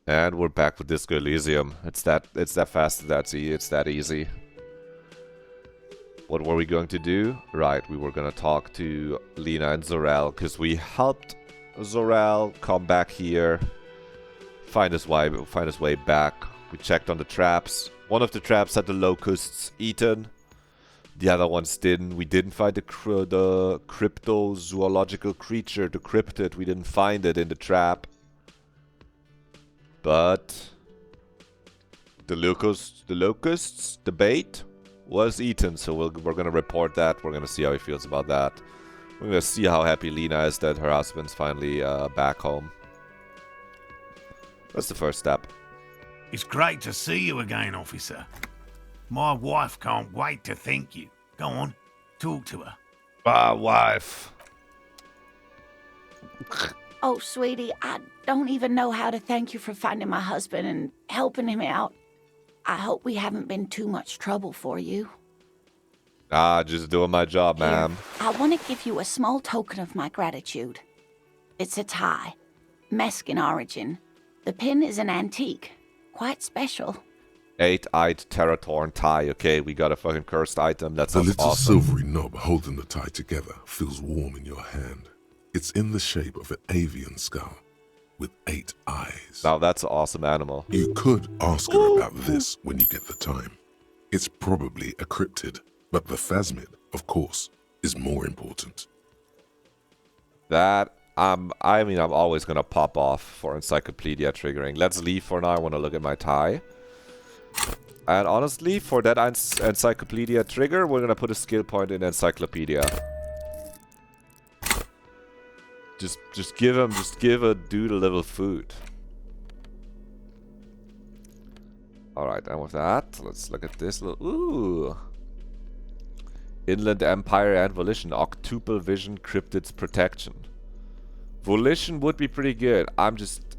And we're back with Disco Elysium. It's that fast, it's that easy. What were we going to do? Right, we were gonna talk to Lena and Zorel, because we helped Zorel come back here, find his way back. We checked on the traps. One of the traps had the locusts eaten. The other ones didn't. We didn't find the cryptozoological creature, the cryptid. We didn't find it in the trap. But the locusts, the bait was eaten. So we're gonna report that. We're gonna see how he feels about that. We're gonna see how happy Lena is that her husband's finally back home. That's the first step. It's great to see you again, officer. My wife can't wait to thank you. Go on, talk to her. Ah, wife. Oh, sweetie, I don't even know how to thank you for finding my husband and helping him out. I hope we haven't been too much trouble for you. Ah, just doing my job, ma'am. I want to give you a small token of my gratitude. It's a tie, Mexican origin. The pin is an antique, quite special. 8-eyed Terratorn tie. Okay, we got a fucking cursed item. That's the little awesome. silvery knob holding the tie together feels warm in your hand. It's in the shape of an avian skull with 8 eyes. Now that's an awesome animal. You could ask her about this when you get the time. It's probably a cryptid, but the phasmid, of course, is more important. That, I'm always gonna pop off for encyclopedia triggering. Let's leave for now. I want to look at my tie. And honestly, for that encyclopedia trigger, we're gonna put a skill point in encyclopedia. Just give a dude a little food. Alright, and with that, let's look at this little... Ooh! Inland Empire and Volition. Octuple Vision Cryptids Protection. Volition would be pretty good. I'm just...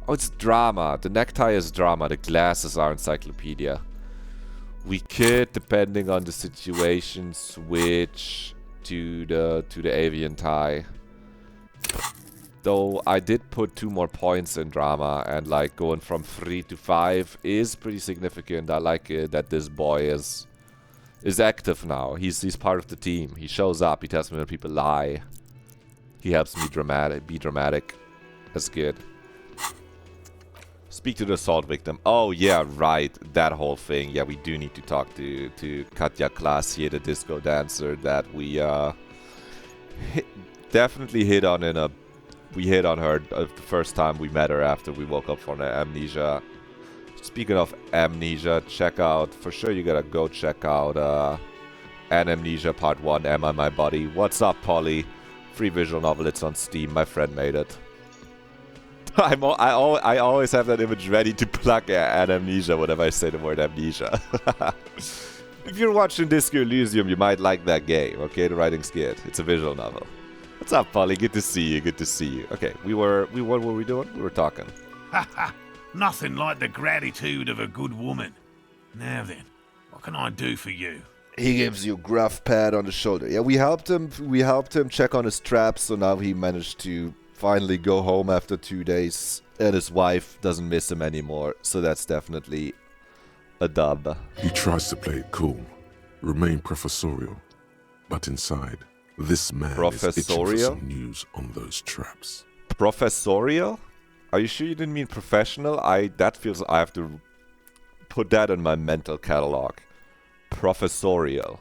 Oh, it's drama. The necktie is drama. The glasses are encyclopedia. We could, depending on the situation, switch to the avian tie. Though I did put 2 more points in drama, and like going from 3 to 5 is pretty significant. I like it that this boy is active now. He's part of the team. He shows up. He tells me when people lie. He helps me be dramatic. That's good. Speak to the assault victim. Oh yeah, right. That whole thing. Yeah, we do need to talk to Katja Klaas here, the disco dancer that we definitely hit on we hit on her the first time we met her after we woke up from amnesia. Speaking of amnesia, for sure you gotta go check out An Amnesia Part 1, Am I My Body? What's up, Polly? Free visual novel, it's on Steam, my friend made it. I always have that image ready to plug An Amnesia whenever I say the word amnesia. If you're watching Disco Elysium, you might like that game, okay? The writing's good. It's a visual novel. What's up, Polly? Good to see you. Good to see you. Okay, what were we doing? We were talking. Nothing like the gratitude of a good woman. Now then, what can I do for you? He gives you a gruff pat on the shoulder. Yeah, we helped him check on his traps, so now he managed to finally go home after 2 days, and his wife doesn't miss him anymore, so that's definitely a dub. He tries to play it cool, remain professorial, but inside, this man is itching for some news on those traps. Professorial? Are you sure you didn't mean professional? That feels I have to put that in my mental catalog. Professorial.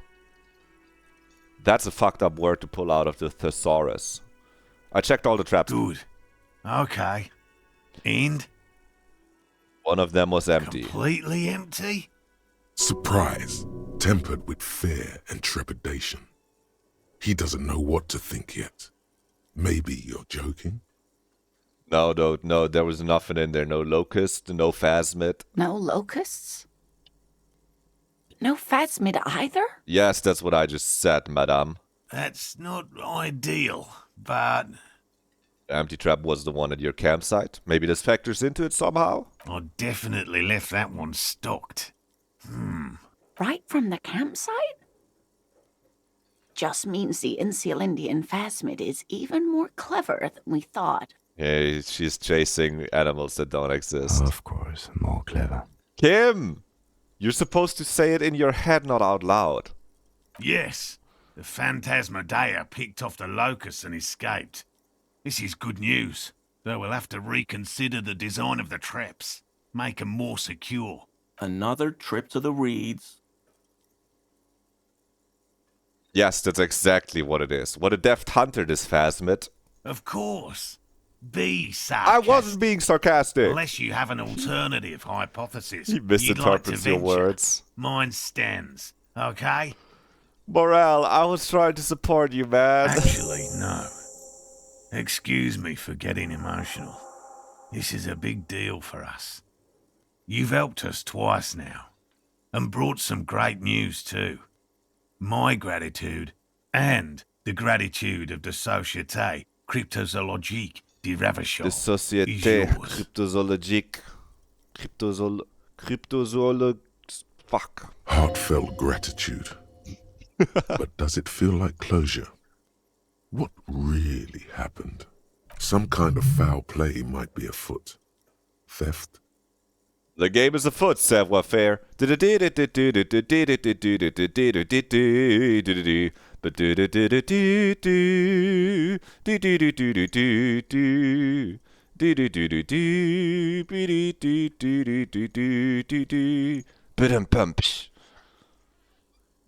That's a fucked up word to pull out of the thesaurus. I checked all the traps. Good. Okay. And? One of them was empty. Completely empty? Surprise, tempered with fear and trepidation. He doesn't know what to think yet. Maybe you're joking? No, there was nothing in there. No locust, no phasmid. No locusts? No phasmid either? Yes, that's what I just said, madame. That's not ideal, but... The empty trap was the one at your campsite. Maybe this factors into it somehow? I definitely left that one stocked. Right from the campsite? Just means the Insulindian phasmid is even more clever than we thought. Yeah, she's chasing animals that don't exist. Of course, more clever. Kim! You're supposed to say it in your head, not out loud. Yes, the Phantasmadeia picked off the locusts and escaped. This is good news, though we'll have to reconsider the design of the traps, make them more secure. Another trip to the reeds. Yes, that's exactly what it is. What a deft hunter, this Phasmid. Of course. Be I sarcastic. wasn't being sarcastic. Unless you have an alternative hypothesis He you'd like to misinterprets your venture. words. Mine stands, okay? Morale, I was trying to support you, man. Actually, no. Excuse me for getting emotional. This is a big deal for us. You've helped us twice now, and brought some great news too. My gratitude, and the gratitude of the Société Cryptozoologique de Ravachol The Société is yours. Cryptozoology. Fuck. Heartfelt gratitude. But does it feel like closure? What really happened? Some kind of foul play might be afoot. Theft? The game is afoot, savoir faire.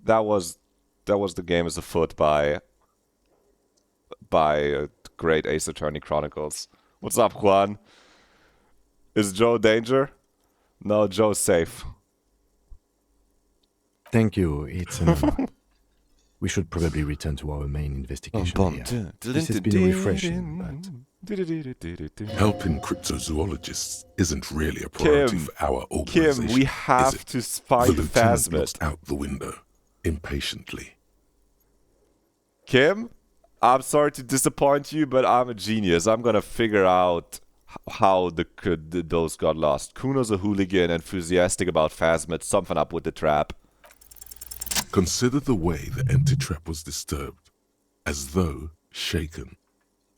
That was the game is afoot by Great Ace Attorney Chronicles. What's up, Juan? Is Joe danger? No, Joe's safe. Thank you, it's an honor. We should probably return to our main investigation here. This has been refreshing, but... Helping cryptozoologists isn't really a priority for our organization. Kim, we have is it? to find The lieutenant Phasmid. looks out the window, impatiently. Kim, I'm sorry to disappoint you, but I'm a genius. I'm gonna figure out how those got lost. Kuno's a hooligan, enthusiastic about Phasmid, something up with the trap. Consider the way the empty trap was disturbed, as though shaken.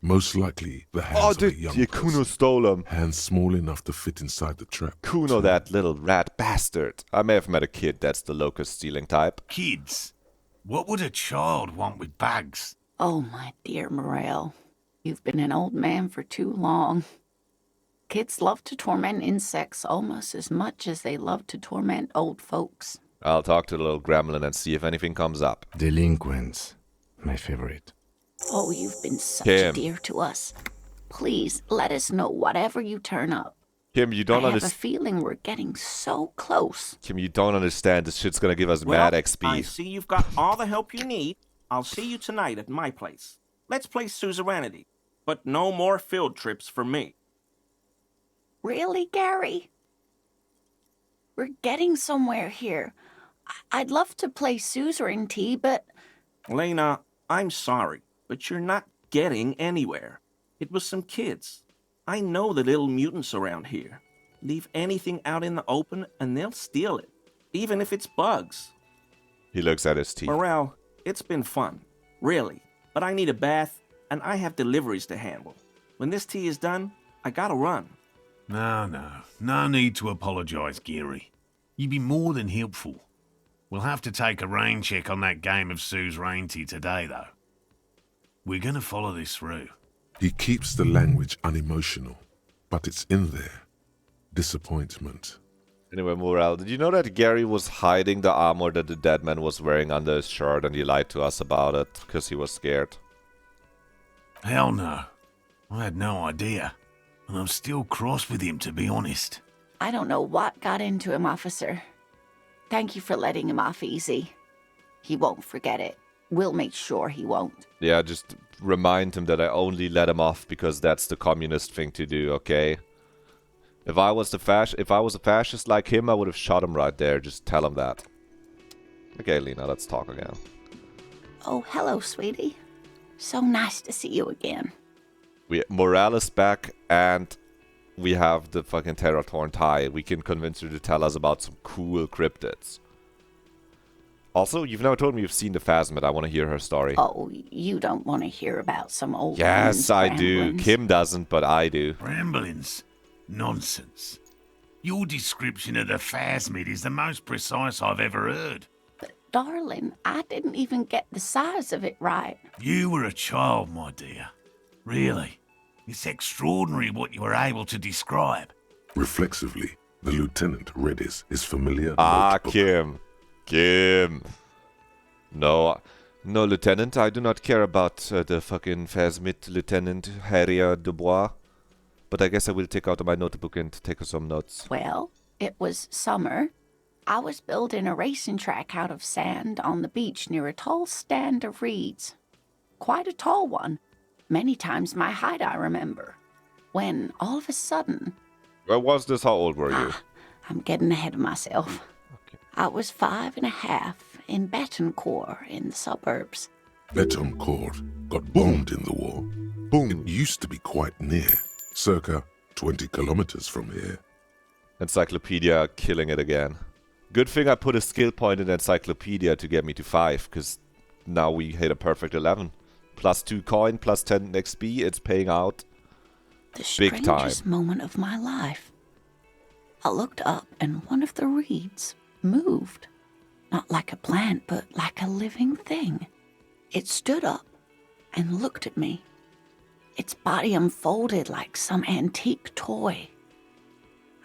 Most likely the hands of a young Kuno person, stole him. hands small enough to fit inside the trap. Kuno, that little rat bastard. I may have met a kid that's the locust stealing type. Kids, what would a child want with bags? Oh, my dear Morel. You've been an old man for too long. Kids love to torment insects almost as much as they love to torment old folks. I'll talk to the little gremlin and see if anything comes up. Delinquents, my favorite. Oh, you've been such Kim. a dear to us. Please let us know whatever you turn up. Kim, you I don't have a understand. feeling we're getting so close. Kim, you don't understand. This shit's gonna give us Well, mad I XP. see you've got all the help you need. I'll see you tonight at my place. Let's play suzerainty, but no more field trips for me. Really, Gary? We're getting somewhere here. I'd love to play suzerainty, but Lena, I'm sorry, but you're not getting anywhere. It was some kids. I know the little mutants around here. Leave anything out in the open and they'll steal it, even if it's bugs. He looks at his teeth. Morale, it's been fun, really, but I need a bath and I have deliveries to handle. When this tea is done, I gotta run. No need to apologise, Geary. You'd be more than helpful. We'll have to take a rain check on that game of suzerainty today, though. We're gonna follow this through. He keeps the language unemotional, but it's in there. Disappointment. Anyway, Morel, did you know that Gary was hiding the armor that the dead man was wearing under his shirt and he lied to us about it because he was scared? Hell no. I had no idea. And I'm still cross with him, to be honest. I don't know what got into him, officer. Thank you for letting him off easy. He won't forget it. We'll make sure he won't. Yeah, just remind him that I only let him off because that's the communist thing to do, okay? If I was a fascist like him, I would have shot him right there. Just tell him that. Okay, Lena, let's talk again. Oh, hello, sweetie. So nice to see you again. Morale is back, and we have the fucking Terra Torn tie. We can convince her to tell us about some cool cryptids. Also, you've never told me you've seen the Phasmid. I want to hear her story. Oh, you don't want to hear about some old Yes, woman's I do. ramblings. Kim doesn't, but I do. Ramblings? Nonsense. Your description of the Phasmid is the most precise I've ever heard. Darling, I didn't even get the size of it right. You were a child, my dear. Really. It's extraordinary what you were able to describe. Reflexively, the lieutenant read his familiar notebook. Kim. No, Lieutenant, I do not care about the fucking Phasmid, Lieutenant Harrier Dubois. But I guess I will take out my notebook and take some notes. Well, it was summer. I was building a racing track out of sand on the beach near a tall stand of reeds. Quite a tall one. Many times my height, I remember. When, all of a sudden... Where was this? How old were you? I'm getting ahead of myself. Okay. I was 5.5 in Betancourt in the suburbs. Betancourt got bombed in the war. Boom. It used to be quite near, circa 20 kilometers from here. Encyclopedia killing it again. Good thing I put a skill point in Encyclopedia to get me to 5, because now we hit a perfect 11. Plus 2 coin, plus 10 XP, it's paying out. The Big time. strangest moment of my life. I looked up and one of the reeds moved. Not like a plant, but like a living thing. It stood up and looked at me. Its body unfolded like some antique toy.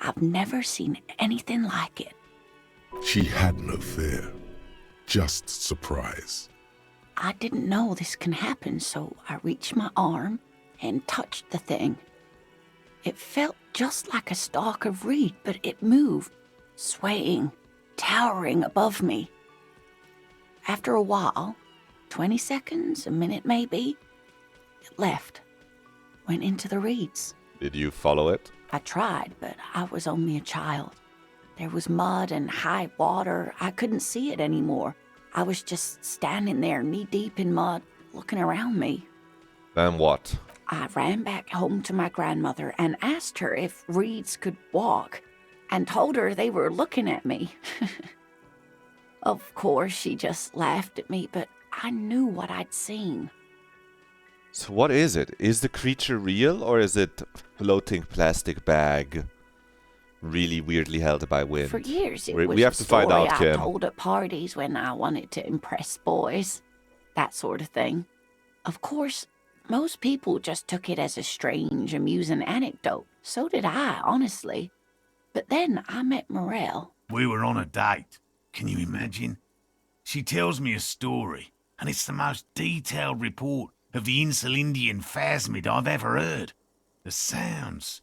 I've never seen anything like it. She had no fear, just surprise. I didn't know this can happen, so I reached my arm and touched the thing. It felt just like a stalk of reed, but it moved, swaying, towering above me. After a while, 20 seconds, a minute maybe, it left, went into the reeds. Did you follow it? I tried, but I was only a child. There was mud and high water. I couldn't see it anymore. I was just standing there knee-deep in mud, looking around me. Then what? I ran back home to my grandmother and asked her if reeds could walk, and told her they were looking at me. Of course, she just laughed at me, but I knew what I'd seen. So what is it? Is the creature real, or is it floating plastic bag? Really weirdly held by wind. For years, it We was have a to find story out, I Kim. told at parties when I wanted to impress boys. That sort of thing. Of course, most people just took it as a strange, amusing anecdote. So did I, honestly. But then I met Morel. We were on a date. Can you imagine? She tells me a story, and it's the most detailed report of the Insulindian Phasmid I've ever heard. The sounds.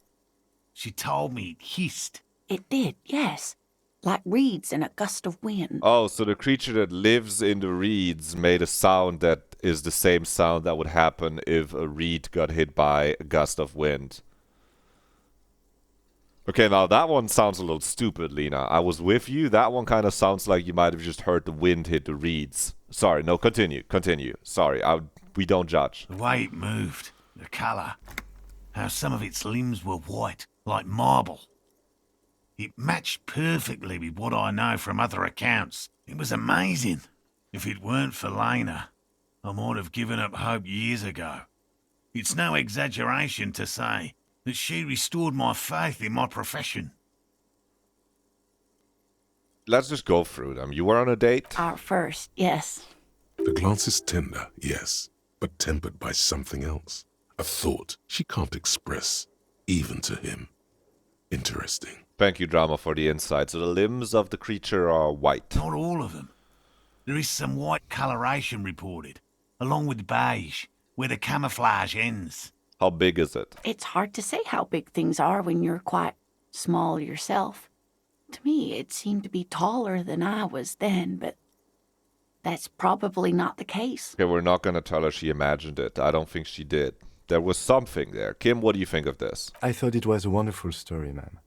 She told me it hissed. It did, yes. Like reeds in a gust of wind. Oh, so the creature that lives in the reeds made a sound that is the same sound that would happen if a reed got hit by a gust of wind. Okay, now that one sounds a little stupid, Lena. I was with you. That one kind of sounds like you might have just heard the wind hit the reeds. Sorry, no, continue. Sorry, we don't judge. The way it moved, the colour, how some of its limbs were white, like marble. It matched perfectly with what I know from other accounts. It was amazing. If it weren't for Lena, I might have given up hope years ago. It's no exaggeration to say that she restored my faith in my profession. Let's just go through them. You were on a date? Our first, yes. The glance is tender, yes, but tempered by something else. A thought she can't express, even to him. Interesting. Thank you, Drama, for the insight. So the limbs of the creature are white. Not all of them. There is some white coloration reported, along with beige, where the camouflage ends. How big is it? It's hard to say how big things are when you're quite small yourself. To me, it seemed to be taller than I was then, but that's probably not the case. Okay, we're not going to tell her she imagined it. I don't think she did. There was something there. Kim, what do you think of this? I thought it was a wonderful story, ma'am.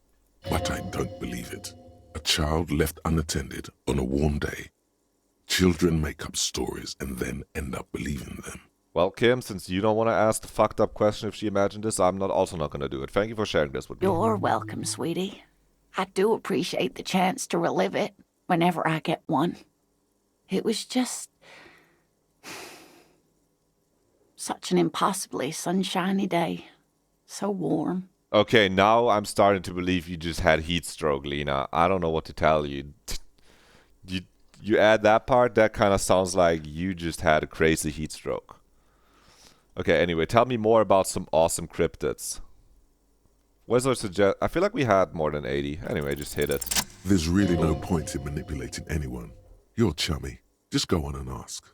But I don't believe it. A child left unattended on a warm day. Children make up stories and then end up believing them. Well, Kim, since you don't want to ask the fucked up question if she imagined this, I'm also not going to do it. Thank you for sharing this with me. You're welcome, sweetie. I do appreciate the chance to relive it whenever I get one. It was just such an impossibly sunshiny day. So warm. Okay, now I'm starting to believe you just had heat stroke, Lena. I don't know what to tell you. You add that part, that kind of sounds like you just had a crazy heat stroke. Okay, anyway, tell me more about some awesome cryptids. What's our suggest? I feel like we had more than 80. Anyway, just hit it. There's really no point in manipulating anyone. You're chummy. Just go on and ask.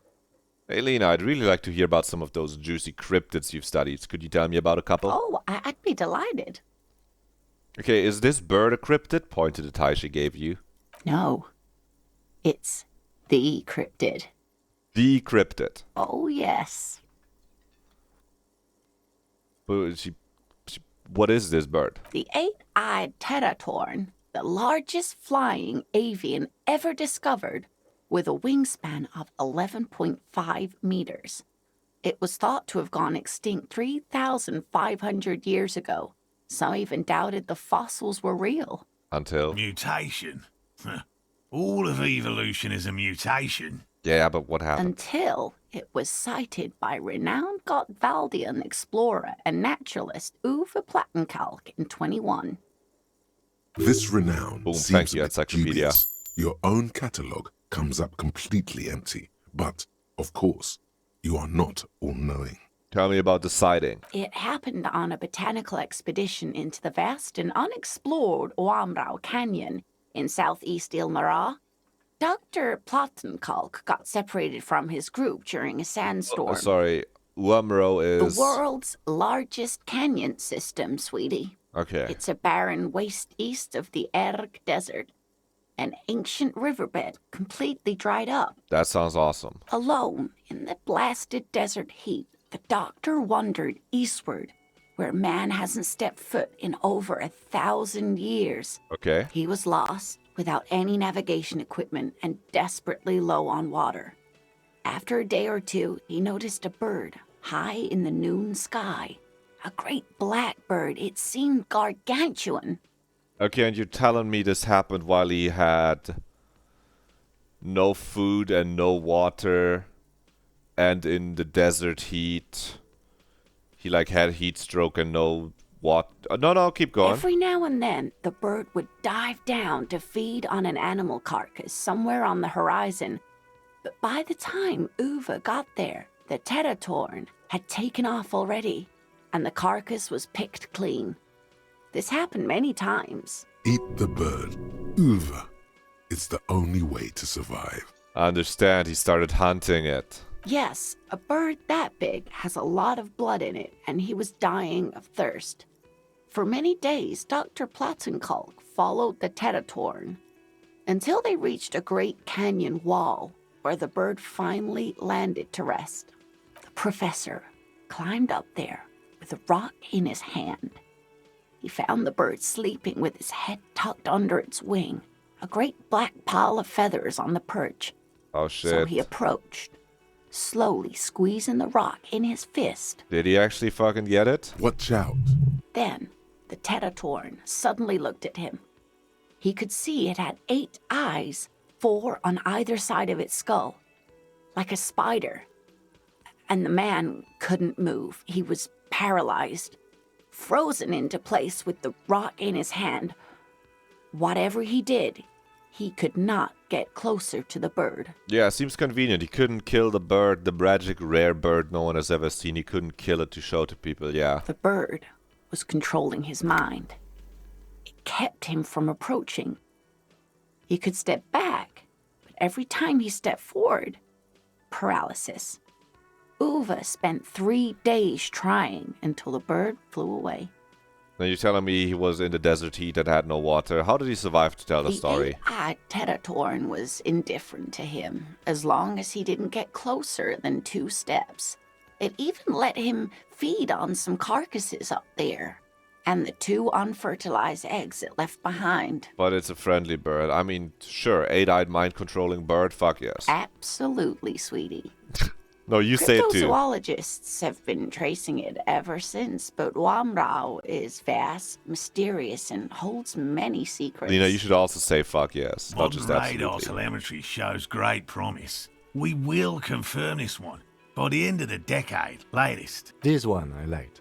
Hey, Lena, I'd really like to hear about some of those juicy cryptids you've studied. Could you tell me about a couple? Oh, I'd be delighted. Okay, is this bird a cryptid? Point to the tie she gave you. No. It's the cryptid. The cryptid. Oh, yes. But what is this bird? The eight-eyed teratorn, the largest flying avian ever discovered, with a wingspan of 11.5 meters. It was thought to have gone extinct 3,500 years ago. Some even doubted the fossils were real. Until? Mutation? All of evolution is a mutation. Yeah, but what happened? Until it was sighted by renowned Gotvaldian explorer and naturalist Uwe Plattenkalk in 21. This renown Boom, seems thank you, a bit Encyclopedia. dubious. Your own catalogue comes up completely empty. But, of course, you are not all-knowing. Tell me about the sighting. It happened on a botanical expedition into the vast and unexplored Oamrau Canyon in southeast Ilmara. Dr. Plattenkalk got separated from his group during a sandstorm. Sorry, Uamro is... The world's largest canyon system, sweetie. Okay. It's a barren waste east of the Erg Desert. An ancient riverbed completely dried up. That sounds awesome. Alone in the blasted desert heat, the doctor wandered eastward, where man hasn't stepped foot in over 1,000 years. Okay. He was lost, without any navigation equipment and desperately low on water. After a day or two, he noticed a bird high in the noon sky. A great black bird. It seemed gargantuan. Okay, and you're telling me this happened while he had no food and no water, and in the desert heat, he had heat stroke and no water. No, keep going. Every now and then, the bird would dive down to feed on an animal carcass somewhere on the horizon. But by the time Uwe got there, the teratorn had taken off already, and the carcass was picked clean. This happened many times. Eat the bird. Uva. It's the only way to survive. I understand, he started hunting it. Yes, a bird that big has a lot of blood in it, and he was dying of thirst. For many days, Dr. Plattenkalk followed the teratorn until they reached a great canyon wall where the bird finally landed to rest. The professor climbed up there with a rock in his hand. He found the bird sleeping with his head tucked under its wing, a great black pile of feathers on the perch. Oh shit. So he approached, slowly squeezing the rock in his fist. Did he actually fucking get it? Watch out. Then the teratorn suddenly looked at him. He could see it had 8 eyes, 4 on either side of its skull, like a spider. And the man couldn't move. He was paralyzed, frozen into place with the rock in his hand. Whatever he did, he could not get closer to the bird. Yeah, seems convenient. He couldn't kill the bird, the tragic rare bird no one has ever seen. He couldn't kill it to show to people, yeah. The bird was controlling his mind. It kept him from approaching. He could step back, but every time he stepped forward, paralysis. Uwe spent 3 days trying until the bird flew away. Now you're telling me he was in the desert heat and had no water. How did he survive to tell the story? The teratorn was indifferent to him, as long as he didn't get closer than 2 steps. It even let him feed on some carcasses up there, and the 2 unfertilized eggs it left behind. But it's a friendly bird. I mean, sure, 8-eyed mind-controlling bird, fuck yes. Absolutely, sweetie. No, you say it too. Cryptozoologists have been tracing it ever since, but Wamrao is vast, mysterious, and holds many secrets. Lena, you should also say fuck yes, not Modern just radar absolutely. telemetry shows great promise. We will confirm this one by the end of the decade, latest. This one I liked.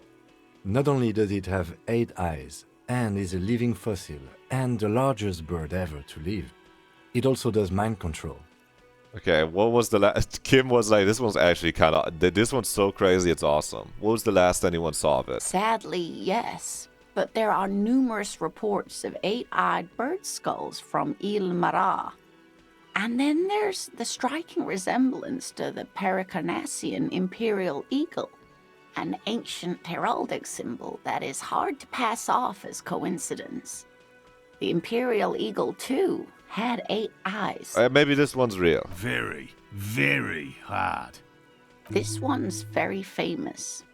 Not only does it have 8 eyes, and is a living fossil, and the largest bird ever to live, it also does mind control. Okay, what was the last? Kim was like, this one's actually kind of. This one's so crazy, it's awesome. What was the last anyone saw of it? Sadly, yes. But there are numerous reports of 8-eyed bird skulls from Il Mara. And then there's the striking resemblance to the Pericarnassian imperial eagle, an ancient heraldic symbol that is hard to pass off as coincidence. The imperial eagle, too, had 8 eyes. Maybe this one's real. Very, very hard. This one's very famous.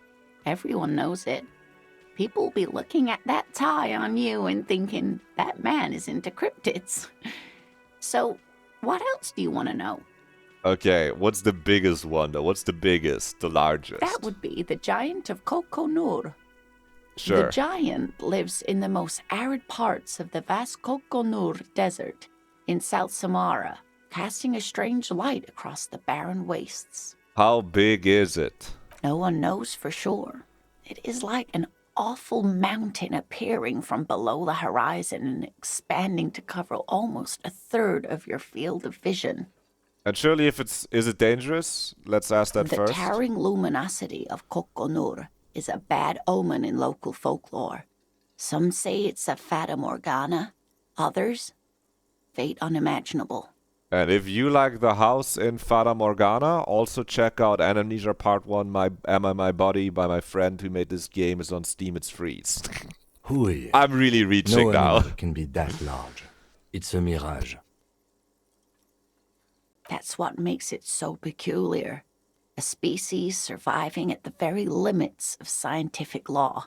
Everyone knows it. People will be looking at that tie on you and thinking, that man is into cryptids. So, what else do you want to know? Okay, what's the biggest one though? What's the biggest, the largest? That would be the giant of Kokonur. Sure. The giant lives in the most arid parts of the vast Kokonur Desert in South Samara, casting a strange light across the barren wastes. How big is it? No one knows for sure. It is like an awful mountain appearing from below the horizon and expanding to cover almost a third of your field of vision. And surely if is it dangerous? Let's ask that The first. towering luminosity of Kokonur is a bad omen in local folklore. Some say it's a fata morgana, others, fate unimaginable. And if you like the house in Fata Morgana, also check out Amnesia Part 1, Am I My Body by my friend who made this game. Is on Steam, it's free. Who are you? I'm really reaching No now. animal can be that large. It's a mirage. That's what makes it so peculiar. A species surviving at the very limits of scientific law.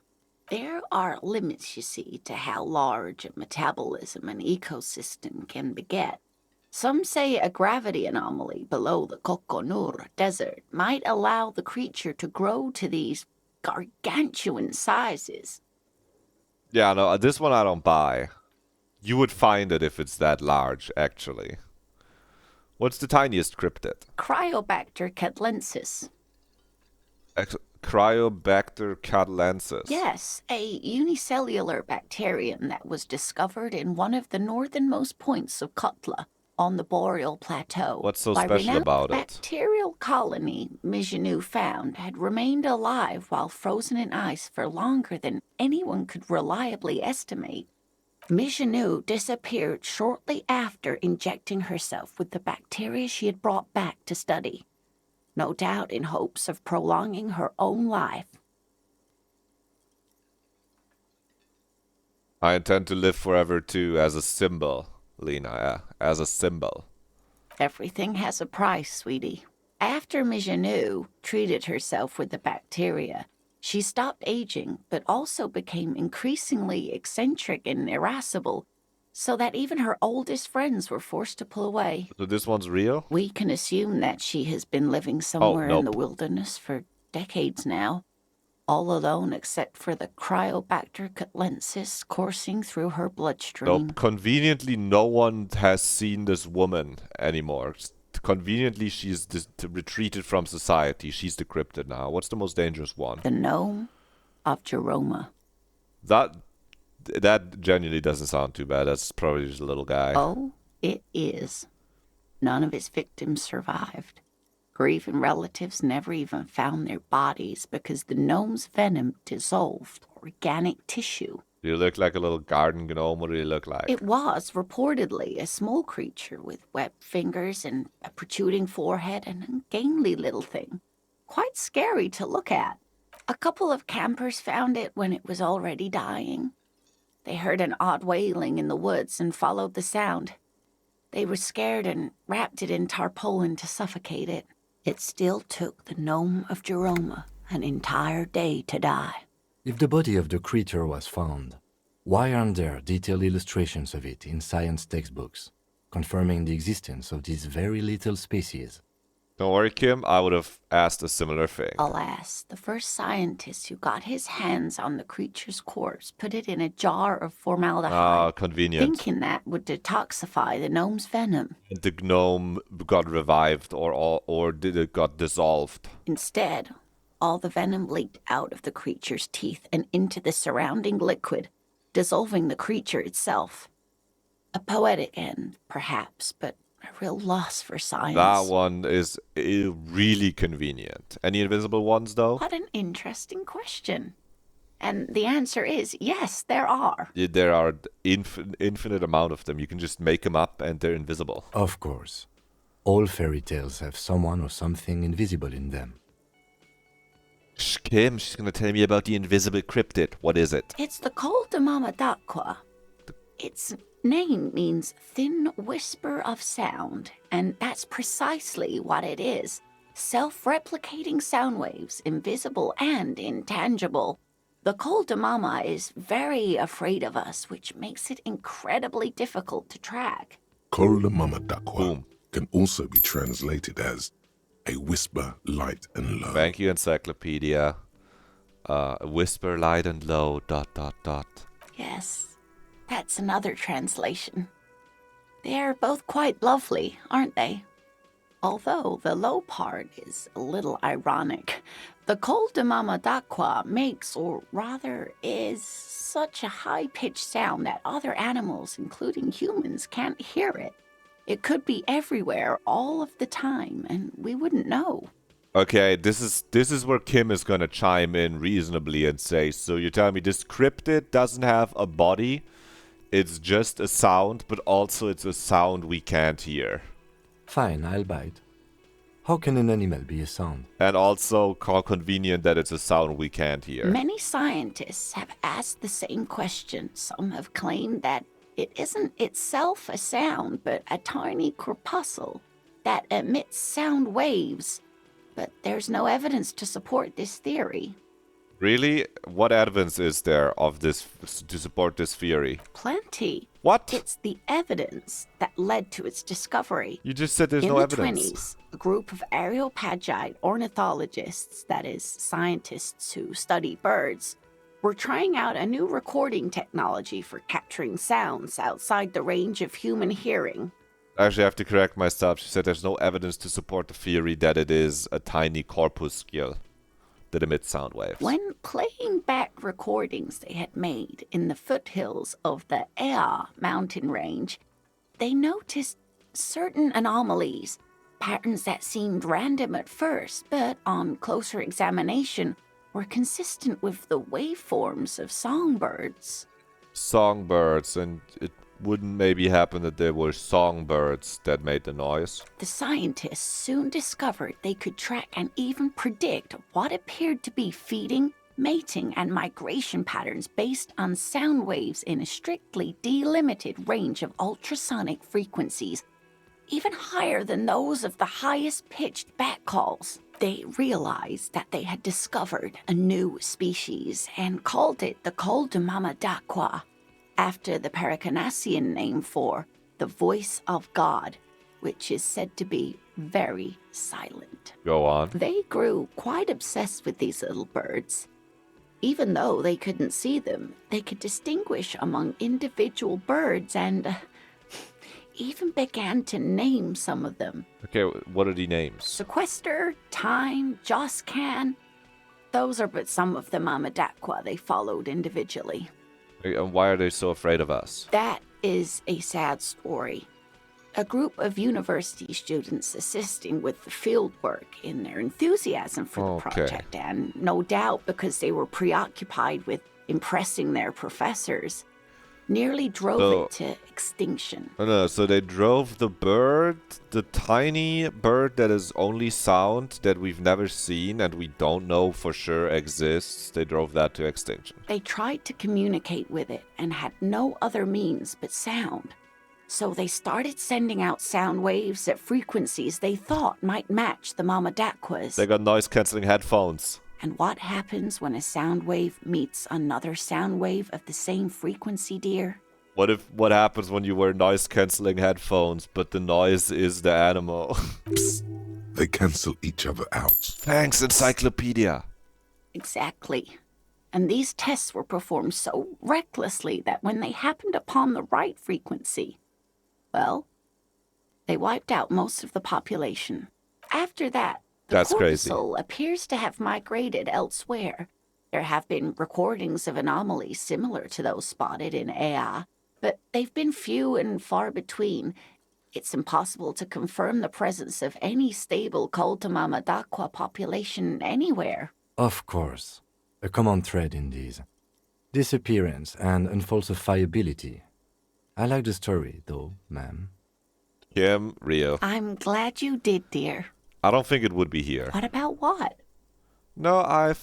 There are limits, you see, to how large a metabolism an ecosystem can beget. Some say a gravity anomaly below the Kokonur Desert might allow the creature to grow to these gargantuan sizes. Yeah, no, this one I don't buy. You would find it if it's that large, actually. What's the tiniest cryptid? Cryobacter catlensis. Cryobacter catlensis. Yes, a unicellular bacterium that was discovered in one of the northernmost points of Kotla on the Boreal Plateau. What's so by special renowned about it? bacterial colony Mijanu found had remained alive while frozen in ice for longer than anyone could reliably estimate. Mijanu disappeared shortly after injecting herself with the bacteria she had brought back to study, no doubt in hopes of prolonging her own life. I intend to live forever too, as a symbol, Lena, as a symbol. Everything has a price, sweetie. After Mijanu treated herself with the bacteria, she stopped aging, but also became increasingly eccentric and irascible, so that even her oldest friends were forced to pull away. So this one's real? We can assume that she has been living somewhere in the nope. wilderness for decades now, all alone except for the Cryobacter catlensis coursing through her bloodstream. Nope. Conveniently, no one has seen this woman anymore. Conveniently, she's retreated from society. She's decrypted now. What's the most dangerous one? The gnome of Jeroma. That genuinely doesn't sound too bad. That's probably just a little guy. Oh, it is. None of his victims survived. Grieving relatives never even found their bodies because the gnome's venom dissolved organic tissue. Do you look like a little garden gnome? What do you look like? It was reportedly a small creature with webbed fingers and a protruding forehead and an ungainly little thing. Quite scary to look at. A couple of campers found it when it was already dying. They heard an odd wailing in the woods and followed the sound. They were scared and wrapped it in tarpaulin to suffocate it. It still took the gnome of Jeroma an entire day to die. If the body of the creature was found, why aren't there detailed illustrations of it in science textbooks, confirming the existence of this very little species? Don't worry, Kim. I would have asked a similar thing. Alas, the first scientist who got his hands on the creature's corpse put it in a jar of formaldehyde, Ah, convenient. thinking that would detoxify the gnome's venom. The gnome got revived, or did it got dissolved? Instead, all the venom leaked out of the creature's teeth and into the surrounding liquid, dissolving the creature itself. A poetic end, perhaps, but a real loss for science. That one is really convenient. Any invisible ones, though? What an interesting question. And the answer is yes, there are. Yeah, there are infinite amount of them. You can just make them up and they're invisible. Of course. All fairy tales have someone or something invisible in them. Shh, Kim, she's gonna tell me about the invisible cryptid. What is it? It's the Col de Mama d'Aqua. Its name means thin whisper of sound, and that's precisely what it is. Self-replicating sound waves, invisible and intangible. The Col de Mama is very afraid of us, which makes it incredibly difficult to track. Col de Mama d'Aqua Boom. can also be translated as a whisper, light and low. Thank you, Encyclopedia. Whisper, light and low, ... Yes, that's another translation. They're both quite lovely, aren't they? Although the low part is a little ironic. The Col de Mama d'Aqua makes, or rather is, such a high-pitched sound that other animals, including humans, can't hear it. It could be everywhere all of the time, and we wouldn't know. Okay, this is where Kim is gonna chime in reasonably and say, so you're telling me this cryptid doesn't have a body? It's just a sound, but also it's a sound we can't hear. Fine, I'll bite. How can an animal be a sound? And also, how convenient that it's a sound we can't hear. Many scientists have asked the same question. Some have claimed that it isn't itself a sound, but a tiny corpuscle that emits sound waves. But there's no evidence to support this theory. Really? What evidence is there of this to support this theory? Plenty. What? It's the evidence that led to its discovery. You just said there's In no the evidence. 20s, a group of areopagite ornithologists, that is, scientists who study birds, were trying out a new recording technology for capturing sounds outside the range of human hearing. Actually, I have to correct myself. She said there's no evidence to support the theory that it is a tiny corpuscle that emits sound waves. When playing back recordings they had made in the foothills of the Ea mountain range, they noticed certain anomalies, patterns that seemed random at first, but on closer examination were consistent with the waveforms of songbirds. Songbirds, and it wouldn't maybe happen that there were songbirds that made the noise? The scientists soon discovered they could track and even predict what appeared to be feeding, mating, and migration patterns based on sound waves in a strictly delimited range of ultrasonic frequencies, even higher than those of the highest-pitched bat calls. They realized that they had discovered a new species and called it the Col de Mama d'Aqua, after the Paracanassian name for the voice of God, which is said to be very silent. Go on. They grew quite obsessed with these little birds. Even though they couldn't see them, they could distinguish among individual birds and even began to name some of them. Okay, what are the names? Sequester, Time, Joscan. Those are but some of the Mama d'Aqua they followed individually. And why are they so afraid of us? That is a sad story. A group of university students assisting with the field work in their enthusiasm for the Okay. project, and no doubt because they were preoccupied with impressing their professors, nearly drove it to extinction. Oh, no, so they drove the bird, the tiny bird that is only sound that we've never seen and we don't know for sure exists. They drove that to extinction. They tried to communicate with it and had no other means but sound. So they started sending out sound waves at frequencies they thought might match the Mama d'Aquas. They got noise-canceling headphones. And what happens when a sound wave meets another sound wave of the same frequency, dear? What happens when you wear noise-canceling headphones, but the noise is the animal? They cancel each other out. Thanks, Encyclopedia. Exactly. And these tests were performed so recklessly that when they happened upon the right frequency, well, they wiped out most of the population. After that, the That's crazy. cortisol appears to have migrated elsewhere. There have been recordings of anomalies similar to those spotted in AI, but they've been few and far between. It's impossible to confirm the presence of any stable Coltamama population anywhere. Of course. A common thread in these. Disappearance and unfalsifiability. I like the story, though, ma'am. Kim, Rio. I'm glad you did, dear. I don't think it would be here. What about what? No, I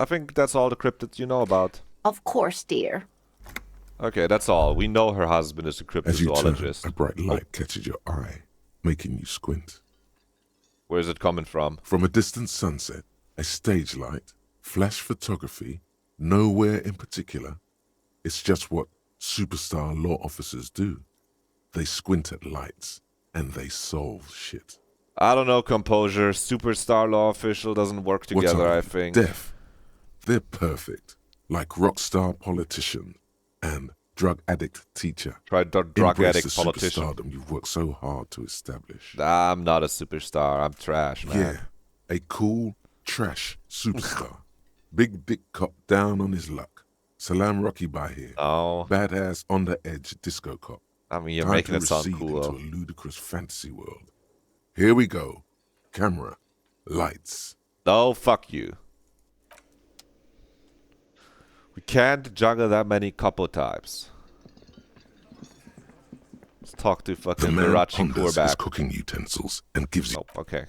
think that's all the cryptids you know about. Of course, dear. Okay, that's all. We know her husband is a As you turn, cryptozoologist. a bright light catches your eye, making you squint. Where's it coming from? From a distant sunset, a stage light, flash photography, nowhere in particular. It's just what superstar law officers do. They squint at lights, and they solve shit. I don't know, composure. Superstar law official doesn't work What together, are I they? think. Deaf. They're perfect, like rockstar politician and drug addict teacher. Try drug Embrace addict the politician. superstardom you've worked so hard to establish. I'm not a superstar. I'm trash, man. Yeah, a cool, trash superstar. Big dick cop down on his luck. Salam Rocky by here. Oh, Badass on the edge disco cop. I mean, you're Time making to it sound recede cool, into though. a ludicrous fantasy world. Here we go. Camera. Lights. No, fuck you. We can't juggle that many couple types. Let's talk to The fucking man Mirachi ponders his Kourback. cooking utensils and gives you... Oh, okay.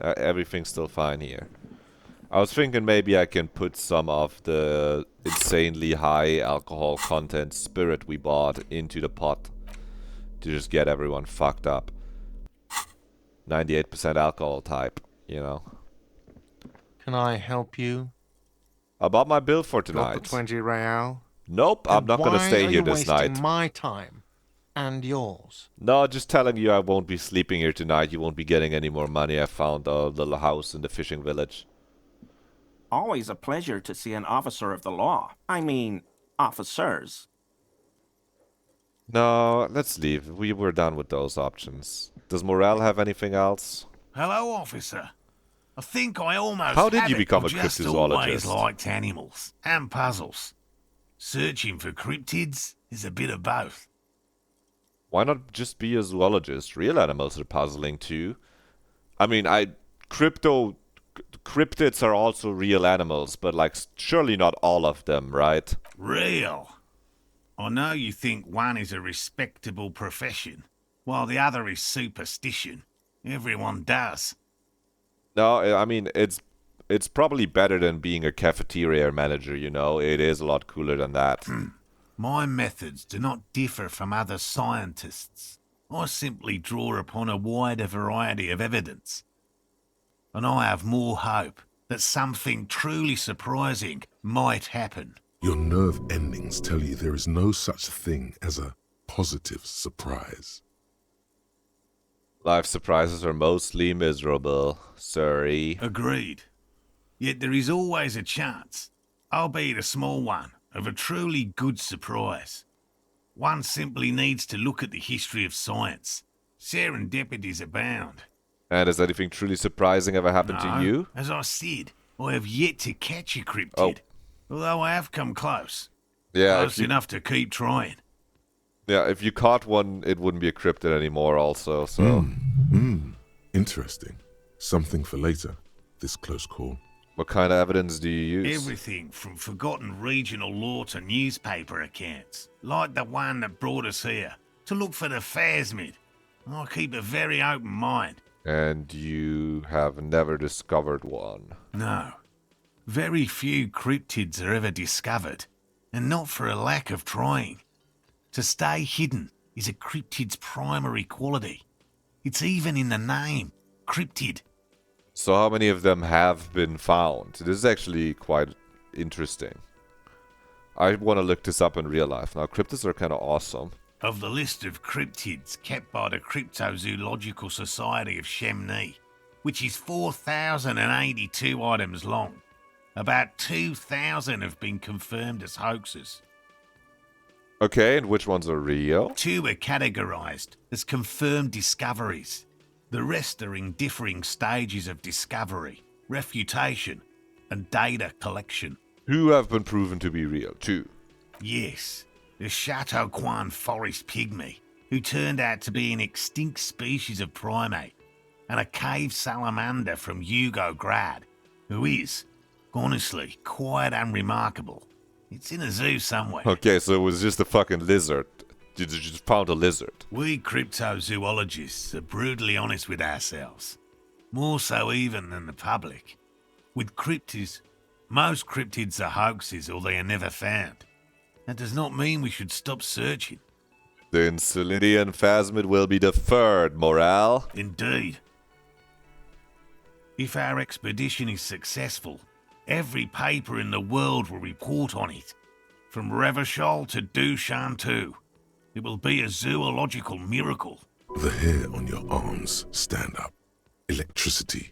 Everything's still fine here. I was thinking maybe I can put some of the insanely high alcohol content spirit we bought into the pot to just get everyone fucked up. 98% alcohol type, you know. Can I help you? I bought my bill for Got tonight. the 20 real? Nope, I'm not gonna stay here this Why are you night. wasting my time and yours? No, just telling you I won't be sleeping here tonight. You won't be getting any more money. I found a little house in the fishing village. Always a pleasure to see an officer of the law. I mean, officers. No, let's leave. We were done with those options. Does Morel have anything else? Hello, officer. I think I almost How did have you it. become a I've just always cryptozoologist? liked animals and puzzles. Searching for cryptids is a bit of both. Why not just be a zoologist? Real animals are puzzling too. I mean, cryptids are also real animals, but like surely not all of them, right? Real. I know you think one is a respectable profession, while the other is superstition. Everyone does. No, I mean it's probably better than being a cafeteria manager, you know. It is a lot cooler than that. My methods do not differ from other scientists. I simply draw upon a wider variety of evidence. And I have more hope that something truly surprising might happen. Your nerve endings tell you there is no such thing as a positive surprise. Life surprises are mostly miserable. Sorry. Agreed. Yet there is always a chance, albeit a small one, of a truly good surprise. One simply needs to look at the history of science. Serendipities abound. And has anything truly surprising ever happened No, to you? as I said, I have yet to catch a cryptid. Oh. Although I have come close. Yeah, Close enough to keep trying. if you caught one, it wouldn't be a cryptid anymore also, so... Interesting. Something for later, this close call. What kind of evidence do you use? Everything from forgotten regional lore to newspaper accounts, like the one that brought us here, to look for the phasmid. I keep a very open mind. And you have never discovered one. No. Very few cryptids are ever discovered, and not for a lack of trying. To stay hidden is a cryptid's primary quality. It's even in the name, cryptid. So how many of them have been found? This is actually quite interesting. I want to look this up in real life. Now, cryptids are kind of awesome. of the list of cryptids kept by the Cryptozoological Society of Chemney, which is 4,082 items long. About 2,000 have been confirmed as hoaxes. Okay, and which ones are real? 2 are categorized as confirmed discoveries. The rest are in differing stages of discovery, refutation, and data collection. Who have been proven to be real? 2. Yes, the Chateau Quan forest pygmy, who turned out to be an extinct species of primate, and a cave salamander from Yugograd, who is, honestly, quite unremarkable. It's in a zoo somewhere. Okay, so it was just a fucking lizard. You just found a lizard. We cryptozoologists are brutally honest with ourselves. More so even than the public. With cryptids, most cryptids are hoaxes or they are never found. That does not mean we should stop searching. The Insulidian phasmid will be deferred, Morale. Indeed. If our expedition is successful, every paper in the world will report on it. From Revachol to Dushantu. It will be a zoological miracle. The hair on your arms stand up. Electricity.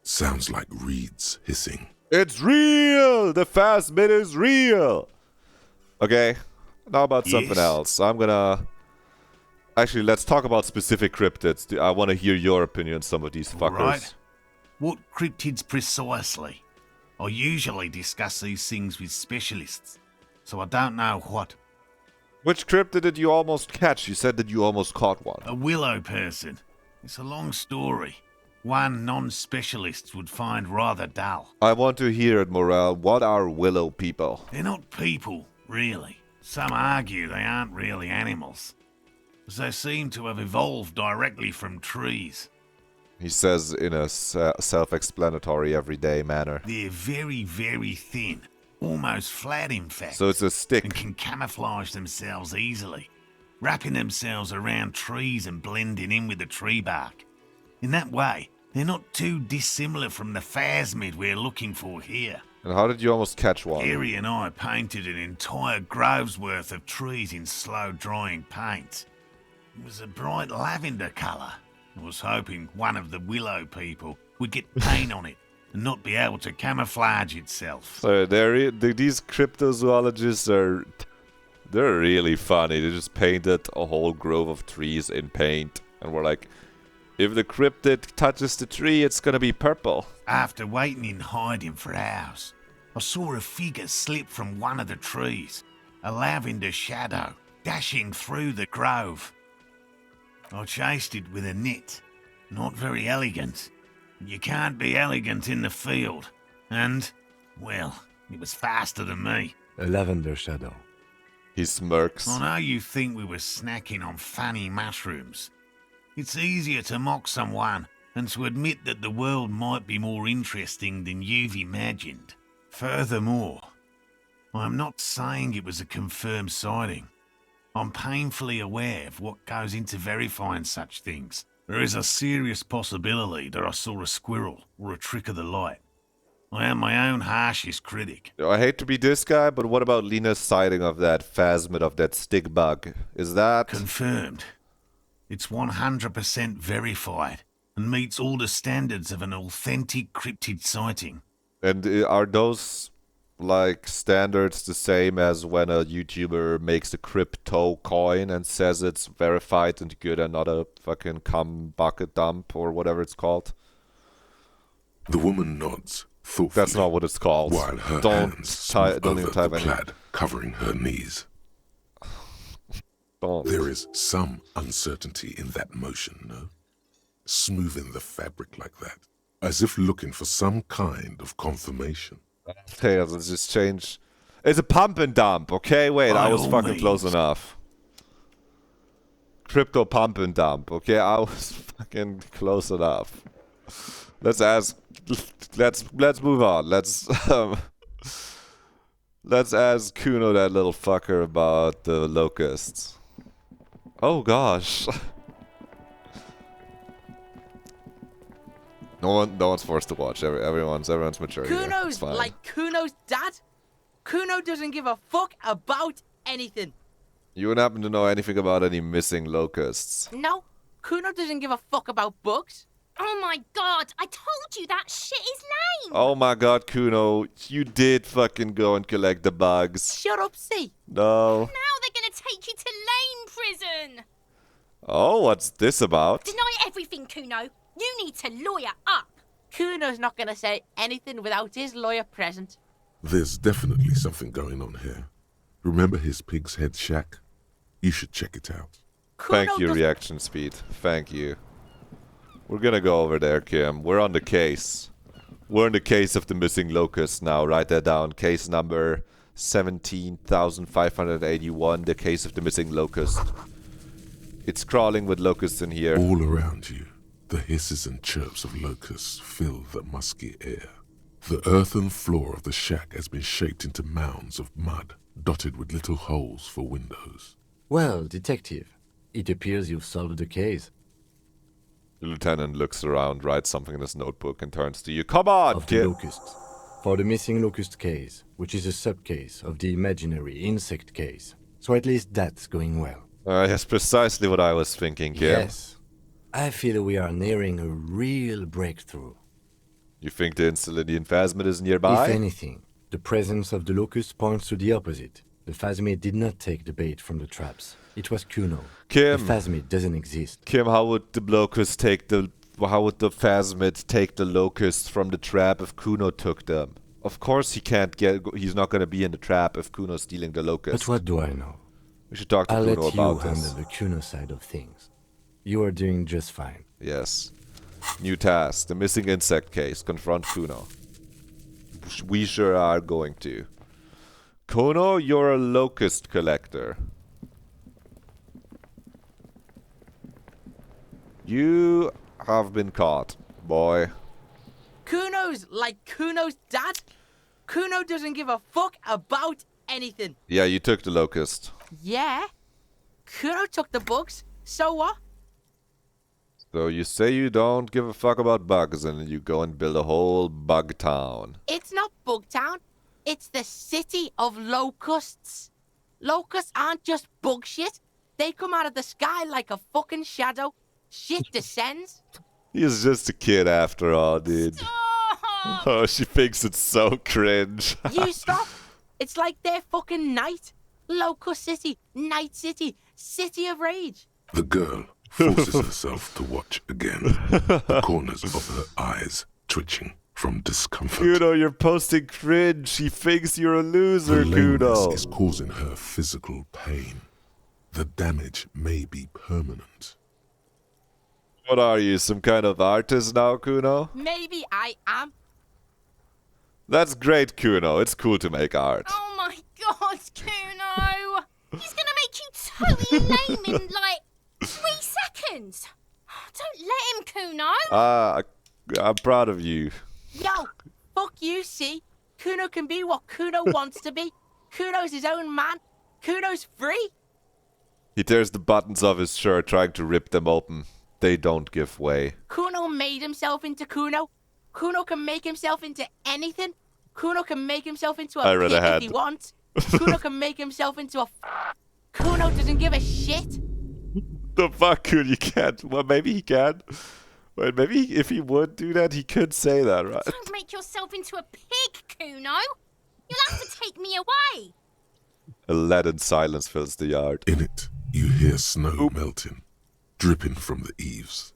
Sounds like reeds hissing. It's real! The phasmid is real! Okay, now about something Yes. else. I'm gonna... Actually, let's talk about specific cryptids. I want to hear your opinion on some of these fuckers. Right. What cryptids precisely? I usually discuss these things with specialists, so I don't know what. Which cryptid did you almost catch? You said that you almost caught one. A willow person. It's a long story. One non-specialist would find rather dull. I want to hear it, Morale. What are willow people? They're not people, really. Some argue they aren't really animals, as they seem to have evolved directly from trees. He says in a self-explanatory, everyday manner. They're very, very thin, almost flat in fact, So it's a and stick. can camouflage themselves easily, wrapping themselves around trees and blending in with the tree bark. In that way, they're not too dissimilar from the phasmid we're looking for here. And how did you almost catch one? Harry and I painted an entire grove's worth of trees in slow-drying paint. It was a bright lavender colour. I was hoping one of the willow people would get paint on it and not be able to camouflage itself. So these cryptozoologists they're really funny. They just painted a whole grove of trees in paint. And we're like, if the cryptid touches the tree, it's gonna be purple. After waiting in hiding for hours, I saw a figure slip from one of the trees, a lavender shadow, dashing through the grove. I chased it with a net. Not very elegant. You can't be elegant in the field. And, well, it was faster than me. A lavender shadow. He smirks. I know you think we were snacking on funny mushrooms. It's easier to mock someone than to admit that the world might be more interesting than you've imagined. Furthermore, I'm not saying it was a confirmed sighting. I'm painfully aware of what goes into verifying such things. There is a serious possibility that I saw a squirrel or a trick of the light. I am my own harshest critic. I hate to be this guy, but what about Lena's sighting of that phasmid, of that stick bug? Is that... Confirmed. It's 100% verified and meets all the standards of an authentic cryptid sighting. And are those, like, standards the same as when a YouTuber makes a crypto coin and says it's verified and good and not a fucking cum bucket dump or whatever it's called? The woman nods thoughtfully. That's not what it's called. While her Don't hands smooth don't even over type the any. plaid covering her knees. Don't. There is some uncertainty in that motion, no? Smoothing the fabric like that, as if looking for some kind of confirmation. Tails, let's just change. It's a pump and dump, okay? Wait, I By was all fucking close means. enough. Crypto pump and dump, okay? I was fucking close enough. Let's ask. Let's move on. Let's ask Kuno, that little fucker, about the locusts. Oh gosh. No one's forced to watch. Everyone's mature. here. It's Kuno's fine. like Kuno's dad. Kuno doesn't give a fuck about anything. You wouldn't happen to know anything about any missing locusts? No, Kuno doesn't give a fuck about bugs. Oh my god, I told you that shit is lame! Oh my god, Kuno, you did fucking go and collect the bugs. Shut up, see. No. Now they're gonna take you to lame prison! Oh, what's this about? Deny everything, Kuno. You need to lawyer up. Kuno's not gonna say anything without his lawyer present. There's definitely something going on here. Remember his pig's head shack? You should check it out. Thank Kuno you, doesn't- reaction speed. Thank you. We're gonna go over there, Kim. We're on the case. We're in the case of the missing locust now. Write that down. Case number 17,581. The case of the missing locust. It's crawling with locusts in here. All around you, the hisses and chirps of locusts fill the musky air. The earthen floor of the shack has been shaped into mounds of mud, dotted with little holes for windows. Well, detective, it appears you've solved the case. The lieutenant looks around, writes something in his notebook, and turns to you. Come on, Of the kid! locusts. For the missing locust case, which is a subcase of the imaginary insect case. So at least that's going well. Yes, precisely what I was thinking, Kim. Yes. I feel we are nearing a real breakthrough. You think the Insulidian phasmid is nearby? If anything, the presence of the locust points to the opposite. The phasmid did not take the bait from the traps. It was Kuno. Kim. The phasmid doesn't exist. Kim, how would the phasmid take the locusts from the trap if Kuno took them? Of course he's not gonna be in the trap if Kuno's stealing the locusts. But what do I know? We should talk to I'll Kuno let you about handle this. the Kuno side of things. You are doing just fine. Yes. New task. The missing insect case. Confront Kuno. We sure are going to. Kuno, you're a locust collector. You have been caught, boy. Kuno's like Kuno's dad. Kuno doesn't give a fuck about anything. Yeah, you took the locust. Yeah. Kuno took the bugs. So what? So you say you don't give a fuck about bugs and you go and build a whole bug town. It's not Bugtown. It's the city of locusts. Locusts aren't just bug shit. They come out of the sky like a fucking shadow. Shit descends. He's just a kid after all, dude. Stop! Oh, she thinks it's so cringe. You stop. It's like their fucking night. Locust City, Night City, City of Rage. The girl forces herself to watch again, the corners of her eyes twitching from discomfort. Kuno, you're posting cringe. She thinks you're a loser, The lameness Kuno. is causing her physical pain. The damage may be permanent. What are you, some kind of artist now, Kuno? Maybe I am. That's great, Kuno. It's cool to make art. Oh my god, Kuno! He's gonna make you totally lame in like 3 seconds! Don't let him, Kuno! I'm proud of you. Yo, fuck you, see? Kuno can be what Kuno wants to be. Kuno's his own man. Kuno's free. He tears the buttons of his shirt, trying to rip them open. They don't give way. Kuno made himself into Kuno. Kuno can make himself into anything. Kuno can make himself into I a read pig if ahead. he wants. Kuno can make himself into a... Kuno doesn't give a shit. The fuck, Kuno? You can't. Well, maybe he can. Wait, maybe if he would do that, he could say that, right? Don't make yourself into a pig, Kuno! You'll have to take me away! A leaden silence fills the yard. In it, you hear snow melting, dripping from the eaves.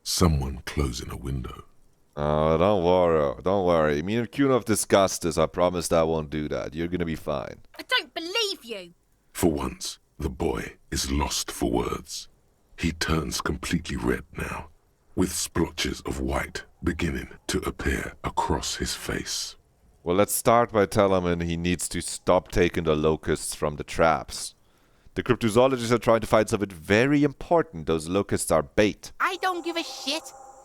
Someone closing a window. Oh, don't worry. Don't worry. Me and Kuno have discussed this. I promise I won't do that. You're gonna be fine. I don't believe you! For once, the boy is lost for words. He turns completely red now, with splotches of white beginning to appear across his face. Well, let's start by telling him he needs to stop taking the locusts from the traps. The cryptozoologists are trying to find something very important. Those locusts are bait. I don't give a shit.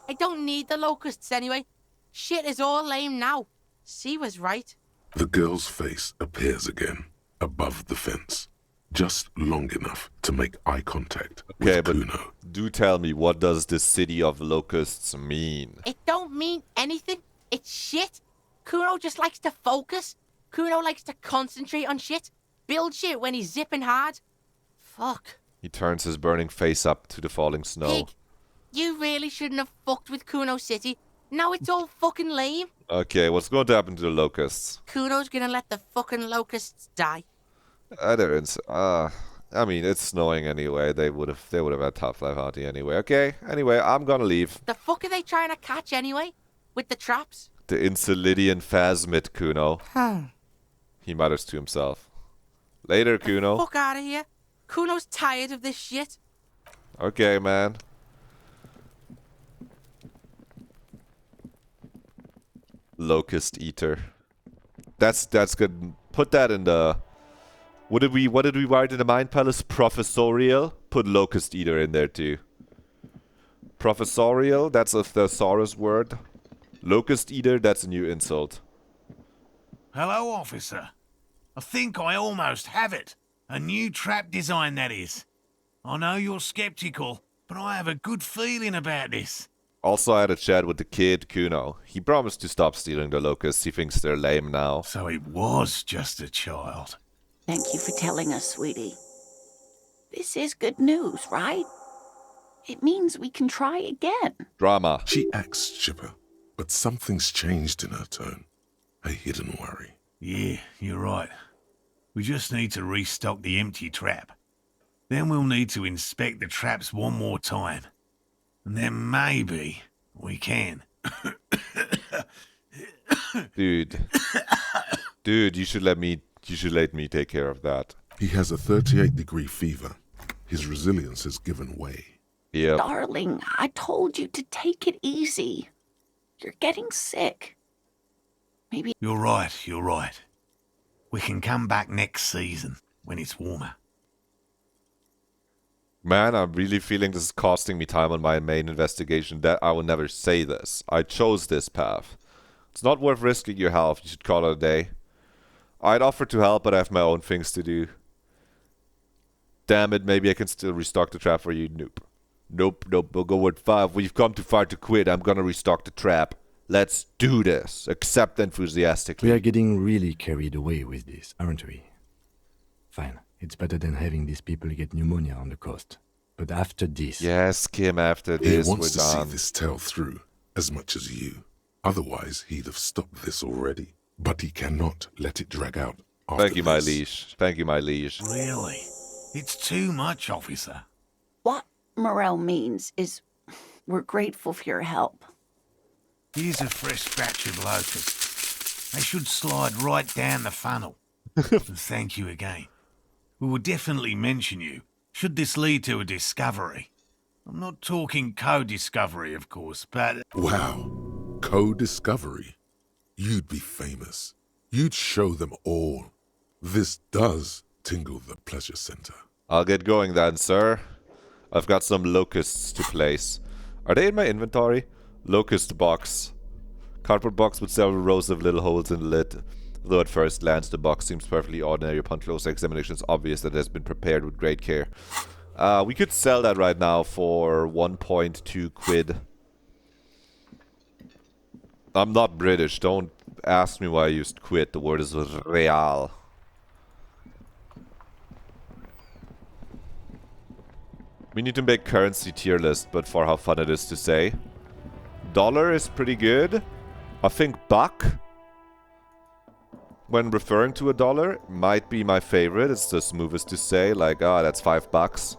I don't need the locusts anyway. Shit is all lame now. C was right. The girl's face appears again, above the fence, just long enough to make eye contact Okay, with but Kuno. do tell me, what does the city of locusts mean? It don't mean anything. It's shit. Kuno just likes to focus. Kuno likes to concentrate on shit. Build shit when he's zipping hard. Fuck. He turns his burning face up to the falling snow. Pig, you really shouldn't have fucked with Kuno City. Now it's all fucking lame. Okay, what's going to happen to the locusts? Kuno's gonna let the fucking locusts die. I mean, it's snowing anyway. They would have had a tough life out here anyway. Okay, anyway, I'm gonna leave. The fuck are they trying to catch anyway? With the traps? The Insulidian phasmid, Kuno. He mutters to himself. Later, Kuno. Fuck out of here. Kuno's tired of this shit. Okay, man. Locust eater. That's good. Put that in the. What did we write in the Mind Palace? Professorial. Put locust eater in there too. Professorial. That's a thesaurus word. Locust eater. That's a new insult. Hello, officer. I think I almost have it. A new trap design, that is. I know you're skeptical, but I have a good feeling about this. Also, I had a chat with the kid, Kuno. He promised to stop stealing the locusts. He thinks they're lame now. So it was just a child. Thank you for telling us, sweetie. This is good news, right? It means we can try again. Drama. She acts chipper, but something's changed in her tone. A hidden worry. Yeah, you're right. We just need to restock the empty trap. Then we'll need to inspect the traps one more time. And then maybe we can. Dude, you should let me take care of that. He has a 38-degree fever. His resilience has given way. Yep. Darling, I told you to take it easy. You're getting sick. Maybe. You're right. We can come back next season when it's warmer. Man, I'm really feeling this is costing me time on my main investigation. That I will never say this. I chose this path. It's not worth risking your health. You should call it a day. I'd offer to help, but I have my own things to do. Damn it, maybe I can still restock the trap for you. Nope. We'll go with 5. We've come too far to quit. I'm gonna restock the trap. Let's do this. Accept enthusiastically. We are getting really carried away with this, aren't we? Fine. It's better than having these people get pneumonia on the coast. But after this... Yes, Kim, after He this, wants to we're see done. this tale through as much as you. Otherwise, he'd have stopped this already. But he cannot let it drag out after Thank you, my this. liege. Thank you, my liege. Really? It's too much, officer. what Morel means is we're grateful for your help. Here's a fresh batch of locusts. They should slide right down the funnel. And thank you again. We will definitely mention you, should this lead to a discovery. I'm not talking co-discovery, of course, but... Wow. Co-discovery. You'd be famous. You'd show them all. This does tingle the pleasure center. I'll get going then, sir. I've got some locusts to place. Are they in my inventory? Locust box. Cardboard box with several rows of little holes in the lid. Though at first glance the box seems perfectly ordinary, upon closer examination it's obvious that it has been prepared with great care. We could sell that right now for 1.2 quid. I'm not British, don't ask me why I used quid, the word is real. We need to make currency tier list, but for how fun it is to say. Dollar is pretty good. I think buck, when referring to a dollar, might be my favorite. It's the smoothest to say, like, that's $5.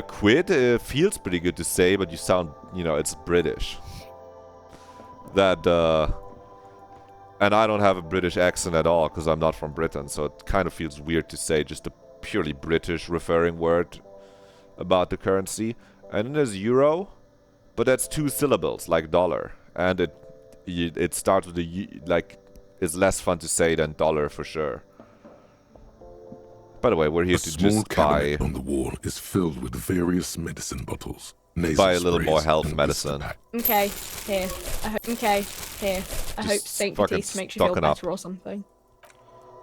Quid feels pretty good to say, but you sound, it's British. That, and I don't have a British accent at all, because I'm not from Britain, so it kind of feels weird to say just a purely British referring word about the currency. And then there's euro, but that's 2 syllables, like dollar. And it starts with it's less fun to say than dollar for sure. By the way, we're here A to small just buy cabinet on the wall is filled with various medicine bottles. Nasal Buy a little sprays, more health and medicine. blister pack. Okay, here. I hope Just Stink your fucking teeth makes you feel stocking up. better or something.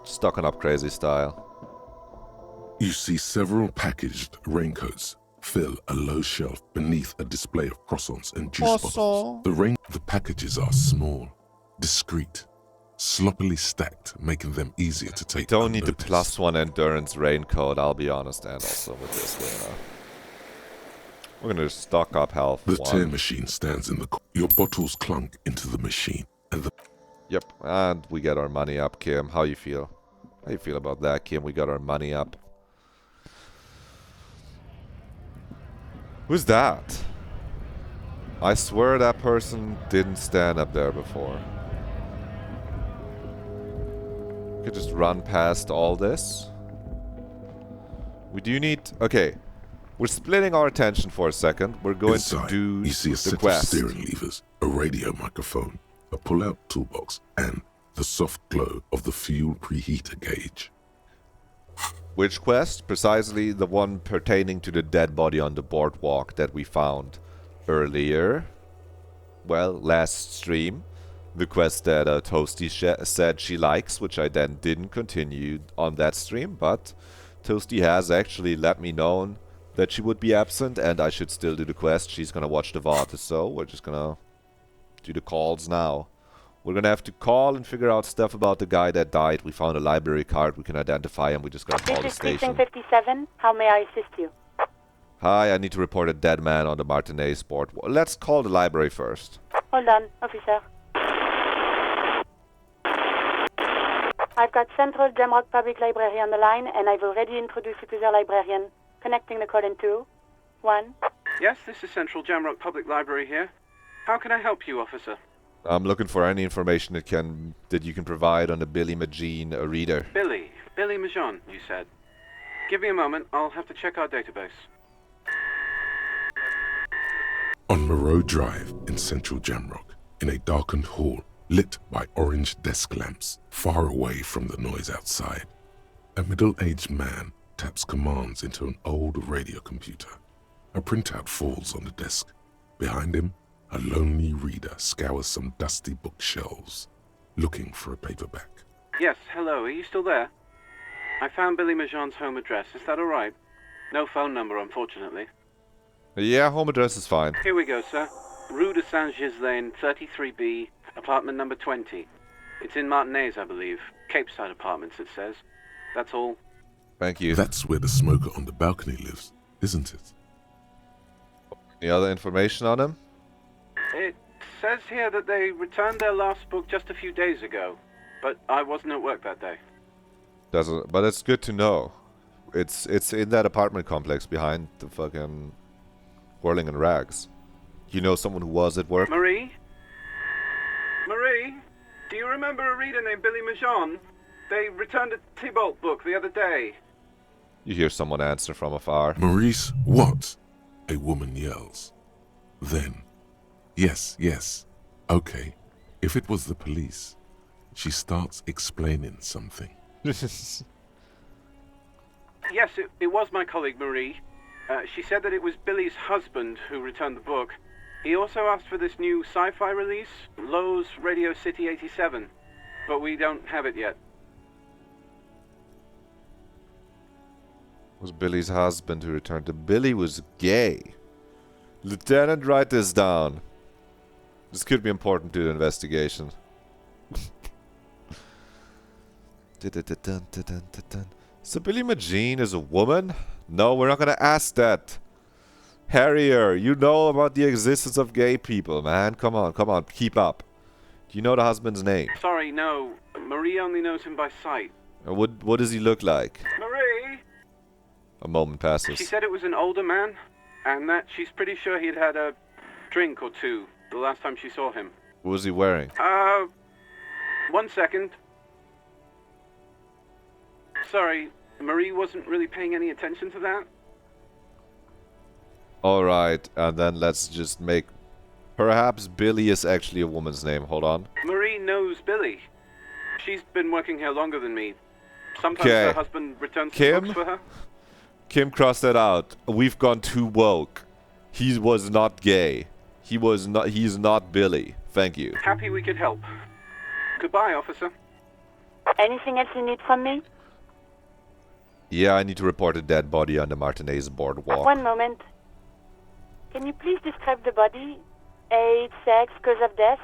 stocking up crazy style. You see several packaged raincoats fill a low shelf beneath a display of croissants and juice bottles. The packages are small, discreet, sloppily stacked, making them easier to take Don't need the unnoticed. +1 endurance raincoat, I'll be honest, and also with this we're gonna stock up health. The tear 1. machine stands in the your bottles clunk into the machine, and the Yep, and we get our money up, Kim. How you feel? How you feel about that, Kim? We got our money up. Who's that? I swear that person didn't stand up there before. We could just run past all this. We do need... Okay. We're splitting our attention for a second. We're going inside, to do you see a the set quest. of steering levers, a radio microphone, a pull-out toolbox, and the soft glow of the fuel preheater gauge. Which quest? Precisely the one pertaining to the dead body on the boardwalk that we found earlier. Well, last stream. The quest that Toasty said she likes, which I then didn't continue on that stream, but Toasty has actually let me know that she would be absent and I should still do the quest. She's gonna watch the VOD, so we're just gonna do the calls now. We're gonna have to call and figure out stuff about the guy that died. We found a library card, we can identify him, we just gotta call the station. This is Precinct 57. How may I assist you? Hi, I need to report a dead man on the Martinez board. Well, let's call the library first. Hold on, officer. I've got Central Jamrock Public Library on the line, and I've already introduced you to their librarian. Connecting the call in 2, 1. Yes, this is Central Jamrock Public Library here. How can I help you, officer? I'm looking for any information that you can provide on the Billy Magine reader. Billy Majon, you said. Give me a moment, I'll have to check our database. On Moreau Drive in central Jamrock, in a darkened hall lit by orange desk lamps far away from the noise outside, a middle-aged man taps commands into an old radio computer. A printout falls on the desk. Behind him, a lonely reader scours some dusty bookshelves, looking for a paperback. Yes, hello, are you still there? I found Billy Majon's home address, is that alright? No phone number, unfortunately. Yeah, home address is fine. Here we go, sir. Rue de Saint-Ghislain, 33B, apartment number 20. It's in Martinez, I believe. Capeside Apartments, it says. That's all. Thank you. That's where the smoker on the balcony lives, isn't it? Any other information on him? It says here that they returned their last book just a few days ago, but I wasn't at work that day. But it's good to know. It's in that apartment complex behind the fucking Whirling and Rags. You know someone who was at work? Marie? Marie? Do you remember a reader named Billy Majon? They returned a Tybalt book the other day. You hear someone answer from afar. Maurice, what? A woman yells. Then, yes, okay. If it was the police, she starts explaining something. Yes, it was my colleague Marie. She said that it was Billy's husband who returned the book. He also asked for this new sci-fi release, Lowe's Radio City 87, but we don't have it yet. It was Billy's husband who returned. Billy was gay. Lieutenant, write this down. This could be important to the investigation. So Billy Magine is a woman? No, we're not gonna ask that. Harrier, you know about the existence of gay people, man. Come on, keep up. Do you know the husband's name? Sorry, no. Marie only knows him by sight. What does he look like? Marie? A moment passes. She said it was an older man, and that she's pretty sure he'd had a drink or two the last time she saw him. What was he wearing? 1 second. Sorry, Marie wasn't really paying any attention to that. Alright, and then let's just make... Perhaps Billy is actually a woman's name. Hold on. Marie knows Billy. She's been working here longer than me. Sometimes her husband returns some books for her. Kim, cross that out. We've gone too woke. He was not gay. He's not Billy. Thank you. Happy we could help. Goodbye, officer. Anything else you need from me? Yeah, I need to report a dead body on the Martinez boardwalk. 1 moment. Can you please describe the body? Age, sex, cause of death?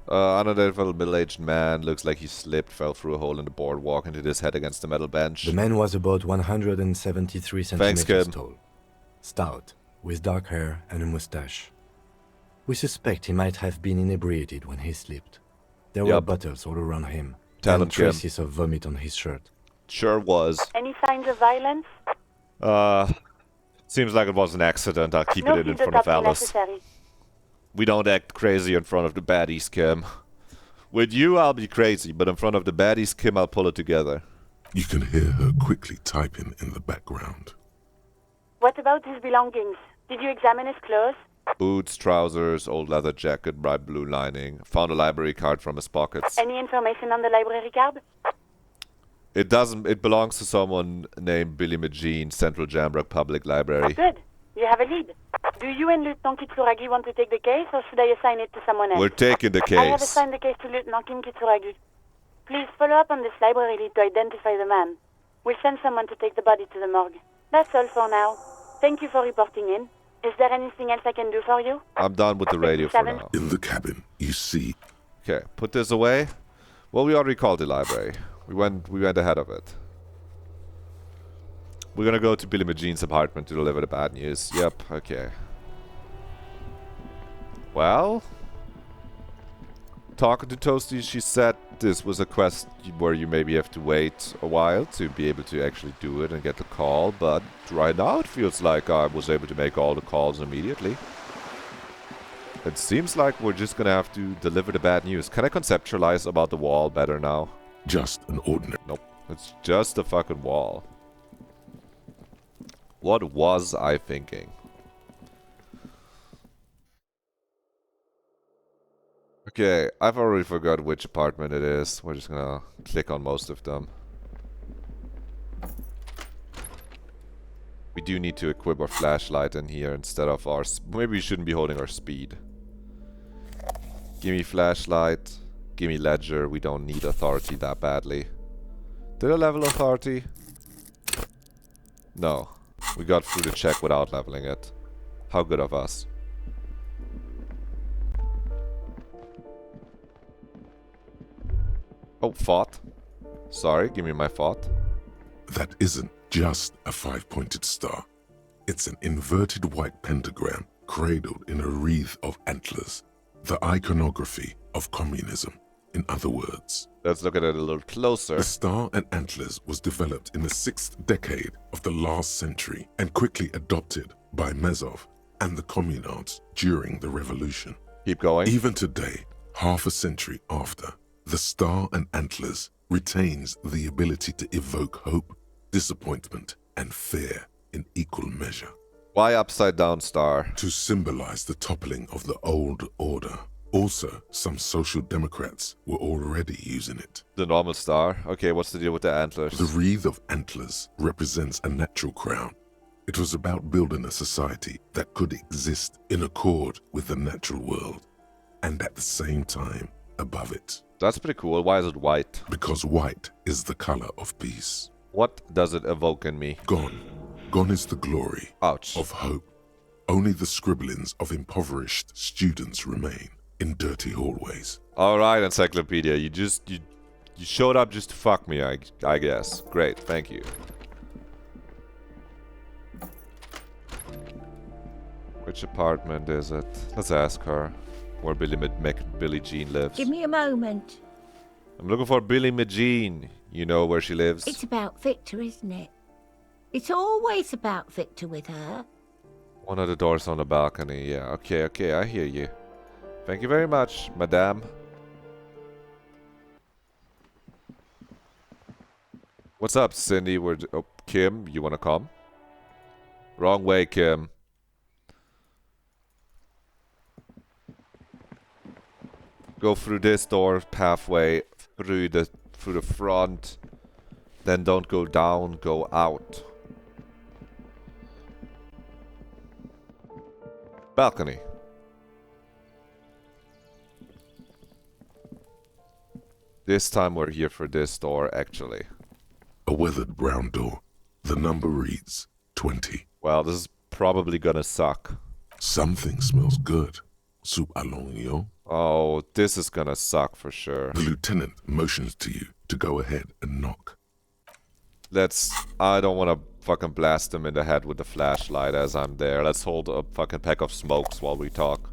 Unidentified middle-aged man. Looks like he slipped, fell through a hole in the boardwalk, and hit his head against the metal bench. The man was about 173 Thanks, centimeters Kim. tall, stout, with dark hair and a mustache. We suspect he might have been inebriated when he slipped. There were Yup. bottles all around him, Tell him, and Kim. traces of vomit on his shirt. Sure was. Any signs of violence? Seems like it was an accident. I'll keep No it in field front of autopsy Alice. necessary. We don't act crazy in front of the baddies, Kim. With you, I'll be crazy, but in front of the baddies, Kim, I'll pull it together. You can hear her quickly typing in the background. What about his belongings? Did you examine his clothes? Boots, trousers, old leather jacket, bright blue lining. Found a library card from his pockets. Any information on the library card? It doesn't. It belongs to someone named Billy McGean, Central Jamrock Public Library. Good. You have a lead. Do you and Lieutenant Kitsuragi want to take the case, or should I assign it to someone else? We're taking the I have case. assigned the case to Lieutenant Kim Kitsuragi. Please follow up on this library lead to identify the man. We'll send someone to take the body to the morgue. That's all for now. Thank you for reporting in. Is there anything else I can do for you? I'm done with the radio for 57. now. In the cabin, you see Okay, put this away. Well, we already called the library. We went ahead of it. We're gonna go to Billy McGean's apartment to deliver the bad news. Yep, okay. Well, talking to Toasty, she said this was a quest where you maybe have to wait a while to be able to actually do it and get the call, but right now it feels like I was able to make all the calls immediately. It seems like we're just gonna have to deliver the bad news. Can I conceptualize about the wall better now? just an ordinary. Nope, it's just a fucking wall. What was I thinking? Okay, I've already forgot which apartment it is. We're just gonna click on most of them. We do need to equip our flashlight in here instead of our... Maybe we shouldn't be holding our speed. Gimme flashlight. Gimme ledger. We don't need authority that badly. Did I level authority? No. We got through the check without leveling it. How good of us. Oh, fought. Sorry, give me my fought. That isn't just a five-pointed star. It's an inverted white pentagram cradled in a wreath of antlers. The iconography of communism, in other words. Let's look at it a little closer. The star and antlers was developed in the 6th decade of the last century and quickly adopted by Mezov and the communards during the revolution. Keep going. Even today, half a century after, the star and antlers retains the ability to evoke hope, disappointment, and fear in equal measure. Why upside down star? To symbolize the toppling of the old order. Also, some social democrats were already using it. The normal star? Okay, what's the deal with the antlers? The wreath of antlers represents a natural crown. It was about building a society that could exist in accord with the natural world, and at the same time, above it. That's pretty cool. Why is it white? Because white is the color of peace. What does it evoke in me? Gone. Gone is the glory Ouch. of hope. Only the scribblings of impoverished students remain in dirty hallways. Alright, Encyclopedia. You showed up just to fuck me, I guess. Great, thank you. Which apartment is it? Let's ask her. Where Billie Jean lives. Give me a moment. I'm looking for Billie McGean. You know where she lives? It's about Victor, isn't it? It's always about Victor with her. One of the doors on the balcony. Yeah, okay, I hear you. Thank you very much, madame. What's up, Cindy? Oh, Kim, you wanna come? Wrong way, Kim. Go through this door, pathway, through the front. Then don't go down, go out. Balcony. This time we're here for this door, actually. A weathered brown door. The number reads 20. Well, this is probably gonna suck. Something smells good. Sous Alonio. Oh, this is gonna suck for sure. The lieutenant motions to you to go ahead and knock. I don't wanna fucking blast him in the head with the flashlight as I'm there. Let's hold a fucking pack of smokes while we talk.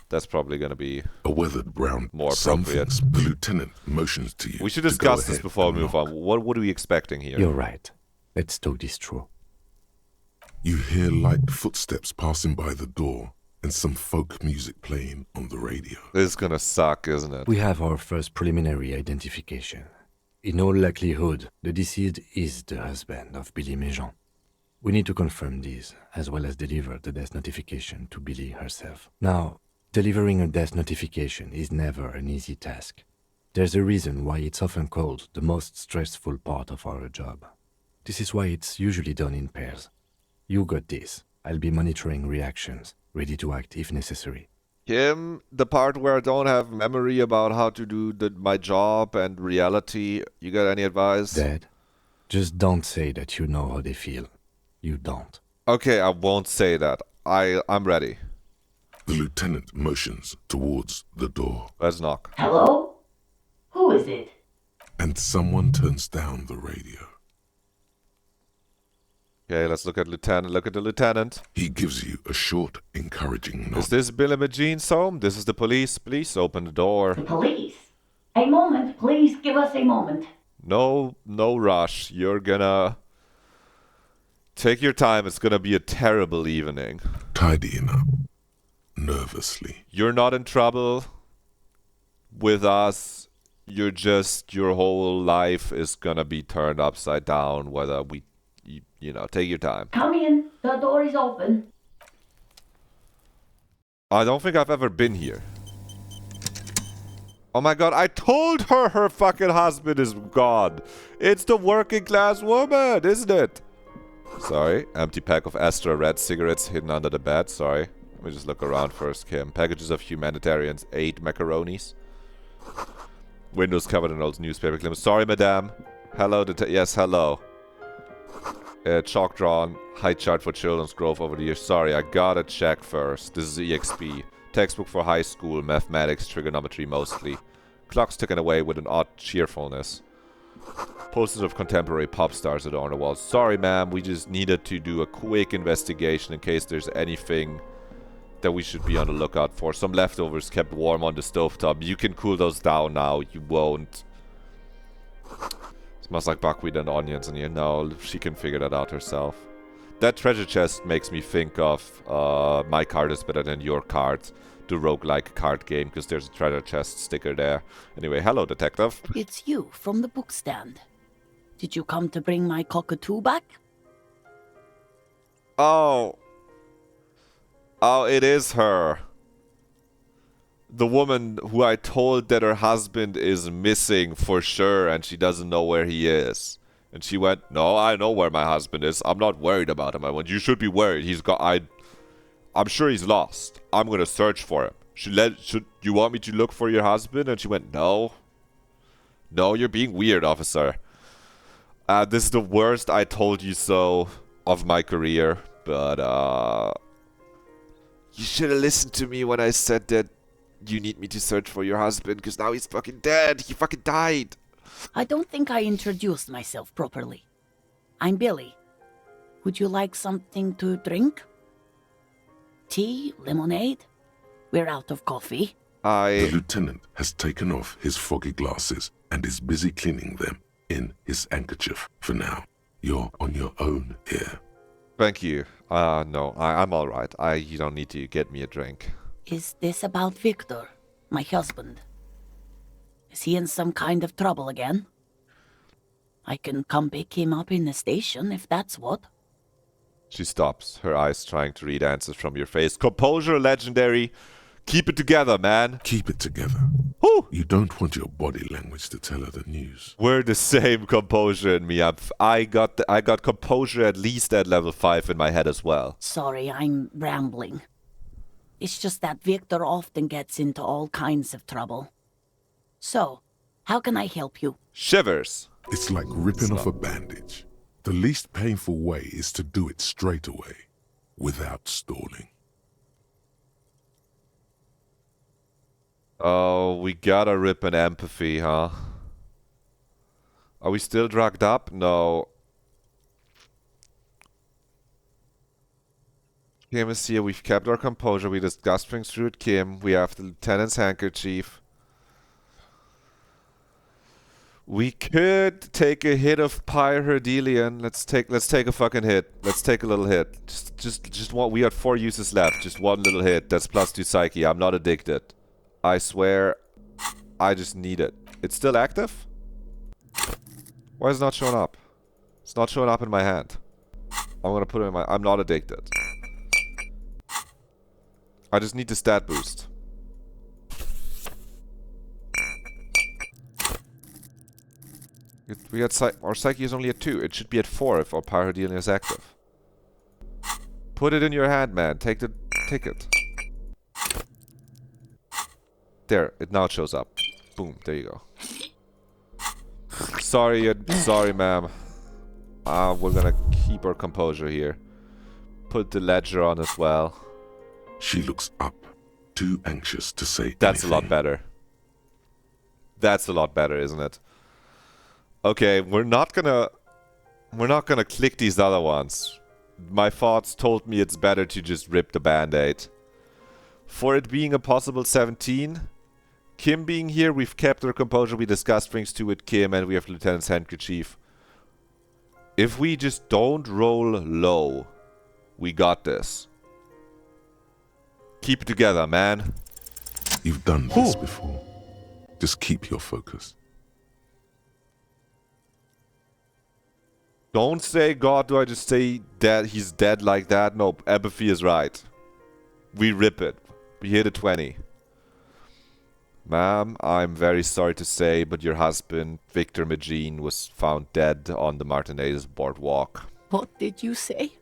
That's probably gonna be a weathered brown. More appropriate. The lieutenant motions to you. We should discuss this before we move on. What are we expecting here? You're right. Let's talk this through. You hear light footsteps passing by the door and some folk music playing on the radio. This is gonna suck, isn't it? We have our first preliminary identification. In all likelihood, the deceased is the husband of Billy Méjean. We need to confirm this, as well as deliver the death notification to Billy herself. Now, delivering a death notification is never an easy task. There's a reason why it's often called the most stressful part of our job. This is why it's usually done in pairs. You got this. I'll be monitoring reactions, ready to act if necessary. Kim, the part where I don't have memory about how to do my job and reality, you got any advice? Dad, just don't say that you know how they feel. You don't. Okay, I won't say that. I'm ready. The lieutenant motions towards the door. Let's knock. Hello? Who is it? And someone turns down the radio. Okay, let's look at Lieutenant. Look at the lieutenant. He gives you a short, encouraging nod. Is this Bill and Jean's home? This is the police. Please open the door. The police? A moment, please give us a moment. No rush. You're gonna... Take your time. It's gonna be a terrible evening. Tidying up. Nervously. You're not in trouble with us. You're just... Your whole life is gonna be turned upside down whether we... You know, take your time. Come in. The door is open. I don't think I've ever been here. Oh my god, I told her fucking husband is gone. It's the working class woman, isn't it? Sorry, empty pack of Astra red cigarettes hidden under the bed. Sorry. Let me just look around first, Kim. Packages of humanitarians, 8 macaronis. Windows covered in old newspaper clips. Sorry, madame. Hello, yes, hello. Chalk drawn, height chart for Children's Grove over the years. Sorry, I gotta check first. This is EXP. Textbook for high school, mathematics, trigonometry mostly. Clocks ticking away with an odd cheerfulness. Posters of contemporary pop stars adorn the walls. Sorry, ma'am, we just needed to do a quick investigation in case there's anything that we should be on the lookout for. Some leftovers kept warm on the stovetop. You can cool those down now. You won't. Smells like buckwheat and onions in here. No, she can figure that out herself. That treasure chest makes me think of My Card is Better Than Your Card, the roguelike card game, because there's a treasure chest sticker there. Anyway, hello, detective. It's you from the book stand. Did you come to bring my cockatoo back? Oh, it is her. The woman who I told that her husband is missing for sure and she doesn't know where he is. And she went, no, I know where my husband is. I'm not worried about him. I went, you should be worried. I'm sure he's lost. I'm going to search for him. Should you want me to look for your husband? And she went, no. No, you're being weird, officer. This is the worst I told you so of my career. But, you should have listened to me when I said that you need me to search for your husband, because now he's fucking dead. He fucking died. I don't think I introduced myself properly. I'm Billy. Would you like something to drink? Tea? Lemonade? We're out of coffee. The lieutenant has taken off his foggy glasses and is busy cleaning them in his handkerchief. For now, you're on your own here. Thank you. No, I'm alright. You don't need to get me a drink. Is this about Victor, my husband? Is he in some kind of trouble again? I can come pick him up in the station if that's what. She stops, her eyes trying to read answers from your face. Composure, legendary. Keep it together, man. Keep it together. Whew. You don't want your body language to tell her the news. We're the same composure in me. I got composure at least at level 5 in my head as well. Sorry, I'm rambling. It's just that Victor often gets into all kinds of trouble. So, how can I help you? Shivers. It's like ripping off a bandage. The least painful way is to do it straight away, without stalling. Oh, we gotta rip an empathy, huh? Are we still drugged up? No. Kim is here. We've kept our composure. We discussed things through with Kim. We have the lieutenant's handkerchief. We could take a hit of pyridelian. Let's take a fucking hit. Let's take a little hit. Just one. We got 4 uses left. Just one little hit. That's +2 psyche. I'm not addicted. I swear. I just need it. It's still active? Why is it not showing up? It's not showing up in my hand. I'm gonna put it in my... I'm not addicted. I just need the stat boost. We got our psyche is only at 2. It should be at 4 if our pyridelian is active. Put it in your hand, man. Take it. There, it now shows up. Boom, there you go. Sorry, ma'am. We're gonna keep our composure here. Put the ledger on as well. She looks up, too anxious to say That's anything. a lot better. That's a lot better, isn't it? Okay, we're not gonna click these other ones. My thoughts told me it's better to just rip the band-aid. For it being a possible 17, Kim being here, we've kept our composure, we discussed things too with Kim, and we have Lieutenant's handkerchief. If we just don't roll low, we got this. Keep it together, man. You've done this before. Just keep your focus. Don't say God, do I just say that he's dead like that? No, empathy is right. We rip it. We hit a 20. Ma'am, I'm very sorry to say, but your husband, Victor Magine, was found dead on the Martinez boardwalk. What did you say?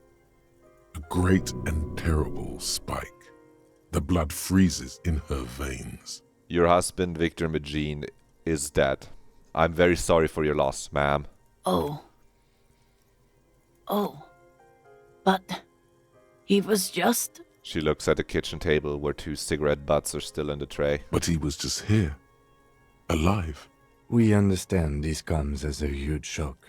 A great and terrible spike. The blood freezes in her veins. Your husband, Victor Magine, is dead. I'm very sorry for your loss, ma'am. Oh. But he was just... She looks at the kitchen table where 2 cigarette butts are still in the tray. But he was just here. Alive. We understand this comes as a huge shock.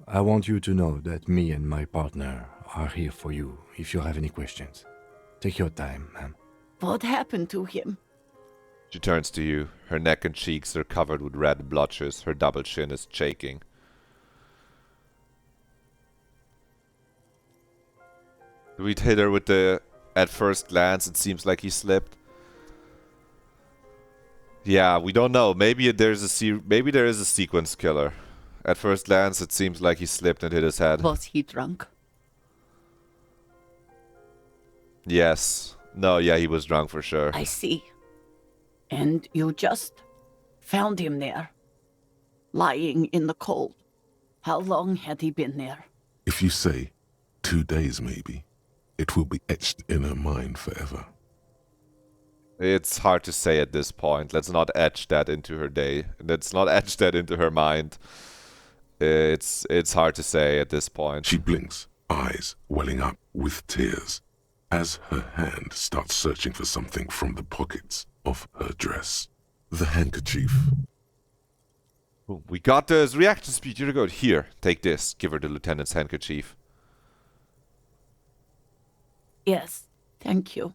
I want you to know that me and my partner are here for you if you have any questions. Take your time, ma'am. What happened to him? She turns to you. Her neck and cheeks are covered with red blotches. Her double chin is shaking. We'd hit her with the... At first glance, it seems like he slipped. Yeah, we don't know. Maybe there is a sequence killer. At first glance, it seems like he slipped and hit his head. Was he drunk? Yes. No, yeah, he was drunk for sure. I see. And you just found him there, lying in the cold. How long had he been there? If you say 2 days maybe, it will be etched in her mind forever. It's hard to say at this point. Let's not etch that into her day. Let's not etch that into her mind. It's hard to say at this point. She blinks, eyes welling up with tears, as her hand starts searching for something from the pockets of her dress. The handkerchief. We got this reaction speed. You're good. Here, take this. Give her the lieutenant's handkerchief. Yes, thank you.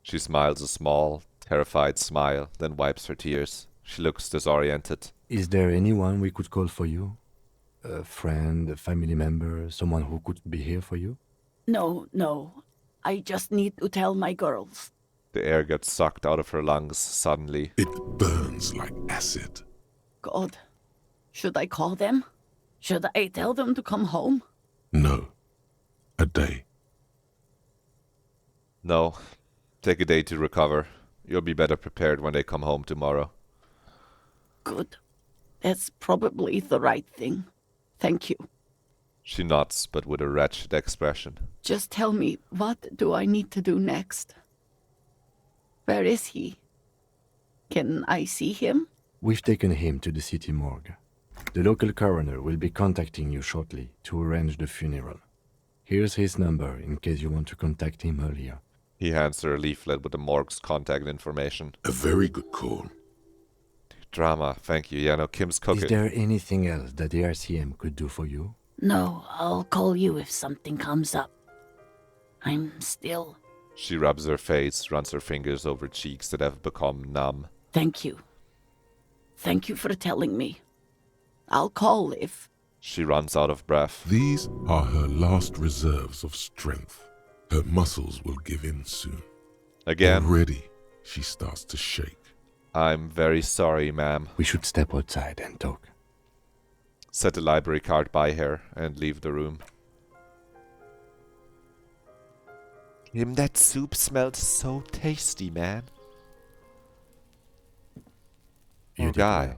She smiles a small, terrified smile, then wipes her tears. She looks disoriented. Is there anyone we could call for you? A friend, a family member, someone who could be here for you? No. I just need to tell my girls. The air gets sucked out of her lungs suddenly. It burns like acid. God, should I call them? Should I tell them to come home? No. A day. No. Take a day to recover. You'll be better prepared when they come home tomorrow. Good. That's probably the right thing. Thank you. She nods, but with a wretched expression. Just tell me, what do I need to do next? Where is he? Can I see him? We've taken him to the city morgue. The local coroner will be contacting you shortly to arrange the funeral. Here's his number in case you want to contact him earlier. He hands her a leaflet with the morgue's contact information. A very good call. Drama, thank you. Yeah, no, Kim's cooking. Is there anything else that the RCM could do for you? No, I'll call you if something comes up. I'm still... She rubs her face, runs her fingers over cheeks that have become numb. Thank you. Thank you for telling me. I'll call if... She runs out of breath. These are her last reserves of strength. Her muscles will give in soon. Again. Already, she starts to shake. I'm very sorry, ma'am. We should step outside and talk. Set the library card by her and leave the room. Kim, that soup smelled so tasty, man. You guy.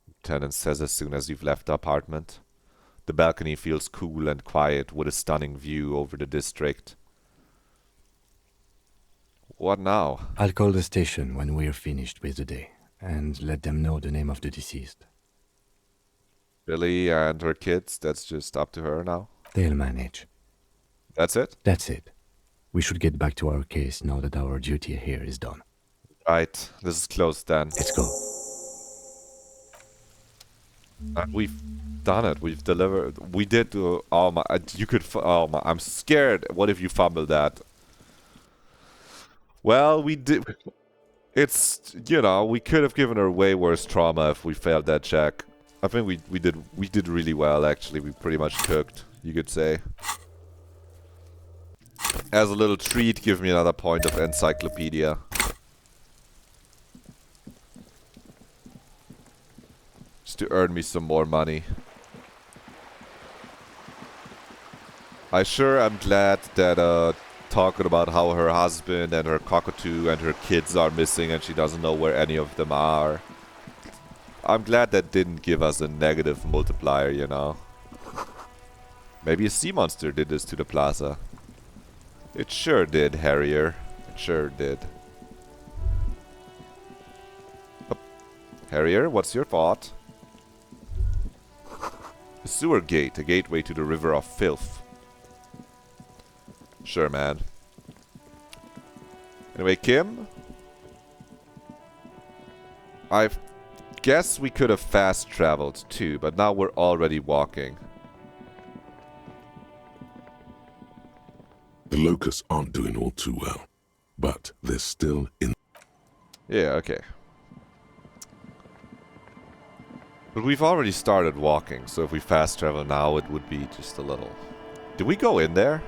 Lieutenant says as soon as you've left the apartment. The balcony feels cool and quiet with a stunning view over the district. What now? I'll call the station when we're finished with the day and let them know the name of the deceased. Billy and her kids, that's just up to her now? They'll manage. That's it? That's it. We should get back to our case now that our duty here is done. Right, this is closed then. Let's go. We've done it. We've delivered. We did do. Oh my! You could. Oh my! I'm scared. What if you fumble that? Well, we did. It's, you know, we could have given her way worse trauma if we failed that check. I think we did really well actually. We pretty much cooked, you could say. As a little treat, give me another point of encyclopedia. Just to earn me some more money. I sure am glad that talking about how her husband and her cockatoo and her kids are missing and she doesn't know where any of them are. I'm glad that didn't give us a negative multiplier, you know. Maybe a sea monster did this to the plaza. It sure did, Harrier. It sure did. Harrier, what's your thought? A sewer gate, a gateway to the river of filth. Sure, man. Anyway, Kim? I guess we could have fast traveled too, but now we're already walking. The locusts aren't doing all too well, but they're still in. Yeah, okay. But we've already started walking, so if we fast travel now, it would be just a little... Did we go in there?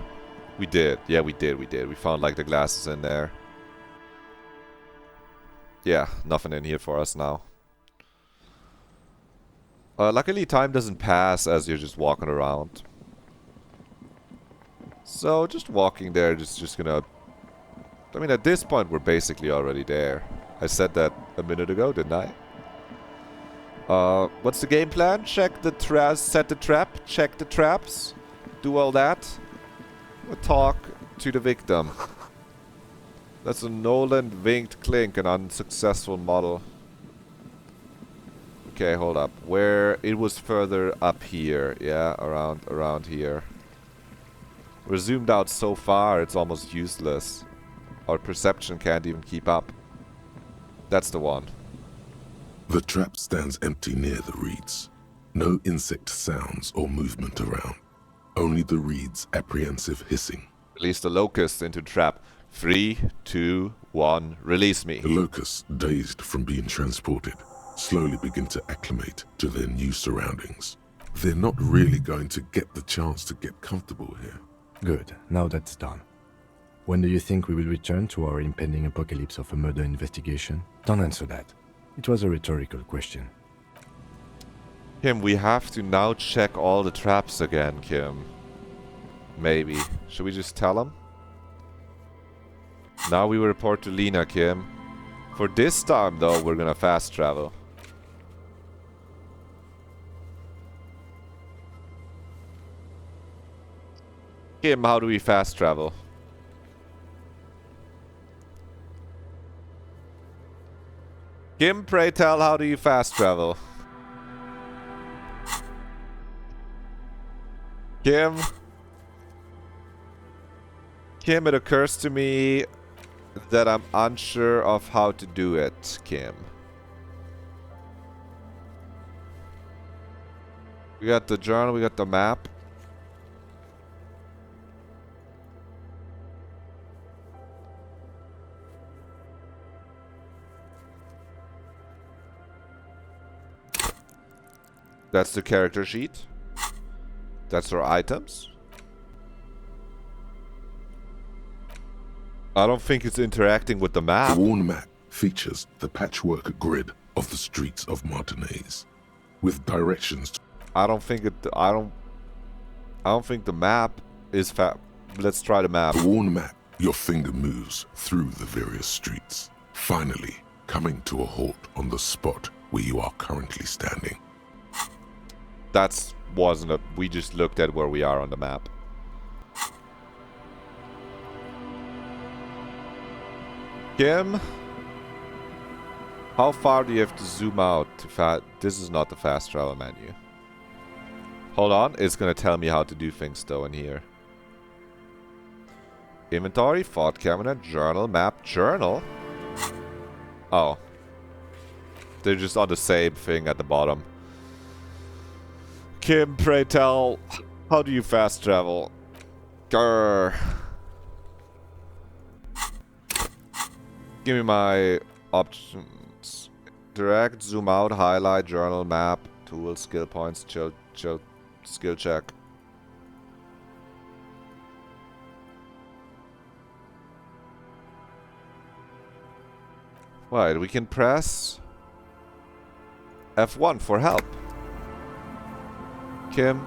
We did. Yeah, we did. We found, like, the glasses in there. Yeah, nothing in here for us now. Luckily, time doesn't pass as you're just walking around. So, just walking there, just gonna... I mean, at this point, we're basically already there. I said that a minute ago, didn't I? What's the game plan? Check the set the trap, check the traps, do all that. Talk to the victim. That's a Nolan winked clink, an unsuccessful model. Okay, hold up. Where it was further up here, yeah, around here. We're zoomed out so far, it's almost useless. Our perception can't even keep up. That's the one. The trap stands empty near the reeds. No insect sounds or movement around. Only the reeds' apprehensive hissing. Release the locust into trap. 3, 2, 1, release me. The locusts, dazed from being transported, slowly begin to acclimate to their new surroundings. They're not really going to get the chance to get comfortable here. Good, now that's done. When do you think we will return to our impending apocalypse of a murder investigation? Don't answer that. It was a rhetorical question. Kim, we have to now check all the traps again, Kim. Maybe. Should we just tell him? Now we will report to Lena, Kim. For this time, though, we're gonna fast travel. Kim, how do we fast travel? Kim, pray tell, how do you fast travel? Kim? Kim, it occurs to me that I'm unsure of how to do it, Kim. We got the journal, we got the map. That's the character sheet. That's our items. I don't think it's interacting with the map. The worn map features the patchwork grid of the streets of Martinez, with directions. I don't think the map is Let's try the map. The worn map, your finger moves through the various streets, finally coming to a halt on the spot where you are currently standing. We just looked at where we are on the map. Kim, how far do you have to zoom out to this is not the fast travel menu. Hold on, it's gonna tell me how to do things though in here. Inventory, thought cabinet, journal, map, journal. Oh. They're just on the same thing at the bottom. Kim, pray tell, how do you fast travel? Grr. Give me my options. Direct, zoom out, highlight, journal, map, tools, skill points, chill, skill check. Right, we can press F1 for help. Kim.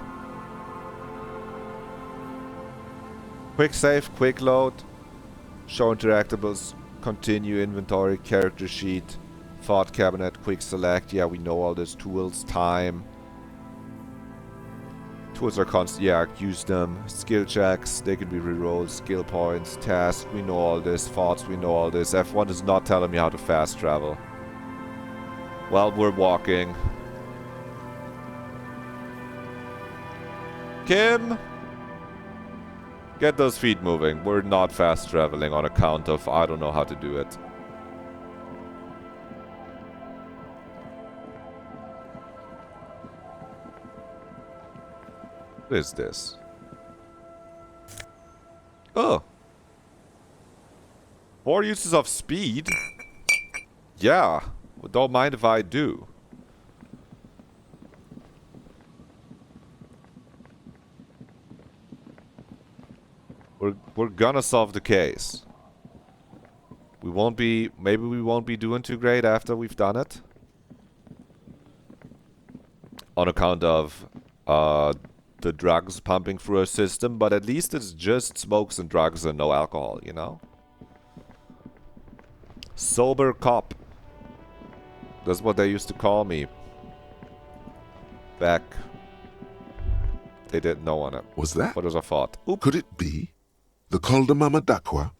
Quick save, quick load. Show interactables. Continue inventory, character sheet. Thought cabinet, quick select. Yeah, we know all this. Tools, time. Tools are constant. Yeah, use them. Skill checks. They can be rerolled. Skill points. Tasks. We know all this. Thoughts. We know all this. F1 is not telling me how to fast travel. Well, we're walking. Kim! Get those feet moving. We're not fast traveling on account of I don't know how to do it. What is this? Oh. 4 uses of speed? Yeah. Don't mind if I do. We're gonna solve the case. Maybe we won't be doing too great after we've done it. On account of the drugs pumping through our system, but at least it's just smokes and drugs and no alcohol, you know? Sober cop. That's what they used to call me. Back. They didn't know on it. Was that? What was I thought? Oop. Could it be the Col de Mama d'Aqua?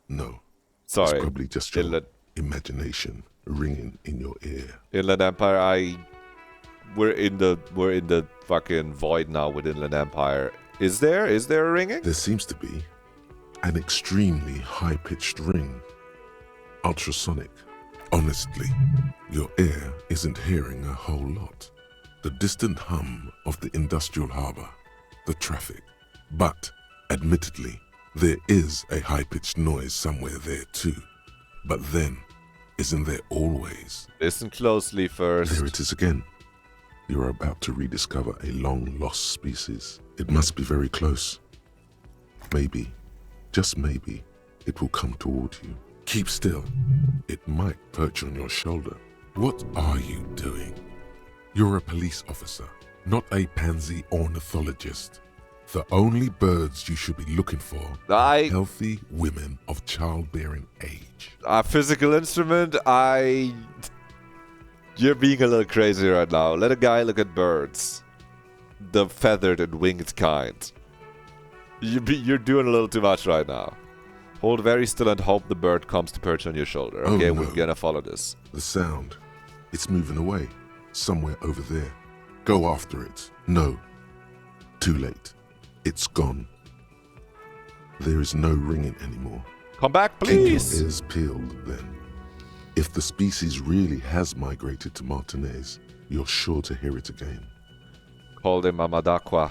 No. Sorry. It's probably just your imagination ringing in your ear. Inland Empire, we're in the fucking void now with Inland Empire. Is there a ringing? There seems to be an extremely high-pitched ring. Ultrasonic. Honestly, your ear isn't hearing a whole lot. The distant hum of the industrial harbor, the traffic. But, admittedly, there is a high-pitched noise somewhere there too. But then, isn't there always? Listen closely first. There it is again. You're about to rediscover a long-lost species. It must be very close. Maybe, just maybe, it will come toward you. Keep still. It might perch on your shoulder. What are you doing? You're a police officer, not a pansy ornithologist. The only birds you should be looking for are healthy women of childbearing age. A physical instrument? You're being a little crazy right now. Let a guy look at birds. The feathered and winged kind. You're doing a little too much right now. Hold very still and hope the bird comes to perch on your shoulder. Okay, we're gonna follow this. The sound. It's moving away. Somewhere over there. Go after it. No. Too late. It's gone. There is no ringing anymore. Come back, Keep your please. ears peeled, then. If the species really has migrated to Martinez, you're sure to hear it again. Call them Mamadakwa.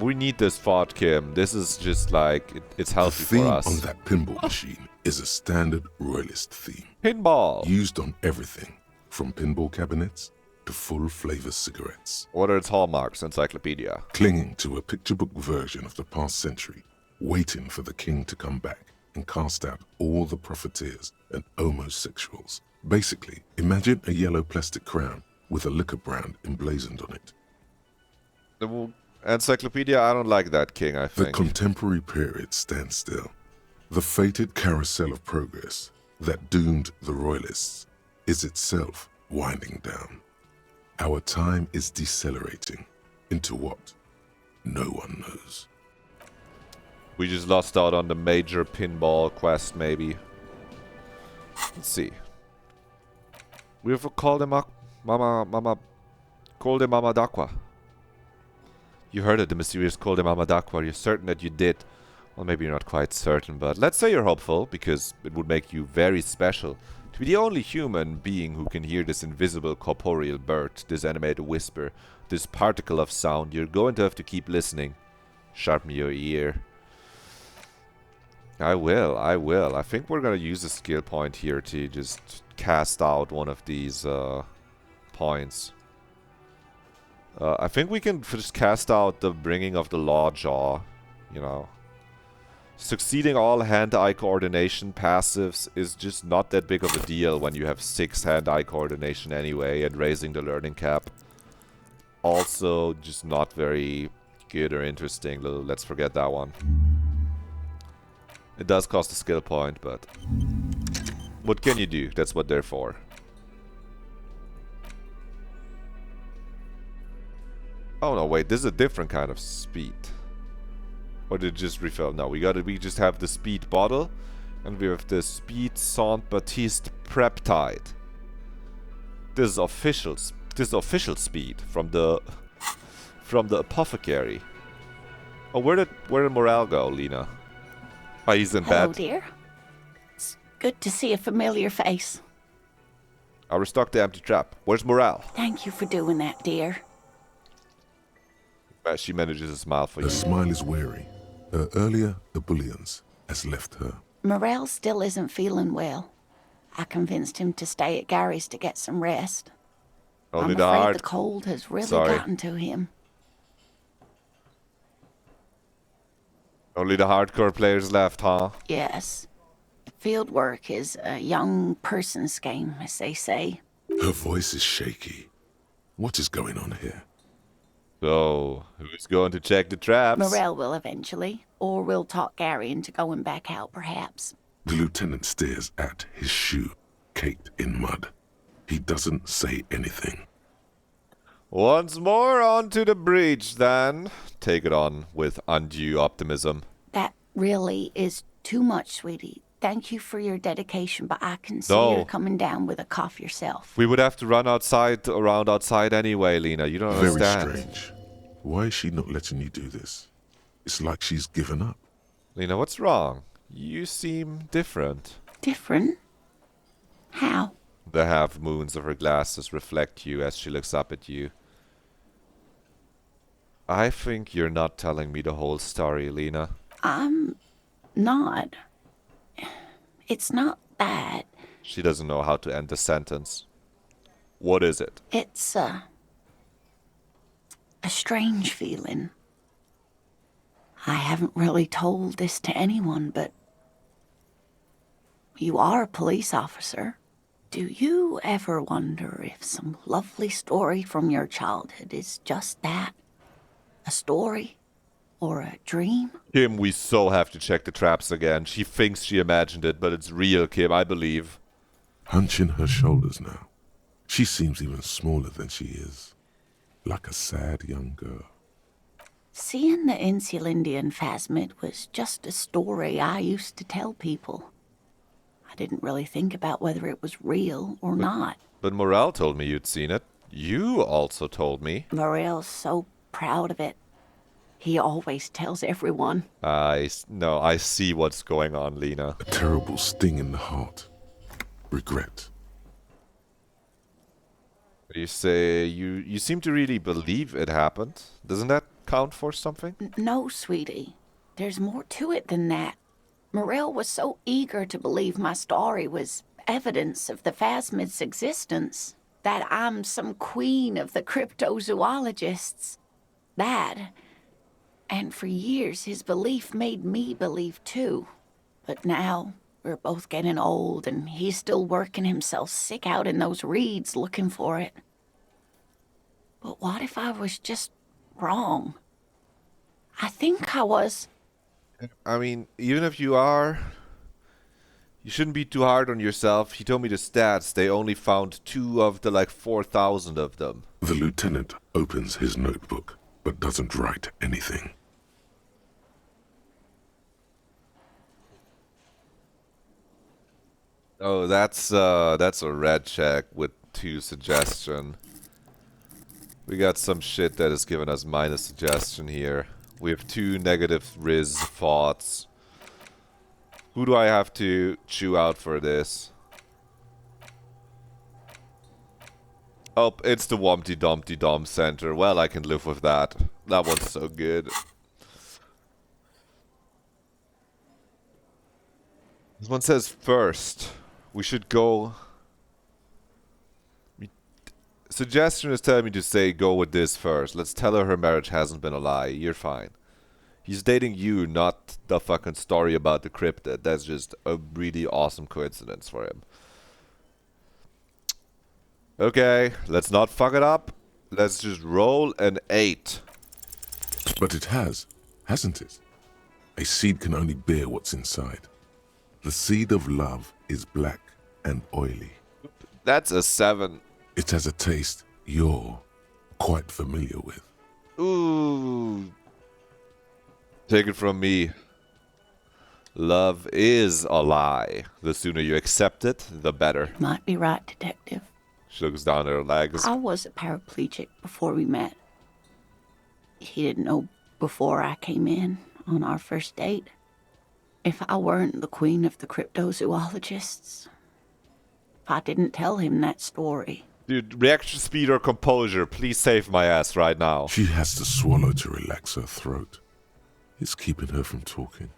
We need this thought, Kim. This is just like, it's The healthy theme for us. on that pinball machine is a standard royalist theme. Pinball. Used on everything, from pinball cabinets to full-flavor cigarettes. What are its hallmarks? Encyclopedia. Clinging to a picture book version of the past century, waiting for the king to come back and cast out all the profiteers and homosexuals. Basically, imagine a yellow plastic crown with a liquor brand emblazoned on it. The encyclopedia, I don't like that, King, I The think. contemporary period stands still. The fated carousel of progress that doomed the royalists is itself winding down. Our time is decelerating into what? No one knows. We just lost out on the major pinball quest, maybe. Let's see. We have called him Mama Dakwa. You heard it, the mysterious Call de Mama Dakwa. You're certain that you did. Well, maybe you're not quite certain, but let's say you're hopeful, because it would make you very special to be the only human being who can hear this invisible corporeal bird, this animated whisper, this particle of sound. You're going to have to keep listening. Sharpen your ear. I will. I think we're gonna use a skill point here to just cast out one of these points. I think we can just cast out the bringing of the law jaw, you know. Succeeding all hand-eye coordination passives is just not that big of a deal when you have 6 hand-eye coordination anyway, and raising the learning cap. Also, just not very good or interesting. Let's forget that one. It does cost a skill point, but what can you do? That's what they're for. Oh no, wait, this is a different kind of speed. Or did it just refill? No, we just have the speed bottle, and we have the speed Saint Baptiste Preptide. This is official speed from the apothecary. Oh, where did Morale go, Lena? Oh, he's in Hello, bed. dear. It's good to see a familiar face. I restocked the empty trap. Where's Morale? Thank you for doing that, dear. She manages to smile for you. Her smile is weary. Her earlier ebullience has left her. Morel still isn't feeling well. I convinced him to stay at Gary's to get some rest. Only I'm the afraid hard. the cold has really Sorry. gotten to him. Only the hardcore players left, huh? Yes. Field work is a young person's game, as they say. Her voice is shaky. What is going on here? So, who's going to check the traps? Morel will eventually, or we'll talk Gary into going back out, perhaps. The lieutenant stares at his shoe, caked in mud. He doesn't say anything. Once more onto the breach, then. Take it on with undue optimism. That really is too much, sweetie. Thank you for your dedication, but I can see No. you're coming down with a cough yourself. We would have to run around outside anyway, Lena. You don't Very understand. strange. Why is she not letting you do this? It's like she's given up. Lena, what's wrong? You seem different. Different? How? The half moons of her glasses reflect you as she looks up at you. I think you're not telling me the whole story, Lena. I'm not. It's not that. She doesn't know how to end the sentence. What is it? It's a strange feeling. I haven't really told this to anyone, but you are a police officer. Do you ever wonder if some lovely story from your childhood is just that? A story? Or a dream? Kim, we so have to check the traps again. She thinks she imagined it, but it's real, Kim, I believe. Hunching her shoulders now. She seems even smaller than she is. Like a sad young girl. Seeing the Insulindian phasmid was just a story I used to tell people. I didn't really think about whether it was real or not. But Morale told me you'd seen it. You also told me. Morel's so proud of it. He always tells everyone. No, I see what's going on, Lena. A terrible sting in the heart. Regret. You say you seem to really believe it happened. Doesn't that count for something? No, sweetie. There's more to it than that. Morel was so eager to believe my story was evidence of the Phasmid's existence, that I'm some queen of the cryptozoologists. That, and for years his belief made me believe too. But now we're both getting old and he's still working himself sick out in those reeds looking for it. But what if I was just wrong? I think I was. I mean, even if you are, you shouldn't be too hard on yourself. He told me the stats. They only found 2 of the 4,000 of them. The lieutenant opens his notebook, but doesn't write anything. Oh, that's a red check with 2 suggestion. We got some shit that is giving us minus suggestion here. We have 2 negative Riz thoughts. Who do I have to chew out for this? Oh, it's the Wumpty Dumpty Dum Center. Well, I can live with that. That one's so good. This one says first. We should go... Suggestion is telling me to say go with this first. Let's tell her marriage hasn't been a lie. You're fine. He's dating you, not the fucking story about the cryptid. That's just a really awesome coincidence for him. Okay, let's not fuck it up. Let's just roll an 8. But it has, hasn't it? A seed can only bear what's inside. The seed of love is black and oily. That's a 7. It has a taste you're quite familiar with. Ooh. Take it from me. Love is a lie. The sooner you accept it, the better. Might be right, Detective. She looks down at her legs. I was a paraplegic before we met. He didn't know before I came in on our first date. If I weren't the queen of the cryptozoologists, if I didn't tell him that story. Dude, reaction speed or composure, please save my ass right now. She has to swallow to relax her throat. It's keeping her from talking.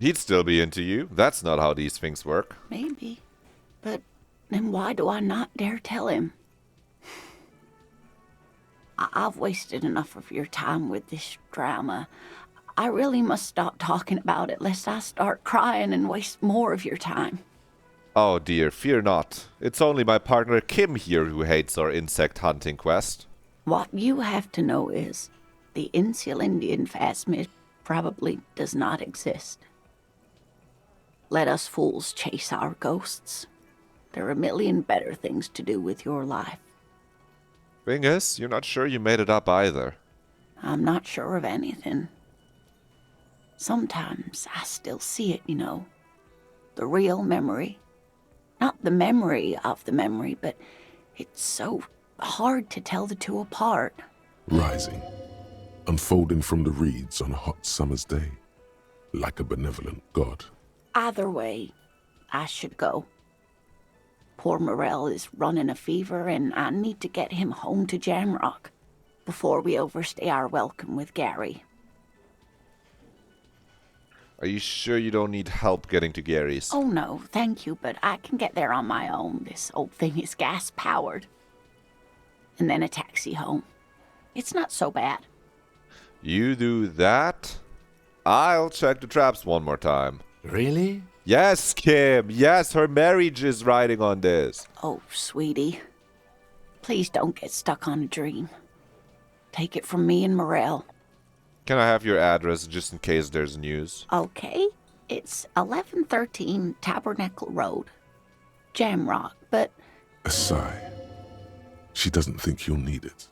He'd still be into you. That's not how these things work. Maybe. But then why do I not dare tell him? I've wasted enough of your time with this drama. I really must stop talking about it lest I start crying and waste more of your time. Oh dear, fear not. It's only my partner Kim here who hates our insect hunting quest. What you have to know is the Insulindian Phasmid probably does not exist. Let us fools chase our ghosts. There are a million better things to do with your life. Thing is, you're not sure you made it up either. I'm not sure of anything. Sometimes I still see it, you know. The real memory. Not the memory of the memory, but it's so hard to tell the two apart. Rising, unfolding from the reeds on a hot summer's day, like a benevolent god. Either way, I should go. Poor Morel is running a fever, and I need to get him home to Jamrock before we overstay our welcome with Gary. Are you sure you don't need help getting to Gary's? Oh no, thank you, but I can get there on my own. This old thing is gas-powered. And then a taxi home. It's not so bad. You do that? I'll check the traps one more time. Really? Yes, Kim. Yes, her marriage is riding on this. Oh, sweetie. Please don't get stuck on a dream. Take it from me and Morel. Can I have your address just in case there's news? Okay. It's 1113 Tabernacle Road. Jamrock, but... A sigh. She doesn't think you'll need it.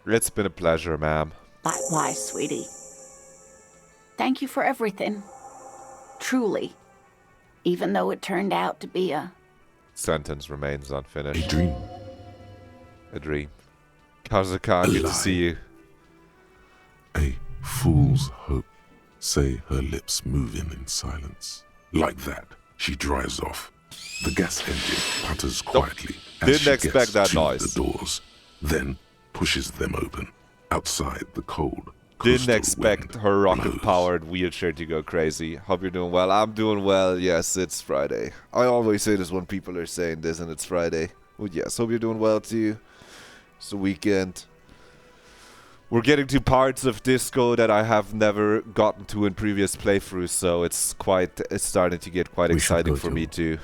It's been a pleasure, ma'am. Likewise, sweetie. Thank you for everything. Truly. Even though it turned out to be a sentence remains unfinished. A dream. A dream. Kazakan, good to see you. A fool's hope. Say her lips moving in silence. Like that, she drives off. The gas engine putters quietly as she gets to the doors, then pushes them open. Outside, the cold, didn't expect her rocket-powered wheelchair to go crazy. Hope you're doing well. I'm doing well. Yes, it's Friday. I always say this when people are saying this and it's Friday. Well, yes, hope you're doing well too. It's the weekend. We're getting to parts of Disco that I have never gotten to in previous playthroughs, so it's starting to get quite exciting for me too.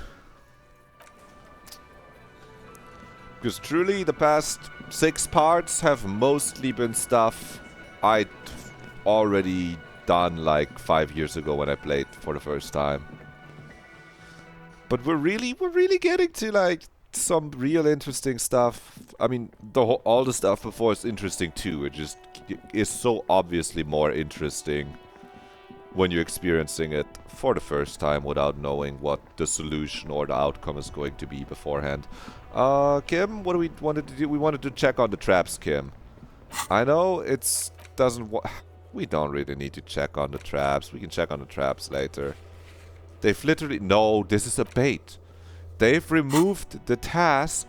Because truly, the past 6 parts have mostly been stuff I'd already done like 5 years ago when I played for the first time. But we're really getting to like some real interesting stuff. I mean, all the stuff before is interesting too. It just is so obviously more interesting when you're experiencing it for the first time without knowing what the solution or the outcome is going to be beforehand. Kim, what do we wanted to do? We wanted to check on the traps, Kim. I know it's we don't really need to check on the traps. We can check on the traps later. They've literally... No, this is a bait. They've removed the task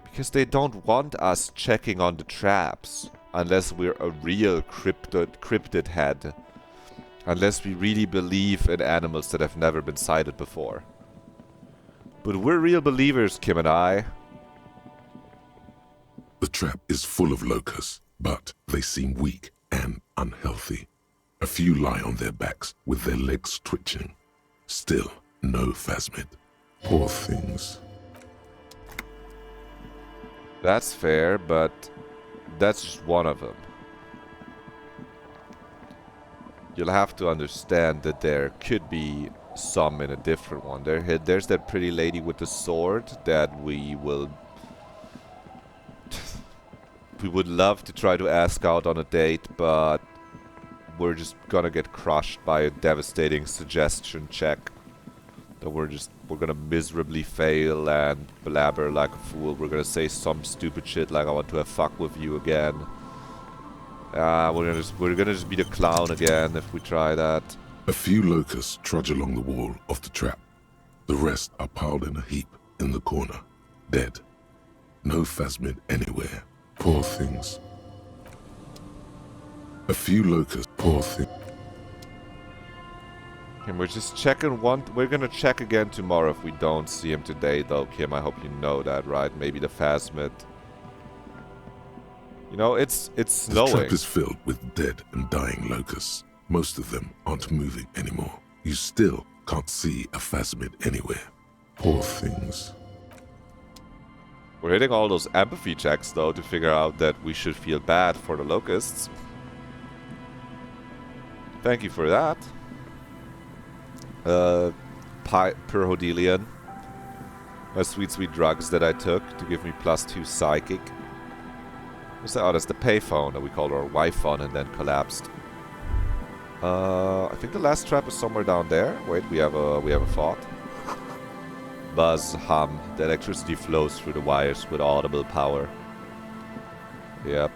because they don't want us checking on the traps unless we're a real cryptid head. Unless we really believe in animals that have never been sighted before. But we're real believers, Kim and I. The trap is full of locusts, but they seem weak and unhealthy. A few lie on their backs with their legs twitching. Still, no phasmid. Poor things. That's fair, but that's just one of them. You'll have to understand that there could be some in a different one. There's that pretty lady with the sword that we would love to try to ask out on a date, but we're just gonna get crushed by a devastating suggestion check. That we're gonna miserably fail and blabber like a fool. We're gonna say some stupid shit like, I want to have fuck with you again. We're gonna just be the clown again if we try that. A few locusts trudge along the wall of the trap. The rest are piled in a heap in the corner, dead. No phasmid anywhere. Poor things. A few locusts, poor things. Kim, we're just checking we're gonna check again tomorrow if we don't see him today though, Kim. I hope you know that, right? Maybe the phasmid. You know, it's snowing. The trap is filled with dead and dying locusts. Most of them aren't moving anymore. You still can't see a phasmid anywhere. Poor things. We're hitting all those empathy checks though to figure out that we should feel bad for the locusts. Thank you for that. Perhodelian. My sweet drugs that I took to give me +2 psychic. What's that? Oh, that's the payphone that we called our Wi-Fi and then collapsed. I think the last trap is somewhere down there. Wait, we have a thought. Buzz, hum. The electricity flows through the wires with audible power. Yep,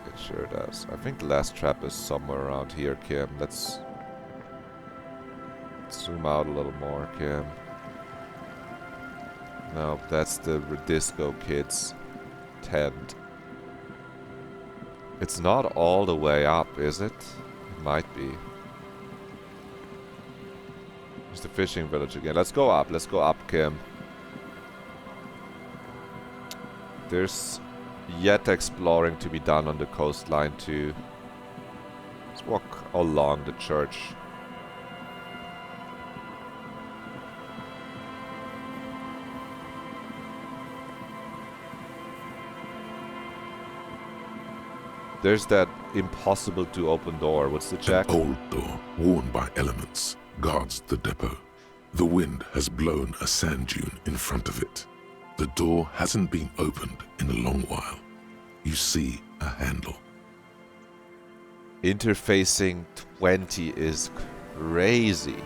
it sure does. I think the last trap is somewhere around here, Kim. Let's zoom out a little more, Kim. No, that's the Disco Kids tent. It's not all the way up, is it? It might be. There's the fishing village again. Let's go up, Kim. There's yet exploring to be done on the coastline too. Let's walk along the church. There's that impossible to open door. What's the check? An old door, worn by elements, guards the depot. The wind has blown a sand dune in front of it. The door hasn't been opened in a long while. You see a handle. Interfacing 20 is crazy.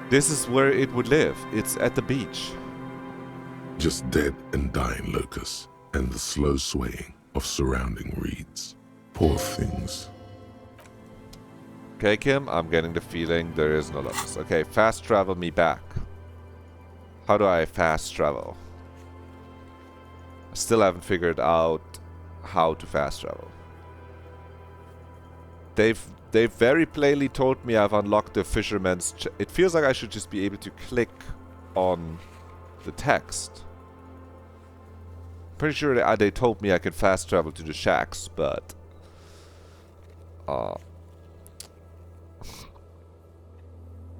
This is where it would live. It's at the beach. Just dead and dying locusts, and the slow swaying of surrounding reeds. Poor things. Okay, Kim, I'm getting the feeling there is no locust. Okay, fast travel me back. How do I fast travel? I still haven't figured out how to fast travel. They've very plainly told me I've unlocked the fisherman's... It feels like I should just be able to click on the text. Pretty sure they told me I could fast travel to the shacks, but...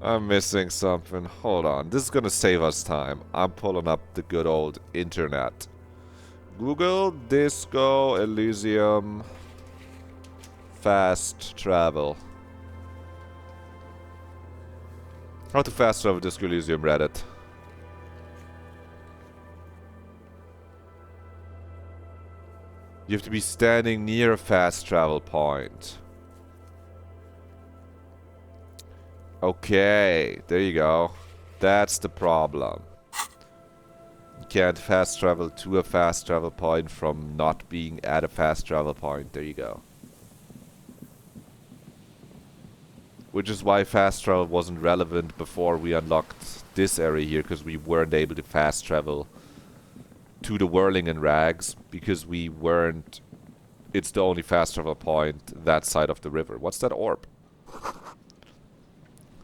I'm missing something. Hold on. This is gonna save us time. I'm pulling up the good old internet. Google Disco Elysium fast travel. How to fast travel Disco Elysium Reddit. You have to be standing near a fast travel point. Okay, there you go. That's the problem. You can't fast travel to a fast travel point from not being at a fast travel point. There you go. Which is why fast travel wasn't relevant before we unlocked this area here, because we weren't able to fast travel to the Whirling and Rags, because we weren't... It's the only fast travel point that side of the river. What's that orb?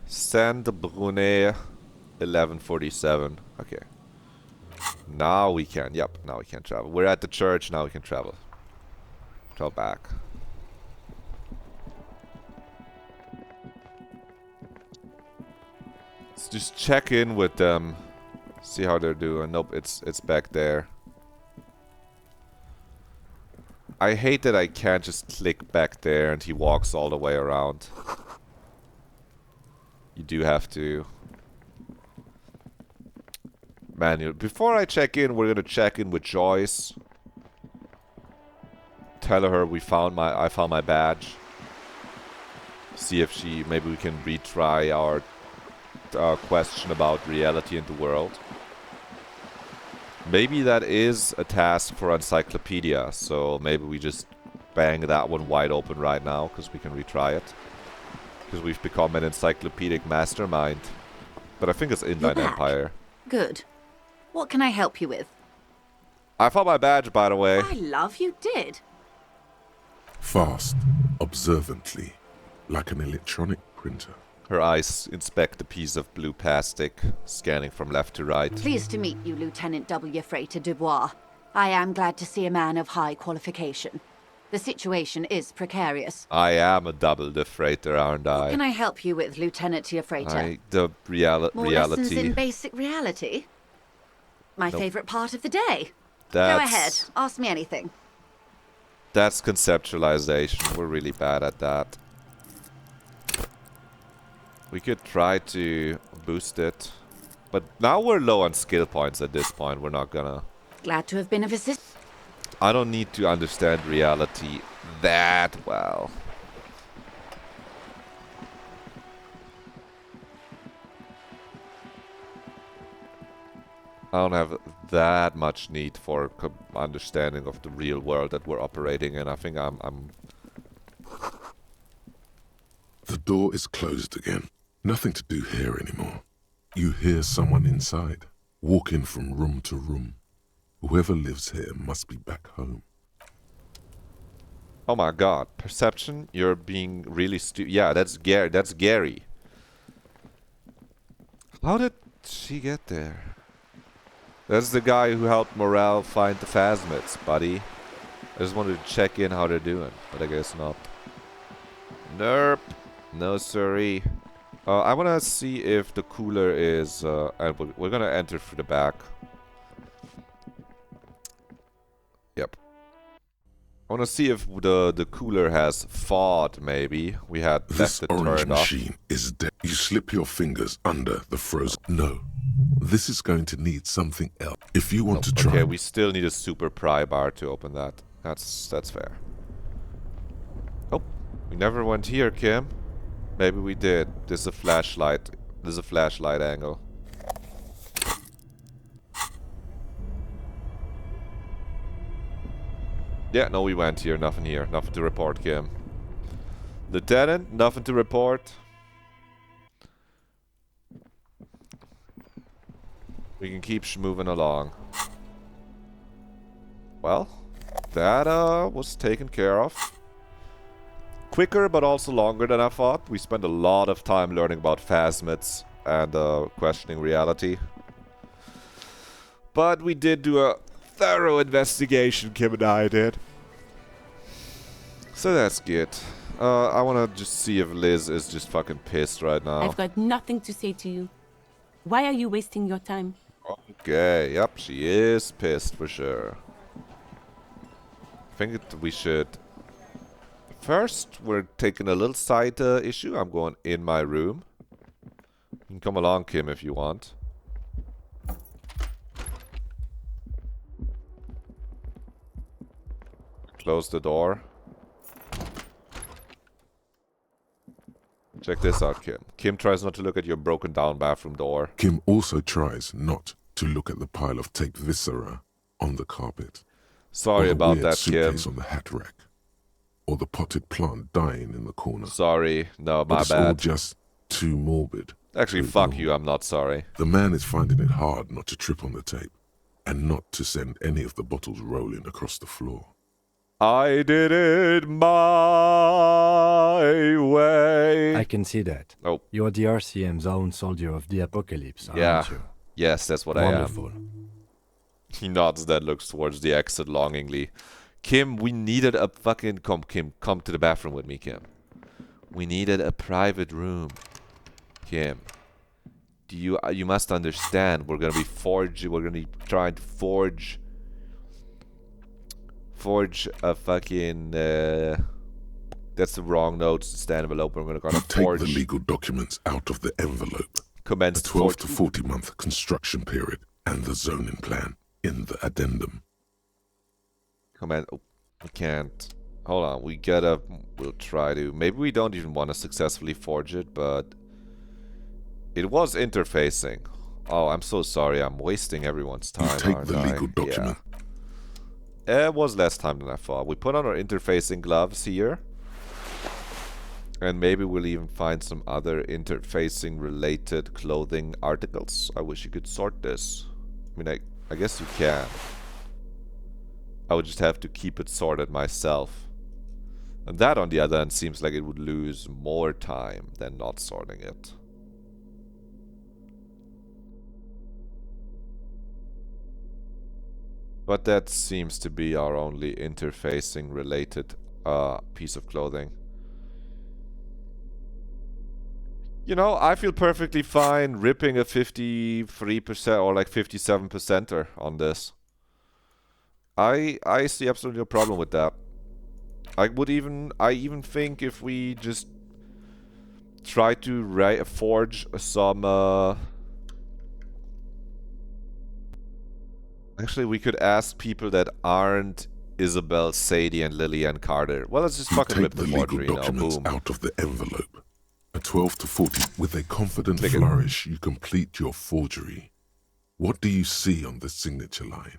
Saint Brunet 1147. Okay. Now we can. Yep, now we can travel. We're at the church, now we can travel. Travel back. Let's just check in with them. See how they're doing. Nope, it's back there. I hate that I can't just click back there and he walks all the way around. You do have to manual. Before I check in, we're gonna check in with Joyce. Tell her I found my badge. See if maybe we can retry our question about reality in the world. Maybe that is a task for Encyclopedia, so maybe we just bang that one wide open right now, because we can retry it. Because we've become an encyclopedic mastermind. But I think it's Inline Empire. Good. What can I help you with? I found my badge, by the way. I love you did. Fast, observantly, like an electronic printer. Her eyes inspect the piece of blue plastic, scanning from left to right. Pleased to meet you, Lieutenant W. Freighter Dubois. I am glad to see a man of high qualification. The situation is precarious. I am a double the freighter, aren't I? What can I help you with, Lieutenant Freighter? The More reality. lessons in basic reality? My favorite part of the day. That's, Go ahead, ask me anything. That's conceptualization. We're really bad at that. We could try to boost it. But now we're low on skill points at this point. We're not gonna... Glad to have been of assistance. I don't need to understand reality that well. I don't have that much need for understanding of the real world that we're operating in. I think I'm... The door is closed again. Nothing to do here anymore. You hear someone inside, walking from room to room. Whoever lives here must be back home. Oh my god. Perception? You're being really stupid. Yeah, that's Gary. That's Gary. How did she get there? That's the guy who helped Morale find the phasmids, buddy. I just wanted to check in how they're doing, but I guess not. Nerp. No, sorry. I want to see if the cooler is... and we're going to enter through the back. Yep. I want to see if the cooler has thawed, maybe. We had left it turned off. This orange machine is dead. You slip your fingers under the frozen... No. This is going to need something else. If you want to try... Okay, we still need a super pry bar to open that. That's fair. Oh, we never went here, Kim. Maybe we did. There's a flashlight There's a flashlight angle. Yeah, no, we went here. Nothing here. Nothing to report, Kim. Lieutenant, nothing to report. We can keep moving along. Well, that was taken care of. Quicker, but also longer than I thought. We spent a lot of time learning about phasmids and questioning reality. But we did do a thorough investigation, Kim and I did. So that's good. I want to just see if Liz is just fucking pissed right now. I've got nothing to say to you. Why are you wasting your time? Okay, yep, she is pissed for sure. I think we should... First, we're taking a little side issue. I'm going in my room. You can come along, Kim, if you want. Close the door. Check this out, Kim. Kim tries not to look at your broken down bathroom door. Kim also tries not to look at the pile of taped viscera on the carpet. Sorry or the about weird that, Kim. suitcase on the hat rack. Or the potted plant dying in the corner. Sorry. No, but my it's bad. all just too morbid. Actually, fuck you. I'm not sorry. The man is finding it hard not to trip on the tape. And not to send any of the bottles rolling across the floor. I did it my way. I can see that. Oh. You're the RCM's own soldier of the apocalypse, aren't Yeah. you? Yes, that's what Wonderful. I am. He nods then looks towards the exit longingly. Kim, we needed a fucking... Kim, come to the bathroom with me, Kim. We needed a private room. Kim. You must understand, we're gonna be trying to forge a fucking that's the wrong note. It's the envelope. We're gonna forge. Take the legal documents out of the envelope. Commence the 12 to 40 month construction period and the zoning plan in the addendum. Oh, we can't. Hold on. We'll try to. Maybe we don't even want to successfully forge it, but it was interfacing. Oh, I'm so sorry. I'm wasting everyone's time. You take the legal document. Yeah. It was less time than I thought. We put on our interfacing gloves here. And maybe we'll even find some other interfacing related clothing articles. I wish you could sort this. I mean, I guess you can. I would just have to keep it sorted myself. And that, on the other hand, seems like it would lose more time than not sorting it. But that seems to be our only interfacing related piece of clothing. You know, I feel perfectly fine ripping a 53% or like 57%er on this. I see absolutely no problem with that. I even think if we just try to forge some actually, we could ask people that aren't Isabel, Sadie, and Lillian Carter. Well, let's just fucking rip the forgery, you know, boom. Out of the envelope. A 12 to 40, with a confident flourish, you complete your forgery. What do you see on the signature line?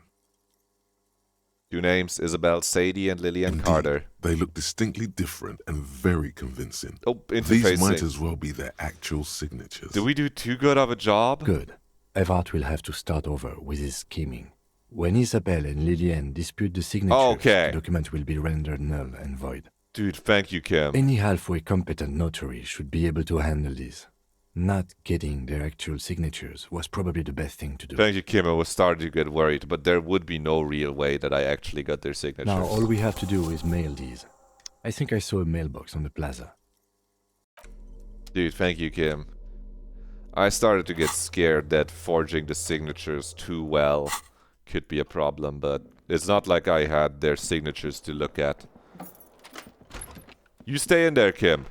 2 names, Isabel, Sadie, and Lillian Carter. They look distinctly different and very convincing. Oh, interfacing. These might as well be their actual signatures. Did we do too good of a job? Good. Everett will have to start over with his scheming. When Isabel and Lillian dispute the signatures, the document will be rendered null and void. Dude, thank you, Kim. Any halfway competent notary should be able to handle this. Not getting their actual signatures was probably the best thing to do. Thank you, Kim. I was starting to get worried, but there would be no real way that I actually got their signatures. Now, all we have to do is mail these. I think I saw a mailbox on the plaza. Dude, thank you, Kim. I started to get scared that forging the signatures too well could be a problem, but it's not like I had their signatures to look at. You stay in there, Kim.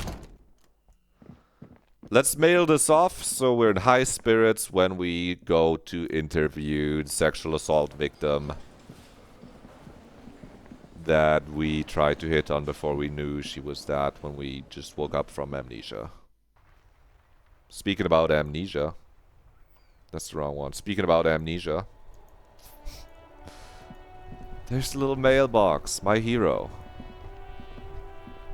Let's mail this off so we're in high spirits when we go to interview the sexual assault victim that we tried to hit on before we knew she was that when we just woke up from amnesia. Speaking about amnesia. That's the wrong one. Speaking about amnesia. There's the little mailbox, my hero.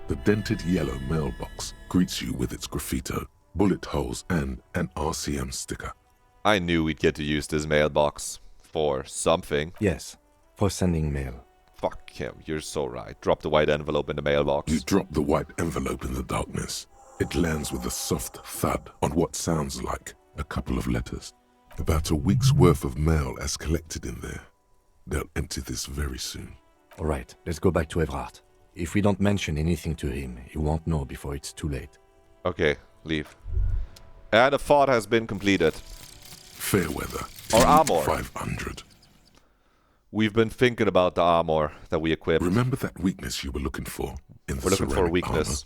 The dented yellow mailbox greets you with its graffito, bullet holes, and an RCM sticker. I knew we'd get to use this mailbox for something. Yes, for sending mail. Fuck him, you're so right. Drop the white envelope in the mailbox. You drop the white envelope in the darkness. It lands with a soft thud on what sounds like a couple of letters. About a week's worth of mail as collected in there. They'll empty this very soon. All right, let's go back to Evrard. If we don't mention anything to him, he won't know before it's too late. Okay, leave. And a thought has been completed. Fairweather. Or armor. 500. We've been thinking about the armor that we equipped. Remember that weakness you were looking for in the We're looking for a ceramic weakness.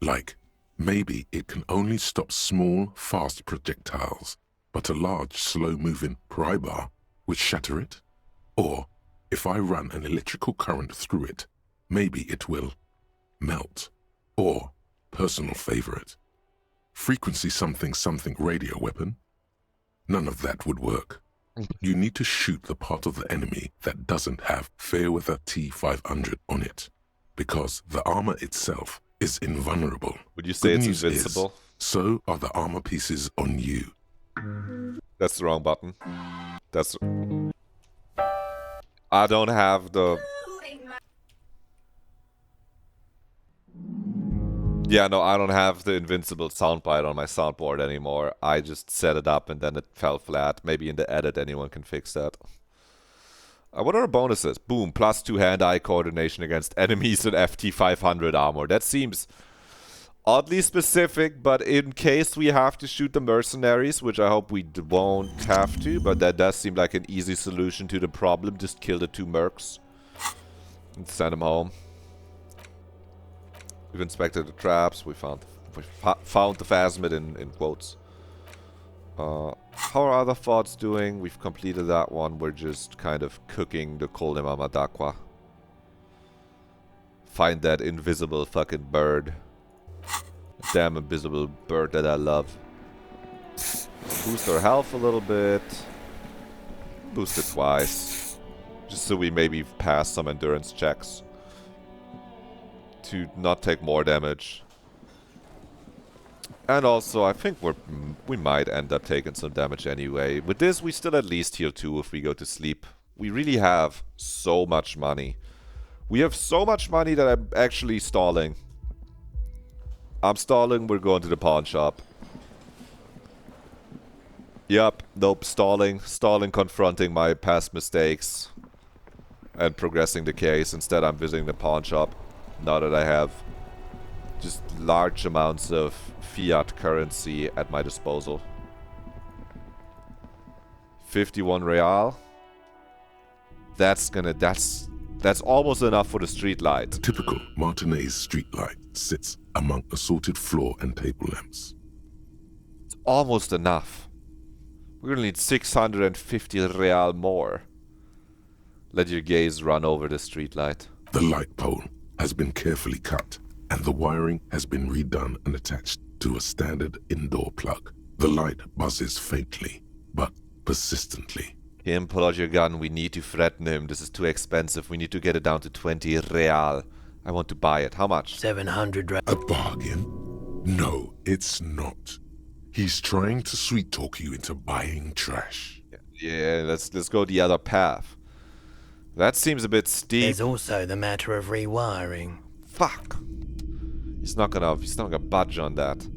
armor? Like, maybe it can only stop small, fast projectiles, but a large, slow-moving pry bar would shatter it? Or, if I run an electrical current through it, maybe it will melt. Or, personal favorite, frequency something something radio weapon? None of that would work. You need to shoot the part of the enemy that doesn't have Fairweather T500 on it, because the armor itself is invulnerable. Would you say Good it's news invincible? Is, so are the armor pieces on you. That's the wrong button. That's... I don't have the... Yeah, no, I don't have the invincible soundbite on my soundboard anymore. I just set it up and then it fell flat. Maybe in the edit anyone can fix that. What are our bonuses? Boom, +2 hand-eye coordination against enemies in FT500 armor. That seems oddly specific, but in case we have to shoot the mercenaries, which I hope we won't have to, but that does seem like an easy solution to the problem. Just kill the 2 mercs and send them home. We've inspected the traps. We found the phasmid in quotes. How are other thoughts doing? We've completed that one. We're just kind of cooking the Col de Mamadaqua. Find that invisible fucking bird. Damn invisible bird that I love. Boost our health a little bit. Boost it twice. Just so we maybe pass some endurance checks. To not take more damage. And also, I think we might end up taking some damage anyway. With this, we still at least heal 2 if we go to sleep. We really have so much money. We have so much money that I'm actually stalling. I'm stalling, we're going to the pawn shop. Yup, nope, stalling. Stalling, confronting my past mistakes. And progressing the case. Instead, I'm visiting the pawn shop. Now that I have just large amounts of fiat currency at my disposal. 51 real. That's almost enough for the street light. A typical Martinez street light sits among assorted floor and table lamps. It's almost enough. We're gonna need 650 real more. Let your gaze run over the street light. The light pole has been carefully cut, and the wiring has been redone and attached to a standard indoor plug. The light buzzes faintly, but persistently. Kim, pull out your gun. We need to threaten him. This is too expensive. We need to get it down to 20 real. I want to buy it. How much? 700 real. A bargain? No, it's not. He's trying to sweet-talk you into buying trash. Yeah, let's go the other path. That seems a bit steep. There's also the matter of rewiring. Fuck. He's not gonna budge on that.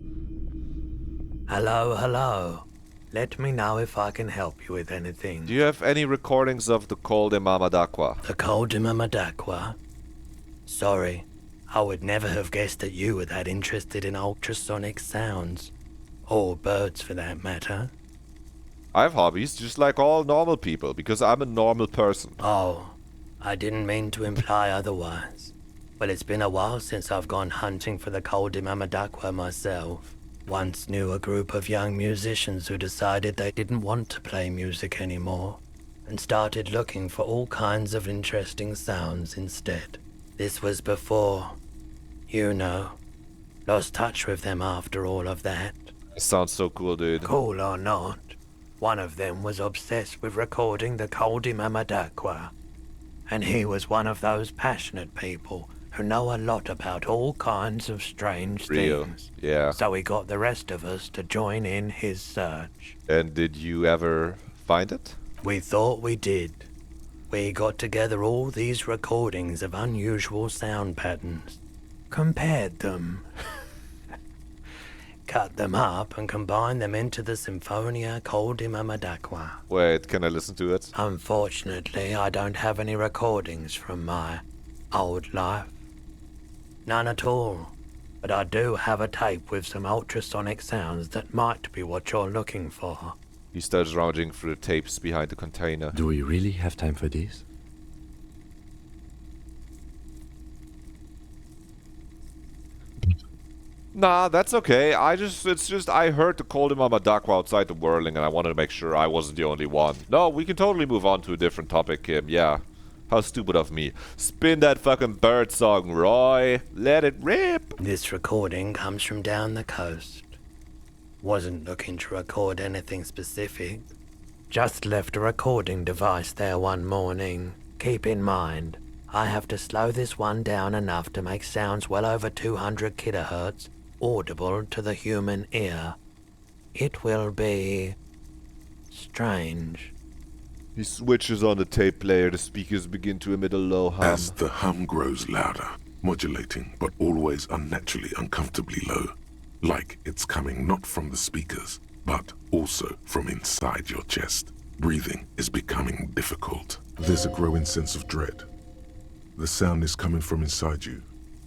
Hello. Let me know if I can help you with anything. Do you have any recordings of the Col de Mamadaqua? The Col de Mamadaqua? Sorry, I would never have guessed that you were that interested in ultrasonic sounds. Or birds, for that matter. I have hobbies, just like all normal people, because I'm a normal person. Oh, I didn't mean to imply otherwise. But it's been a while since I've gone hunting for the Col de Mamadaqua myself. Once knew a group of young musicians who decided they didn't want to play music anymore, and started looking for all kinds of interesting sounds instead. This was before, lost touch with them after all of that. Sounds so cool, dude. Cool or not, one of them was obsessed with recording the Coldy Mamadakwa. And he was one of those passionate people who know a lot about all kinds of strange things. Yeah. So he got the rest of us to join in his search. And did you ever find it? We thought we did. We got together all these recordings of unusual sound patterns, compared them, cut them up and combined them into the Symphonia Coldy Mamadakwa. Wait, can I listen to it? Unfortunately, I don't have any recordings from my old life. None at all. But I do have a tape with some ultrasonic sounds that might be what you're looking for. He starts rummaging through the tapes behind the container. Do we really have time for this? Nah, that's okay. I heard the Coldy Mamadakwa outside the whirling and I wanted to make sure I wasn't the only one. No, we can totally move on to a different topic, Kim. Yeah. How stupid of me. Spin that fucking bird song, Roy. Let it rip. This recording comes from down the coast. Wasn't looking to record anything specific. Just left a recording device there one morning. Keep in mind, I have to slow this one down enough to make sounds well over 200 kilohertz audible to the human ear. It will be strange. He switches on the tape player. The speakers begin to emit a low hum. As the hum grows louder, modulating, but always unnaturally uncomfortably low, like it's coming not from the speakers, but also from inside your chest. Breathing is becoming difficult. There's a growing sense of dread. The sound is coming from inside you,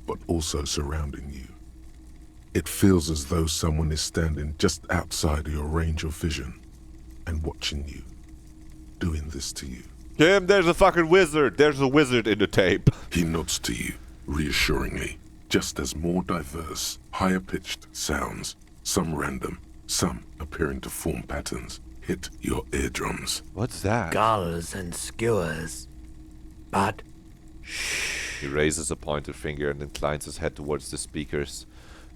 but also surrounding you. It feels as though someone is standing just outside your range of vision and watching you, doing this to you. Kim, there's a fucking wizard. There's a wizard in the tape. He nods to you, reassuringly, just as more diverse, higher-pitched sounds, some random, some appearing to form patterns, hit your eardrums. What's that? Gulls and skewers. But he raises a pointed finger and inclines his head towards the speakers.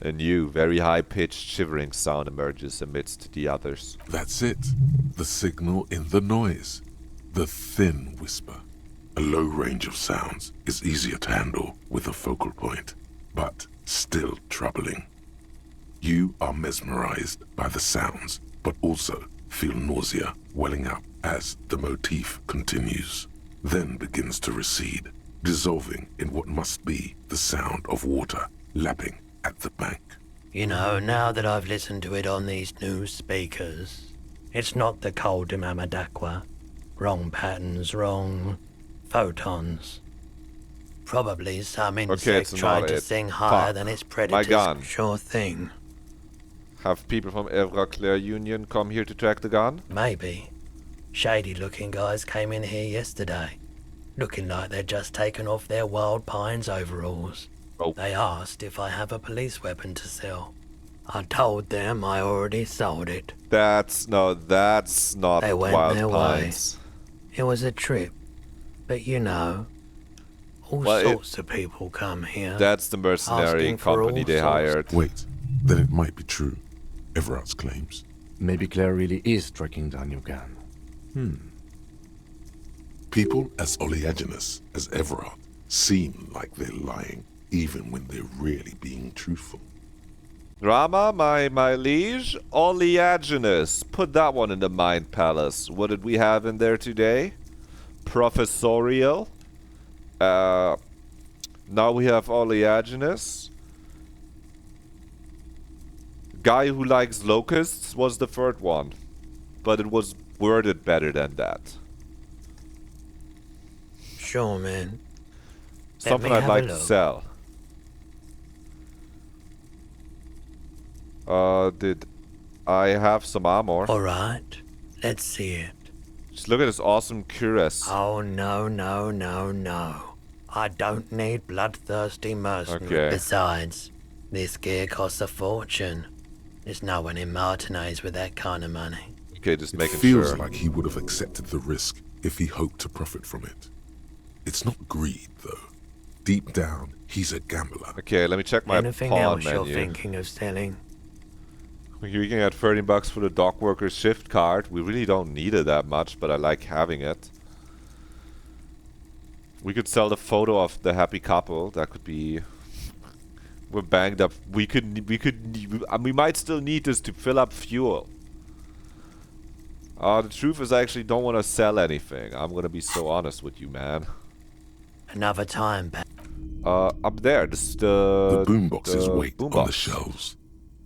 A new, very high-pitched, shivering sound emerges amidst the others. That's it. The signal in the noise. The thin whisper. A low range of sounds is easier to handle with a focal point, but still troubling. You are mesmerized by the sounds, but also feel nausea welling up as the motif continues, then begins to recede, dissolving in what must be the sound of water lapping at the bank. You know, now that I've listened to it on these new speakers, it's not the Coldy Mamadakwa. Wrong patterns, wrong photons. Probably some insect trying to sing higher than its predators. My gun. Sure thing. Have people from Everclear Union come here to track the gun? Maybe. Shady-looking guys came in here yesterday, looking like they'd just taken off their Wild Pines overalls. Oh. They asked if I have a police weapon to sell. I told them I already sold it. That's not They went Wild their Pines. way. It was a trip, but you know, all sorts of people come here. That's the mercenary company they hired. Wait, then it might be true. Everard's claims. Maybe Claire really is tracking down your gun. People as oleaginous as Everard seem like they're lying, even when they're really being truthful. Rama, my liege, oleaginous. Put that one in the Mind Palace. What did we have in there today? Professorial. Now we have oleaginous. Guy who likes locusts was the third one. But it was worded better than that. Sure, man. Something I'd like to sell. Did I have some armor? Alright, let's see it. Just look at this awesome cuirass. Oh, no. I don't need bloodthirsty mercenaries. Okay. Besides, this gear costs a fortune. There's no one in Martinez with that kind of money. Okay, just making sure. It feels sure. like he would have accepted the risk if he hoped to profit from it. It's not greed, though. Deep down, he's a gambler. Okay, let me check my Anything pawn else menu. you're thinking of selling? We can get 13 bucks for the dock worker shift card. We really don't need it that much, but I like having it. We could sell the photo of the happy couple. That could be... We're banged up. We might still need this to fill up fuel. The truth is I actually don't want to sell anything. I'm gonna be so honest with you, man. Another time, up there. The boomboxes wait on the shelves.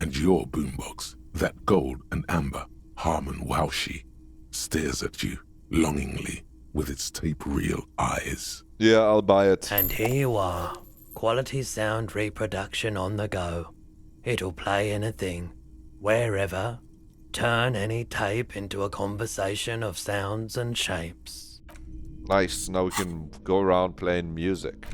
And your boombox, that gold and amber Harmon Waushi, stares at you longingly with its tape reel eyes. Yeah, I'll buy it. And here you are. Quality sound reproduction on the go. It'll play anything, wherever. Turn any tape into a conversation of sounds and shapes. Nice, now we can go around playing music.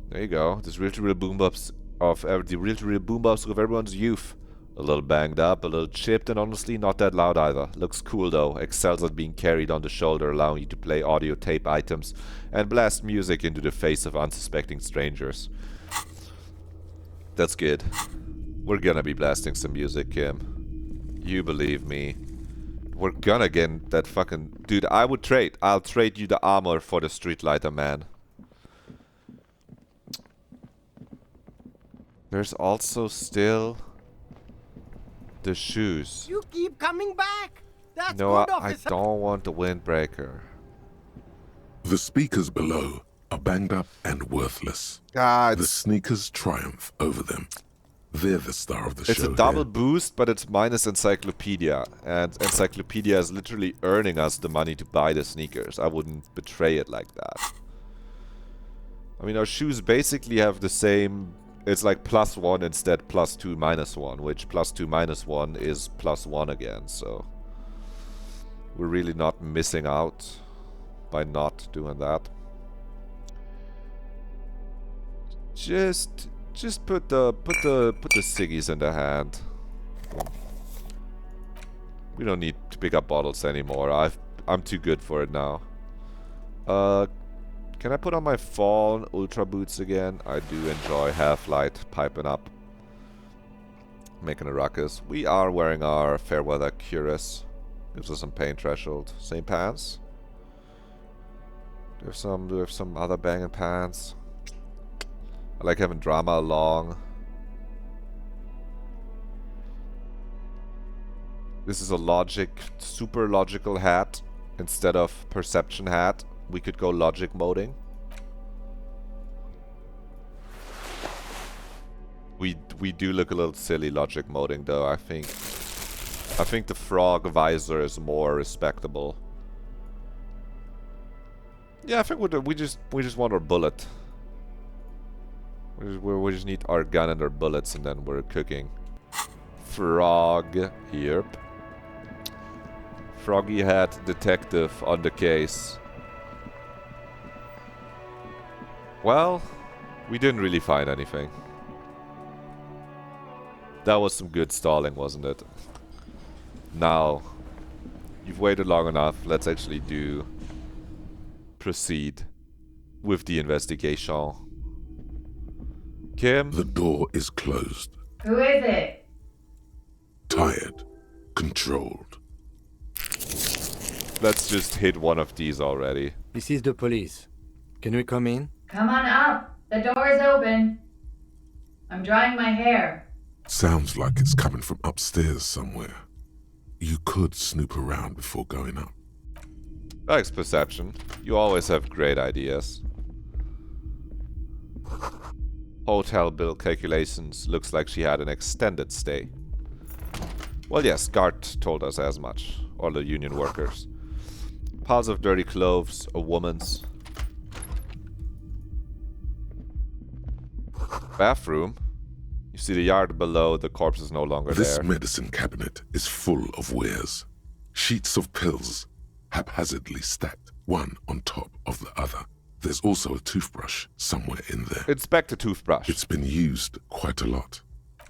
There you go. This reel-to-reel boombox of everyone's youth. A little banged up, a little chipped, and honestly not that loud either. Looks cool though. Excels at being carried on the shoulder, allowing you to play audio tape items and blast music into the face of unsuspecting strangers. That's good. We're gonna be blasting some music, Kim. You believe me. We're gonna get that fucking... Dude, I'll trade you the armor for the streetlighter, man. There's also still... the shoes. You keep coming back. That's No, good, I officer. don't want the windbreaker. The speakers below are banged up and worthless. The sneakers triumph over them. They're the star of the show. It's a double boost, but it's minus Encyclopedia. And Encyclopedia is literally earning us the money to buy the sneakers. I wouldn't betray it like that. I mean, our shoes basically have the same... It's like +1 instead +2 -1, which +2 -1 is +1 again, so... We're really not missing out by not doing that. Just put the ciggies in the hand. We don't need to pick up bottles anymore. I'm too good for it now. Can I put on my Fawn Ultra Boots again? I do enjoy Half-Light piping up. Making a ruckus. We are wearing our Fairweather Cuirass. Gives us some pain threshold. Same pants? Do we have some other banging pants? I like having drama along. This is a super logical hat instead of perception hat. We could go logic moding. We do look a little silly logic moding though. I think the frog visor is more respectable. Yeah, I think we just want our bullet. We just need our gun and our bullets, and then we're cooking. Frog, yep. Froggy hat detective on the case. Well, we didn't really find anything. That was some good stalling, wasn't it? Now, you've waited long enough. Let's actually proceed with the investigation. Kim? The door is closed. Who is it? Tired. Controlled. Let's just hit one of these already. This is the police. Can we come in? Come on up. The door is open. I'm drying my hair. Sounds like it's coming from upstairs somewhere. You could snoop around before going up. Thanks, Perception. You always have great ideas. Hotel bill calculations. Looks like she had an extended stay. Well, yes, guard told us as much. Or the union workers. Piles of dirty clothes, a woman's. Bathroom. You see the yard below, the corpse is no longer This there. medicine cabinet is full of wares. Sheets of pills, haphazardly stacked, one on top of the other. There's also a toothbrush somewhere in there. Inspect the toothbrush. It's been used quite a lot,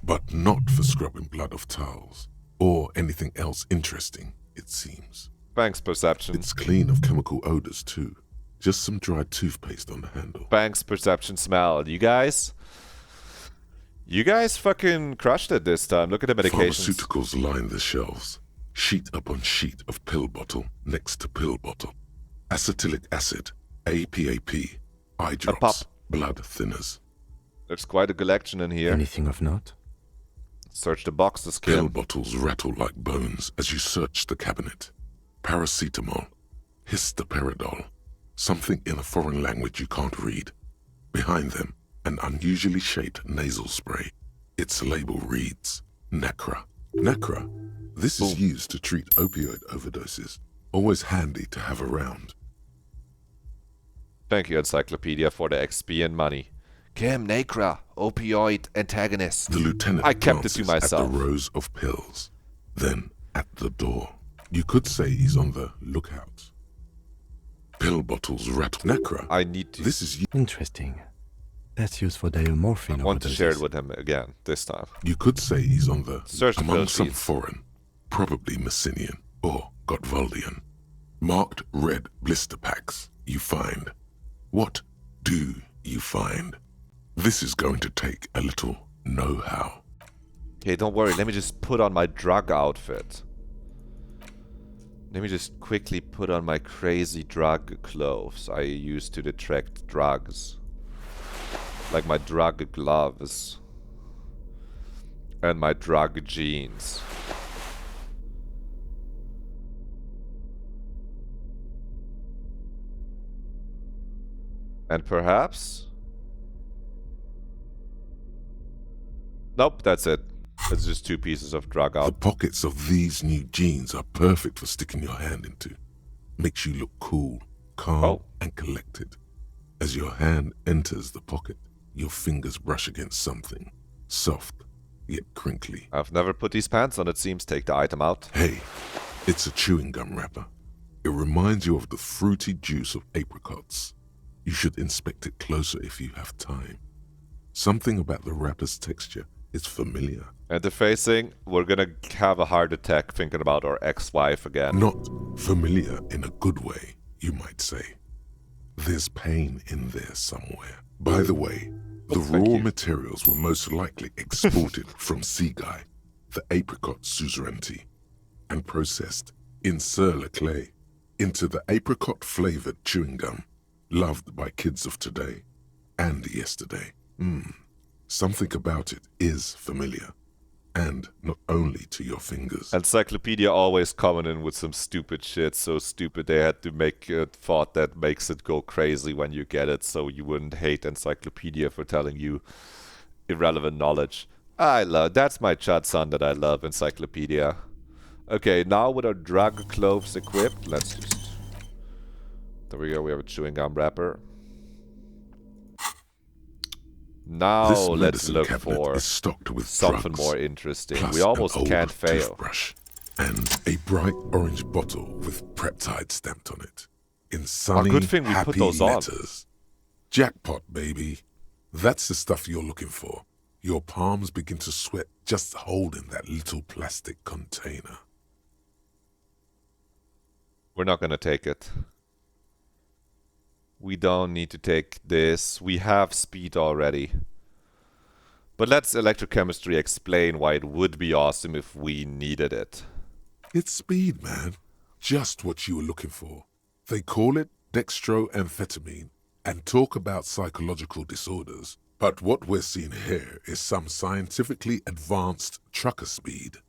but not for scrubbing blood off towels, or anything else interesting, it seems. Thanks, Perception. It's clean of chemical odors too. Just some dried toothpaste on the handle. Banks, Perception, Smell. You guys You guys fucking crushed it this time. Look at the medications. Pharmaceuticals line the shelves. Sheet upon sheet of pill bottle next to pill bottle. Acetylic acid, APAP, eye drops, blood thinners. There's quite a collection in here. Anything of note? Search the boxes, Pill Kim. bottles rattle like bones as you search the cabinet. Paracetamol, histoperidol, something in a foreign language you can't read. Behind them, an unusually shaped nasal spray. Its label reads, Nacra. Nacra. This is used to treat opioid overdoses. Always handy to have around. Thank you, Encyclopedia, for the XP and money. Kim, Nacra, opioid antagonist. The lieutenant I kept it to glances myself. at the rows of pills. Then, at the door. You could say he's on the lookout. Pill bottles rattle. Nacra. I need to... This is interesting. That's used for diamorphine. I want to share it with him again, this time. You could say he's on the... Search the among pill some sheets. foreign, probably Messinian or Gottwaldian. Marked red blister packs you find. What do you find? This is going to take a little know-how. Okay, don't worry. Let me just put on my drug outfit. Let me just quickly put on my crazy drug clothes I use to detect drugs. Like my drug gloves. And my drug jeans. And perhaps... Nope, that's it. It's just 2 pieces of drug out. The pockets of these new jeans are perfect for sticking your hand into. Makes you look cool, calm, and collected. As your hand enters the pocket, your fingers brush against something. Soft, yet crinkly. I've never put these pants on, it seems. Take the item out. Hey, it's a chewing gum wrapper. It reminds you of the fruity juice of apricots. You should inspect it closer if you have time. Something about the wrapper's texture is familiar. Interfacing, we're gonna have a heart attack thinking about our ex-wife again. Not familiar in a good way, you might say. There's pain in there somewhere. By the way, the raw materials were most likely exported from Seaguy, the apricot suzerainty, and processed in Sur-le-Clay into the apricot-flavored chewing gum, loved by kids of today and yesterday. Something about it is familiar, and not only to your fingers. Encyclopedia always coming in with some stupid shit, so stupid they had to make a thought that makes it go crazy when you get it, so you wouldn't hate Encyclopedia for telling you irrelevant knowledge. I love, that's my chat son that I love, Encyclopedia. Okay, now with our drug cloves equipped, let's just... There we go, we have a chewing gum wrapper. Now let's look for is stocked with something drugs, more interesting. plus We almost an old can't fail. Toothbrush and a bright orange bottle with peptide stamped on it. In sunny, good thing we happy put those on. letters. Jackpot, baby. That's the stuff you're looking for. Your palms begin to sweat just holding that little plastic container. We're not gonna take it. We don't need to take this. We have speed already. But let's electrochemistry explain why it would be awesome if we needed it. It's speed, man. Just what you were looking for. They call it dextroamphetamine and talk about psychological disorders. But what we're seeing here is some scientifically advanced trucker speed.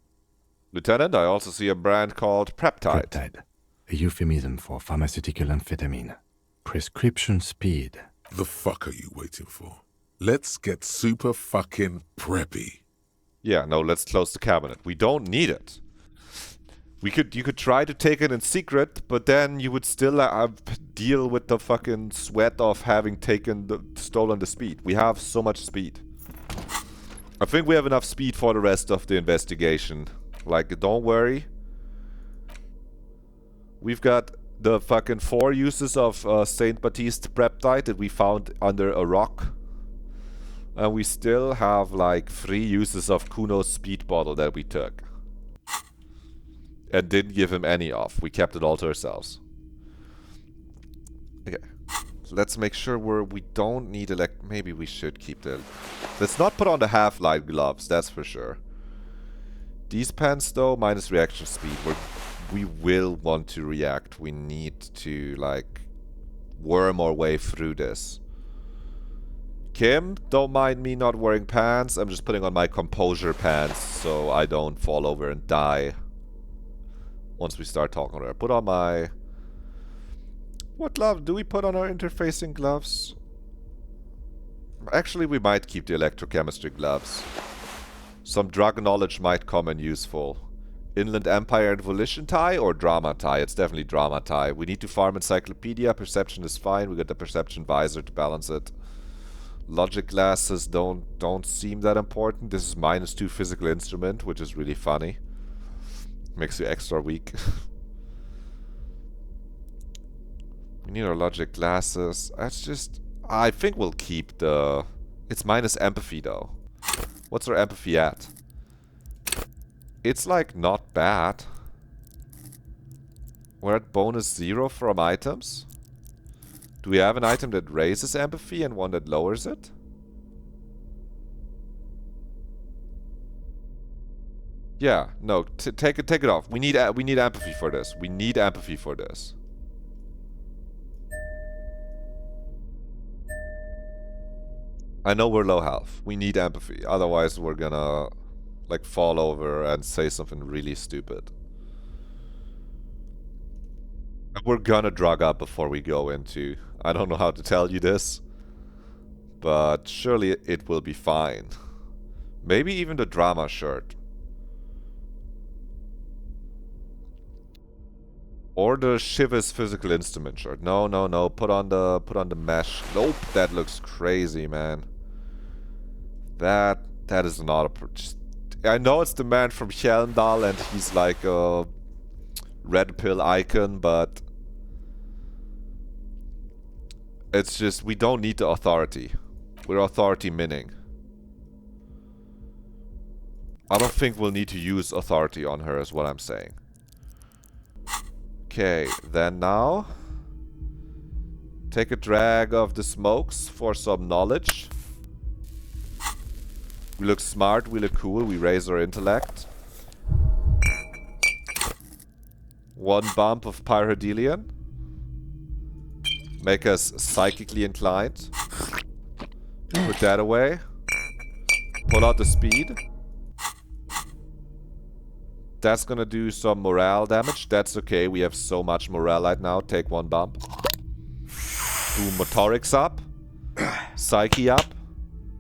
Lieutenant, I also see a brand called Peptide. Peptide, a euphemism for pharmaceutical amphetamine. Prescription speed. The fuck are you waiting for? Let's get super fucking preppy. Yeah, no, let's close the cabinet. We don't need it. You could try to take it in secret, but then you would still deal with the fucking sweat of having stolen the speed. We have so much speed. I think we have enough speed for the rest of the investigation. Like, don't worry. We've got the fucking 4 uses of Saint Baptiste Peptide that we found under a rock. And we still have like 3 uses of Kuno's speed bottle that we took. And didn't give him any off. We kept it all to ourselves. Okay. let's make sure we don't need maybe we should keep the... Let's not put on the half-light gloves, that's for sure. These pants though, minus reaction speed, we will want to react. We need to like worm our way through this. Kim, don't mind me not wearing pants. I'm just putting on my composure pants so I don't fall over and die once we start talking to her. Put on my... What glove? Do we put on our interfacing gloves? Actually, we might keep the electrochemistry gloves. Some drug knowledge might come in useful. Inland Empire and Volition tie or Drama tie? It's definitely Drama tie. We need to farm Encyclopedia. Perception is fine. We got the Perception Visor to balance it. Logic glasses don't seem that important. This is -2 physical instrument, which is really funny. Makes you extra weak. We need our logic glasses. That's just... I think we'll keep the... It's minus empathy though. What's our empathy at? It's like not bad. We're at -0 from items. Do we have an item that raises empathy and one that lowers it? Yeah, no, take it off. We need empathy for this. We need empathy for this. I know we're low health. We need empathy. Otherwise, we're gonna, like, fall over and say something really stupid. We're gonna drug up before we go into... I don't know how to tell you this. But surely it will be fine. Maybe even the drama shirt. Or the Shiva's physical instrument shirt. No, no, no. Put on the mesh. Nope, that looks crazy, man. That is not a... I know it's the man from Hjelmdal and he's like a red pill icon, but it's just we don't need the authority. We're authority minning. I don't think we'll need to use authority on her is what I'm saying. Okay, then now take a drag of the smokes for some knowledge. We look smart, we look cool, we raise our intellect. 1 bump of Pyrodelian. Make us psychically inclined. Put that away. Pull out the speed. That's gonna do some morale damage. That's okay, we have so much morale right now. Take 1 bump. Boom, motorics up. Psyche up.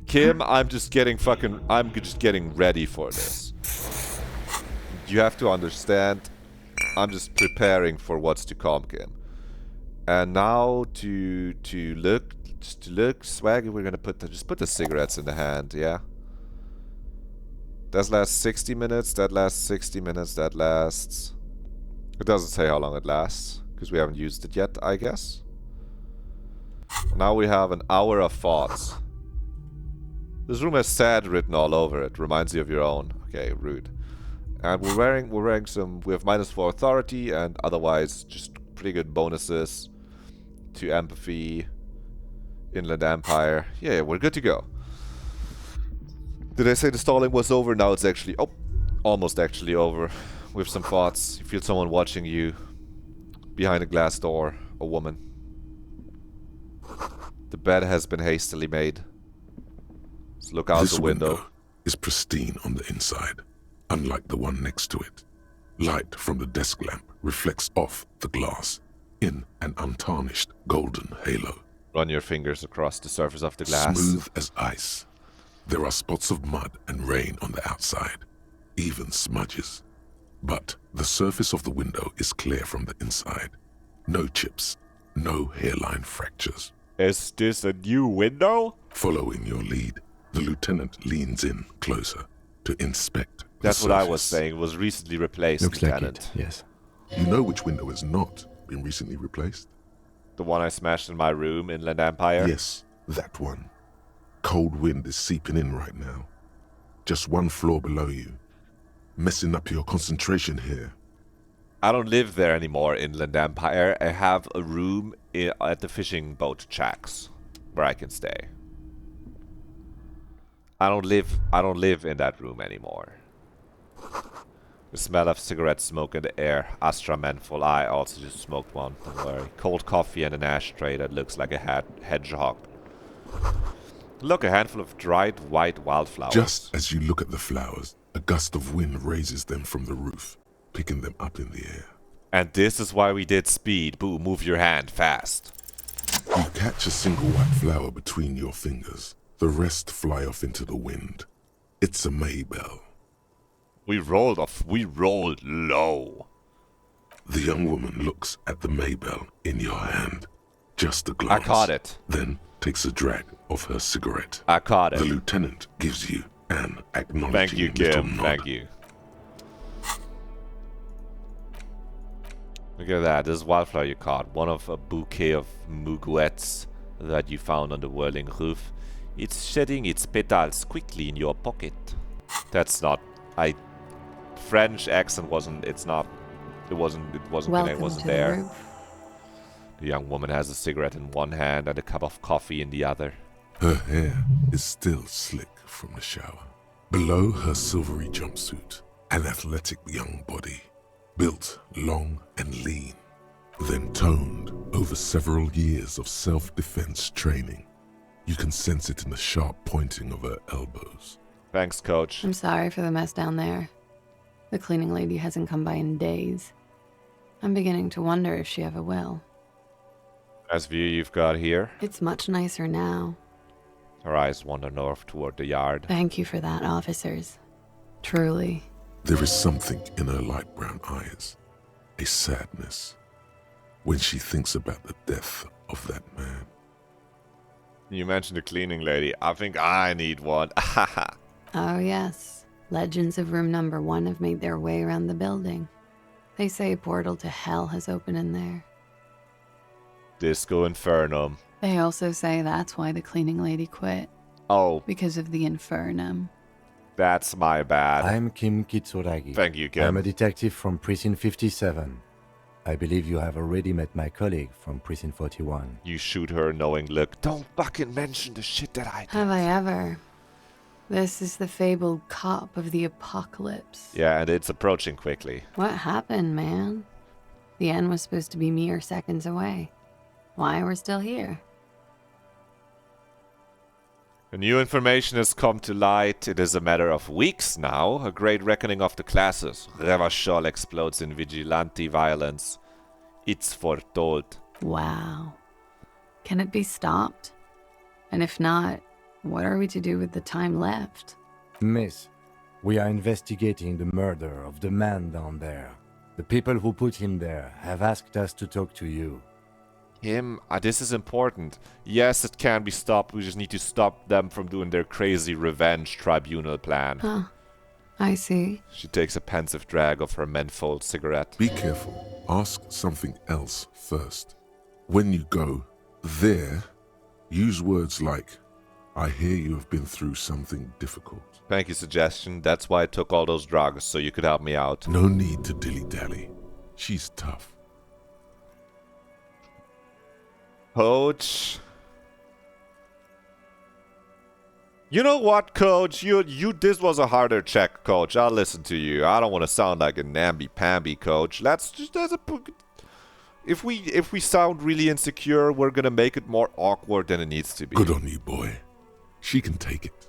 Kim, I'm just getting ready for this. You have to understand, I'm just preparing for what's to come, Kim. And now to look swaggy, we're gonna just put the cigarettes in the hand, yeah? That lasts 60 minutes, that lasts 60 minutes, that lasts... It doesn't say how long it lasts, because we haven't used it yet, I guess. Now we have an hour of thoughts. This room has sad written all over it. Reminds you of your own. Okay, rude. And we're wearing some... We have -4 authority and otherwise just pretty good bonuses to empathy, Inland Empire. Yeah, we're good to go. Did I say the stalling was over? Now it's actually... Oh, almost actually over. We have some thoughts. You feel someone watching you behind a glass door. A woman. The bed has been hastily made. Let's look out the window. Is pristine on the inside, unlike the one next to it. Light from the desk lamp reflects off the glass in an untarnished golden halo. Run your fingers across the surface of the glass. Smooth as ice. There are spots of mud and rain on the outside, even smudges. But the surface of the window is clear from the inside. No chips, no hairline fractures. Is this a new window? Following your lead, the lieutenant leans in closer to inspect. That's what I was saying. It was recently replaced, Looks Lieutenant. like it, yes. You know which window has not been recently replaced? The one I smashed in my room, Inland Empire? Yes, that one. Cold wind is seeping in right now. Just 1 floor below you. Messing up your concentration here. I don't live there anymore, Inland Empire. I have a room at the fishing boat shacks where I can stay. I don't live in that room anymore. The smell of cigarette smoke in the air. Astra manful. I also just smoked one. Don't worry. Cold coffee and an ashtray that looks like a hedgehog. Look, a handful of dried white wildflowers. Just as you look at the flowers, a gust of wind raises them from the roof, picking them up in the air. And this is why we did speed. Boo, move your hand fast. You catch a single white flower between your fingers. The rest fly off into the wind. It's a maybell. We rolled low. The young woman looks at the maybell in your hand. Just a glance. I caught it. Then takes a drag of her cigarette. I caught it. The lieutenant gives you an acknowledging Thank you, little Kim. nod. Thank you. Look at that. This wildflower you caught. One of a bouquet of muguets that you found on the whirling roof. It's shedding its petals quickly in your pocket. That's not... French accent wasn't... It wasn't there. The young woman has a cigarette in one hand and a cup of coffee in the other. Her hair is still slick from the shower. Below her silvery jumpsuit, an athletic young body, built long and lean, then toned over several years of self-defense training. You can sense it in the sharp pointing of her elbows. Thanks, Coach. I'm sorry for the mess down there. The cleaning lady hasn't come by in days. I'm beginning to wonder if she ever will. Nice view you've got here. It's much nicer now. Her eyes wander north toward the yard. Thank you for that, officers. Truly. There is something in her light brown eyes, a sadness, when she thinks about the death of that man. You mentioned the cleaning lady. I think I need one. Oh, yes. Legends of room number 1 have made their way around the building. They say a portal to hell has opened in there. Disco Infernum. They also say that's why the cleaning lady quit. Oh. Because of the Infernum. That's my bad. I'm Kim Kitsuragi. Thank you, Kim. I'm a detective from Precinct 57. I believe you have already met my colleague from Precinct 41. You shoot her knowing look. Don't fucking mention the shit that I did. Have I ever? This is the fabled cop of the apocalypse. Yeah, and it's approaching quickly. What happened, man? The end was supposed to be mere seconds away. Why we're still here? The new information has come to light. It is a matter of weeks now. A great reckoning of the classes. Revachol explodes in vigilante violence. It's foretold. Wow. Can it be stopped? And if not, what are we to do with the time left? Miss, we are investigating the murder of the man down there. The people who put him there have asked us to talk to you. Him? This is important. Yes, it can be stopped. We just need to stop them from doing their crazy revenge tribunal plan. Huh. I see. She takes a pensive drag of her menthol cigarette. Be careful. Ask something else first. When you go there, use words like, I hear you have been through something difficult. Thank you, suggestion. That's why I took all those drugs, so you could help me out. No need to dilly-dally. She's tough. Coach. You know what, Coach? This was a harder check, Coach. I'll listen to you. I don't want to sound like a namby-pamby, Coach. If we sound really insecure, we're gonna make it more awkward than it needs to be. Good on you, boy. She can take it.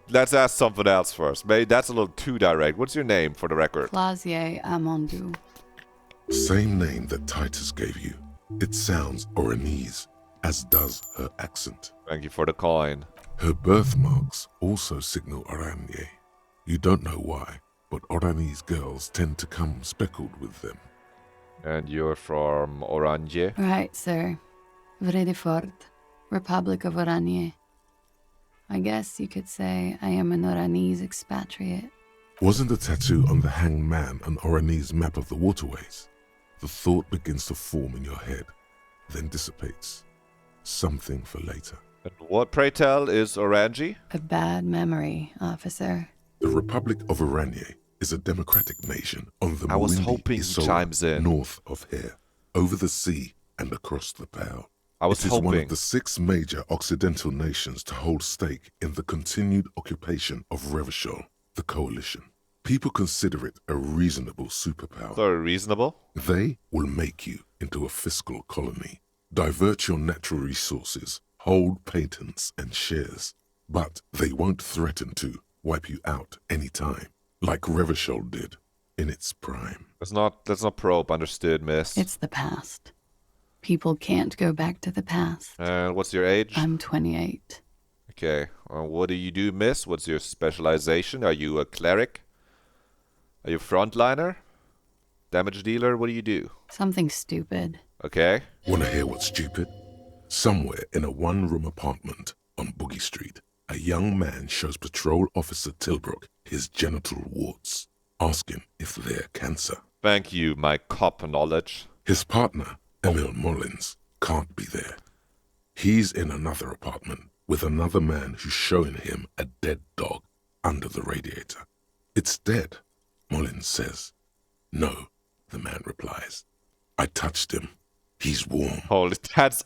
Let's ask something else first. Maybe that's a little too direct. What's your name, for the record? Clausier Amondou. Same name that Titus gave you. It sounds Oranese, as does her accent. Thank you for the coin. Her birthmarks also signal Oranje. You don't know why, but Oranese girls tend to come speckled with them. And you're from Oranje? Right, sir. Vredefort, Republic of Oranje. I guess you could say I am an Oranese expatriate. Wasn't the tattoo on the hanged man an Oranese map of the waterways? The thought begins to form in your head, then dissipates. Something for later. And what, pray tell, is Oranje? A bad memory, officer. The Republic of Oranje is a democratic nation on the I was Mwindi hoping he Isola, chimes in. north of here, over the sea and across the Pale. I was It is one hoping. of the 6 major Occidental nations to hold stake in the continued occupation of Revachol, the coalition. People consider it a reasonable superpower. So reasonable? They will make you into a fiscal colony, divert your natural resources, hold patents and shares, but they won't threaten to wipe you out any time, like Revachol did in its prime. Let's not probe. Understood, miss. It's the past. People can't go back to the past. And what's your age? I'm 28. Okay. What do you do, miss? What's your specialization? Are you a cleric? Are you a frontliner? Damage dealer? What do you do? Something stupid. Okay. Wanna hear what's stupid? Somewhere in a one-room apartment on Boogie Street, a young man shows Patrol Officer Tilbrook his genital warts, asking if they're cancer. Thank you, my cop knowledge. His partner, Emil Mullins, can't be there. He's in another apartment with another man who's showing him a dead dog under the radiator. It's dead, Mullins says. No, the man replies. I touched him. He's warm. Holy, that's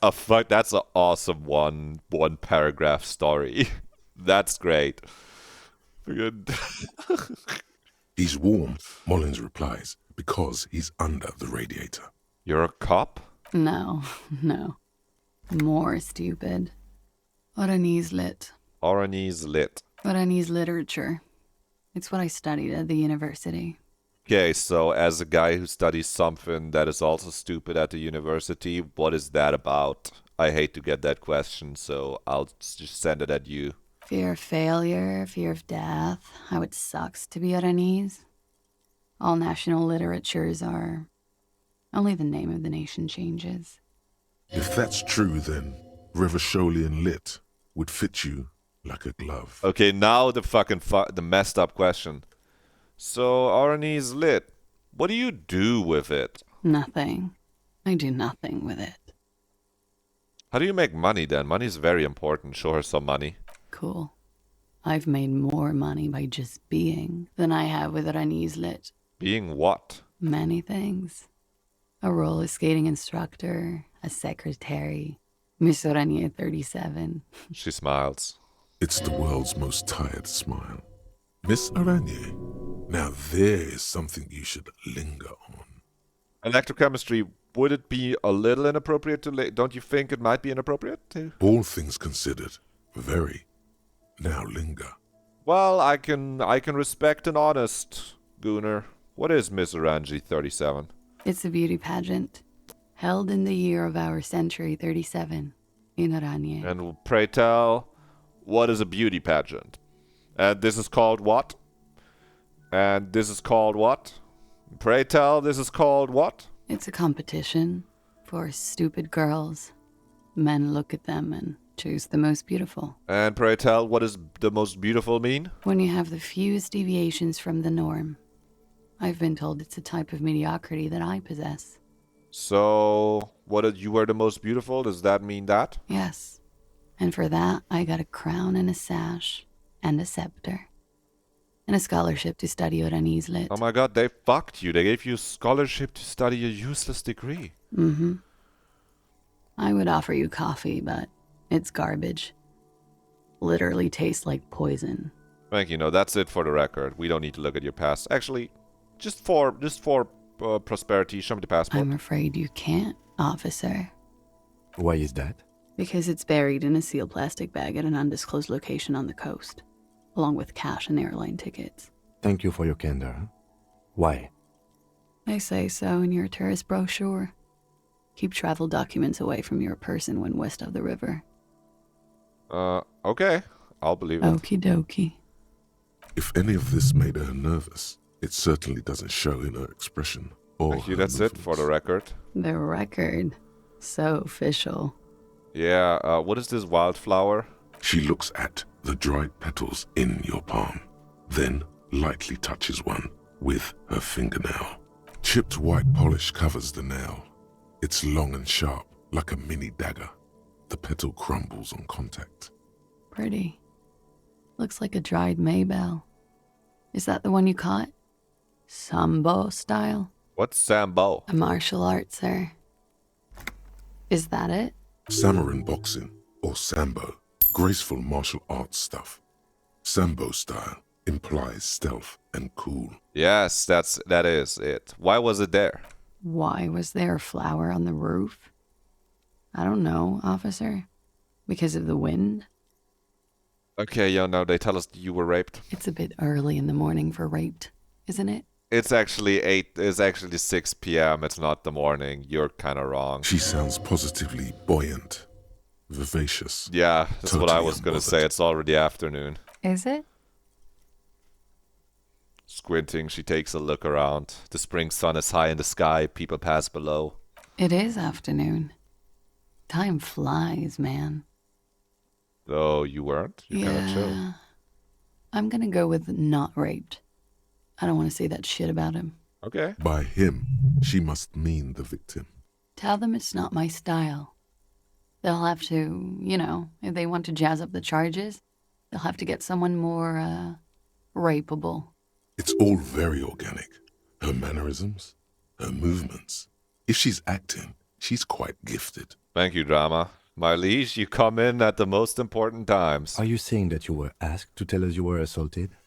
an awesome one paragraph story. That's great. Good. He's warm, Mullins replies, because he's under the radiator. You're a cop? No. More stupid. Oranese lit. Oranese lit. Oranese literature. It's what I studied at the university. Okay, so as a guy who studies something that is also stupid at the university, what is that about? I hate to get that question, so I'll just send it at you. Fear of failure, fear of death, how it sucks to be Oranese. All national literatures are... Only the name of the nation changes. If that's true, then Revacholian lit would fit you like a glove. Okay, now the messed up question. So, Oranese lit, what do you do with it? Nothing. I do nothing with it. How do you make money then? Money is very important. Show her some money. Cool. I've made more money by just being than I have with Oranese lit. Being what? Many things. A roller skating instructor, a secretary, Miss Oranje 37. She smiles. It's the world's most tired smile. Miss Oranje, now there is something you should linger on. Electrochemistry, would it be a little inappropriate to... Don't you think it might be inappropriate to... All things considered, very. Now linger. Well, I can respect an honest gooner. What is Miss Oranje 37? It's a beauty pageant, held in the year of our century 37, in Oranje. And pray tell, what is a beauty pageant? And this is called what? And this is called what? Pray tell, this is called what? It's a competition for stupid girls. Men look at them and choose the most beautiful. And pray tell, what does the most beautiful mean? When you have the fewest deviations from the norm. I've been told it's a type of mediocrity that I possess. So, you were the most beautiful? Does that mean that? Yes. And for that, I got a crown and a sash and a scepter. And a scholarship to study Oranese lit. Oh my god, they fucked you. They gave you a scholarship to study a useless degree. Mm-hmm. I would offer you coffee, but it's garbage. Literally tastes like poison. Thank you. No, that's it for the record. We don't need to look at your past. Actually, just for prosperity, show me the passport. I'm afraid you can't, officer. Why is that? Because it's buried in a sealed plastic bag at an undisclosed location on the coast, along with cash and airline tickets. Thank you for your candor. Why? They say so in your tourist brochure. Keep travel documents away from your person when west of the river. Okay. I'll believe it. Okie dokie. If any of this made her nervous, it certainly doesn't show in her expression or Thank you, her that's movements. it for the record. The record. So official. Yeah, what is this wildflower? She looks at the dried petals in your palm, then lightly touches one with her fingernail. Chipped white polish covers the nail. It's long and sharp, like a mini dagger. The petal crumbles on contact. Pretty. Looks like a dried maybell. Is that the one you caught? Sambo style? What's Sambo? A martial art, sir. Is that it? Samurai boxing, or Sambo, graceful martial arts stuff. Sambo style implies stealth and cool. Yes, that is it. Why was it there? Why was there a flower on the roof? I don't know, officer. Because of the wind? Okay, yeah, no, they tell us you were raped. It's a bit early in the morning for raped, isn't it? It's actually 6 p.m. It's not the morning. You're kind of wrong. She sounds positively buoyant, vivacious. Yeah, that's what I was going to say. It's already afternoon. Is it? Squinting, she takes a look around. The spring sun is high in the sky. People pass below. It is afternoon. Time flies, man. Oh, you weren't? You're kind of chill. I'm gonna go with not raped. I don't want to say that shit about him. Okay. By him, she must mean the victim. Tell them it's not my style. They'll have to, if they want to jazz up the charges, they'll have to get someone more, rapeable. It's all very organic. Her mannerisms, her movements. If she's acting, she's quite gifted. Thank you, drama. My liege, you come in at the most important times. Are you saying that you were asked to tell us you were assaulted?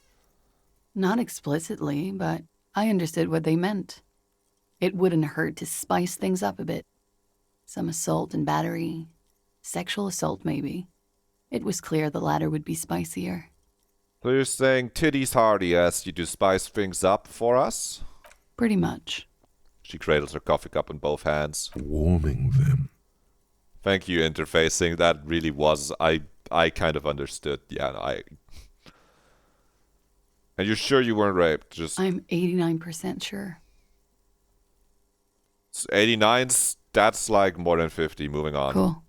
Not explicitly, but I understood what they meant. It wouldn't hurt to spice things up a bit. Some assault and battery. Sexual assault, maybe. It was clear the latter would be spicier. So you're saying Titties Hardy asked you to spice things up for us? Pretty much. She cradles her coffee cup in both hands. Warming them. Thank you, interfacing. That really was... I kind of understood. Yeah, And you're sure you weren't raped? I'm 89% sure. 89's... That's like more than 50. Moving on. Cool.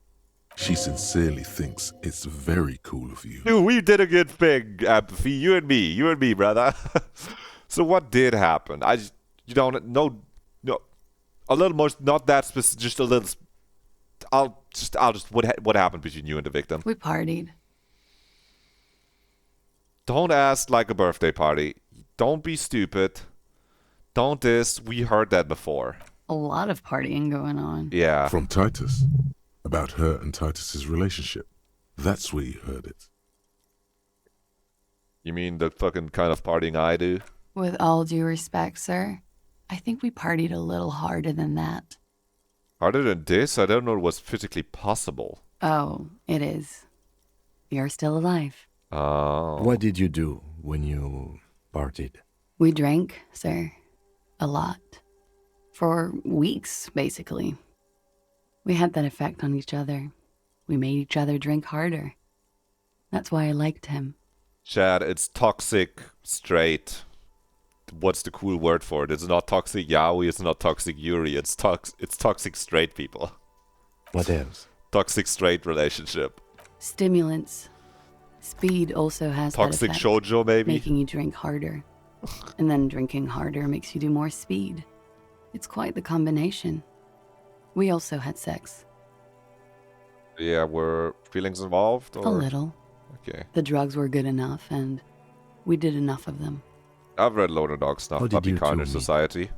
She sincerely thinks it's very cool of you. Dude, we did a good thing, Apathy. You and me, brother. So what did happen? You don't know... No. A little more... Not that specific. Just a little... What happened between you and the victim? We partied. Don't ask like a birthday party. Don't be stupid. Don't this. We heard that before. A lot of partying going on. Yeah. From Titus. About her and Titus's relationship. That's where you heard it. You mean the fucking kind of partying I do? With all due respect, sir, I think we partied a little harder than that. Harder than this? I don't know what's physically possible. Oh, it is. You're still alive. Oh. What did you do when you partied? We drank, sir. A lot. For weeks, basically. We had that effect on each other. We made each other drink harder. That's why I liked him. Chad, it's toxic straight. What's the cool word for it? It's not toxic yaoi, it's not toxic yuri, it's toxic straight people. What else? Toxic straight relationship. Stimulants. Speed also has toxic that effect, shoujo, maybe? making you drink harder. And then drinking harder makes you do more speed. It's quite the combination. We also had sex. Yeah, were feelings involved? Or? A little. Okay. The drugs were good enough, and we did enough of them. I've read Loner Dog Snuff, Puppy Carter Society.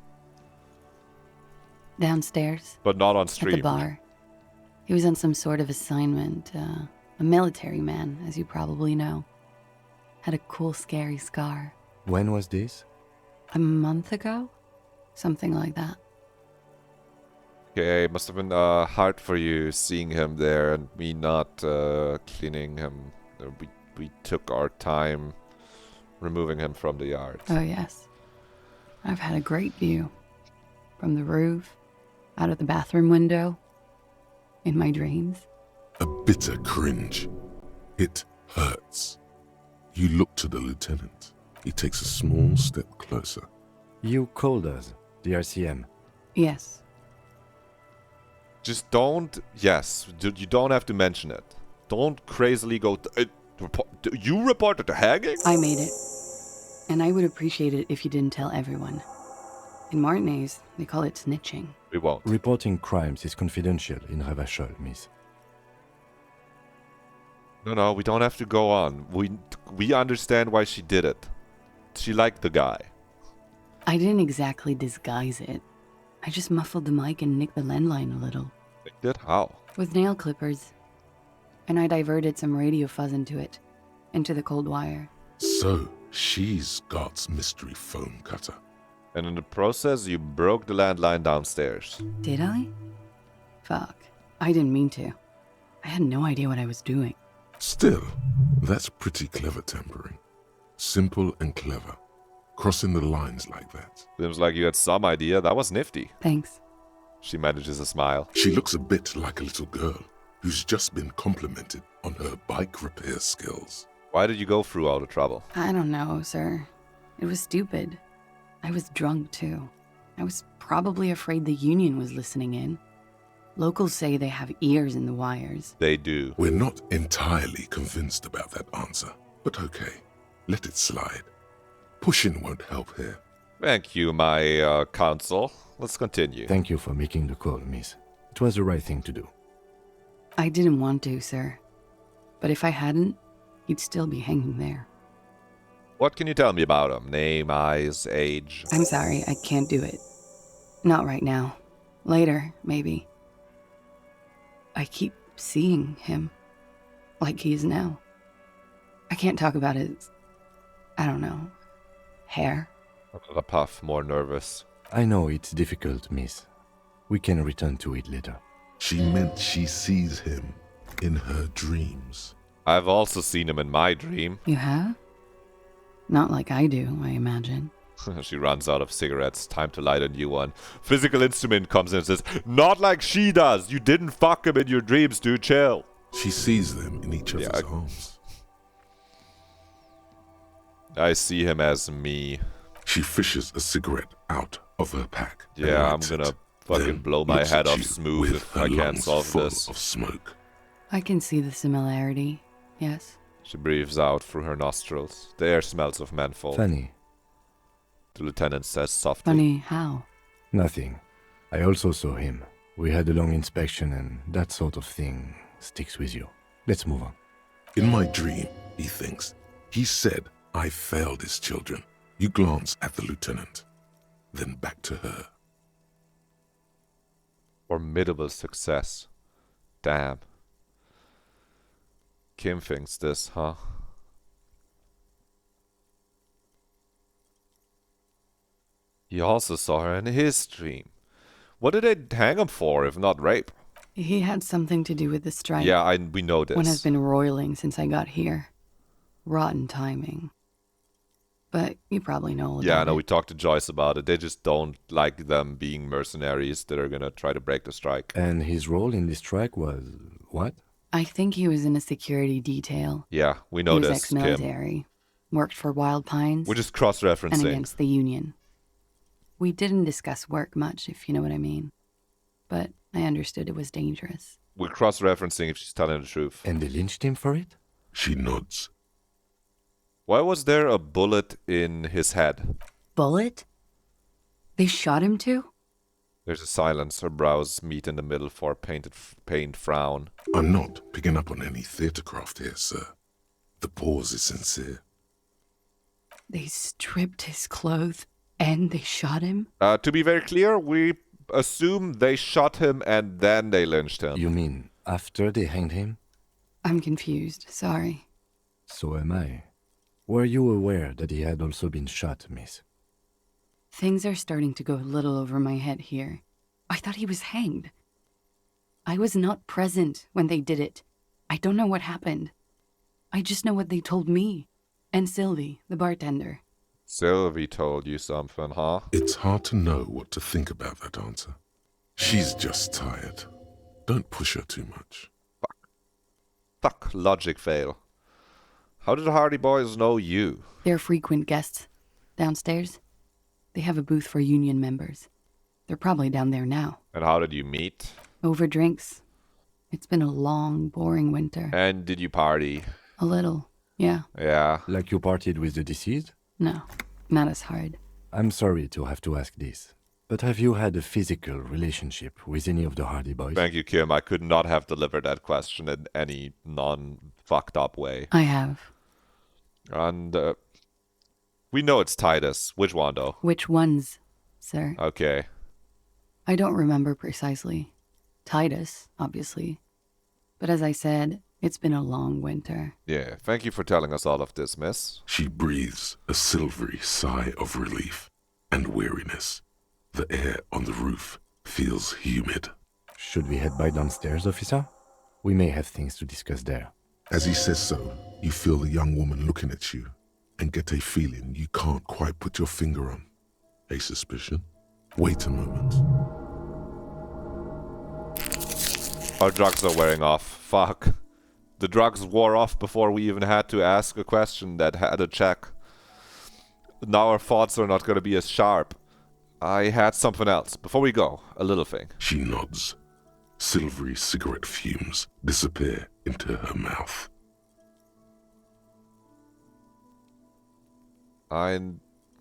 Downstairs. But not on stream. At the bar. He was on some sort of assignment. A military man, as you probably know. Had a cool, scary scar. When was this? A month ago? Something like that. Okay, it must have been hard for you seeing him there and me not cleaning him. We took our time removing him from the yard. Oh, yes. I've had a great view. From the roof, out of the bathroom window, in my dreams. A bitter cringe. It hurts. You look to the lieutenant. He takes a small step closer. You called us, the RCM. Yes. Just don't... Yes, you don't have to mention it. Don't crazily go... you reported the hanging? I made it. And I would appreciate it if you didn't tell everyone. In Martinez, they call it snitching. We won't. Reporting crimes is confidential in Ravachol, miss. No, we don't have to go on. We understand why she did it. She liked the guy. I didn't exactly disguise it. I just muffled the mic and nicked the landline a little. Did how? With nail clippers. And I diverted some radio fuzz into it. Into the cold wire. So, she's God's mystery phone cutter. And in the process, you broke the landline downstairs. Did I? Fuck. I didn't mean to. I had no idea what I was doing. Still, that's pretty clever tampering. Simple and clever. Crossing the lines like that. Seems like you had some idea. That was nifty. Thanks. She manages a smile. She looks a bit like a little girl who's just been complimented on her bike repair skills. Why did you go through all the trouble? I don't know, sir. It was stupid. I was drunk, too. I was probably afraid the union was listening in. Locals say they have ears in the wires. They do. We're not entirely convinced about that answer, but okay. Let it slide. Pushing won't help here. Thank you, my counsel. Let's continue. Thank you for making the call, miss. It was the right thing to do. I didn't want to, sir. But if I hadn't, he'd still be hanging there. What can you tell me about him? Name, eyes, age? I'm sorry, I can't do it. Not right now. Later, maybe. I keep seeing him. Like he is now. I can't talk about his... I don't know. Hair? A puff, more nervous. I know it's difficult, miss. We can return to it later. She meant she sees him in her dreams. I've also seen him in my dream. You have? Not like I do, I imagine. She runs out of cigarettes. Time to light a new one. Physical instrument comes in and says, not like she does. You didn't fuck him in your dreams, dude. Chill. She sees them in each other's arms. I see him as me. She fishes a cigarette out of her pack. Yeah, I'm gonna fucking blow my head off smooth if I can't solve this. Of smoke. I can see the similarity, yes. She breathes out through her nostrils. The air smells of menthol. Funny. The lieutenant says softly. Funny how? Nothing. I also saw him. We had a long inspection and that sort of thing sticks with you. Let's move on. In my dream, he thinks, he said, I failed his children. You glance at the lieutenant, then back to her. Formidable success. Damn. Kim thinks this, huh? He also saw her in his dream. What did they hang him for, if not rape? He had something to do with the strike. Yeah, we know this. One has been roiling since I got here. Rotten timing. But you probably know. Yeah, I know. We talked to Joyce about it. They just don't like them being mercenaries that are gonna try to break the strike. And his role in this strike was what? I think he was in a security detail. Yeah, we know this. He was this, Kim. ex-military. Worked for Wild Pines. We're just cross-referencing. And against the Union. We didn't discuss work much, if you know what I mean. But I understood it was dangerous. We're cross-referencing if she's telling the truth. And they lynched him for it? She nods. Why was there a bullet in his head? Bullet? They shot him too? There's a silence. Her brows meet in the middle for a pained frown. I'm not picking up on any theatrecraft here, sir. The pause is sincere. They stripped his clothes and they shot him? To be very clear, we assume they shot him and then they lynched him. You mean after they hanged him? I'm confused. Sorry. So am I. Were you aware that he had also been shot, miss? Things are starting to go a little over my head here. I thought he was hanged. I was not present when they did it. I don't know what happened. I just know what they told me. And Sylvie, the bartender. Sylvie told you something, huh? It's hard to know what to think about that answer. She's just tired. Don't push her too much. Fuck, logic fail. How did the Hardy Boys know you? They're frequent guests. Downstairs. They have a booth for union members. They're probably down there now. And how did you meet? Over drinks. It's been a long, boring winter. And did you party? A little, yeah. Yeah. Like you partied with the deceased? No, not as hard. I'm sorry to have to ask this, but have you had a physical relationship with any of the Hardy Boys? Thank you, Kim. I could not have delivered that question in any non-fucked up way. I have. And We know it's Titus. Which one, though? Which ones, sir? Okay. I don't remember precisely. Titus, obviously. But as I said, it's been a long winter. Yeah, thank you for telling us all of this, miss. She breathes a silvery sigh of relief and weariness. The air on the roof feels humid. Should we head by downstairs, officer? We may have things to discuss there. As he says so, you feel the young woman looking at you and get a feeling you can't quite put your finger on. A suspicion? Wait a moment. Our drugs are wearing off. Fuck. The drugs wore off before we even had to ask a question that had a check. Now our thoughts are not going to be as sharp. I had something else. Before we go, a little thing. She nods. Silvery cigarette fumes disappear into her mouth.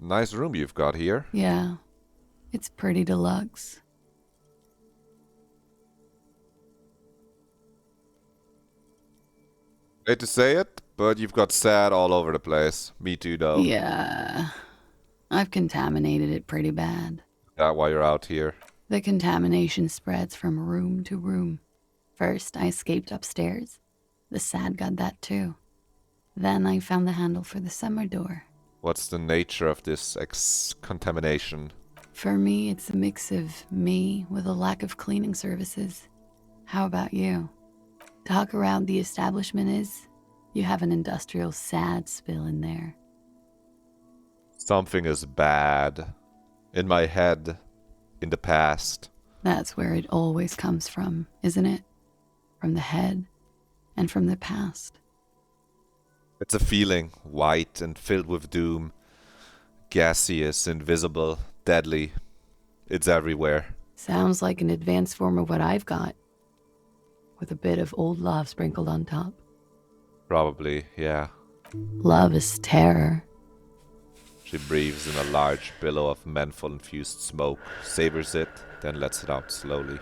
Nice room you've got here. Yeah, it's pretty deluxe. Hate to say it, but you've got sad all over the place. Me too, though. Yeah, I've contaminated it pretty bad. That why you're out here. The contamination spreads from room to room. First, I escaped upstairs. The sad got that too. Then I found the handle for the summer door. What's the nature of this contamination? For me, it's a mix of me with a lack of cleaning services. How about you? Talk around the establishment is, you have an industrial sad spill in there. Something is bad. In my head. In the past. That's where it always comes from, isn't it? From the head and from the past. It's a feeling, white and filled with doom. Gaseous, invisible, deadly. It's everywhere. Sounds like an advanced form of what I've got. With a bit of old love sprinkled on top. Probably, yeah. Love is terror. She breathes in a large billow of menthol-infused smoke, savors it, then lets it out slowly.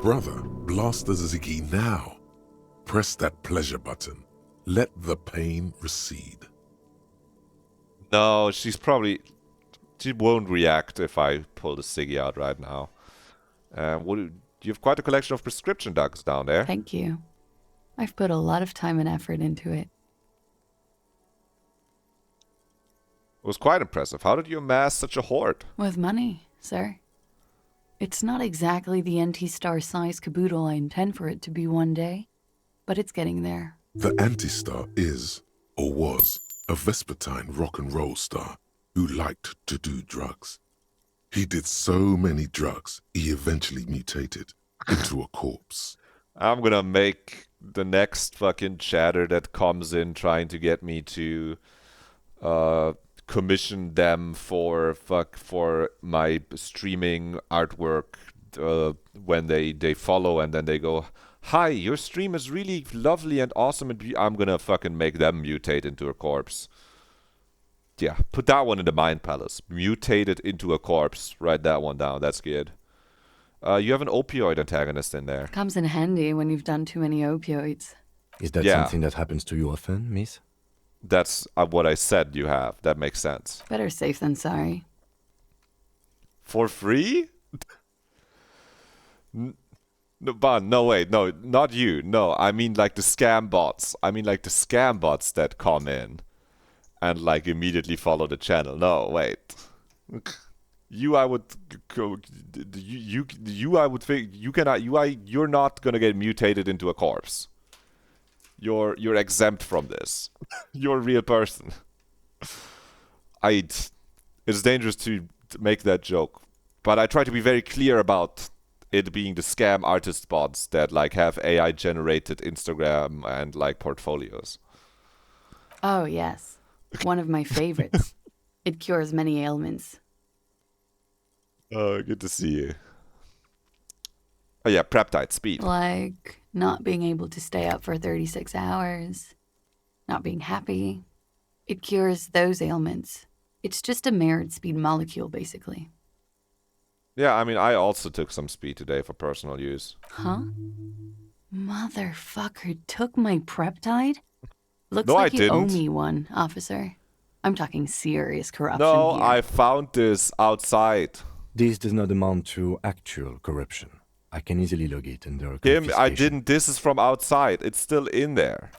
Brother, blast the Ziggy now. Press that pleasure button. Let the pain recede. No, she won't react if I pull the ciggy out right now. You have quite a collection of prescription drugs down there. Thank you. I've put a lot of time and effort into it. It was quite impressive. How did you amass such a hoard? With money, sir. It's not exactly the anti-star size caboodle I intend for it to be one day, but it's getting there. The anti-star is, or was, a Vespertine rock and roll star who liked to do drugs. He did so many drugs, he eventually mutated into a corpse. I'm gonna make the next fucking chatter that comes in trying to get me to commission them for my streaming artwork when they follow and then they go, "Hi, your stream is really lovely and awesome," and I'm gonna fucking make them mutate into a corpse. Yeah, put that one in the Mind Palace. Mutate it into a corpse. Write that one down. That's good. You have an opioid antagonist in there. Comes in handy when you've done too many opioids. Is that something that happens to you often, miss? That's what I said you have. That makes sense. Better safe than sorry. For free? No, wait, no, not you. No, I mean like the scam bots. I mean like the scam bots that come in and like immediately follow the channel. No, wait. I would think you cannot. You're not gonna get mutated into a corpse. You're exempt from this. You're a real person. It's dangerous to make that joke, but I try to be very clear about it being the scam artist bots that like have AI generated Instagram and like portfolios. Oh yes, one of my favorites. It cures many ailments. Oh, good to see you. Oh yeah, peptide speed. Like not being able to stay up for 36 hours, not being happy. It cures those ailments. It's just a mirrored speed molecule, basically. Yeah, I mean, I also took some speed today for personal use. Huh? Motherfucker took my Preptide? Looks No, like I you owe didn't. me one, officer. I'm talking serious corruption No, here. I found this outside. This does not amount to actual corruption. I can easily log it under Kim, confiscation. I didn't. This is from outside. It's still in there.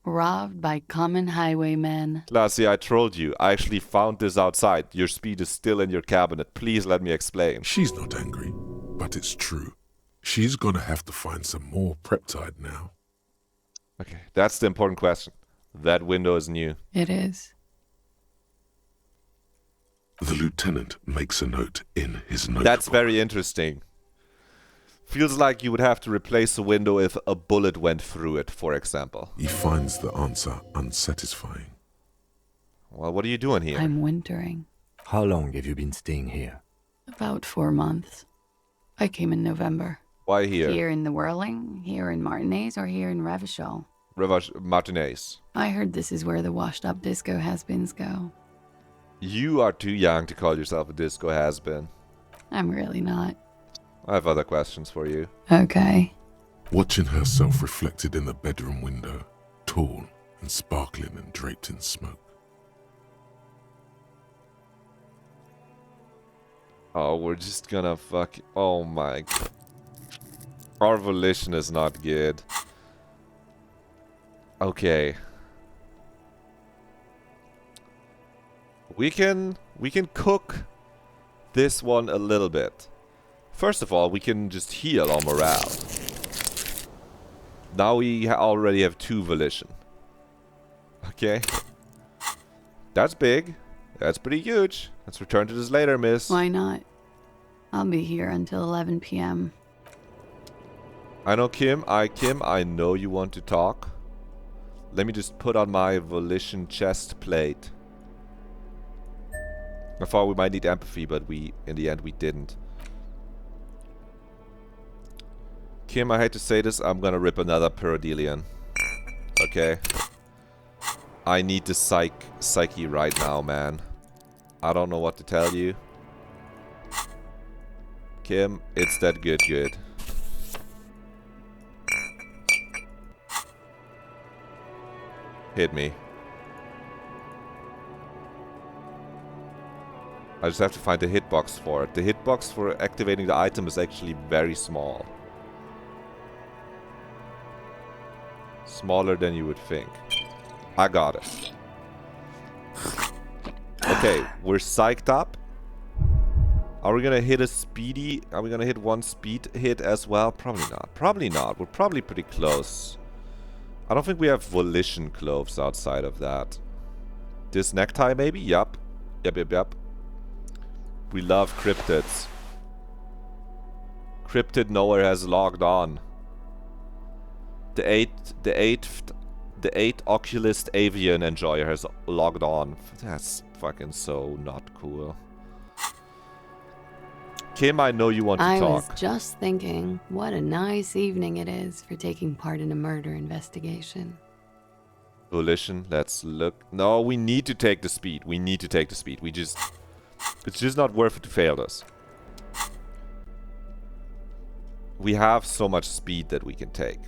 Robbed by common highwaymen. Lassie, I trolled you. I actually found this outside. Your speed is still in your cabinet. Please let me explain. She's not angry, but it's true. She's gonna have to find some more Preptide now. Okay, that's the important question. That window is new. It is. The lieutenant makes a note in his notebook. That's very interesting. Feels like you would have to replace the window if a bullet went through it, for example. He finds the answer unsatisfying. Well, what are you doing here? I'm wintering. How long have you been staying here? About 4 months. I came in November. Why here? Here in the Whirling, here in Martinez, or here in Revachol. Martinez. I heard this is where the washed-up disco has-beens go. You are too young to call yourself a disco has-been. I'm really not. I have other questions for you. Okay. Watching herself reflected in the bedroom window, tall and sparkling and draped in smoke. Oh, we're just gonna fuck... Oh my... Our volition is not good. Okay. We can cook this one a little bit. First of all, we can just heal our morale. Now we already have 2 volition. Okay. That's big. That's pretty huge. Let's return to this later, miss. Why not? I'll be here until 11 p.m. I know, Kim, I know you want to talk. Let me just put on my volition chest plate. I thought we might need empathy, but in the end, we didn't. Kim, I hate to say this, I'm gonna rip another Pyrodelian. Okay? I need the psyche right now, man. I don't know what to tell you. Kim, it's that good. Hit me. I just have to find the hitbox for it. The hitbox for activating the item is actually very small. Smaller than you would think. I got it. Okay, we're psyched up. Are we gonna hit a speedy? Are we gonna hit one speed hit as well? Probably not. Probably not. We're probably pretty close. I don't think we have volition cloves outside of that. This necktie maybe? Yup. Yup. We love cryptids. Cryptid nowhere has logged on. The eighth Oculist Avian Enjoyer has logged on. That's fucking so not cool. Kim, I know you want to talk. I was just thinking, what a nice evening it is for taking part in a murder investigation. Volition, let's look. No, we need to take the speed. It's just not worth it to fail this. We have so much speed that we can take.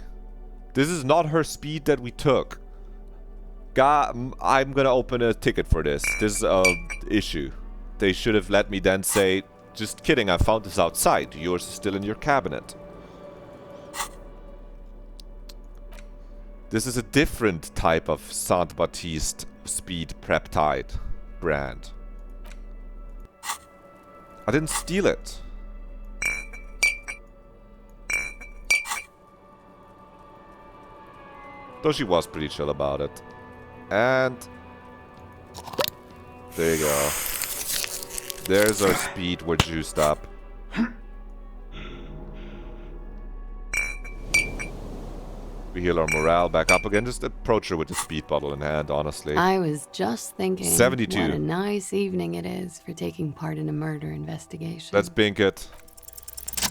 This is not her speed that we took. God, I'm gonna open a ticket for this. This is a issue. They should have let me then say, just kidding, I found this outside. Yours is still in your cabinet. This is a different type of Saint Baptiste speed peptide brand. I didn't steal it. Though she was pretty chill about it. And there you go. There's our speed. We're juiced up. We heal our morale back up again. Just approach her with the speed bottle in hand, honestly. I was just thinking, 72. what a nice evening it is for taking part in a murder investigation. Let's bink it.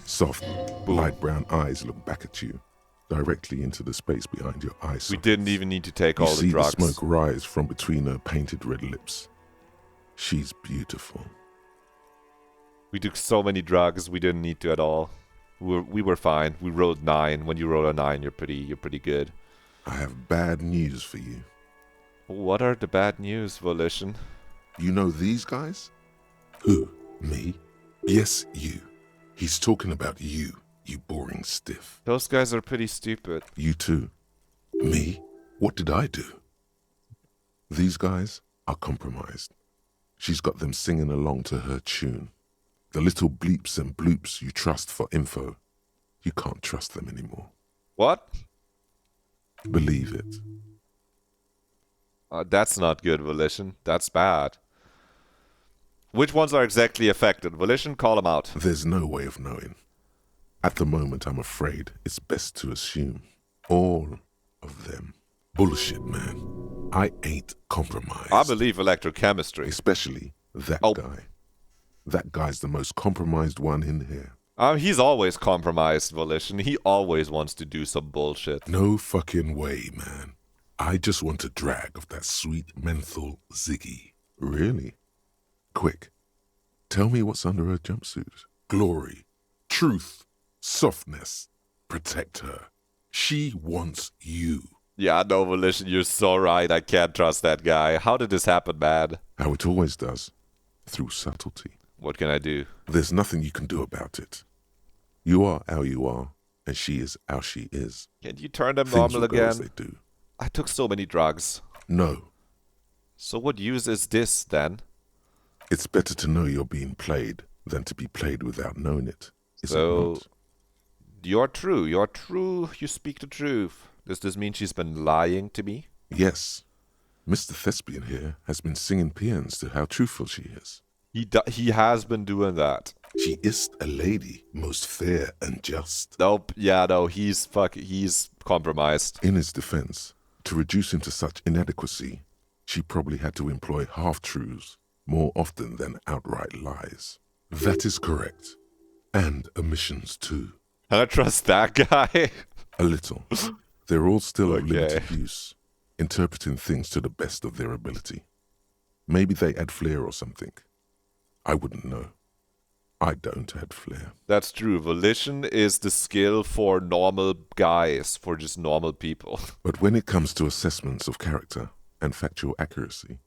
Soft, light brown eyes look back at you, directly into the space behind your eye sockets. We didn't even need to take all the You drugs. see the smoke rise from between her painted red lips. She's beautiful. We took so many drugs, we didn't need to at all. We were fine. We rolled 9. When you roll a 9, you're pretty good. I have bad news for you. What are the bad news, Volition? You know these guys? Who? Me? Yes, you. He's talking about you, you boring stiff. Those guys are pretty stupid. You too. Me? What did I do? These guys are compromised. She's got them singing along to her tune. The little bleeps and bloops you trust for info, you can't trust them anymore. What? Believe it. That's not good, Volition. That's bad. Which ones are exactly affected? Volition, call them out. There's no way of knowing. At the moment, I'm afraid it's best to assume. All of them. Bullshit, man. I ain't compromised. I believe electrochemistry. Especially that guy. That guy's the most compromised one in here. He's always compromised, Volition. He always wants to do some bullshit. No fucking way, man. I just want a drag of that sweet menthol Ziggy. Really? Quick. Tell me what's under her jumpsuit. Glory. Truth. Softness. Protect her. She wants you. Yeah, no, Volition, you're so right. I can't trust that guy. How did this happen, man? How it always does. Through subtlety. What can I do? There's nothing you can do about it. You are how you are, and she is how she is. Can you turn them Things normal will go as again? they do. I took so many drugs. No. So what use is this, then? It's better to know you're being played than to be played without knowing it. Is it So, not? you're true. You're true. You speak the truth. Does this mean she's been lying to me? Yes. Mr. Thespian here has been singing paeans to how truthful she is. He has been doing that. She is a lady, most fair and just. Nope. Yeah, no, he's compromised. In his defense, to reduce him to such inadequacy, she probably had to employ half-truths more often than outright lies. That is correct. And omissions too. Can I trust that guy? A little. They're all still of Okay. limited use, interpreting things to the best of their ability. Maybe they add flair or something. I wouldn't know. I don't add flair. That's true. Volition is the skill for normal guys, for just normal people. But when it comes to assessments of character and factual accuracy,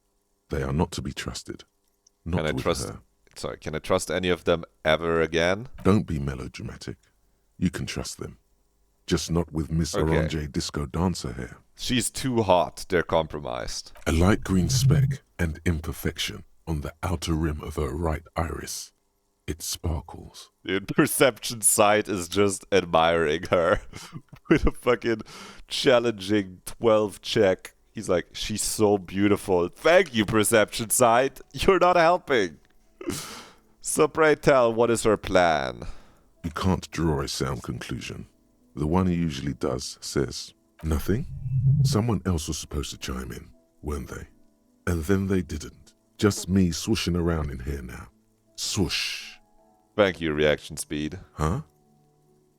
they are not to be trusted. Not Can I with trust? her. Sorry, can I trust any of them ever again? Don't be melodramatic. You can trust them. Just not with Miss Okay. Orange Disco Dancer here. She's too hot. They're compromised. A light green speck and imperfection on the outer rim of her right iris. It sparkles. The perception side is just admiring her with a fucking challenging 12 check. He's like, she's so beautiful. Thank you, perception side. You're not helping. So pray tell, what is her plan? You can't draw a sound conclusion. The one who usually does says, nothing? Someone else was supposed to chime in, weren't they? And then they didn't. Just me swooshing around in here now. Swoosh. Thank you, reaction speed. Huh?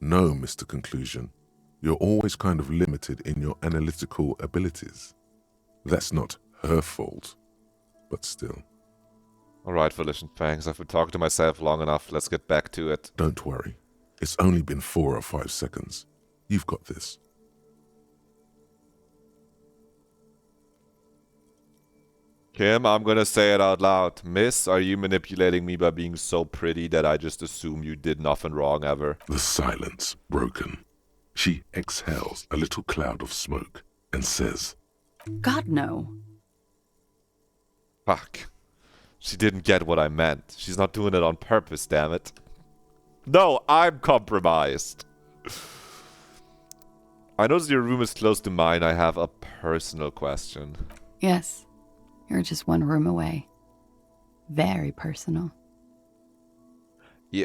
No, Mr. Conclusion. You're always kind of limited in your analytical abilities. That's not her fault, but still. Alright, Volition, thanks. I've been talking to myself long enough. Let's get back to it. Don't worry. It's only been 4 or 5 seconds. You've got this. Kim, I'm gonna say it out loud. Miss, are you manipulating me by being so pretty that I just assume you did nothing wrong ever? The silence broken. She exhales a little cloud of smoke and says, God, no. Fuck. She didn't get what I meant. She's not doing it on purpose, damn it. No, I'm compromised. I notice your room is close to mine. I have a personal question. Yes. You're just one room away. Very personal. Yeah,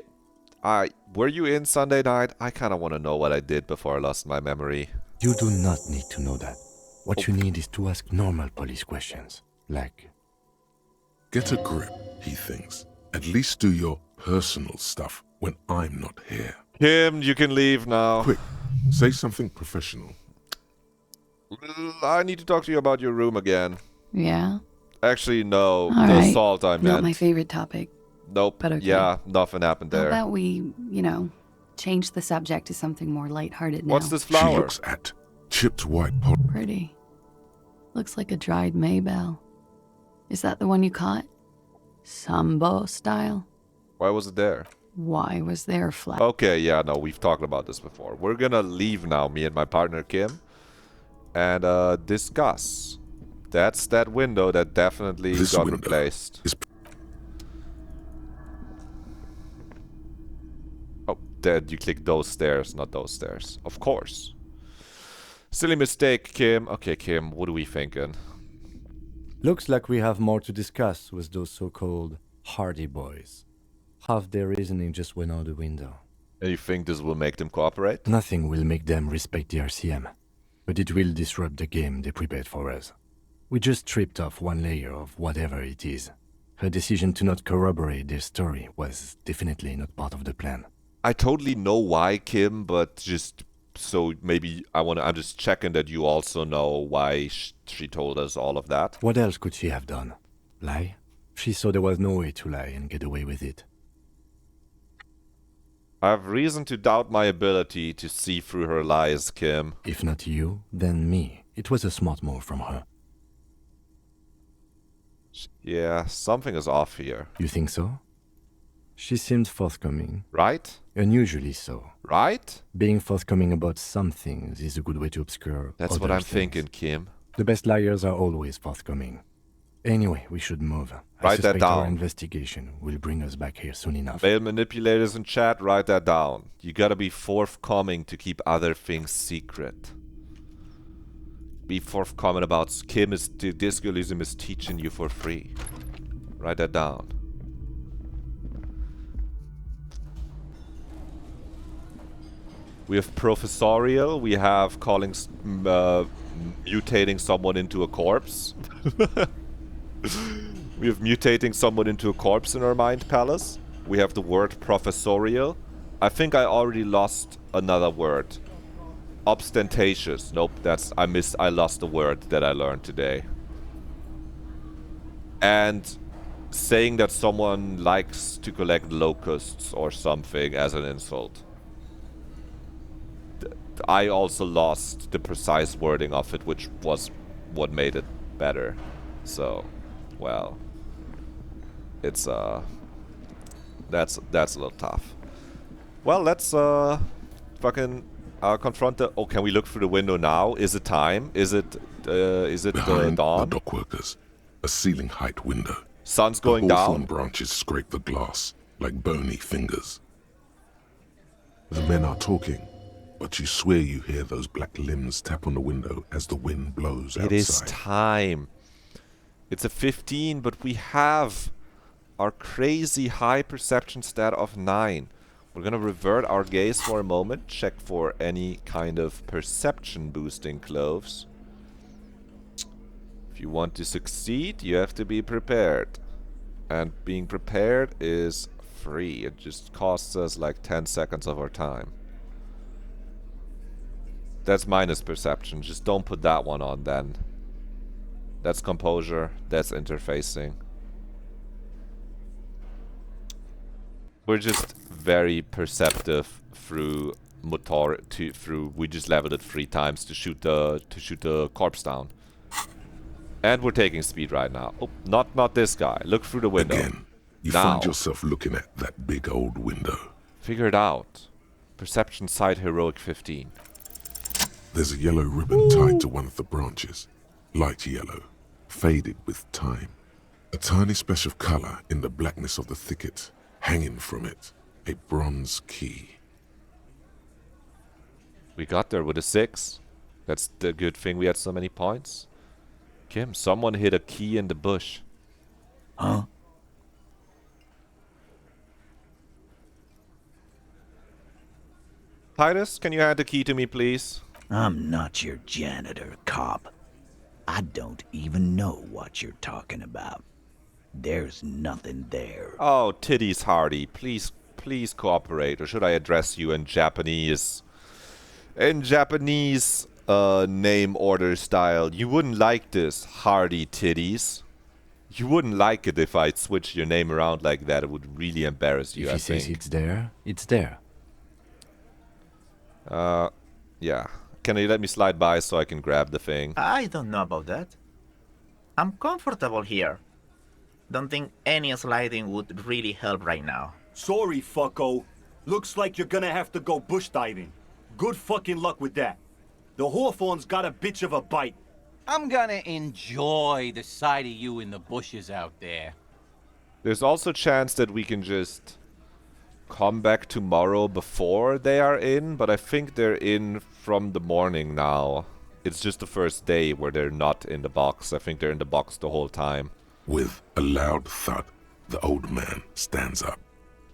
were you in Sunday night? I kind of want to know what I did before I lost my memory. You do not need to know that. What you need is to ask normal police questions, like... Get a grip, he thinks. At least do your personal stuff when I'm not here. Kim, you can leave now. Quick, say something professional. I need to talk to you about your room again. Yeah? Actually, no. All The right. assault I meant. Not my favorite topic. Nope. But okay. Yeah, nothing happened How there. about we, change the subject to something more lighthearted now? What's this She flower? looks at chipped white pot. Pretty. Looks like a dried maybell. Is that the one you caught? Sambo style? Why was it there? Why was there flag? Okay, yeah, no, we've talked about this before. We're gonna leave now, me and my partner Kim, and discuss. That's that window that definitely got replaced. Oh, Dad, you clicked those stairs, not those stairs. Of course. Silly mistake, Kim. Okay, Kim, what are we thinking? Looks like we have more to discuss with those so-called Hardy Boys. Half their reasoning just went out the window. And you think this will make them cooperate? Nothing will make them respect the RCM, but it will disrupt the game they prepared for us. We just stripped off one layer of whatever it is. Her decision to not corroborate their story was definitely not part of the plan. I totally know why, Kim, but just so maybe I'm just checking that you also know why she told us all of that. What else could she have done? Lie? She saw there was no way to lie and get away with it. I have reason to doubt my ability to see through her lies, Kim. If not you, then me. It was a smart move from her. Yeah, something is off here. You think so? She seemed forthcoming. Right? Unusually so. Right? Being forthcoming about some things is a good way to obscure That's what I'm thinking, Kim. The best liars are always forthcoming. Anyway, we should move. Write that down. Our investigation will bring us back here soon enough. Male manipulators in chat, write that down. You gotta be forthcoming to keep other things secret. Be forthcoming about Disco Elysium is teaching you for free. Write that down. We have professorial. We have calling, mutating someone into a corpse. We have mutating someone into a corpse in our mind palace. We have the word professorial. I think I already lost another word. Ostentatious. Nope, I lost the word that I learned today. And saying that someone likes to collect locusts or something as an insult. I also lost the precise wording of it, which was what made it better. So, well, it's that's a little tough. Well, let's fucking confront the. Oh, can we look through the window now? Is it time? Is it Behind dawn? The dock workers, a ceiling height window. Sun's going the down. hawthorn branches scrape the glass like bony fingers. The men are talking, but you swear you hear those black limbs tap on the window as the wind blows outside. It is time. It's a 15, but we have our crazy high perception stat of 9. We're gonna revert our gaze for a moment, check for any kind of perception boosting cloves. If you want to succeed, you have to be prepared. And being prepared is free. It just costs us like 10 seconds of our time. That's minus perception. Just don't put that one on then. That's composure. That's interfacing. We're just very perceptive through motor we just leveled it 3 times to shoot the corpse down. And we're taking speed right now. Oh, not this guy. Look through the window. Again, you now. find yourself looking at that big old window. Figure it out. Perception side heroic 15. There's a yellow ribbon tied to one of the branches. Light yellow, faded with time. A tiny splash of color in the blackness of the thicket. Hanging from it, a bronze key. We got there with a 6. That's the good thing we had so many points. Kim, someone hid a key in the bush. Huh? Titus, can you hand the key to me, please? I'm not your janitor, cop. I don't even know what you're talking about. There's nothing there. Oh, titties, Hardy. Please cooperate. Or should I address you in Japanese? In Japanese name order style. You wouldn't like this, Hardy Titties. You wouldn't like it if I'd switch your name around like that. It would really embarrass you, If I he think. says it's there, it's there. Yeah. Can you let me slide by so I can grab the thing? I don't know about that. I'm comfortable here. Don't think any sliding would really help right now. Sorry, fucko. Looks like you're gonna have to go bush diving. Good fucking luck with that. The Hawthorne's got a bitch of a bite. I'm gonna enjoy the sight of you in the bushes out there. There's also a chance that we can just come back tomorrow before they are in, but I think they're in from the morning now. It's just the first day where they're not in the box. I think they're in the box the whole time. With a loud thud, the old man stands up,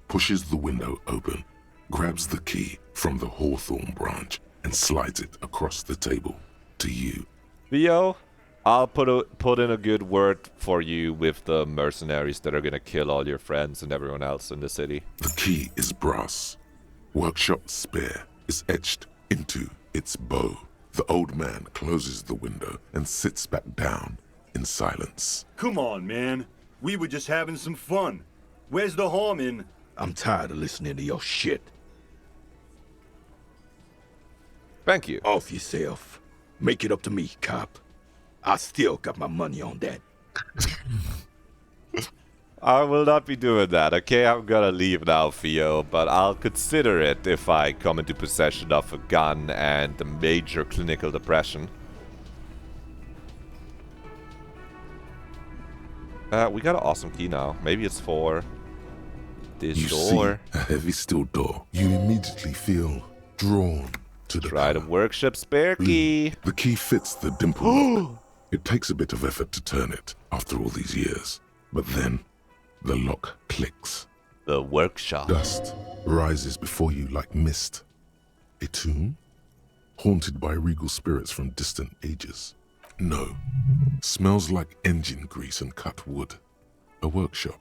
pushes the window open, grabs the key from the hawthorn branch, and slides it across the table to you. Theo, I'll put in a good word for you with the mercenaries that are gonna kill all your friends and everyone else in the city. The key is brass. Workshop spear is etched into its bow. The old man closes the window and sits back down in silence. Come on, man. We were just having some fun. Where's the harm in... I'm tired of listening to your shit. Thank you. Off yourself. Make it up to me, cop. I still got my money on that. I will not be doing that, okay? I'm gonna leave now, Theo, but I'll consider it if I come into possession of a gun and a major clinical depression. We got an awesome key now. Maybe it's for this door. See a heavy steel door. You immediately feel drawn to the Try the workshop spare key. The key fits the dimple lock. It takes a bit of effort to turn it after all these years, but then the lock clicks. The workshop. Dust rises before you like mist. A tomb? Haunted by regal spirits from distant ages. No. Smells like engine grease and cut wood. A workshop.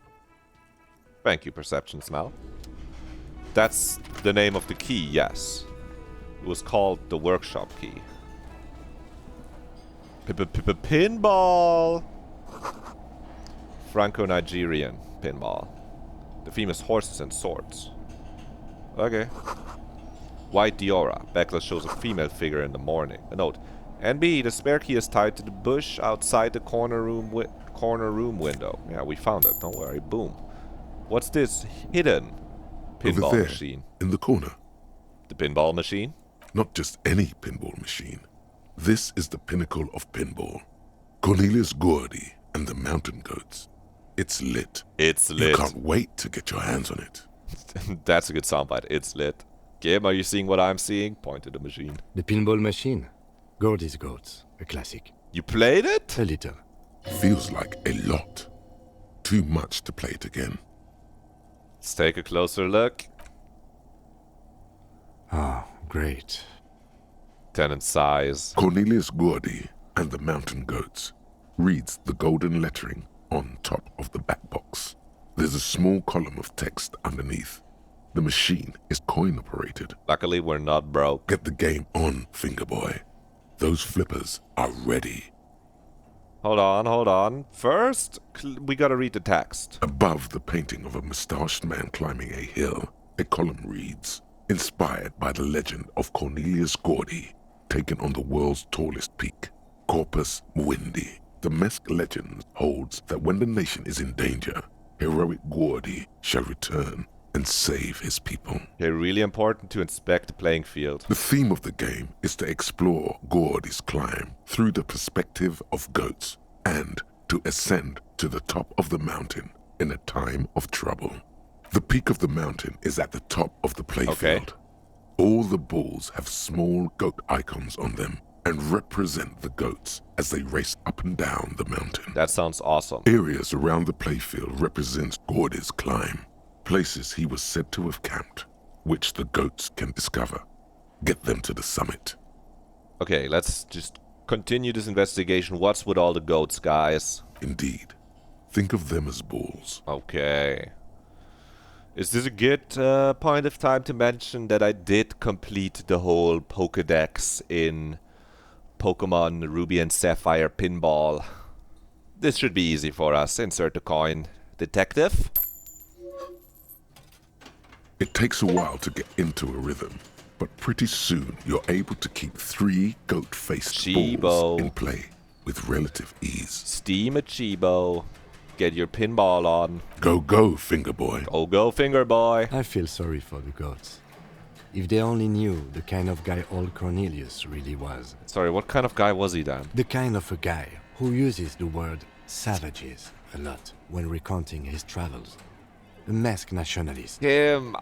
Thank you, Perception Smell. That's the name of the key, yes. It was called the workshop key. Pinball! Franco-Nigerian pinball. The theme is horses and swords. Okay. White Diora. Backless shows a female figure in the morning. A note. NB, the spare key is tied to the bush outside the corner room window. Yeah, we found it. Don't worry. Boom. What's this hidden pinball Over there, machine? In the corner. The pinball machine? Not just any pinball machine. This is the pinnacle of pinball. Cornelius Gordy and the Mountain Goats. It's lit. It's lit. You can't wait to get your hands on it. That's a good soundbite. It's lit. Kim, are you seeing what I'm seeing? Point to the machine. The pinball machine. Gordy's Goats. A classic. You played it? A little. Feels like a lot. Too much to play it again. Let's take a closer look. Ah, great. Tenant size. Cornelius Gordy and the Mountain Goats reads the golden lettering on top of the back box. There's a small column of text underneath. The machine is coin operated. Luckily, we're not broke. Get the game on, Fingerboy. Those flippers are ready. Hold on. First, we gotta read the text. Above the painting of a mustached man climbing a hill, a column reads, inspired by the legend of Cornelius Gordy, taken on the world's tallest peak, Corpus Muindi. The Mesk legend holds that when the nation is in danger, heroic Gordy shall return and save his people. Okay, really important to inspect the playing field. The theme of the game is to explore Gordy's climb through the perspective of goats and to ascend to the top of the mountain in a time of trouble. The peak of the mountain is at the top of the playfield. Okay. All the balls have small goat icons on them and represent the goats as they race up and down the mountain. That sounds awesome. Areas around the playfield represents Gordy's climb, places he was said to have camped, which the goats can discover. Get them to the summit. Okay, let's just continue this investigation. What's with all the goats, guys? Indeed. Think of them as balls. Okay. Is this a good point of time to mention that I did complete the whole Pokédex in Pokemon Ruby and Sapphire Pinball? This should be easy for us. Insert the coin. Detective? It takes a while to get into a rhythm, but pretty soon you're able to keep 3 goat-faced balls in play. with relative ease. Steam a Chibo. Get your pinball on. Go, go, finger boy. Go, go, finger boy. I feel sorry for the goats. If they only knew the kind of guy old Cornelius really was. Sorry, what kind of guy was he then? The kind of a guy who uses the word savages a lot when recounting his travels. A masked nationalist. Kim,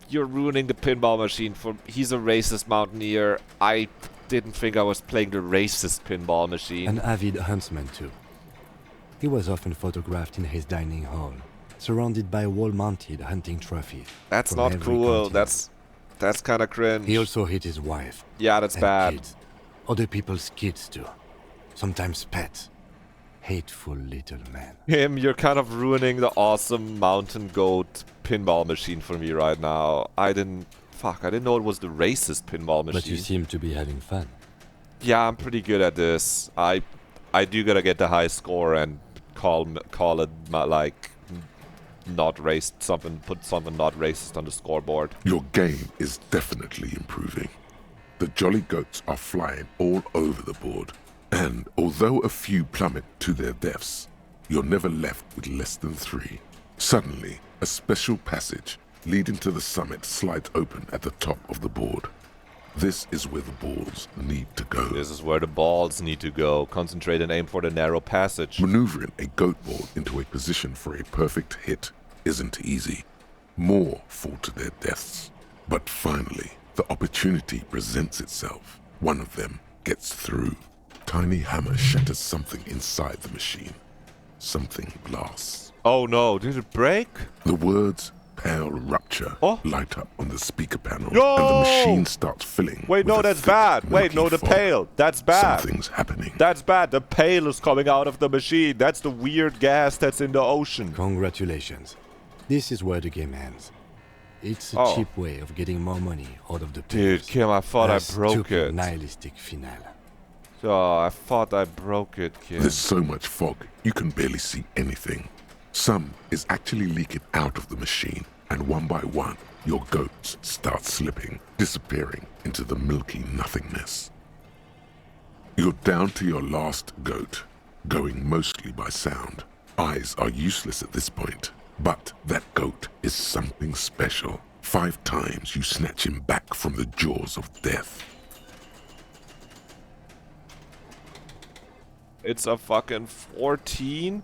you're ruining the pinball machine for... He's a racist mountaineer. I didn't think I was playing the racist pinball machine. An avid huntsman too. He was often photographed in his dining hall, surrounded by wall-mounted hunting trophies. That's not cool. Continent. That's kind of cringe. He also hit his wife. Yeah, that's bad. Kids. Other people's kids too. Sometimes pets. Hateful little man. Kim, you're kind of ruining the awesome mountain goat pinball machine for me right now. I didn't know it was the racist pinball machine. But you seem to be having fun. Yeah, I'm pretty good at this. I do gotta get the high score and call it like not racist, put something not racist on the scoreboard. Your game is definitely improving. The jolly goats are flying all over the board. And although a few plummet to their deaths, you're never left with less than 3. Suddenly, a special passage leading to the summit slides open at the top of the board. This is where the balls need to go. This is where the balls need to go. Concentrate and aim for the narrow passage. Maneuvering a goat ball into a position for a perfect hit isn't easy. More fall to their deaths. But finally, the opportunity presents itself. One of them gets through. Tiny hammer shatters something inside the machine. Something glass. Oh no, did it break? The words pale rupture light up on the speaker panel, no! and the machine starts filling. Wait, no, that's bad. Wait, no, the pail. That's bad. Something's happening. That's bad. The pail is coming out of the machine. That's the weird gas that's in the ocean. Congratulations. This is where the game ends. It's a cheap way of getting more money out of the players. Dude, Kim, I thought I broke stupid, it. Nihilistic finale. Oh, I thought I broke it, Kim. There's so much fog, you can barely see anything. Some is actually leaking out of the machine, and one by one, your goats start slipping, disappearing into the milky nothingness. You're down to your last goat, going mostly by sound. Eyes are useless at this point, but that goat is something special. 5 times you snatch him back from the jaws of death. It's a fucking 14?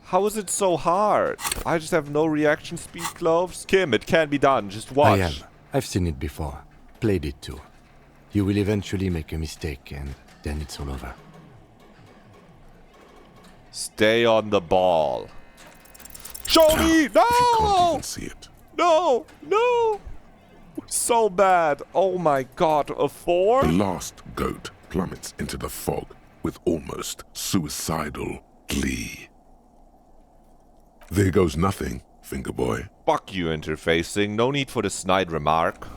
How is it so hard? I just have no reaction speed cloves. Kim, it can be done. Just watch. I am. I've seen it before. Played it too. You will eventually make a mistake and then it's all over. Stay on the ball. Show me! No! You can't even see it. No! No! So bad. Oh my god, a 4? The last goat plummets into the fog with almost suicidal glee. There goes nothing, finger boy. Fuck you, interfacing. No need for the snide remark.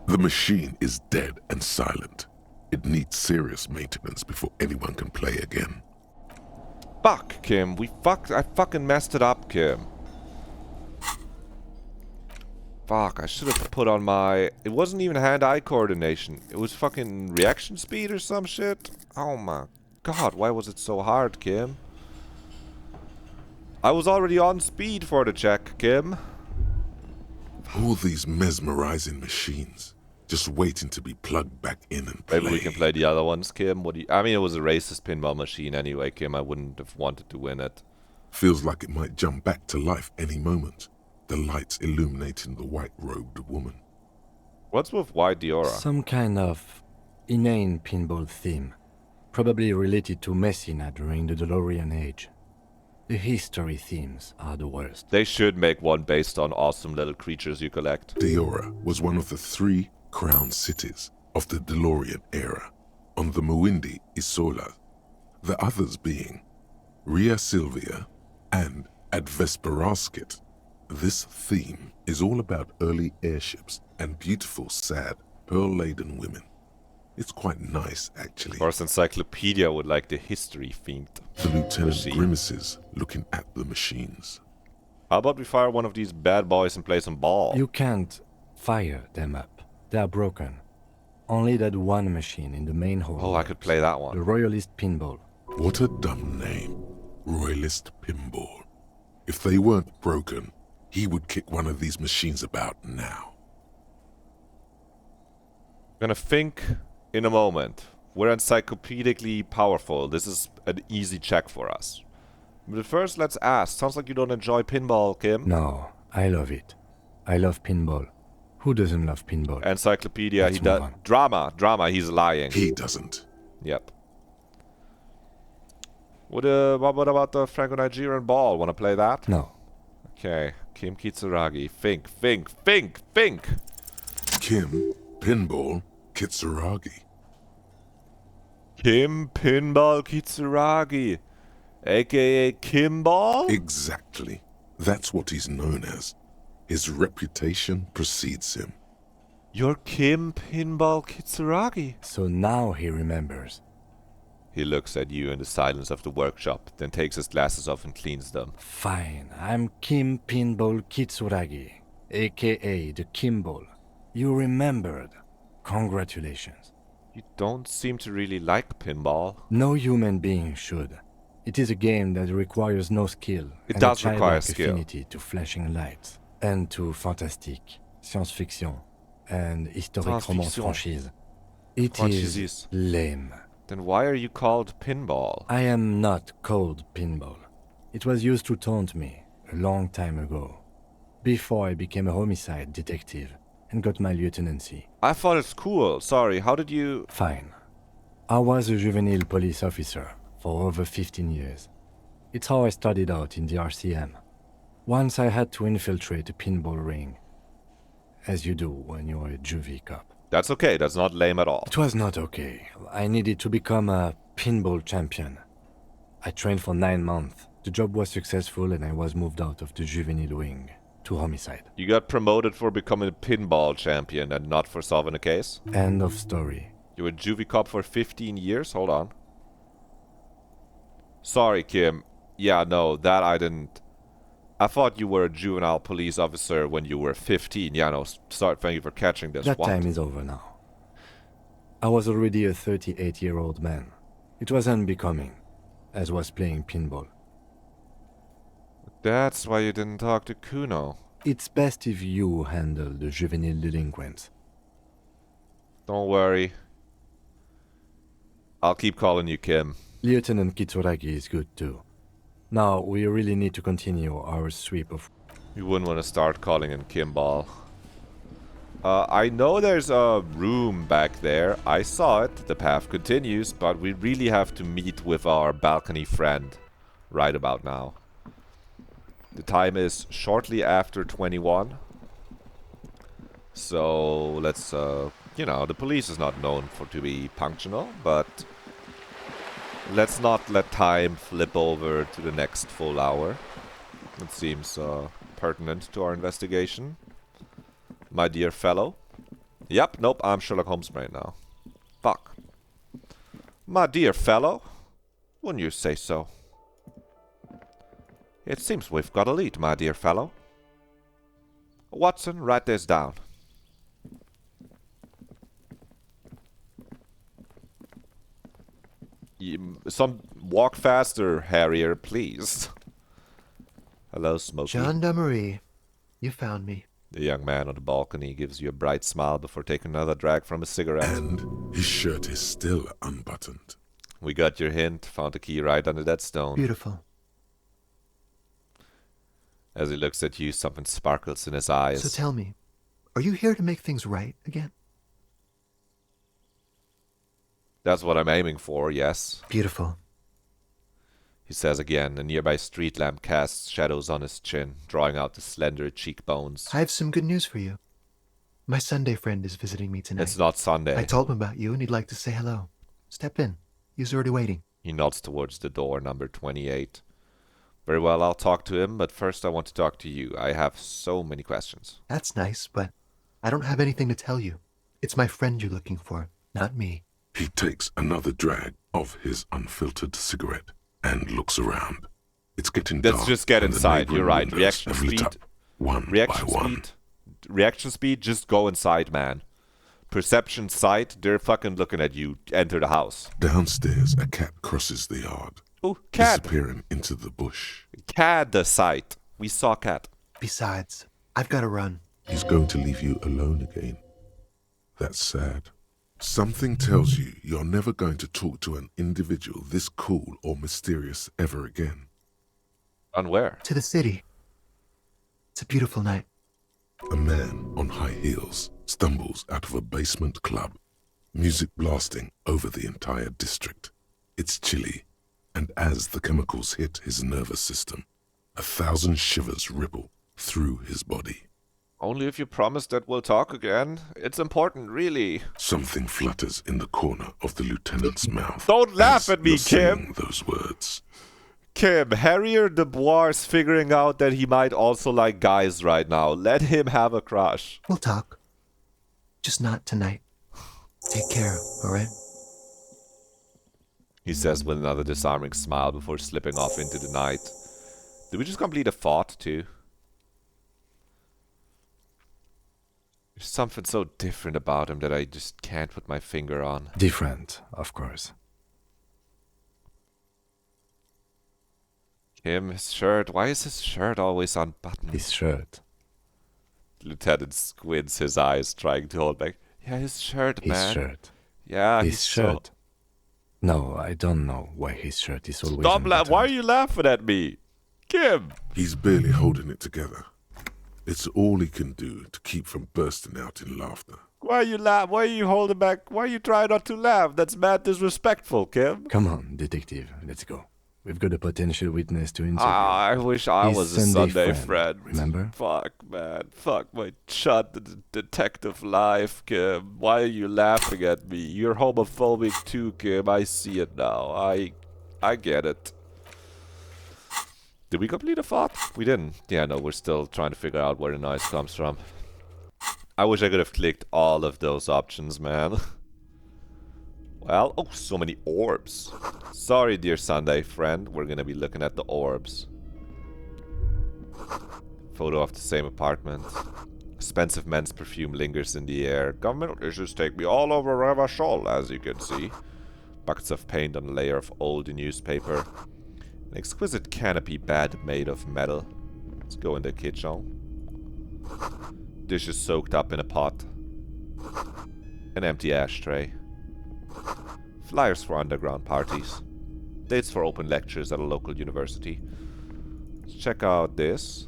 The machine is dead and silent. It needs serious maintenance before anyone can play again. Fuck, Kim. I fucking messed it up, Kim. Fuck, I should have put on my... It wasn't even hand-eye coordination. It was fucking reaction speed or some shit. Oh my god, why was it so hard, Kim? I was already on speed for the check, Kim. All these mesmerizing machines, just waiting to be plugged back in and play. Maybe we can play the other ones, Kim. I mean, it was a racist pinball machine anyway, Kim. I wouldn't have wanted to win it. Feels like it might jump back to life any moment. The lights illuminating the white-robed woman. What's with White Diora? Some kind of inane pinball theme. Probably related to Messina during the DeLorean age. The history themes are the worst. They should make one based on awesome little creatures you collect. Diora was one of the 3 crown cities of the DeLorean era, on the Muindi Isola, the others being Ria Silvia and Advesperasket. This theme is all about early airships and beautiful, sad, pearl-laden women. It's quite nice, actually. Of course, Encyclopedia would like the history-themed The Lieutenant machine. grimaces looking at the machines. How about we fire one of these bad boys and play some ball? You can't fire them up. They are broken. Only that one machine in the main hall. Oh, I could play that one. The Royalist Pinball. What a dumb name. Royalist Pinball. If they weren't broken, he would kick one of these machines about now. Gonna think in a moment. We're encyclopedically powerful. This is an easy check for us. But first, let's ask. Sounds like you don't enjoy pinball, Kim. No, I love it. I love pinball. Who doesn't love pinball? Encyclopedia, Let's he does. move on. Drama, he's lying. He doesn't. Yep. What about the Franco-Nigerian ball? Wanna play that? No. Okay. Kim Kitsuragi. Think. Kim, Pinball, Kitsuragi. Kim Pinball Kitsuragi. A.K.A. Kimball? Exactly. That's what he's known as. His reputation precedes him. You're Kim Pinball Kitsuragi. So now he remembers. He looks at you in the silence of the workshop, then takes his glasses off and cleans them. Fine, I'm Kim Pinball Kitsuragi, a.k.a. the Kimball. You remembered. Congratulations. You don't seem to really like pinball. No human being should. It is a game that requires no skill. It and does a require childlike skill. Affinity to flashing lights, and to fantastique, science fiction, and historic romance franchise. It is lame. Then why are you called Pinball? I am not called Pinball. It was used to taunt me a long time ago, before I became a homicide detective and got my lieutenancy. I thought it's cool. Sorry, how did you... Fine. I was a juvenile police officer for over 15 years. It's how I started out in the RCM. Once I had to infiltrate a pinball ring, as you do when you're a juvie cop. That's okay, that's not lame at all. It was not okay. I needed to become a pinball champion. I trained for 9 months. The job was successful and I was moved out of the juvenile wing to homicide. You got promoted for becoming a pinball champion and not for solving a case? End of story. You were a juvie cop for 15 years? Hold on. Sorry, Kim. Yeah, no, that I didn't... I thought you were a juvenile police officer when you were 15. Yeah, no, sorry, thank you for catching this. That What? time is over now. I was already a 38-year-old man. It was unbecoming, as was playing pinball. That's why you didn't talk to Kuno. It's best if you handle the juvenile delinquents. Don't worry. I'll keep calling you Kim. Lieutenant Kitsuragi is good too. Now, we really need to continue our sweep of... You wouldn't want to start calling him Kimball. I know there's a room back there. I saw it. The path continues, but we really have to meet with our balcony friend right about now. The time is shortly after 21. So, let's, you know, the police is not known to be punctual, but... let's not let time flip over to the next full hour. It seems pertinent to our investigation. My dear fellow. Yep, nope, I'm Sherlock Holmes right now. Fuck. My dear fellow. Wouldn't you say so? It seems we've got a lead, my dear fellow. Watson, write this down. Some walk faster, Harrier, please. Hello, Smokey. Gendarmerie. You found me. The young man on the balcony gives you a bright smile before taking another drag from a cigarette. And his shirt is still unbuttoned. We got your hint. Found the key right under that stone. Beautiful. As he looks at you, something sparkles in his eyes. So tell me, are you here to make things right again? That's what I'm aiming for, yes. Beautiful. He says again. A nearby street lamp casts shadows on his chin, drawing out the slender cheekbones. I have some good news for you. My Sunday friend is visiting me tonight. It's not Sunday. I told him about you and he'd like to say hello. Step in. He's already waiting. He nods towards the door, number 28. Very well, I'll talk to him, but first I want to talk to you. I have so many questions. That's nice, but I don't have anything to tell you. It's my friend you're looking for, not me. He takes another drag of his unfiltered cigarette and looks around. It's getting dark. Let's just get inside. You're right. Reaction have lit speed. up one Reaction by one. speed. Reaction speed. Just go inside, man. Perception, sight, they're fucking looking at you. Enter the house. Downstairs, a cat crosses the yard. Oh, cat. Disappearing into the bush. Cat, the sight. We saw cat. Besides, I've got to run. He's going to leave you alone again. That's sad. Something tells you you're never going to talk to an individual this cool or mysterious ever again. On where? To the city. It's a beautiful night. A man on high heels stumbles out of a basement club, music blasting over the entire district. It's chilly, and as the chemicals hit his nervous system, 1,000 shivers ripple through his body. Only if you promise that we'll talk again. It's important, really. Something flutters in the corner of the lieutenant's mouth. Don't laugh at me, you're Kim. saying those words. Kim, Harrier Dubois is figuring out that he might also like guys right now. Let him have a crush. We'll talk. Just not tonight. Take care, alright? He says with another disarming smile before slipping off into the night. Did we just complete a thought, too? There's something so different about him that I just can't put my finger on. Different, of course. Him, his shirt. Why is his shirt always unbuttoned? His shirt. Lieutenant squints his eyes, trying to hold back. Yeah, his shirt, man. His shirt. Yeah, his shirt. No, I don't know why his shirt is always Stop laughing. Why are you laughing at me? Kim! He's barely holding it together. It's all he can do to keep from bursting out in laughter. Why are you Why are you holding back? Why are you trying not to laugh? That's mad disrespectful, Kim. Come on, detective. Let's go. We've got a potential witness to interview. I wish I was a Sunday friend. Remember? Fuck, man. Fuck my detective life, Kim. Why are you laughing at me? You're homophobic too, Kim. I see it now. I get it. Did we complete a thought? We didn't. Yeah, no, we're still trying to figure out where the noise comes from. I wish I could have clicked all of those options, man. Well, oh, so many orbs. Sorry, dear Sunday friend. We're gonna be looking at the orbs. Photo of the same apartment. Expensive men's perfume lingers in the air. Government issues take me all over Revachol, as you can see. Buckets of paint on a layer of old newspaper. An exquisite canopy bed made of metal. Let's go in the kitchen. Dishes soaked up in a pot. An empty ashtray. Flyers for underground parties. Dates for open lectures at a local university. Let's check out this.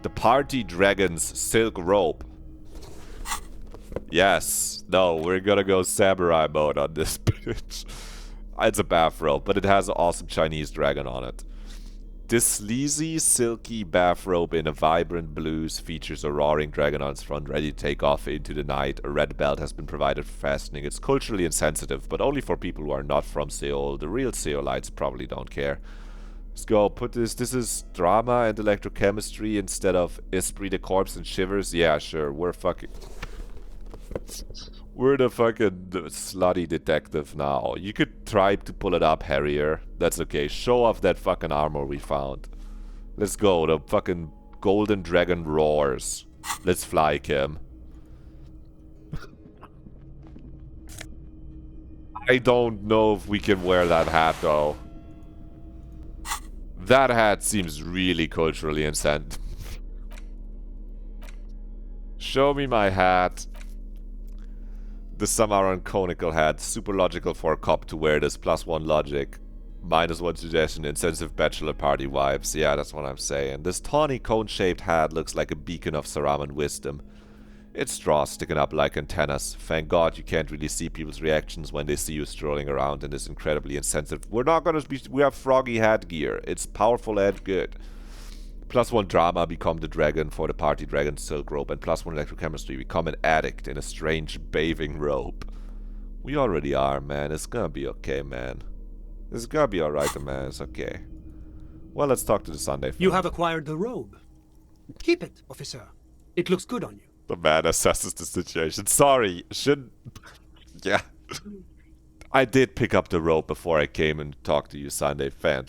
The Party Dragon's silk robe. Yes. No, we're gonna go samurai mode on this bitch. It's a bathrobe, but it has an awesome Chinese dragon on it. This sleazy, silky bathrobe in a vibrant blues features a roaring dragon on its front, ready to take off into the night. A red belt has been provided for fastening. It's culturally insensitive, but only for people who are not from Seoul. The real Seoulites probably don't care. Let's go. Put this. This is drama and electrochemistry instead of Esprit de Corps and Shivers. Yeah, sure. We're the fucking slutty detective now. You could try to pull it up, Harrier. That's okay. Show off that fucking armor we found. Let's go. The fucking golden dragon roars. Let's fly, Kim. I don't know if we can wear that hat, though. That hat seems really culturally insensitive. Show me my hat. The Samaran conical hat. Super logical for a cop to wear this. +1 logic. -1 suggestion. Insensitive bachelor party vibes. Yeah, that's what I'm saying. This tawny cone-shaped hat looks like a beacon of Saraman wisdom. Its straws sticking up like antennas. Thank God you can't really see people's reactions when they see you strolling around in this incredibly insensitive... We're not gonna be... We have froggy hat gear. It's powerful and good. +1 drama, become the dragon for the party dragon silk robe, and +1 electrochemistry, become an addict in a strange bathing robe. We already are, man. It's gonna be okay, man. It's gonna be alright, man. It's okay. Well, let's talk to the Sunday friend. You have acquired the robe. Keep it, officer. It looks good on you. The man assesses the situation. Sorry, yeah. I did pick up the robe before I came and talked to you, Sunday fan.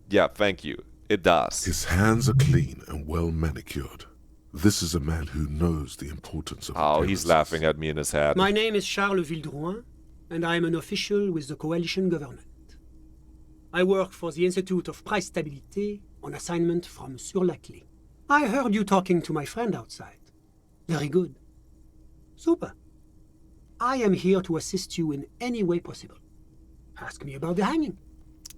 Yeah, thank you. It does. His hands are clean and well manicured. This is a man who knows the importance of Oh, he's laughing at me in his head. My name is Charles Vildrouin, and I am an official with the coalition government. I work for the Institute of Price Stabilité on assignment from Sur-la-Clé. I heard you talking to my friend outside. Very good. Super. I am here to assist you in any way possible. Ask me about the hanging.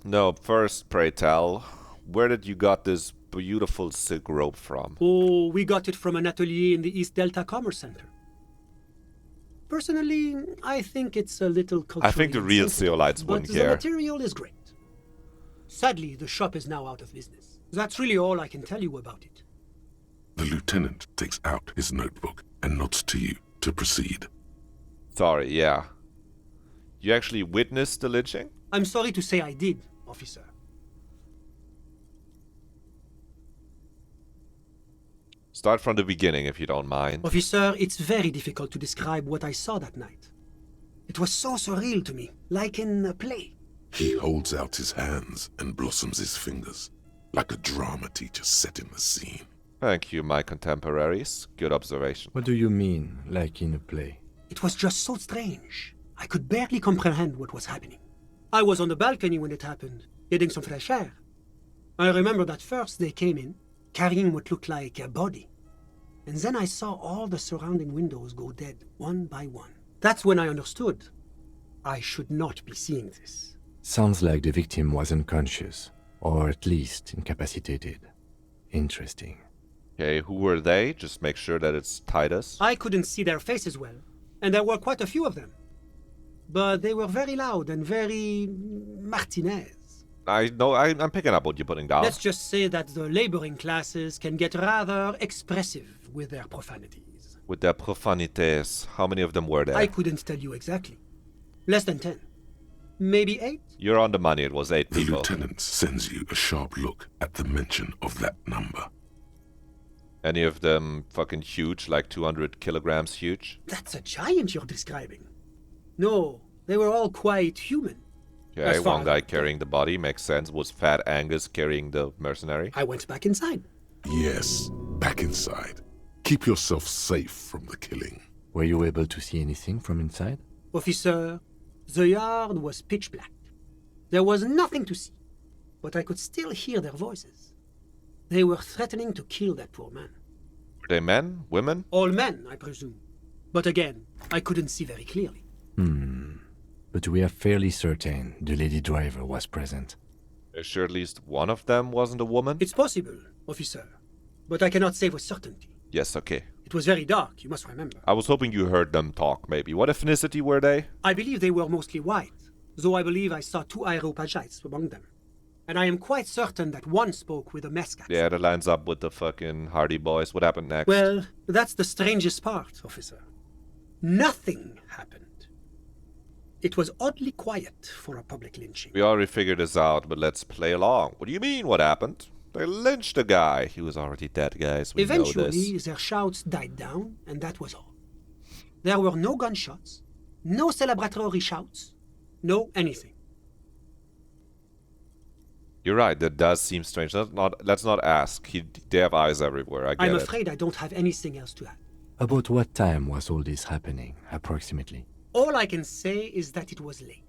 No, first, pray tell, where did you got this beautiful silk rope from? Oh, we got it from an atelier in the East Delta Commerce Center. Personally, I think it's a little culturally I think the real insensitive, Zeolites but wouldn't the care. material is great. Sadly, the shop is now out of business. That's really all I can tell you about it. The lieutenant takes out his notebook and nods to you to proceed. Sorry, yeah. You actually witnessed the lynching? I'm sorry to say I did, officer. Start from the beginning if you don't mind. Officer, it's very difficult to describe what I saw that night. It was so surreal to me, like in a play. He holds out his hands and blossoms his fingers, like a drama teacher setting the scene. Thank you, my contemporaries. Good observation. What do you mean, like in a play? It was just so strange. I could barely comprehend what was happening. I was on the balcony when it happened, getting some fresh air. I remember that first they came in, carrying what looked like a body. And then I saw all the surrounding windows go dead, one by one. That's when I understood. I should not be seeing this. Sounds like the victim was unconscious, or at least incapacitated. Interesting. Okay, who were they? Just make sure that it's Titus. I couldn't see their faces well, and there were quite a few of them. But they were very loud and very Martinez. I know, I'm picking up what you're putting down. Let's just say that the laboring classes can get rather expressive with their profanities. With their profanities, how many of them were there? I couldn't tell you exactly. Less than 10. Maybe 8? You're on the money, it was 8 The people. lieutenant sends you a sharp look at the mention of that number. Any of them fucking huge, like 200 kilograms huge? That's a giant you're describing. No, they were all quite human. Okay, one guy carrying the body, makes sense. Was Fat Angus carrying the mercenary? I went back inside. Yes, back inside. Keep yourself safe from the killing. Were you able to see anything from inside? Officer, the yard was pitch black. There was nothing to see, but I could still hear their voices. They were threatening to kill that poor man. Were they men? Women? All men, I presume. But again, I couldn't see very clearly. But we are fairly certain the lady driver was present. Are you sure at least one of them wasn't a woman? It's possible, officer, but I cannot say with certainty. Yes, okay. It was very dark, you must remember. I was hoping you heard them talk, maybe. What ethnicity were they? I believe they were mostly white, though I believe I saw 2 Areopagites among them. And I am quite certain that one spoke with a Mesk accent. Yeah, that lines up with the fucking Hardy Boys. What happened next? Well, that's the strangest part, officer. Nothing happened. It was oddly quiet for a public lynching. We already figured this out, but let's play along. What do you mean, what happened? They lynched the guy. He was already dead, guys. We know Eventually, this. their shouts died down, and that was all. There were no gunshots, no celebratory shouts, no anything. You're right, that does seem strange. Let's not ask. They have eyes everywhere, I get I'm it. afraid I don't have anything else to add. About what time was all this happening, approximately? All I can say is that it was late.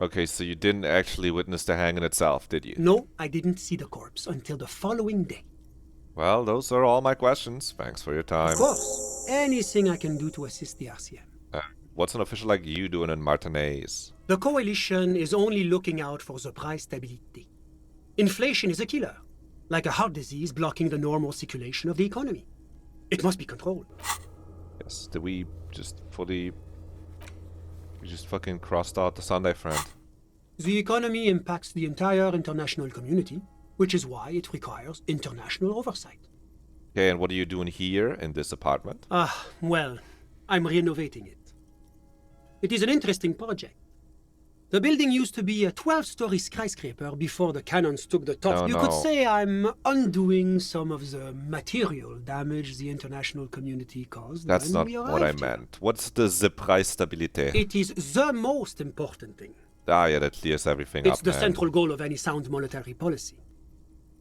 Okay, so you didn't actually witness the hanging itself, did you? No, I didn't see the corpse until the following day. Well, those are all my questions. Thanks for your time. Of course, anything I can do to assist the RCM. What's an official like you doing in Martinez? The coalition is only looking out for the price stability. Inflation is a killer, like a heart disease blocking the normal circulation of the economy. It must be controlled. Yes, did we just fully... We just fucking crossed out the Sunday friend. The economy impacts the entire international community, which is why it requires international oversight. Okay, and what are you doing here in this apartment? Well, I'm renovating it. It is an interesting project. The building used to be a 12-story skyscraper before the cannons took the top. Oh, you no. could say I'm undoing some of the material damage the international community caused. That's when not we what I arrived here. meant. What's the price stability? It is the most important thing. Yeah, that clears everything It's up, the man. central goal of any sound monetary policy.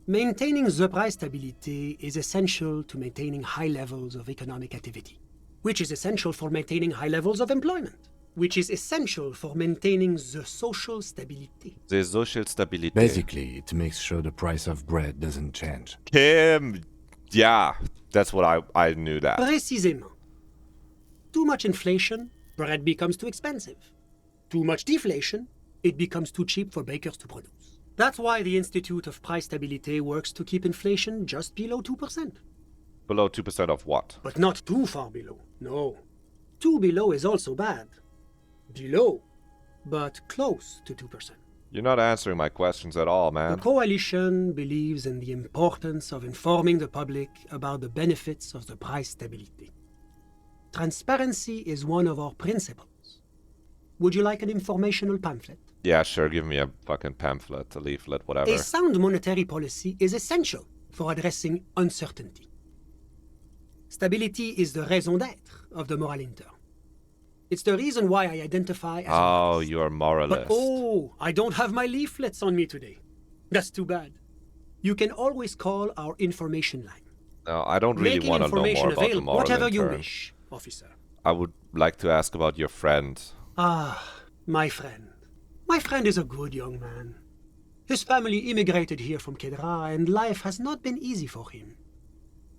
Maintaining the price stability is essential to maintaining high levels of economic activity, which is essential for maintaining high levels of employment, which is essential for maintaining the social stability. The social stability. Basically, it makes sure the price of bread doesn't change. Yeah, that's what I knew that. Précisément. Too much inflation, bread becomes too expensive. Too much deflation, it becomes too cheap for bakers to produce. That's why the Institute of Price Stability works to keep inflation just below 2%. Below 2% of what? But not too far below, no. Too below is also bad. Below, but close to 2%. You're not answering my questions at all, man. The Coalition believes in the importance of informing the public about the benefits of the price stability. Transparency is one of our principles. Would you like an informational pamphlet? Yeah, sure, give me a fucking pamphlet, a leaflet, whatever. A sound monetary policy is essential for addressing uncertainty. Stability is the raison d'être of the moral intern. It's the reason why I identify as Oh, you're a moralist. But I don't have my leaflets on me today. That's too bad. You can always call our information line. No, I don't really want to know more about the moral whatever intern. you wish, officer. I would like to ask about your friend. Ah, my friend. My friend is a good young man. His family immigrated here from Kedra, and life has not been easy for him.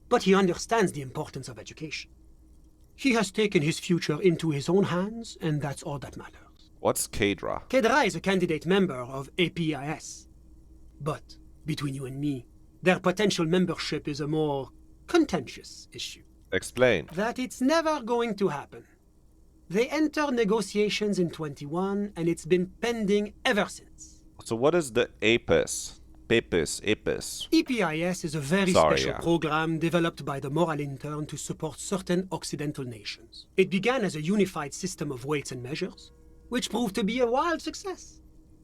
But he understands the importance of education. He has taken his future into his own hands, and that's all that matters. What's Kedra? Kedra is a candidate member of APIS. But, between you and me, their potential membership is a more contentious issue. Explain. That it's never going to happen. They entered negotiations in 21, and it's been pending ever since. So what is the APIS? APIS. EPIS is a very special program developed by the Moral Intern to support certain Occidental nations. It began as a unified system of weights and measures, which proved to be a wild success.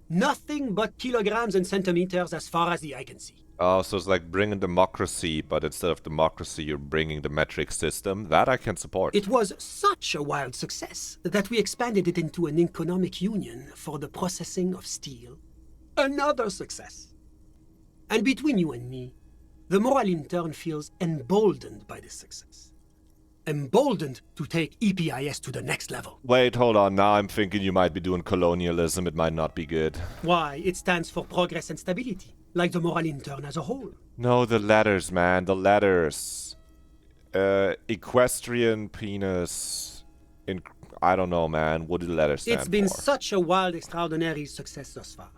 Nothing but kilograms and centimeters as far as the eye can see. Oh, so it's like bringing democracy, but instead of democracy, you're bringing the metric system. That I can support. It was such a wild success that we expanded it into an economic union for the processing of steel. Another success. And between you and me, the Moral Intern feels emboldened by this success. Emboldened to take EPIS to the next level. Wait, hold on. Now I'm thinking you might be doing colonialism. It might not be good. Why? It stands for progress and stability, like the Moral Intern as a whole. No, the letters, man. The letters. Equestrian penis. I don't know, man. What do the letters stand for? It's been such a wild, extraordinary success thus far.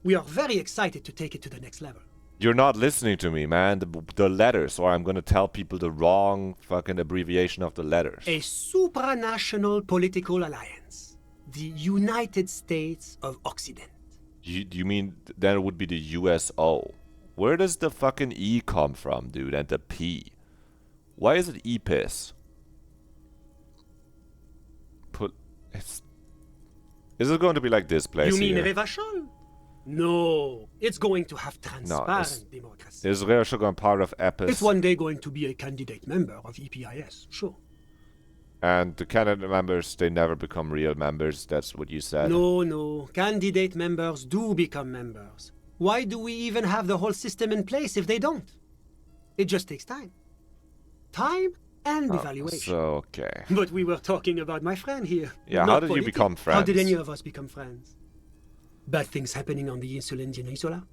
We are very excited to take it to the next level. You're not listening to me, man. The letters, or I'm gonna tell people the wrong fucking abbreviation of the letters. A supranational political alliance. The United States of Occident. You mean then it would be the USO? Where does the fucking E come from, dude, and the P? Why is it EPIS? Is it going to be like this place You mean here? Revachol? No, it's going to have transparent democracy. Is Revachol part of EPIS? It's one day going to be a candidate member of EPIS, sure. And the candidate members, they never become real members, that's what you said? No. Candidate members do become members. Why do we even have the whole system in place if they don't? It just takes time. Time and evaluation. So, okay. But we were talking about my friend here. Yeah, how did you become friends? How did any of us become friends? Bad things happening on the Insulindian Isola.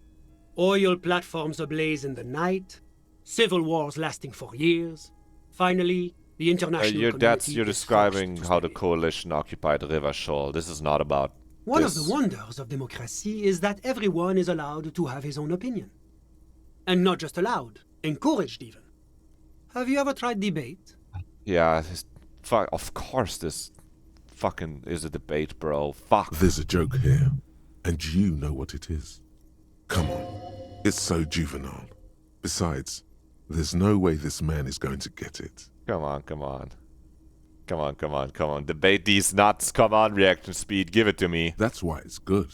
Oil platforms ablaze in the night. Civil wars lasting for years. Finally, the international community... You're describing how the coalition occupied Revachol. This is not about One of the wonders of democracy is that everyone is allowed to have his own opinion. And not just allowed, encouraged even. Have you ever tried debate? Yeah, of course this fucking is a debate, bro. Fuck. There's a joke here, and you know what it is. Come on, it's so juvenile. Besides, there's no way this man is going to get it. Come on. Debate these nuts. Come on, reaction speed. Give it to me. That's why it's good.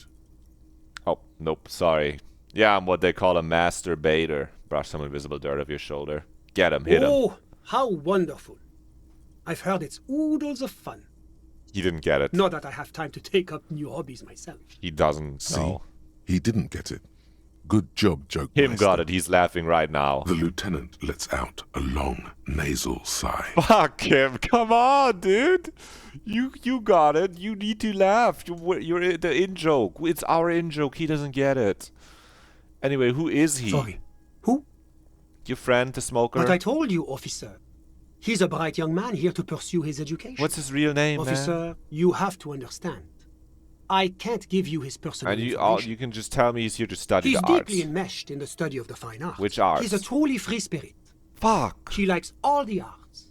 Oh, nope, sorry. Yeah, I'm what they call a masturbator. Brush some invisible dirt off your shoulder. Get him, hit him. Oh, how wonderful. I've heard it's oodles of fun. He didn't get it. Not that I have time to take up new hobbies myself. He doesn't know. He didn't get it. Good job, joke. Him got it. He's laughing right now. The lieutenant lets out a long nasal sigh. Fuck him. Come on, dude. You got it. You need to laugh. You're the in-joke. It's our in-joke. He doesn't get it. Anyway, who is he? Sorry. Who? Your friend, the smoker? But I told you, officer. He's a bright young man here to pursue his education. What's his real name, officer, man? You have to understand. I can't give you his personal information. You can just tell me he's here to study He's the arts. deeply enmeshed in the study of the fine arts. Which arts? He's a truly free spirit. Fuck. He likes all the arts.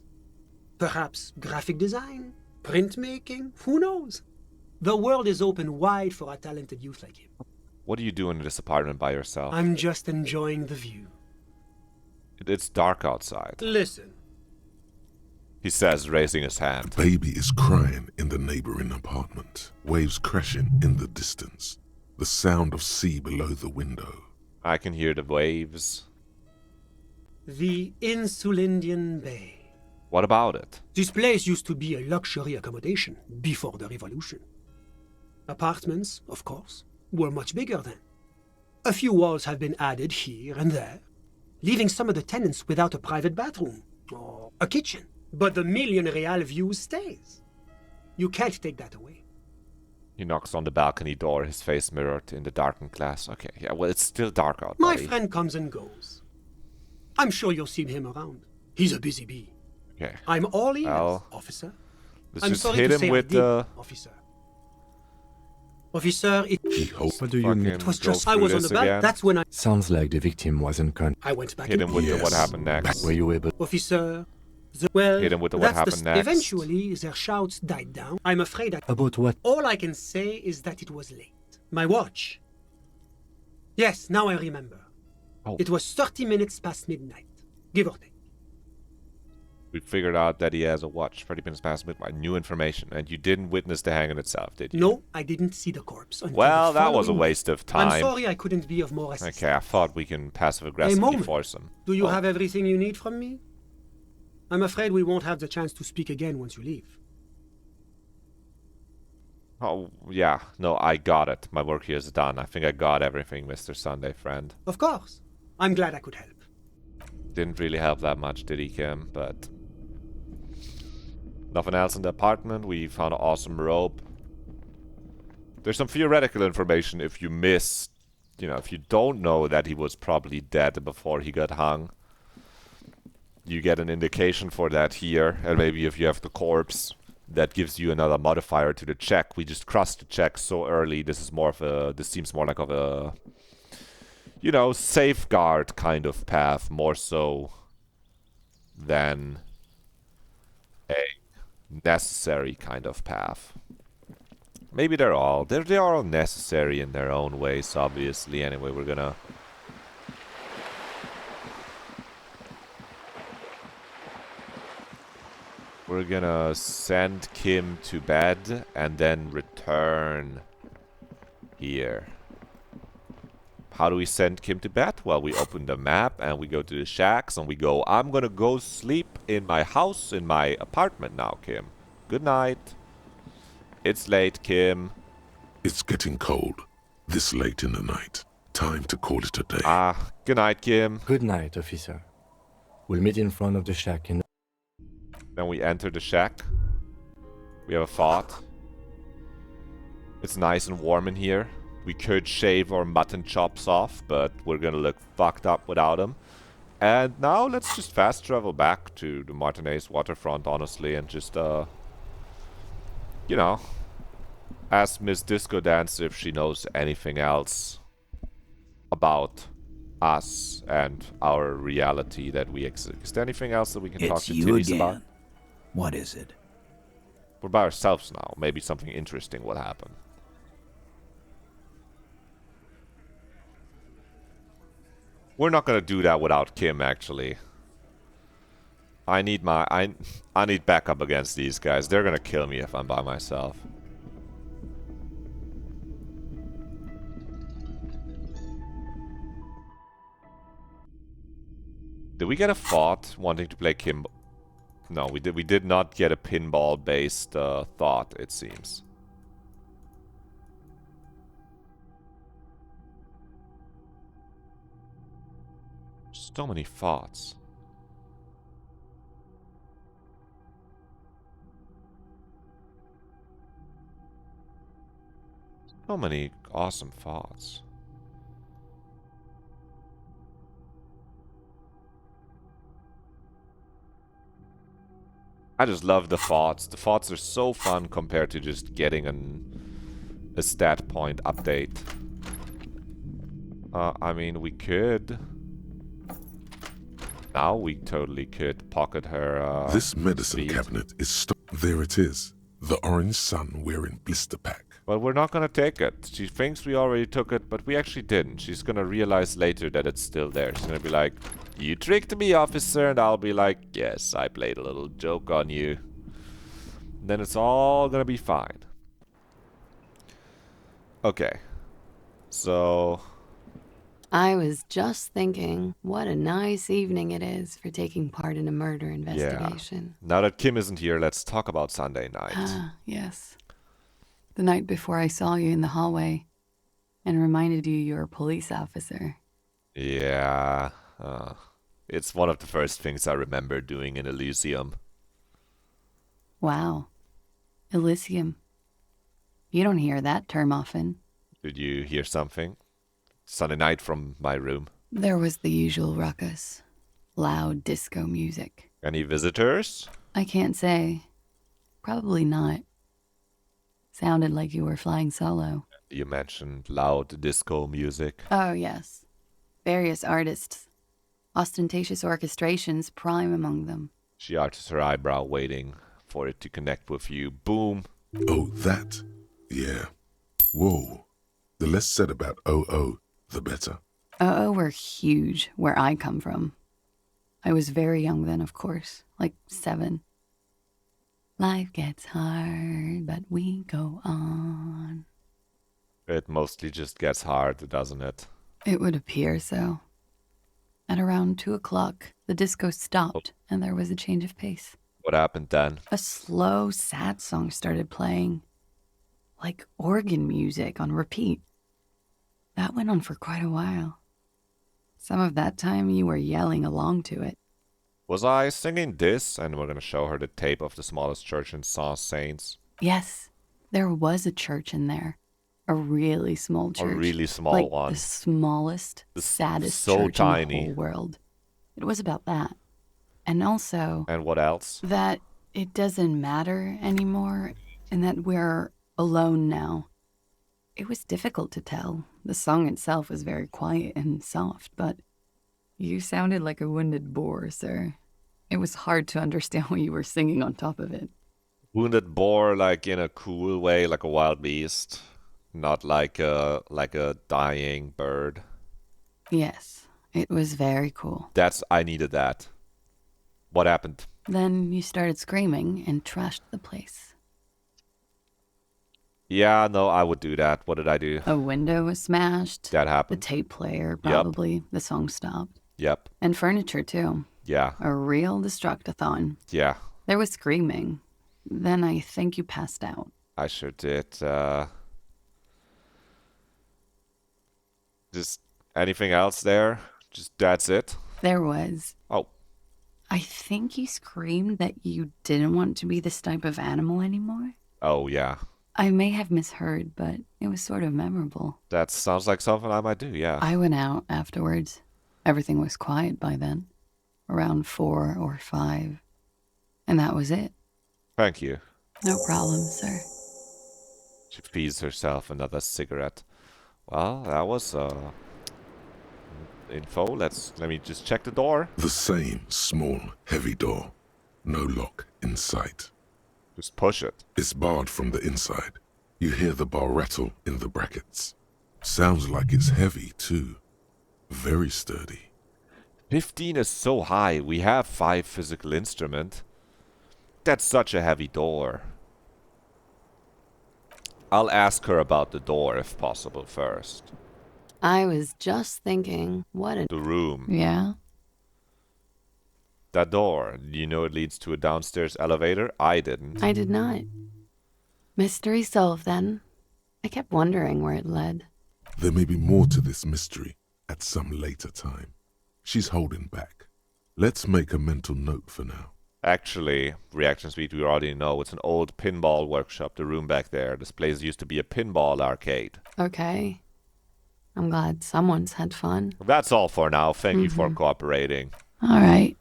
Perhaps graphic design, printmaking, who knows? The world is open wide for a talented youth like him. What are you doing in this apartment by yourself? I'm just enjoying the view. It's dark outside. Listen. He says, raising his hand. A baby is crying in the neighboring apartment. Waves crashing in the distance. The sound of sea below the window. I can hear the waves. The Insulindian Bay. What about it? This place used to be a luxury accommodation before the revolution. Apartments, of course, were much bigger then. A few walls have been added here and there, leaving some of the tenants without a private bathroom or a kitchen. But the million real view stays. You can't take that away. He knocks on the balcony door, his face mirrored in the darkened glass. Okay, yeah, well, it's still dark out, My buddy. friend comes and goes. I'm sure you'll see him around. He's a busy bee. Okay. I'm all ears, Well, officer. let's I'm just sorry hit to him say with I did, officer. Officer, What do you mean? it was just I was on the bed. That's when I Sounds like the victim wasn't con. I went back Hit in. him with the what happened next. Were you able? Officer, well, Hit him with the what that's happened next. Eventually, their shouts died down. I'm afraid About what? all I can say is that it was late. My watch. Yes, now I remember. Oh. It was 30 minutes past midnight, give or take. We figured out that he has a watch 30 minutes past midnight. New information. And you didn't witness the hanging itself, did you? No, I didn't see the corpse. Until Well, the that was a following waste of time. I'm sorry I couldn't be of more assistance. Okay, I thought we can A passive-aggressively moment. force him. Do you Oh. have everything you need from me? I'm afraid we won't have the chance to speak again once you leave. Oh, yeah. No, I got it. My work here is done. I think I got everything, Mr. Sunday friend. Of course. I'm glad I could help. Didn't really help that much, did he, Kim? But nothing else in the apartment. We found an awesome rope. There's some theoretical information if you miss, if you don't know that he was probably dead before he got hung. You get an indication for that here. And maybe if you have the corpse, that gives you another modifier to the check. We just crossed the check so early. This seems more like of a, safeguard kind of path, more so than a necessary kind of path. Maybe they are all necessary in their own ways, obviously. Anyway, we're gonna send Kim to bed and then return here. How do we send Kim to bed? Well, we open the map and we go to the shacks and we go, I'm gonna go sleep in my house, in my apartment now, Kim. Good night. It's late, Kim. It's getting cold. This late in the night. Time to call it a day. Ah, good night, Kim. Good night, officer. We'll meet in front of the shack in. Then we enter the shack. We have a thought. It's nice and warm in here. We could shave our mutton chops off, but we're gonna look fucked up without them. And now let's just fast travel back to the Martinez waterfront, honestly, and just, ask Miss Disco Dance if she knows anything else about us and our reality that we exist. Is there anything else that we can talk It's to you Titties again. about? What is it? We're by ourselves now. Maybe something interesting will happen. We're not gonna do that without Kim, actually. I need backup against these guys. They're gonna kill me if I'm by myself. Did we get a thought wanting to play Kim? No, we did not get a pinball-based thought, it seems. So many thoughts. So many awesome thoughts. I just love the thoughts. The thoughts are so fun compared to just getting a stat point update. I mean, we could. Now we totally could pocket her. This medicine speed. cabinet is there it is. The orange sun wearing blister pack. But we're not gonna take it. She thinks we already took it, but we actually didn't. She's gonna realize later that it's still there. She's gonna be like, "You tricked me, officer," and I'll be like, "Yes, I played a little joke on you." Then it's all gonna be fine. Okay. So... I was just thinking, what a nice evening it is for taking part in a murder investigation. Yeah. Now that Kim isn't here, let's talk about Sunday night. Ah, yes. The night before I saw you in the hallway and reminded you were a police officer. Yeah. It's one of the first things I remember doing in Elysium. Wow. Elysium. You don't hear that term often. Did you hear something? Sunday night from my room. There was the usual ruckus. Loud disco music. Any visitors? I can't say. Probably not. Sounded like you were flying solo. You mentioned loud disco music. Oh, yes. Various artists. Ostentatious orchestrations prime among them. She arches her eyebrow, waiting for it to connect with you. Boom. Oh, that? Yeah. Whoa. The less said about OO, the better. OO were huge where I come from. I was very young then, of course. Like 7. Life gets hard, but we go on. It mostly just gets hard, doesn't it? It would appear so. At around 2 o'clock, the disco stopped, and there was a change of pace. What happened then? A slow, sad song started playing. Like organ music on repeat. That went on for quite a while. Some of that time you were yelling along to it. Was I singing this? And we're gonna show her the tape of the smallest church in Saint Saints. Yes, there was a church in there. A really small church. A really small like one. The smallest, saddest church in the whole world. It was about that. And also... And what else? That it doesn't matter anymore, and that we're alone now. It was difficult to tell. The song itself was very quiet and soft, but you sounded like a wounded boar, sir. It was hard to understand what you were singing on top of it. Wounded boar, like in a cool way, like a wild beast. Not like a dying bird. Yes, it was very cool. I needed that. What happened? Then you started screaming and trashed the place. Yeah, no, I would do that. What did I do? A window was smashed. That happened. The tape player, probably. Yep. The song stopped. Yep. And furniture, too. Yeah. A real destructathon. Yeah. There was screaming. Then I think you passed out. I sure did. Just anything else there? Just that's it? There was. Oh. I think you screamed that you didn't want to be this type of animal anymore. Oh, yeah. I may have misheard, but it was sort of memorable. That sounds like something I might do, yeah. I went out afterwards. Everything was quiet by then. Around 4 or 5. And that was it. Thank you. No problem, sir. She feeds herself another cigarette. Well, that was, info. Let me just check the door. The same small, heavy door. No lock in sight. Just push it. It's barred from the inside. You hear the bar rattle in the brackets. Sounds like it's heavy, too. Very sturdy. 15 is so high. We have 5 physical instrument. That's such a heavy door. I'll ask her about the door, if possible, first. I was just thinking, what a... The room. Yeah? That door, do you know it leads to a downstairs elevator? I didn't. I did not. Mystery solved, then. I kept wondering where it led. There may be more to this mystery at some later time. She's holding back. Let's make a mental note for now. Actually, reaction speed we already know. It's an old pinball workshop, the room back there. This place used to be a pinball arcade. Okay. I'm glad someone's had fun. That's all for now. Thank you for cooperating. All right.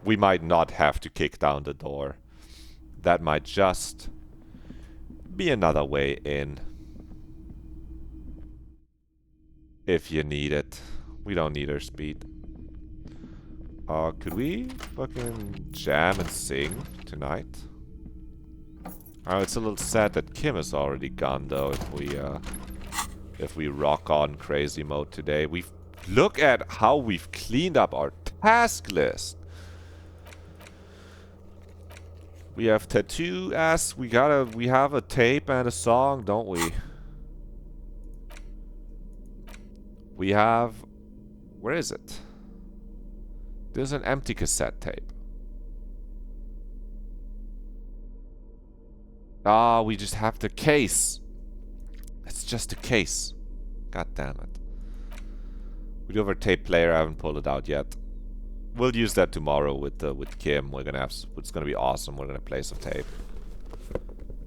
We might not have to kick down the door. That might just be another way in. If you need it. We don't need her speed. Could we fucking jam and sing tonight? Oh, it's a little sad that Kim is already gone though. If we rock on crazy mode today, look at how we've cleaned up our task list. We have tattoo ass. We have a tape and a song, don't we? We have. Where is it? There's an empty cassette tape. Ah, we just have the case. It's just a case. God damn it. We do have our tape player. I haven't pulled it out yet. We'll use that tomorrow with Kim. It's gonna be awesome. We're gonna play some tape.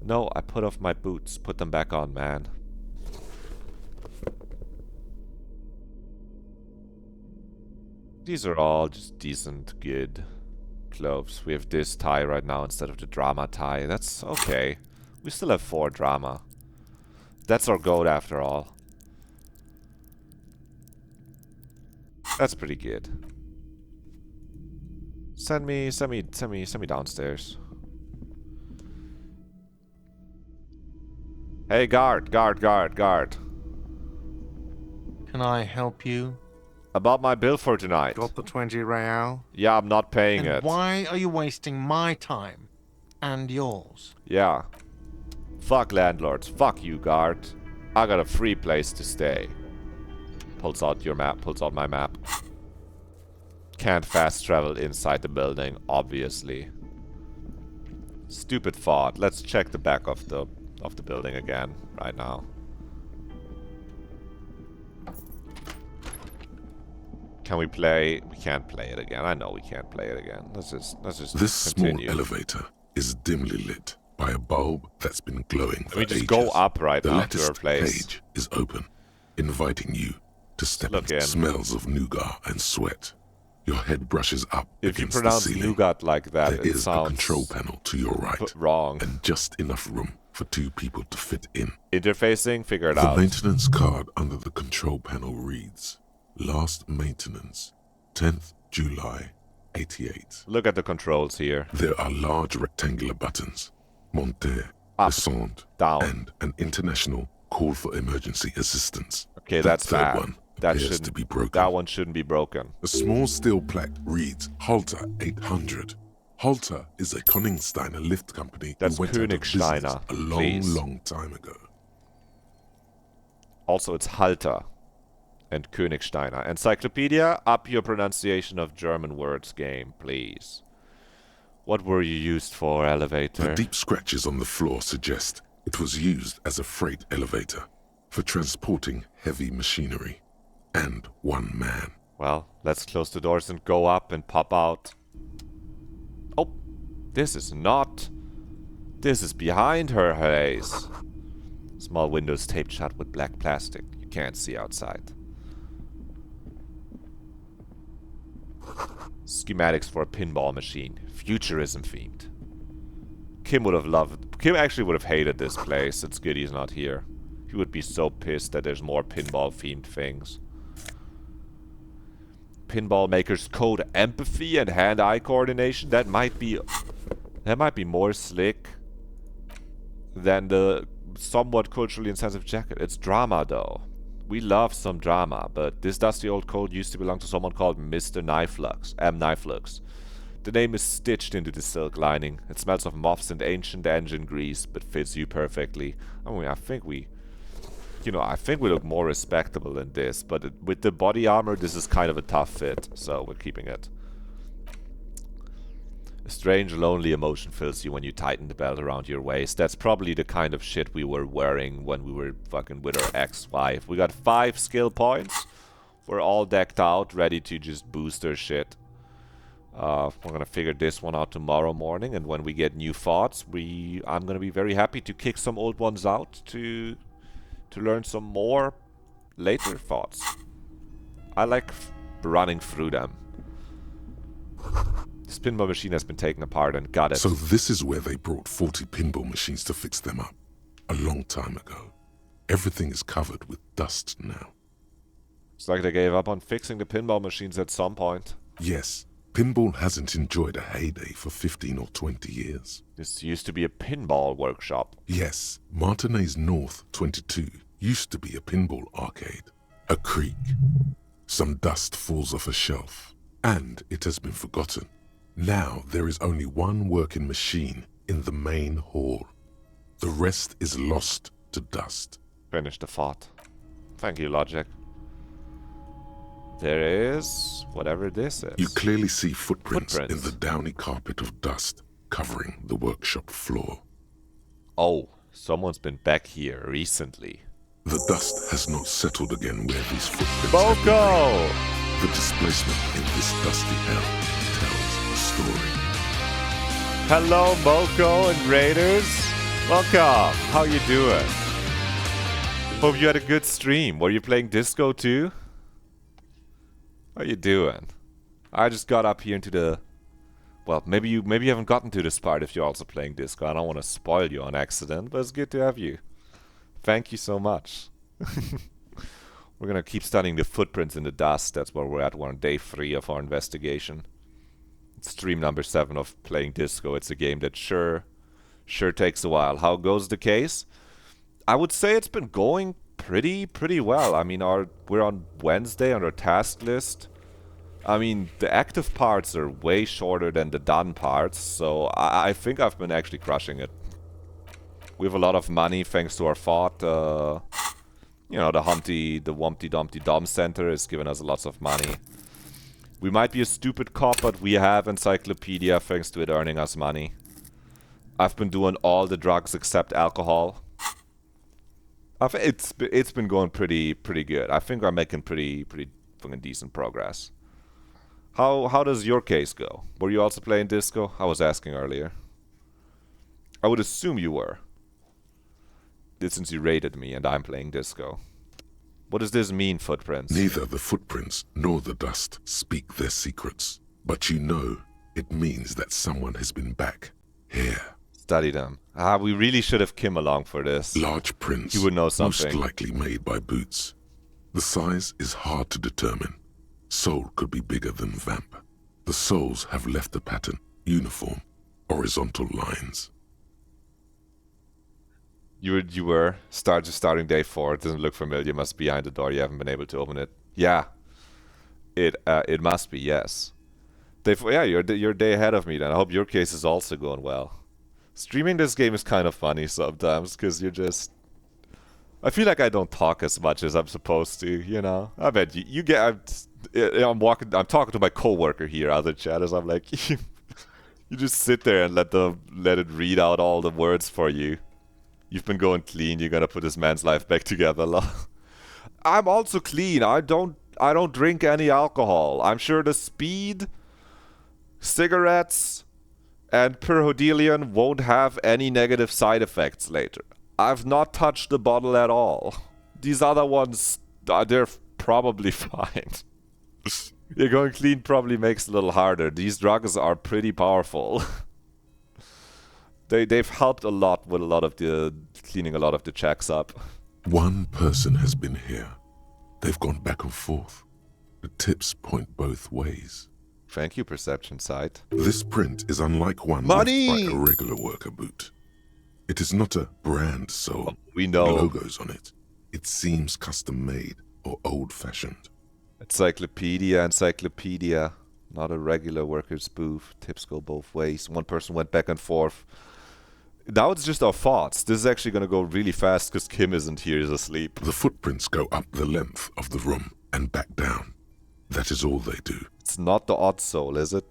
No, I put off my boots. Put them back on, man. These are all just decent, good clothes. We have this tie right now instead of the drama tie. That's okay. We still have 4 drama. That's our goal after all. That's pretty good. Send me downstairs. Hey, guard. Can I help you? About my bill for tonight. Got the 20 real? Yeah, I'm not paying it. Why are you wasting my time? And yours? Yeah. Fuck landlords. Fuck you, guard. I got a free place to stay. Pulls out your map. Pulls out my map. Can't fast travel inside the building, obviously. Stupid thought. Let's check the back of the building again right now. Can we play? We can't play it again. I know we can't play it again. Let's just This continue. small elevator is dimly lit by a bulb that's been glowing for Let me just ages. go up right the now to our latticed place. page is open, inviting you to step Look into in. smells of nougat and sweat. Your head brushes up If you against the pronounce ceiling. nougat like that, There it is a sounds control panel to your right, wrong. and just enough room for 2 people to fit in. Interfacing, figure it The out. maintenance card under the control panel reads, Last maintenance, 10th July, 88. Look at the controls here. There are large rectangular buttons, monter, Up, descend, down. and an international call for emergency assistance. Okay, The that's third bad. one That appears shouldn't to be broken. That one shouldn't be broken. A small steel plaque reads Halter 800. Halter is a Koningsteiner lift company That's who went out of business Königsteiner, a long, please. long time ago. Also, it's Halter and Königsteiner. Encyclopedia, up your pronunciation of German words game, please. What were you used for, elevator? The deep scratches on the floor suggest it was used as a freight elevator for transporting heavy machinery and 1 man. Well, let's close the doors and go up and pop out. Oh, this is not. This is behind her, Haze. Small windows taped shut with black plastic. You can't see outside. Schematics for a pinball machine. Futurism themed. Kim actually would have hated this place. It's good he's not here. He would be so pissed that there's more pinball themed things. Pinball makers code empathy and hand-eye coordination. That might be more slick than the somewhat culturally insensitive jacket. It's drama though. We love some drama, but this dusty old code used to belong to someone called Mr. Knifelux. Knifelux. The name is stitched into the silk lining. It smells of moths and ancient engine grease, but fits you perfectly. I mean, I think we look more respectable than this, but with the body armor, this is kind of a tough fit, so we're keeping it. A strange, lonely emotion fills you when you tighten the belt around your waist. That's probably the kind of shit we were wearing when we were fucking with our ex-wife. We got 5 skill points. We're all decked out, ready to just boost our shit. We're gonna figure this one out tomorrow morning, and when we get new thoughts, I'm gonna be very happy to kick some old ones out to learn some more later thoughts. I like running through them. This pinball machine has been taken apart and gutted. So this is where they brought 40 pinball machines to fix them up. A long time ago. Everything is covered with dust now. It's like they gave up on fixing the pinball machines at some point. Yes, pinball hasn't enjoyed a heyday for 15 or 20 years. This used to be a pinball workshop. Yes, Martinez North 22 used to be a pinball arcade. A creak. Some dust falls off a shelf, and it has been forgotten. Now there is only one working machine in the main hall. The rest is lost to dust. Finish the thought. Thank you, Logic. There is whatever this is. You clearly see footprints in the downy carpet of dust covering the workshop floor. Oh, someone's been back here recently. The dust has not settled again where these footprints Boko! have been. The displacement in this dusty hell tells a story. Hello, Moko and Raiders. Welcome. How you doing? Hope you had a good stream. Were you playing Disco too? How you doing? I just got up here into the... Well, maybe you haven't gotten to this part if you're also playing Disco. I don't want to spoil you on accident, but it's good to have you. Thank you so much. We're gonna keep studying the footprints in the dust. That's where we're at. We're on day 3 of our investigation. It's stream number 7 of playing Disco. It's a game that sure takes a while. How goes the case? I would say it's been going pretty well. I mean, we're on Wednesday on our task list. I mean, the active parts are way shorter than the done parts, so I think I've been actually crushing it. We have a lot of money thanks to our thought. You know, the Wumpty Dumpty Dom Center is giving us lots of money. We might be a stupid cop, but we have Encyclopedia thanks to it earning us money. I've been doing all the drugs except alcohol. It's been going pretty good. I think I'm making pretty fucking decent progress. How does your case go? Were you also playing Disco? I was asking earlier. I would assume you were. Since you raided me and I'm playing Disco. What does this mean, footprints? Neither the footprints nor the dust speak their secrets. But you know, it means that someone has been back here. Study them. We really should have Kim along for this. Large prints. He would know something. Most likely made by Boots. The size is hard to determine. Soul could be bigger than Vamp. The souls have left a pattern, uniform, horizontal lines. You were starting day 4. It doesn't look familiar. Must be behind the door. You haven't been able to open it. Yeah. It must be, yes. You're a day ahead of me then. I hope your case is also going well. Streaming this game is kind of funny sometimes, because you're just... I feel like I don't talk as much as I'm supposed to, you know? I bet you get... I'm talking to my coworker here, other chatters. I'm like, you just sit there and let it read out all the words for you. You've been going clean. You're gonna put this man's life back together. I'm also clean. I don't drink any alcohol. I'm sure the speed, cigarettes, and perhodelian won't have any negative side effects later. I've not touched the bottle at all. These other ones, they're probably fine. Yeah, going clean probably makes it a little harder. These drugs are pretty powerful. They've helped a lot with cleaning a lot of the checks up. One person has been here. They've gone back and forth. The tips point both ways. Thank you, Perception Sight. This print is unlike one left by a regular worker boot. It is not a brand soul. We know. Logos on it. It seems custom made or old-fashioned. Encyclopedia. Not a regular worker's booth. Tips go both ways. One person went back and forth. Now it's just our thoughts. This is actually going to go really fast because Kim isn't here, he's asleep. The footprints go up the length of the room and back down. That is all they do. It's not the odd soul, is it?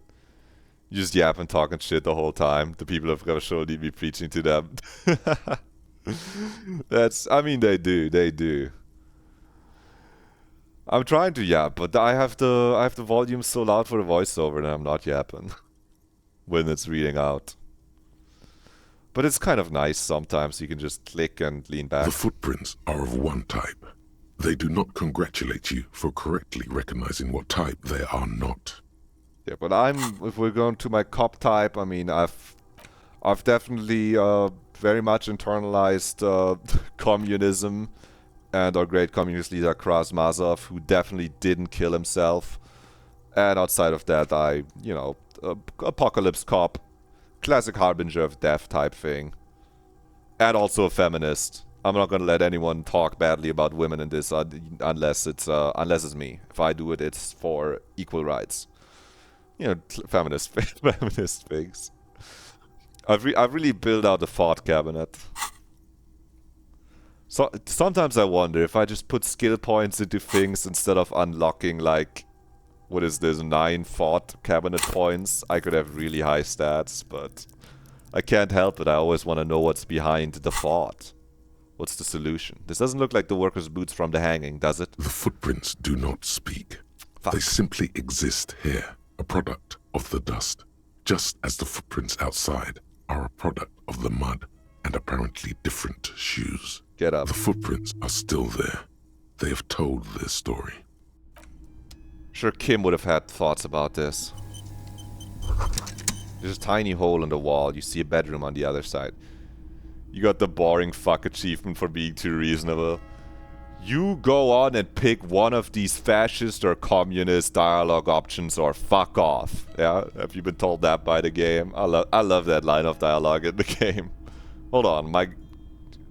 You just yap and talking shit the whole time. The people of Ravashol need me preaching to them. They do. I'm trying to yap, but I have the volume so loud for the voiceover and I'm not yapping when it's reading out. But it's kind of nice sometimes. You can just click and lean back. The footprints are of one type. They do not congratulate you for correctly recognizing what type they are not. Yeah, but if we're going to my cop type, I mean, I've definitely very much internalized communism and our great communist leader Krasmazov, who definitely didn't kill himself. And outside of that, apocalypse cop, classic harbinger of death type thing. And also a feminist. I'm not gonna let anyone talk badly about women in this unless it's me. If I do it, it's for equal rights. You know, feminist things. I've really built out a thought cabinet. So sometimes I wonder if I just put skill points into things instead of unlocking like, what is this, 9 thought cabinet points, I could have really high stats, but I can't help it. I always want to know what's behind the thought. What's the solution? This doesn't look like the worker's boots from the hanging, does it? The footprints do not speak. Fuck. They simply exist here, a product of the dust, just as the footprints outside are a product of the mud and apparently different shoes. Get up. The footprints are still there. They have told their story. Sure, Kim would have had thoughts about this. There's a tiny hole in the wall. You see a bedroom on the other side. You got the boring fuck achievement for being too reasonable. You go on and pick one of these fascist or communist dialogue options or fuck off. Yeah? Have you been told that by the game? I love that line of dialogue in the game. Hold on,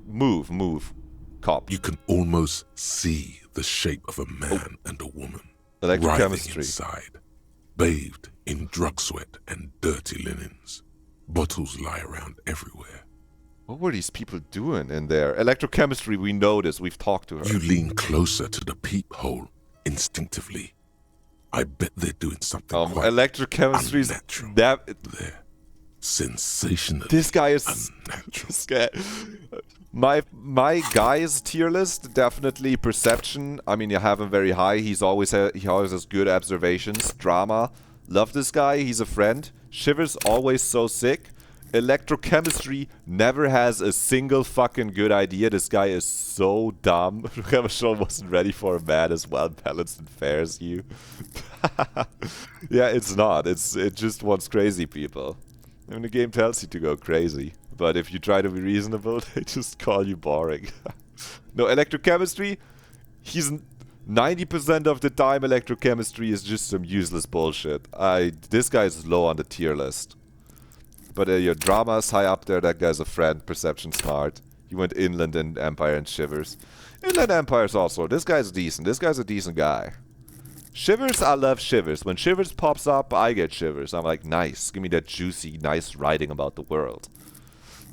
move, cop. You can almost see the shape of a man and a woman. Electrochemistry. Inside, bathed in drug sweat and dirty linens. Bottles lie around everywhere. What were these people doing in there? Electrochemistry, we know this. We've talked to her. You lean closer to the peephole instinctively. I bet they're doing something quite electrochemistry's unnatural. They're sensational. This guy is unnatural. This guy, my guy's tier list, definitely perception. I mean, you have him very high. He always has good observations. Drama. Love this guy. He's a friend. Shivers always so sick. Electrochemistry never has a single fucking good idea. This guy is so dumb. Show wasn't ready for a man as well balanced and fair as you. Yeah, it's not. It just wants crazy people. I mean, the game tells you to go crazy. But if you try to be reasonable, they just call you boring. No, electrochemistry, he's 90% of the time electrochemistry is just some useless bullshit. This guy's low on the tier list. But your drama is high up there. That guy's a friend. Perception smart. He went inland in Empire and Shivers. Inland Empire's also. This guy's decent. This guy's a decent guy. Shivers, I love Shivers. When Shivers pops up, I get Shivers. I'm like, nice. Give me that juicy, nice writing about the world.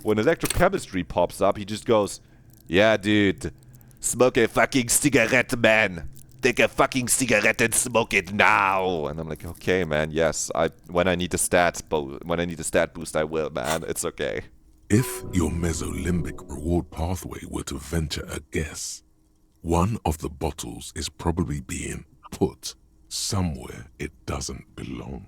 When electrochemistry pops up, he just goes, yeah, dude. Smoke a fucking cigarette, man. Take a fucking cigarette and smoke it now. And I'm like, okay, man, yes. When I need the stat boost, I will, man. It's okay. If your mesolimbic reward pathway were to venture a guess, one of the bottles is probably being put somewhere it doesn't belong.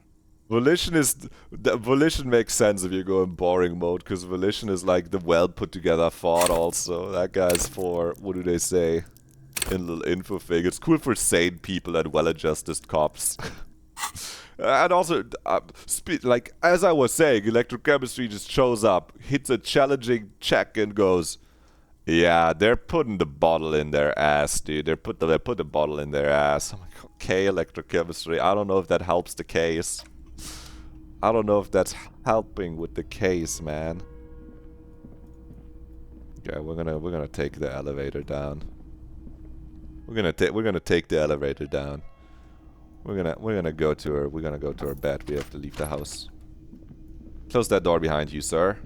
Volition makes sense if you go in boring mode, because Volition is like the well put together thought also. That guy's for, what do they say? In little info thing. It's cool for sane people and well-adjusted cops. And also, like, as I was saying, electrochemistry just shows up, hits a challenging check and goes, yeah, they're putting the bottle in their ass, dude. They put the bottle in their ass. I'm like, okay, electrochemistry. I don't know if that helps the case. I don't know if that's helping with the case, man. Okay, we're gonna take the elevator down. We're gonna take the elevator down. We're gonna go to her bed. We have to leave the house. Close that door behind you, sir.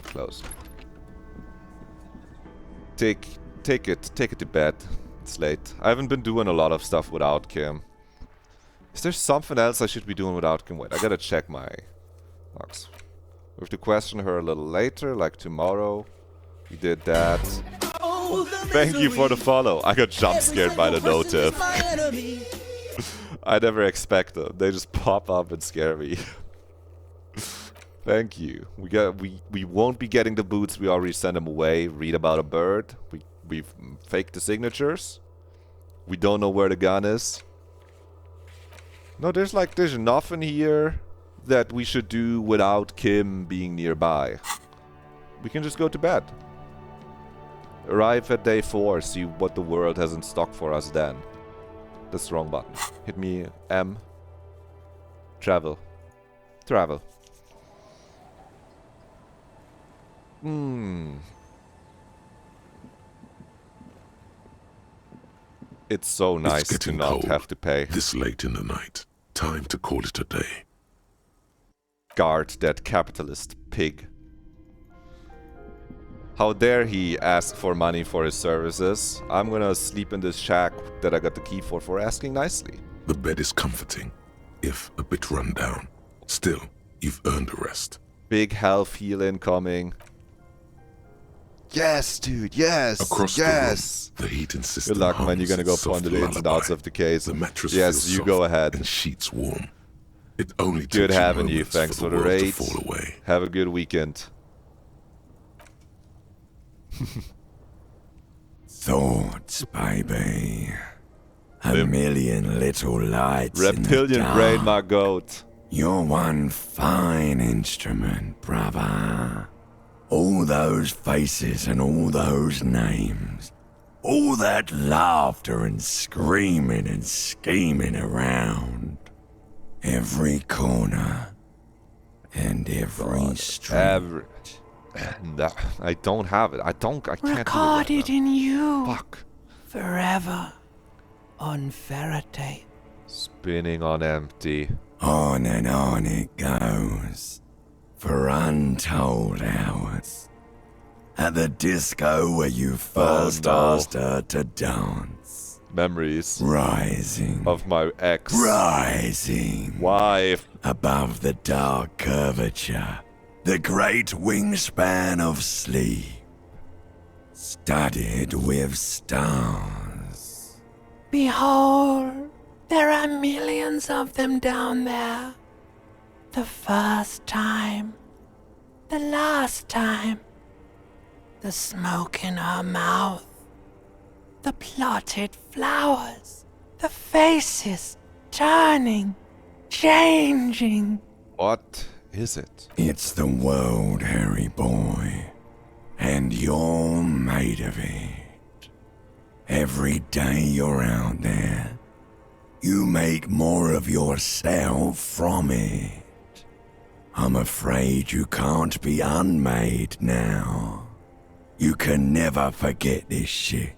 Close. Take it to bed. It's late. I haven't been doing a lot of stuff without Kim. Is there something else I should be doing without Kim? Wait, I gotta check my logs. We have to question her a little later, like tomorrow. We did that. Thank you for the follow. I got jump scared by the notif. I never expect them. They just pop up and scare me. Thank you. We won't be getting the boots. We already sent them away. Read about a bird. We've faked the signatures. We don't know where the gun is. No, there's nothing here that we should do without Kim being nearby. We can just go to bed. Arrive at day 4, see what the world has in stock for us then. That's the wrong button. Hit me M. Travel. Travel. It's so nice to not have to pay. This late in the night. Time to call it a day. Guard that capitalist pig. How dare he ask for money for his services? I'm gonna sleep in this shack that I got the key for asking nicely. The bed is comforting, if a bit run down. Still, you've earned a rest. Big health heal incoming. Yes, dude, yes! Across yes! the room, the heating system. Good luck, man. You're gonna go ponder the ins and outs of the case. The mattress yes, feels you go ahead. And sheets warm. It only good takes having you. moments Thanks for the world to raid. fall away. Have a good weekend. Thoughts, baby. A million little lights. Reptilian brain, my goat. You're one fine instrument, brother. All those faces and all those names. All that laughter and screaming and scheming around. Every corner and every street. I don't have it. I can't Record do it. it in you. Fuck. Forever. On Faraday. Spinning on empty. On and on it goes. For untold hours. At the disco where you first asked her to dance. Memories. Rising. Of my ex. Rising. Wife. Above the dark curvature. The great wingspan of sleep. Studded with stars. Behold, there are millions of them down there. The first time. The last time. The smoke in her mouth. The plotted flowers. The faces turning, changing. What is it? It's the world, Harry boy. And you're made of it. Every day you're out there, you make more of yourself from it. I'm afraid you can't be unmade now. You can never forget this shit.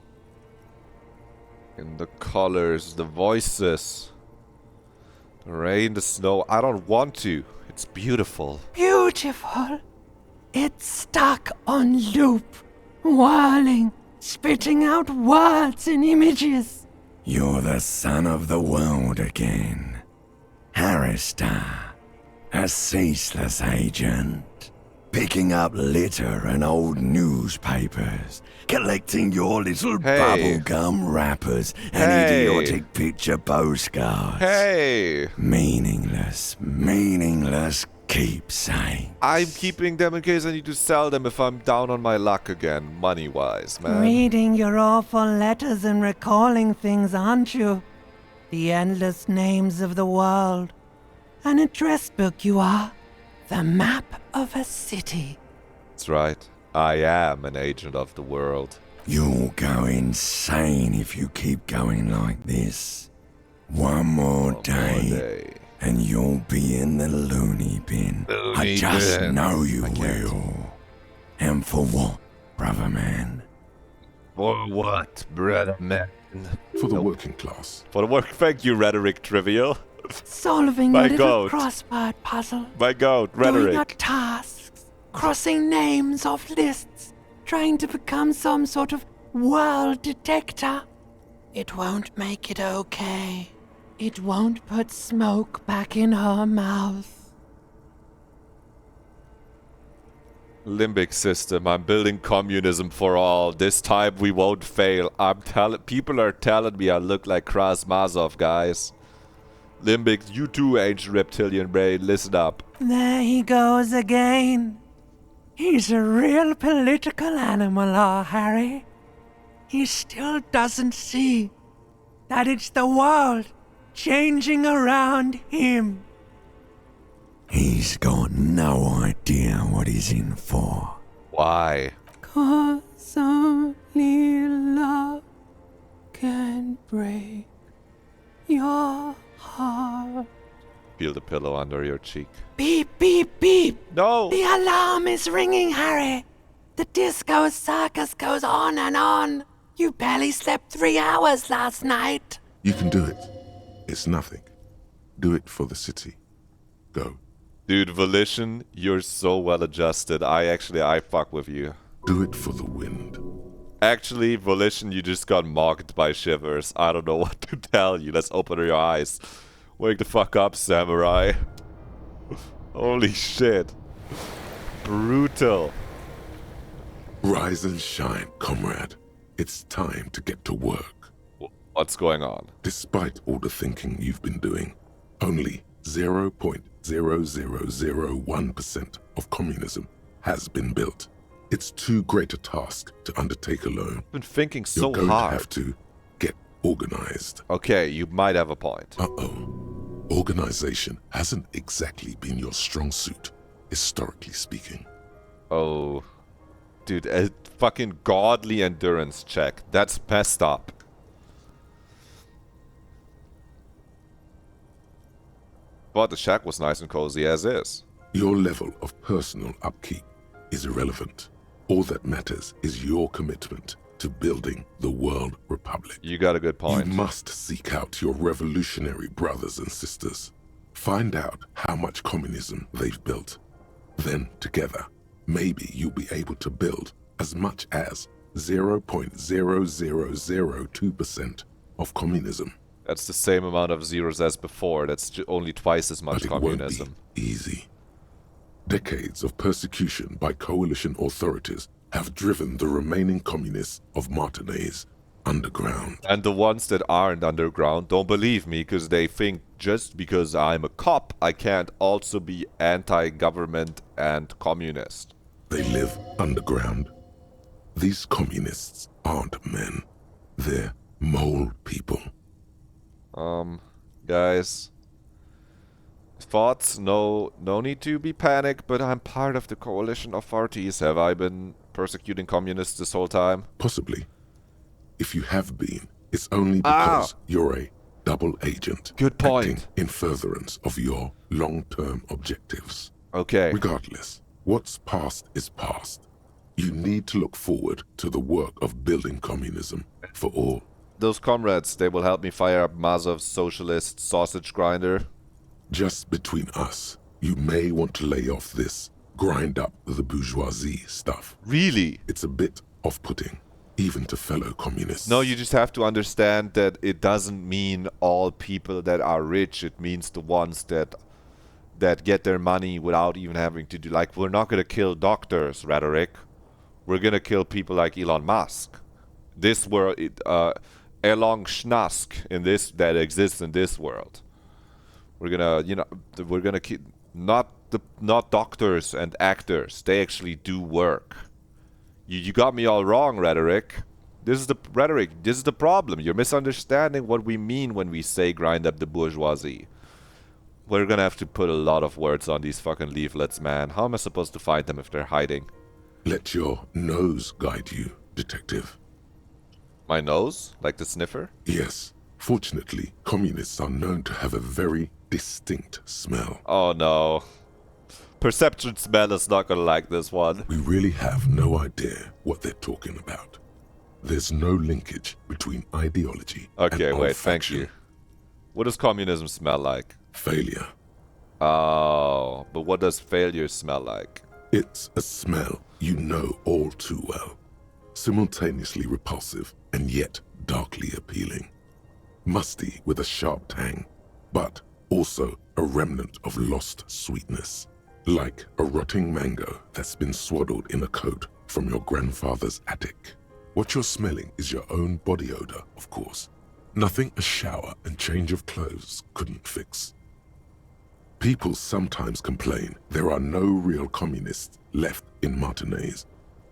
In the colors, the voices. The rain, the snow. I don't want to. It's beautiful. Beautiful. It's stuck on loop, whirling, spitting out words and images. You're the son of the world again. Harrister, a ceaseless agent. Picking up litter and old newspapers. Collecting your little bubblegum wrappers and idiotic picture postcards. Hey! Meaningless keepsake. I'm keeping them in case I need to sell them if I'm down on my luck again, money-wise, man. Reading your awful letters and recalling things, aren't you? The endless names of the world. An address book you are. The map of a city. That's right. I am an agent of the world. You'll go insane if you keep going like this. One more day, and you'll be in the loony bin. I just know you will. And for what, brother man? For what, brother man? For the working class. For the work. Thank you, Rhetoric Trivial. Solving your little crossword puzzle. My goat, Rhetoric. Doing your tasks. Crossing names off lists. Trying to become some sort of world detector. It won't make it okay. It won't put smoke back in her mouth. Limbic system. I'm building communism for all. This time we won't fail. People are telling me I look like Krasmazov, guys. Limbic, you too, ancient reptilian brain. Listen up. There he goes again. He's a real political animal, our Harry. He still doesn't see that it's the world changing around him. He's got no idea what he's in for. Why? 'Cause only love can break your heart. Feel the pillow under your cheek. Beep, beep, beep. No. The alarm is ringing, Harry. The disco circus goes on and on. You barely slept 3 hours last night. You can do it. It's nothing. Do it for the city. Go. Dude, Volition, you're so well adjusted. I fuck with you. Do it for the wind. Actually, Volition, you just got mocked by Shivers. I don't know what to tell you. Let's open your eyes. Wake the fuck up, Samurai. Holy shit. Brutal. Rise and shine, comrade. It's time to get to work. What's going on? Despite all the thinking you've been doing, only 0.0001% of communism has been built. It's too great a task to undertake alone. I've been thinking so You're going hard. to have to get organized. Okay, you might have a point. Uh-oh. Organization hasn't exactly been your strong suit, historically speaking. Oh. Dude, a fucking godly endurance check. That's messed up. But the shack was nice and cozy as is. Your level of personal upkeep is irrelevant. All that matters is your commitment to building the World Republic. You got a good point. You must seek out your revolutionary brothers and sisters. Find out how much communism they've built. Then, together, maybe you'll be able to build as much as 0.0002% of communism. That's the same amount of zeros as before. That's only twice as much communism. Won't be easy. Decades of persecution by coalition authorities have driven the remaining communists of Martinaise underground. And the ones that aren't underground don't believe me because they think just because I'm a cop, I can't also be anti-government and communist. They live underground. These communists aren't men. They're mole people. Guys. Thoughts? No need to be panicked, but I'm part of the coalition authorities. Have I been persecuting communists this whole time? Possibly. If you have been, it's only because you're a double agent. Good point. Acting in furtherance of your long-term objectives. Okay. Regardless, what's past is past. You need to look forward to the work of building communism for all. Those comrades, they will help me fire up Mazov's socialist sausage grinder. Just between us, you may want to lay off this grind up the bourgeoisie stuff. Really? It's a bit off-putting, even to fellow communists. No, you just have to understand that it doesn't mean all people that are rich. It means the ones that get their money without even having to do... Like, we're not going to kill doctors, Rhetoric. We're going to kill people like Elon Musk. This world... Elon Schnask that exists in this world. We're gonna keep not doctors and actors. They actually do work. You got me all wrong, Rhetoric. This is the problem. You're misunderstanding what we mean when we say grind up the bourgeoisie. We're gonna have to put a lot of words on these fucking leaflets, man. How am I supposed to find them if they're hiding? Let your nose guide you, detective. My nose? Like the sniffer? Yes. Fortunately, communists are known to have a very distinct smell. Oh no. Perception smell is not gonna like this one. We really have no idea what they're talking about. There's no linkage between ideology and wait, thank you. What does communism smell like? Failure. Oh, but what does failure smell like? It's a smell you know all too well. Simultaneously repulsive and yet darkly appealing. Musty with a sharp tang, but also a remnant of lost sweetness. Like a rotting mango that's been swaddled in a coat from your grandfather's attic. What you're smelling is your own body odor, of course. Nothing a shower and change of clothes couldn't fix. People sometimes complain there are no real communists left in Martinaise.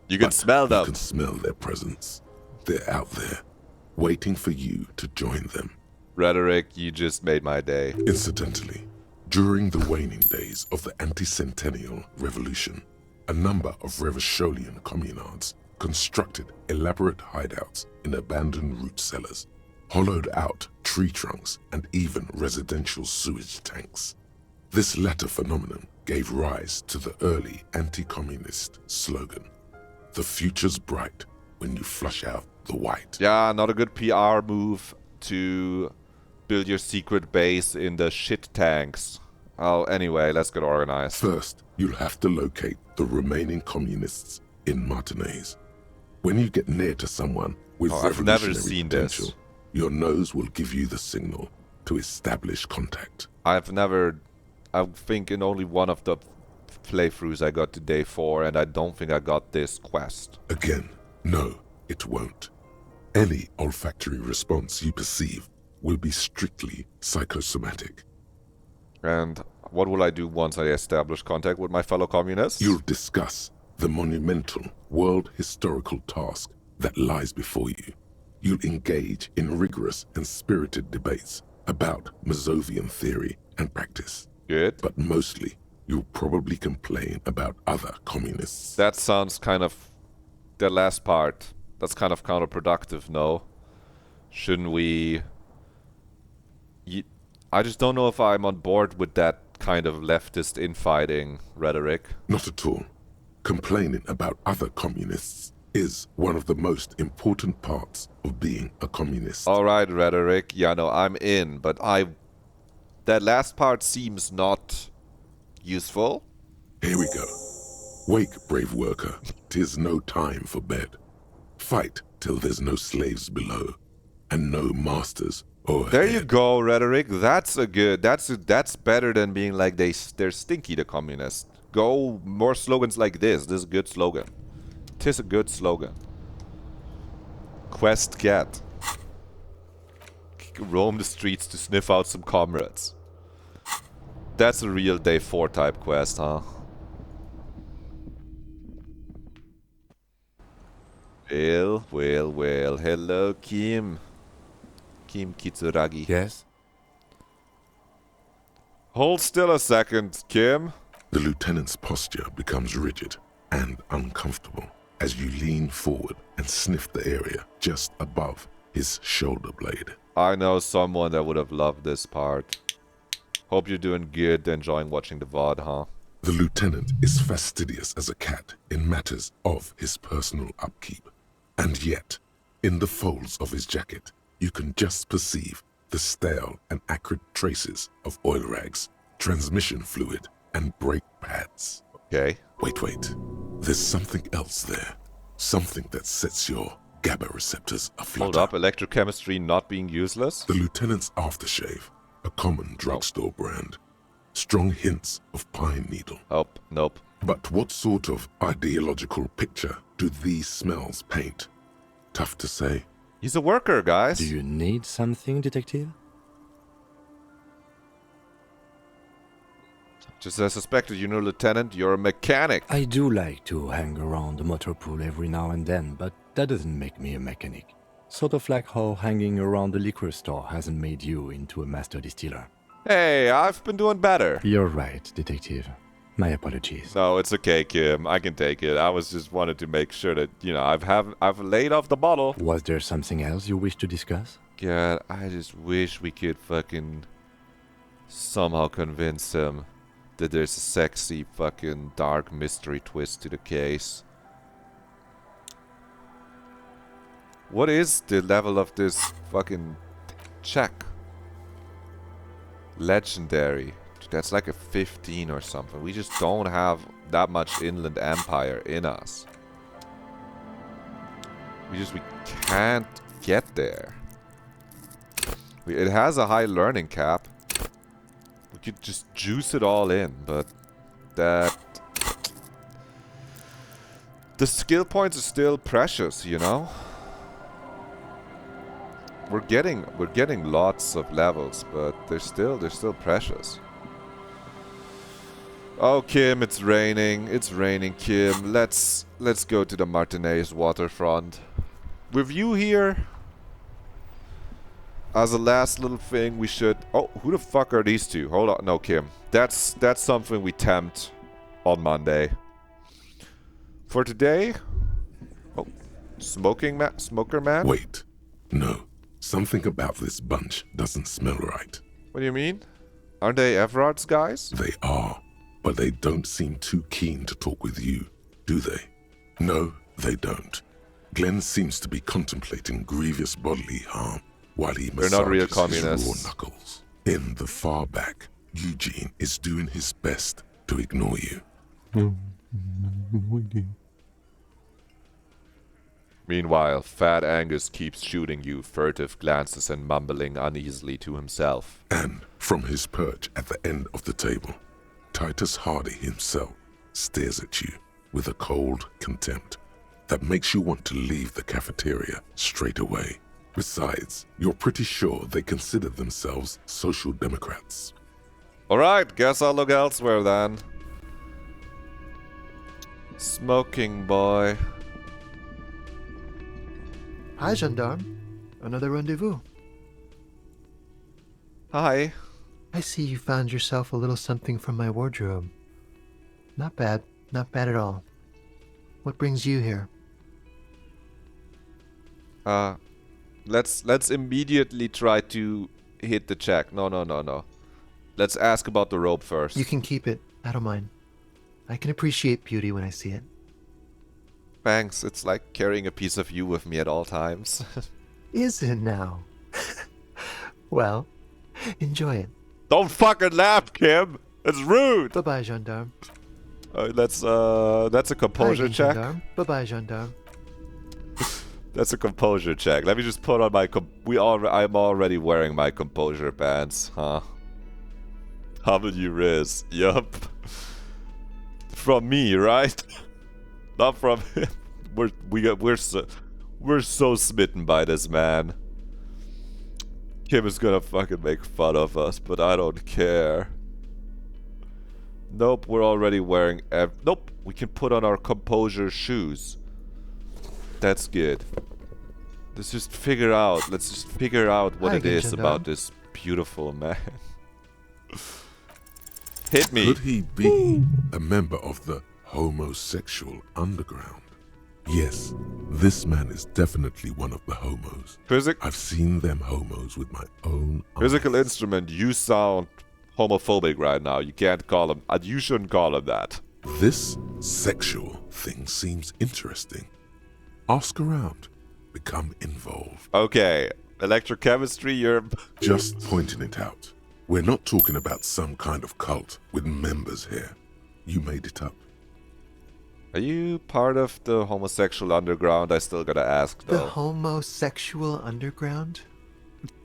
You can smell them. You can smell their presence. They're out there, waiting for you to join them. Rhetoric, you just made my day. Incidentally, during the waning days of the anti-centennial revolution, a number of Revacholian communards constructed elaborate hideouts in abandoned root cellars, hollowed out tree trunks, and even residential sewage tanks. This latter phenomenon gave rise to the early anti-communist slogan, "The future's bright when you flush out the white." Yeah, not a good PR move to build your secret base in the shit tanks. Oh, anyway, let's get organized. First, you'll have to locate the remaining communists in Martinaise. When you get near to someone with I've never revolutionary seen potential, this. your nose will give you the signal to establish contact. I think in only one of the playthroughs I got to day 4, and I don't think I got this quest. Again, no, it won't. Any olfactory response you perceive will be strictly psychosomatic. And what will I do once I establish contact with my fellow communists? You'll discuss the monumental world historical task that lies before you. You'll engage in rigorous and spirited debates about Mazovian theory and practice. Good. But mostly, you'll probably complain about other communists. That sounds kind of... the last part. That's kind of counterproductive, no? Shouldn't we... I just don't know if I'm on board with that kind of leftist infighting rhetoric. Not at all. Complaining about other communists is one of the most important parts of being a communist. Alright, rhetoric. Yeah, no, I'm in, but that last part seems not useful. Here we go. Wake, brave worker. 'Tis no time for bed. Fight till there's no slaves below, and no masters overhead. There you go, rhetoric. That's better than being like they're stinky, the communists. Go more slogans like this. This is a good slogan. 'Tis a good slogan. Quest get. Roam the streets to sniff out some comrades. That's a real day 4 type quest, huh? Well. Hello, Kim. Kim Kitsuragi. Yes? Hold still a second, Kim. The lieutenant's posture becomes rigid and uncomfortable as you lean forward and sniff the area just above his shoulder blade. I know someone that would have loved this part. Hope you're doing good, enjoying watching the VOD, huh? The lieutenant is fastidious as a cat in matters of his personal upkeep. And yet, in the folds of his jacket, you can just perceive the stale and acrid traces of oil rags, transmission fluid, and brake pads. Okay. Wait. There's something else there. Something that sets your GABA receptors aflutter. Hold up, electrochemistry not being useless? The lieutenant's aftershave, a common drugstore brand. Strong hints of pine needle. Nope. But what sort of ideological picture do these smells paint? Tough to say. He's a worker, guys. Do you need something, detective? Just as suspected, you know, Lieutenant, you're a mechanic. I do like to hang around the motor pool every now and then, but that doesn't make me a mechanic. Sort of like how hanging around the liquor store hasn't made you into a master distiller. Hey, I've been doing better. You're right, detective. My apologies. No, it's okay, Kim. I can take it. I was just wanted to make sure that, you know, I've laid off the bottle. Was there something else you wish to discuss? God, I just wish we could fucking somehow convince him that there's a sexy fucking dark mystery twist to the case. What is the level of this fucking check? Legendary. That's like a 15 or something. We just don't have that much Inland Empire in us. We can't get there. It has a high learning cap. We could just juice it all in, but that the skill points are still precious, you know? We're getting lots of levels, but they're still precious. Oh, Kim, it's raining. It's raining, Kim. Let's go to the Martinez waterfront. With you here, as a last little thing, we should... Oh, who the fuck are these two? Hold on. No, Kim. That's something we tempt on Monday. For today... Oh, smoker man? Wait. No. Something about this bunch doesn't smell right. What do you mean? Aren't they Everard's guys? They are, but they don't seem too keen to talk with you, do they? No, they don't. Glenn seems to be contemplating grievous bodily harm while he They're not real massages his communists. raw knuckles. In the far back, Eugene is doing his best to ignore you. Meanwhile, Fat Angus keeps shooting you furtive glances and mumbling uneasily to himself. And from his perch at the end of the table, Titus Hardy himself stares at you with a cold contempt that makes you want to leave the cafeteria straight away. Besides, you're pretty sure they consider themselves social democrats. Alright, guess I'll look elsewhere then. Smoking boy. Hi, gendarme. Another rendezvous. Hi. I see you found yourself a little something from my wardrobe. Not bad. Not bad at all. What brings you here? Let's immediately try to hit the check. No. Let's ask about the rope first. You can keep it. I don't mind. I can appreciate beauty when I see it. Thanks, it's like carrying a piece of you with me at all times. Is it now? Well, enjoy it. Don't fucking laugh, Kim! It's rude! Bye-bye, gendarme. That's a composure Hi, check. gendarme. Bye-bye, gendarme. That's a composure check. Let me just put on my I'm already wearing my composure pants, huh? W yup. From me, right? Not from him. We're so smitten by this man. Kim is gonna fucking make fun of us, but I don't care. Nope, we're already wearing nope, we can put on our composure shoes. That's good. Let's just figure out what it is about this beautiful man. Hit me. Could he be a member of the homosexual underground? Yes, this man is definitely one of the homos. I've seen them homos with my own eyes. Physical instrument, you sound homophobic right now. You can't call him, you shouldn't call him that. This sexual thing seems interesting. Ask around. Become involved. Okay, electrochemistry, you're... Just pointing it out. We're not talking about some kind of cult with members here. You made it up. Are you part of the homosexual underground? I still gotta ask, though. The homosexual underground?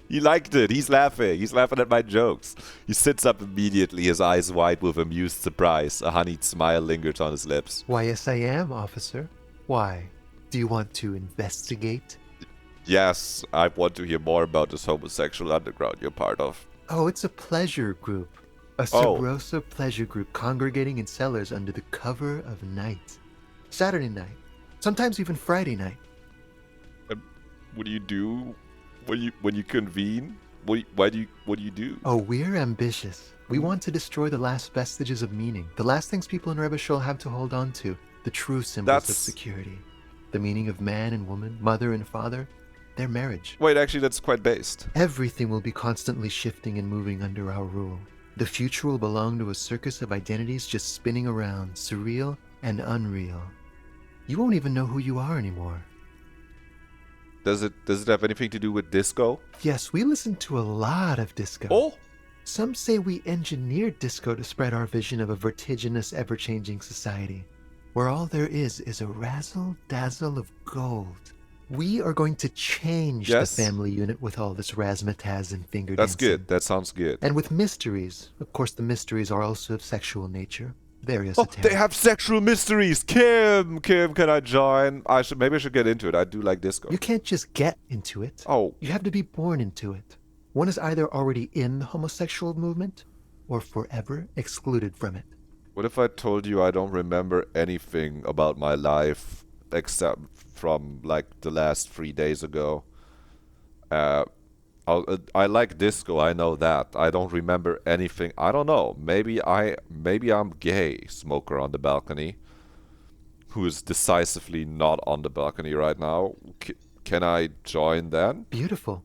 He liked it. He's laughing. He's laughing at my jokes. He sits up immediately, his eyes wide with amused surprise. A honeyed smile lingers on his lips. Why, yes, I am, officer. Why? Do you want to investigate? Yes, I want to hear more about this homosexual underground you're part of. Oh, it's a pleasure group. A Sabrosa pleasure group congregating in cellars under the cover of night. Saturday night. Sometimes even Friday night. What do you do when you convene? What do you do? Oh, we're ambitious. We want to destroy the last vestiges of meaning. The last things people in Rebishol have to hold on to. The true symbols of security. The meaning of man and woman, mother and father. Their marriage. Wait, actually, that's quite based. Everything will be constantly shifting and moving under our rule. The future will belong to a circus of identities just spinning around, surreal and unreal. You won't even know who you are anymore. Does it have anything to do with disco? Yes, we listen to a lot of disco. Oh! Some say we engineered disco to spread our vision of a vertiginous, ever-changing society, where all there is a razzle-dazzle of gold. We are going to change the family unit with all this razzmatazz and finger dancing. That's good. That sounds good. And with mysteries. Of course, the mysteries are also of sexual nature. Very Oh, esoteric. they have sexual mysteries. Kim, can I join? Maybe I should get into it. I do like disco. You can't just get into it. Oh. You have to be born into it. One is either already in the homosexual movement or forever excluded from it. What if I told you I don't remember anything about my life except from like the last 3 days ago? I like disco, I know that. I don't remember anything. I don't know. Maybe I'm gay, smoker on the balcony, who is decisively not on the balcony right now. Can I join then? Beautiful.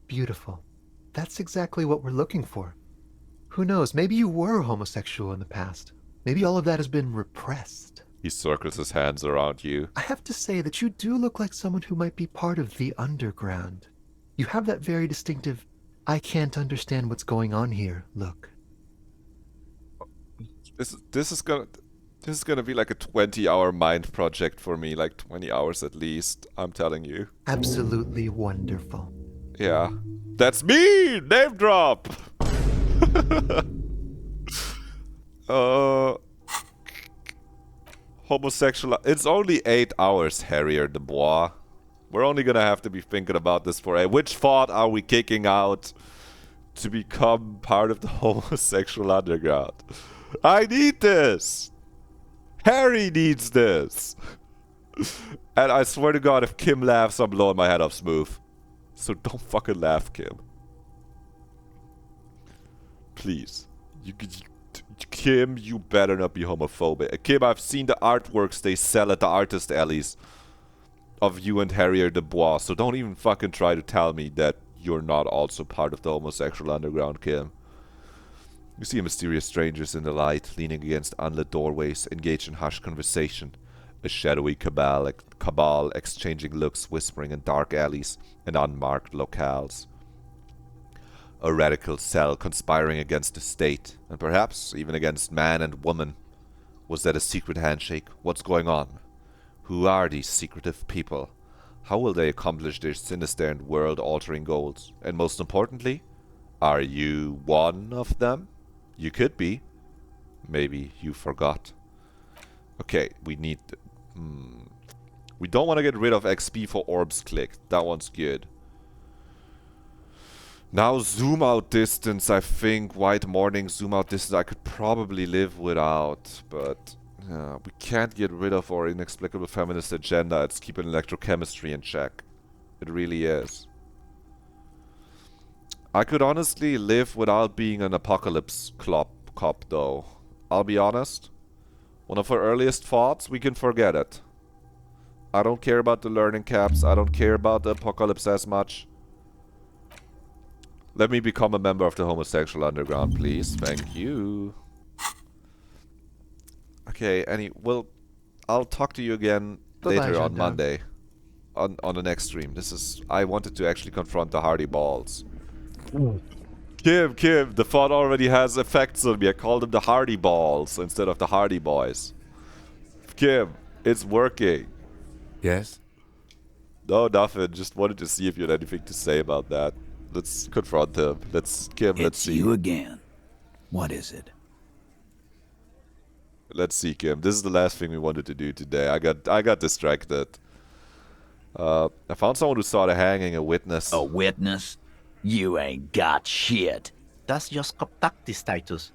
Beautiful. That's exactly what we're looking for. Who knows, maybe you were homosexual in the past. Maybe all of that has been repressed. He circles his hands around you. I have to say that you do look like someone who might be part of the underground. You have that very distinctive, I can't understand what's going on here look. This is gonna be like a 20-hour mind project for me, like 20 hours at least, I'm telling you. Absolutely wonderful. Yeah. That's me! Name drop! Homosexual. It's only 8 hours, Harrier Dubois. We're only gonna have to be thinking about this for which thought are we kicking out to become part of the homosexual underground? I need this! Harry needs this! And I swear to God, if Kim laughs, I'm blowing my head off smooth. So don't fucking laugh, Kim. Please. Kim, you better not be homophobic. Kim, I've seen the artworks they sell at the artist alleys of you and Harrier Dubois, so don't even fucking try to tell me that you're not also part of the homosexual underground, Kim. You see mysterious strangers in the light, leaning against unlit doorways, engaged in hushed conversation. A shadowy cabal exchanging looks, whispering in dark alleys and unmarked locales. A radical cell conspiring against the state, and perhaps even against man and woman. Was that a secret handshake? What's going on? Who are these secretive people? How will they accomplish their sinister and world-altering goals? And most importantly, are you one of them? You could be. Maybe you forgot. Okay, we need... We don't want to get rid of XP for orbs clicked. That one's good. Now zoom out distance, I think. White morning zoom out distance I could probably live without. But we can't get rid of our inexplicable feminist agenda. It's keeping electrochemistry in check. It really is. I could honestly live without being an apocalypse cop though. I'll be honest. One of our earliest thoughts, we can forget it. I don't care about the learning caps. I don't care about the apocalypse as much. Let me become a member of the homosexual underground, please. Thank you. Okay, well, I'll talk to you again later on Monday. On the next stream. I wanted to actually confront the Hardy Balls. Kim, the thought already has effects on me. I called them the Hardy Balls instead of the Hardy Boys. Kim, it's working. Yes? No, nothing. Just wanted to see if you had anything to say about that. Let's confront him. Let's see. It's you again. What is it? Let's see, Kim. This is the last thing we wanted to do today. I got distracted. I found someone who saw the hanging, a witness. A witness? You ain't got shit. That's just contactee status.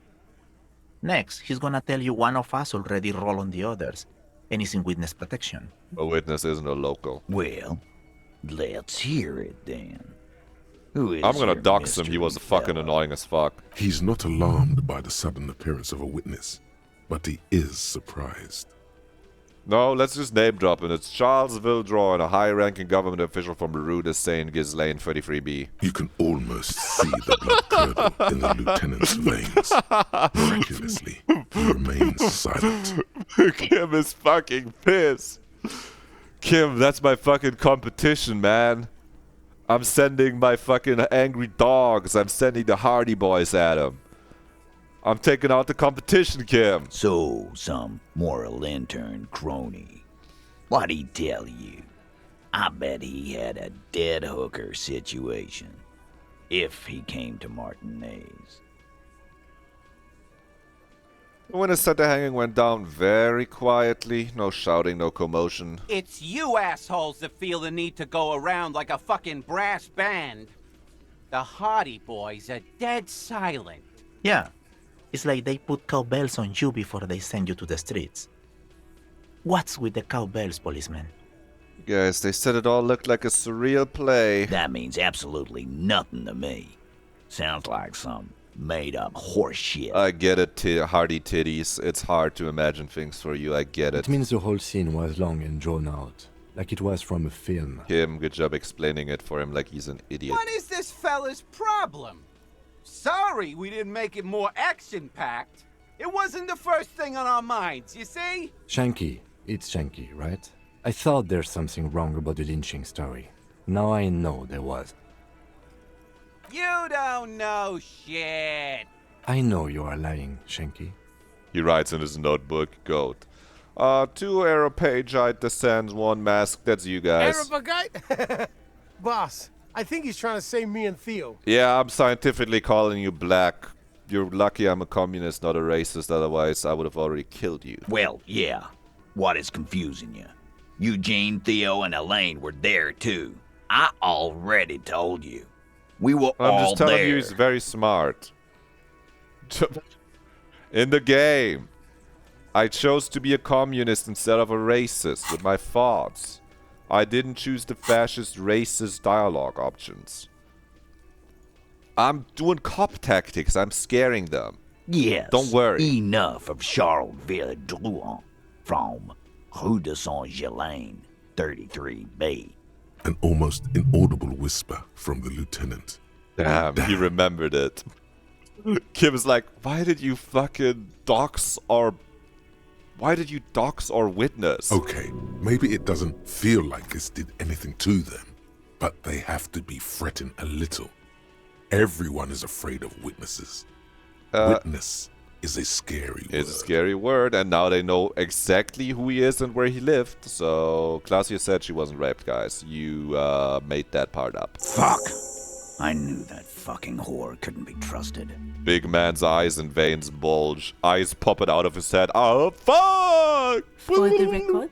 Next, he's gonna tell you one of us already rolled on the others, and he's in witness protection. A witness isn't a local. Well, let's hear it then. Who is I'm gonna dox him. He was fucking annoying as fuck. He's not alarmed by the sudden appearance of a witness, but he is surprised. No, let's just name drop it. It's Charles Vildron, a high-ranking government official from Rue de Saint-Ghislaine 33B. You can almost see the blood curdle in the lieutenant's veins. Miraculously, he remains silent. Kim is fucking pissed. Kim, that's my fucking competition, man. I'm sending my fucking angry dogs. I'm sending the Hardy Boys at him. I'm taking out the competition, Kim. So, some moral intern crony. What'd he tell you? I bet he had a dead hooker situation. If he came to Martinez. When the center hanging went down very quietly, no shouting, no commotion. It's you assholes that feel the need to go around like a fucking brass band. The Hardy Boys are dead silent. Yeah, it's like they put cowbells on you before they send you to the streets. What's with the cowbells, policeman? Guys, they said it all looked like a surreal play. That means absolutely nothing to me. Sounds like some made-up horse shit. I get it, Hardy Titties. It's hard to imagine things for you, I get it. It means the whole scene was long and drawn out, like it was from a film. Kim, good job explaining it for him like he's an idiot. What is this fella's problem? Sorry we didn't make it more action-packed. It wasn't the first thing on our minds, you see? Shanky. It's Shanky, right? I thought there's something wrong about the lynching story. Now I know there was. You don't know shit. I know you are lying, Shanky. He writes in his notebook, Goat. 2 Aeropagite descends, 1 mask. That's you guys. Aeropagite? Boss, I think he's trying to save me and Theo. Yeah, I'm scientifically calling you black. You're lucky I'm a communist, not a racist. Otherwise, I would have already killed you. Well, yeah. What is confusing you? Eugene, Theo, and Elaine were there, too. I already told you. We were all there. I'm just telling you he's very smart. In the game, I chose to be a communist instead of a racist with my thoughts. I didn't choose the fascist, racist dialogue options. I'm doing cop tactics. I'm scaring them. Yes. Don't worry. Enough of Charleville Drouin from Rue de Saint-Ghislain, 33B. An almost inaudible whisper from the lieutenant. Damn, he remembered it. Kim's like, why did you fucking dox our witness? Okay, maybe it doesn't feel like this did anything to them, but they have to be fretting a little. Everyone is afraid of witnesses. Witness is a scary word. It's a scary word, and now they know exactly who he is and where he lived. So, Claudia said she wasn't raped, guys. You made that part up. Fuck! I knew that fucking whore couldn't be trusted. Big man's eyes and veins bulge. Eyes popping out of his head. Oh, fuck! For the record,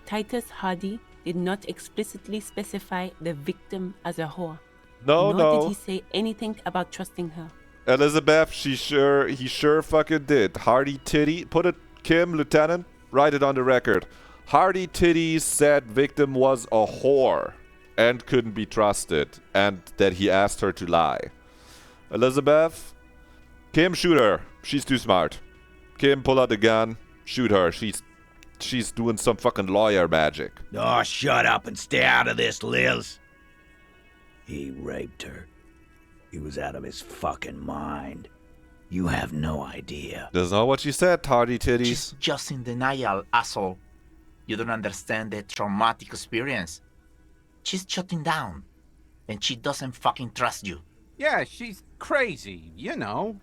Titus Hardy did not explicitly specify the victim as a whore. No, Nor did he say anything about trusting her. Elizabeth, he sure fucking did. Hardy Titty, put it, Kim, Lieutenant, write it on the record. Hardy Titties said victim was a whore and couldn't be trusted, and that he asked her to lie. Elizabeth, Kim, shoot her. She's too smart. Kim, pull out the gun, shoot her. She's doing some fucking lawyer magic. Oh, shut up and stay out of this, Liz. He raped her. He was out of his fucking mind. You have no idea. That's not what she said, Hardy Titties. She's just in denial, asshole. You don't understand the traumatic experience. She's shutting down. And she doesn't fucking trust you. Yeah, she's crazy, you know.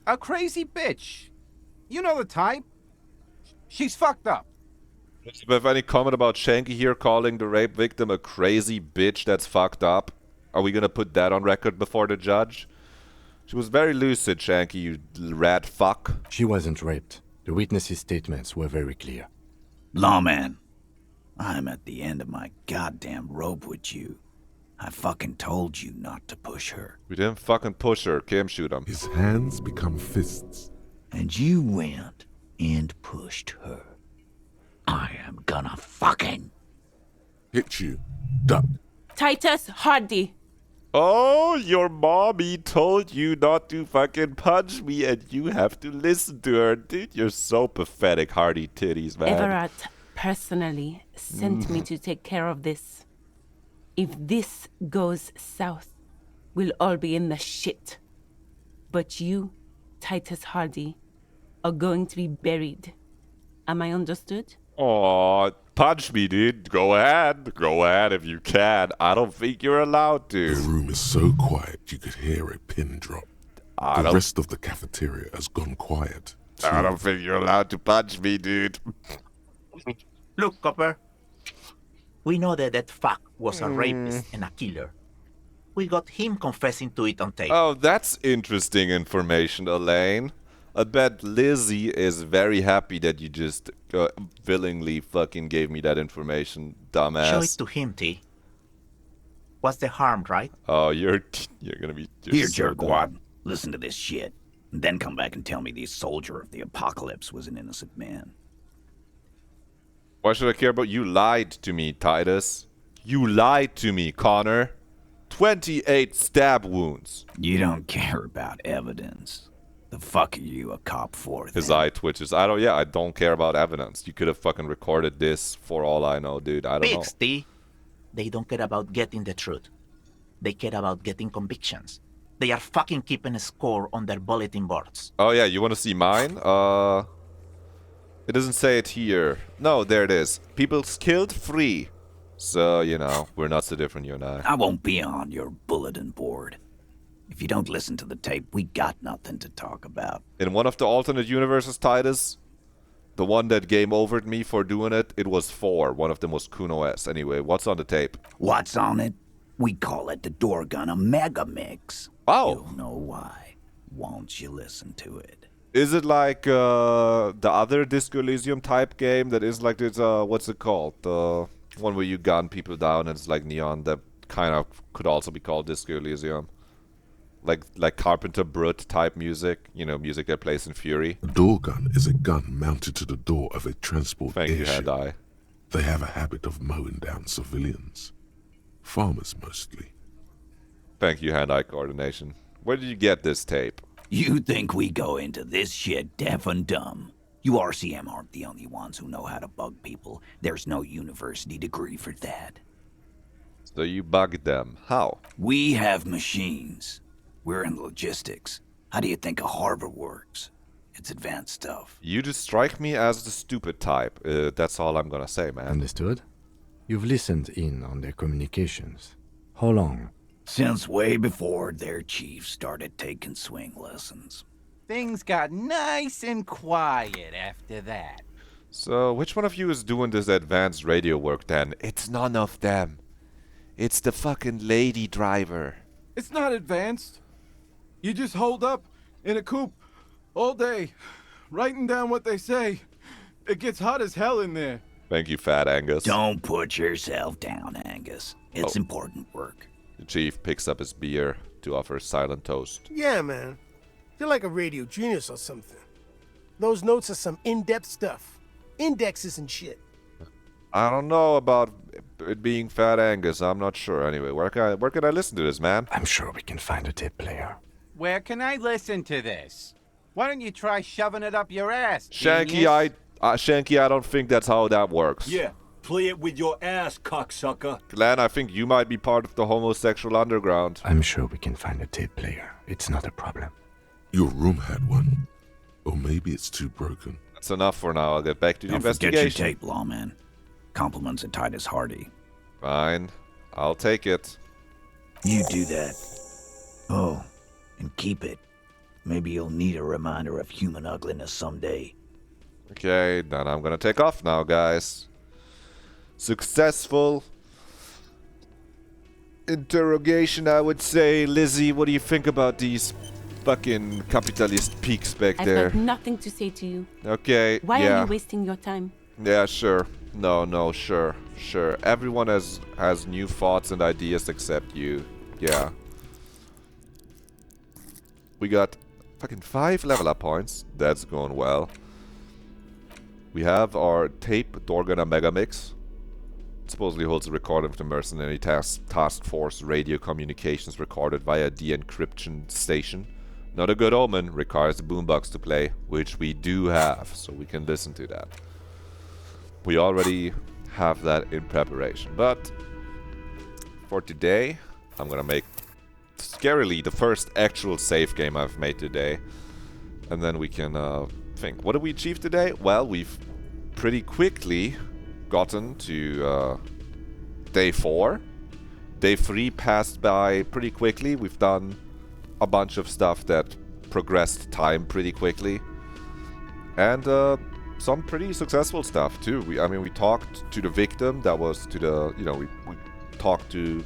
A crazy bitch. You know the type. She's fucked up. Elizabeth, any comment about Shanky here calling the rape victim a crazy bitch that's fucked up? Are we gonna put that on record before the judge? She was very lucid, Shanky, you rat fuck. She wasn't raped. The witnesses' statements were very clear. Lawman, I'm at the end of my goddamn rope with you. I fucking told you not to push her. We didn't fucking push her. Kim, shoot him. His hands become fists. And you went and pushed her. I am gonna fucking hit you. Duck. Titus Hardy. Oh, your mommy told you not to fucking punch me and you have to listen to her. Dude, you're so pathetic, Hardy Titties, man. Everett personally sent me to take care of this. If this goes south, we'll all be in the shit. But you, Titus Hardy, are going to be buried. Am I understood? Aw, punch me, dude. Go ahead. Go ahead if you can. I don't think you're allowed to. The room is so quiet you could hear a pin drop. The rest of the cafeteria has gone quiet. Too. I don't think you're allowed to punch me, dude. Look, Copper. We know that fuck was a rapist and a killer. We got him confessing to it on tape. Oh, that's interesting information, Elaine. I bet Lizzie is very happy that you just willingly fucking gave me that information, dumbass. Show it to him, T. What's the harm, right? Oh, you're gonna be... Here, so jerkwad. Listen to this shit. And then come back and tell me the soldier of the apocalypse was an innocent man. Why should I care about you? Lied to me, Titus. You lied to me, Connor. 28 stab wounds. You don't care about evidence. The fuck are you a cop for, then? His eye twitches. I don't care about evidence. You could have fucking recorded this for all I know, dude. I don't know. Pigs, T. They don't care about getting the truth. They care about getting convictions. They are fucking keeping a score on their bulletin boards. Oh yeah, you want to see mine? It doesn't say it here. No, there it is. People killed, free. So, you know, we're not so different, you and I. I won't be on your bulletin board. If you don't listen to the tape, we got nothing to talk about. In one of the alternate universes, Titus, the one that game overed me for doing it, it was 4. One of them was Kuno S. Anyway, what's on the tape? What's on it? We call it the door gun a mega mix. Oh. You'll know why. Won't you listen to it? Is it like the other Disco Elysium type game that is like this, what's it called? The one where you gun people down and it's like neon, that kind of could also be called Disco Elysium. Like Carpenter Brut type music, you know, music that plays in Fury. A door gun is a gun mounted to the door of a transport Thank you, airship. Hand-Eye. They have a habit of mowing down civilians. Farmers mostly. Thank you, Hand-Eye Coordination. Where did you get this tape? You think we go into this shit deaf and dumb? You RCM aren't the only ones who know how to bug people. There's no university degree for that. So you bugged them. How? We have machines. We're in logistics. How do you think a harbor works? It's advanced stuff. You just strike me as the stupid type. That's all I'm gonna say, man. Understood? You've listened in on their communications. How long? Since way before their chief started taking swing lessons. Things got nice and quiet after that. So, which one of you is doing this advanced radio work then? It's none of them. It's the fucking lady driver. It's not advanced. You just hold up in a coupe all day, writing down what they say. It gets hot as hell in there. Thank you, Fat Angus. Don't put yourself down, Angus. It's important work. The chief picks up his beer to offer a silent toast. Yeah, man. You're like a radio genius or something. Those notes are some in-depth stuff. Indexes and shit. I don't know about it being Fat Angus. I'm not sure. Anyway, where can I listen to this, man? I'm sure we can find a tape player. Where can I listen to this? Why don't you try shoving it up your ass, Shanky, genius? I don't think that's how that works. Yeah, play it with your ass, cocksucker. Glenn, I think you might be part of the homosexual underground. I'm sure we can find a tape player. It's not a problem. Your room had one. Or maybe it's too broken. That's enough for now. I'll get back to the Don't forget investigation. your tape, lawman. Compliments of Titus Hardy. Fine. I'll take it. You do that. Oh, and keep it. Maybe you'll need a reminder of human ugliness someday. Okay, then I'm gonna take off now, guys. Successful interrogation, I would say. Lizzie, what do you think about these fucking capitalist peaks back I've there? got nothing to say to you. Okay, Why yeah. are you wasting your time? Yeah, sure. No, sure. Everyone has new thoughts and ideas except you. Yeah. We got fucking 5 level up points. That's going well. We have our tape Dorgana Mega Mix. It supposedly holds a recording of the mercenary task force radio communications recorded via the encryption station. Not a good omen. Requires the boombox to play, which we do have, so we can listen to that. We already have that in preparation, but for today, I'm gonna make scarily the first actual save game I've made today, and then we can think. What did we achieve today? Well, we've pretty quickly gotten to day 4. Day 3 passed by pretty quickly. We've done a bunch of stuff that progressed time pretty quickly, and some pretty successful stuff too. We talked to the victim. That was to the, we talked to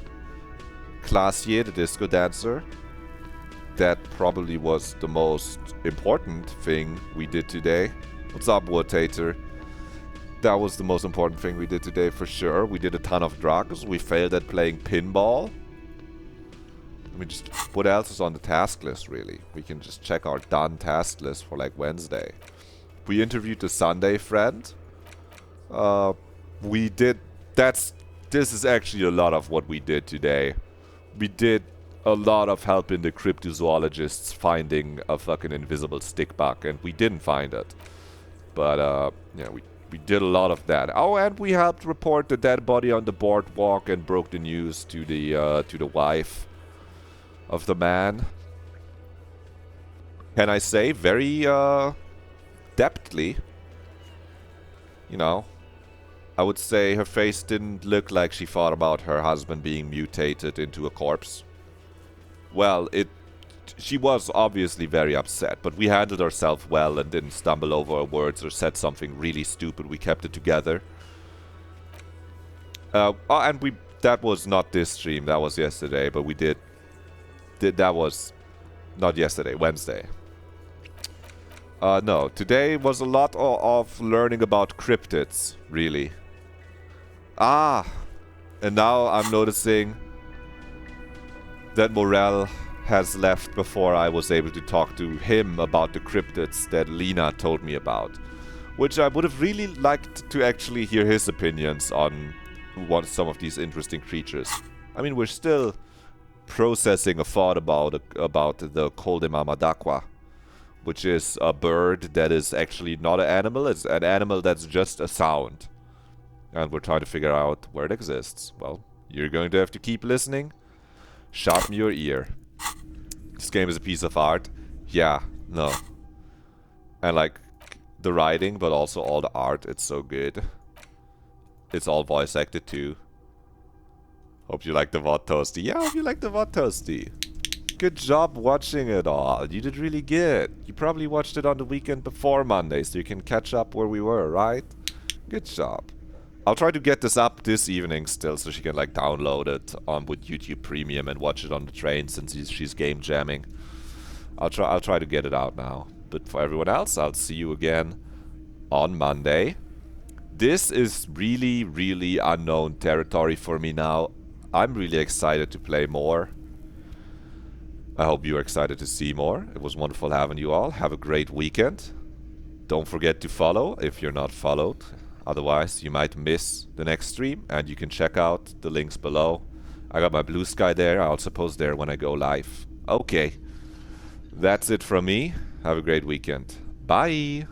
Classier, the disco dancer. that probably was the most important thing we did today. What's up, Woodtater? That was the most important thing we did today for sure. We did a ton of drugs. We failed at playing pinball. I mean, just what else is on the task list, really? We can just check our done task list for like Wednesday. We interviewed the Sunday friend. We did... This is actually a lot of what we did today. We did a lot of helping the cryptozoologists finding a fucking invisible stick bug, and we didn't find it. But, yeah, we did a lot of that. Oh, and we helped report the dead body on the boardwalk and broke the news to the wife of the man. Can I say very depthly? You know, I would say her face didn't look like she thought about her husband being mutated into a corpse. Well, she was obviously very upset, but we handled ourselves well and didn't stumble over our words or said something really stupid. We kept it together. And that was not this stream, that was yesterday, but we did that was not yesterday, Wednesday. No, today was a lot of learning about cryptids, really. Ah, and now I'm noticing that Morel has left before I was able to talk to him about the cryptids that Lena told me about. Which I would have really liked to actually hear his opinions on some of these interesting creatures. I mean, we're still processing a thought about the Col de Mamadaqua, which is a bird that is actually not an animal. It's an animal that's just a sound. And we're trying to figure out where it exists. Well, you're going to have to keep listening. Sharpen your ear. This game is a piece of art. Yeah, no. And like the writing, but also all the art, it's so good. It's all voice acted too. Hope you like the VOD Toasty. Yeah, hope you like the VOD Toasty. Good job watching it all. You did really good. You probably watched it on the weekend before Monday, so you can catch up where we were, right? Good job. I'll try to get this up this evening still, so she can like download it with YouTube Premium and watch it on the train since she's game jamming. I'll try to get it out now. But for everyone else, I'll see you again on Monday. This is really, really unknown territory for me now. I'm really excited to play more. I hope you're excited to see more. It was wonderful having you all. Have a great weekend. Don't forget to follow if you're not followed. Otherwise, you might miss the next stream, and you can check out the links below. I got my blue sky there. I'll post there when I go live. Okay. That's it from me. Have a great weekend. Bye.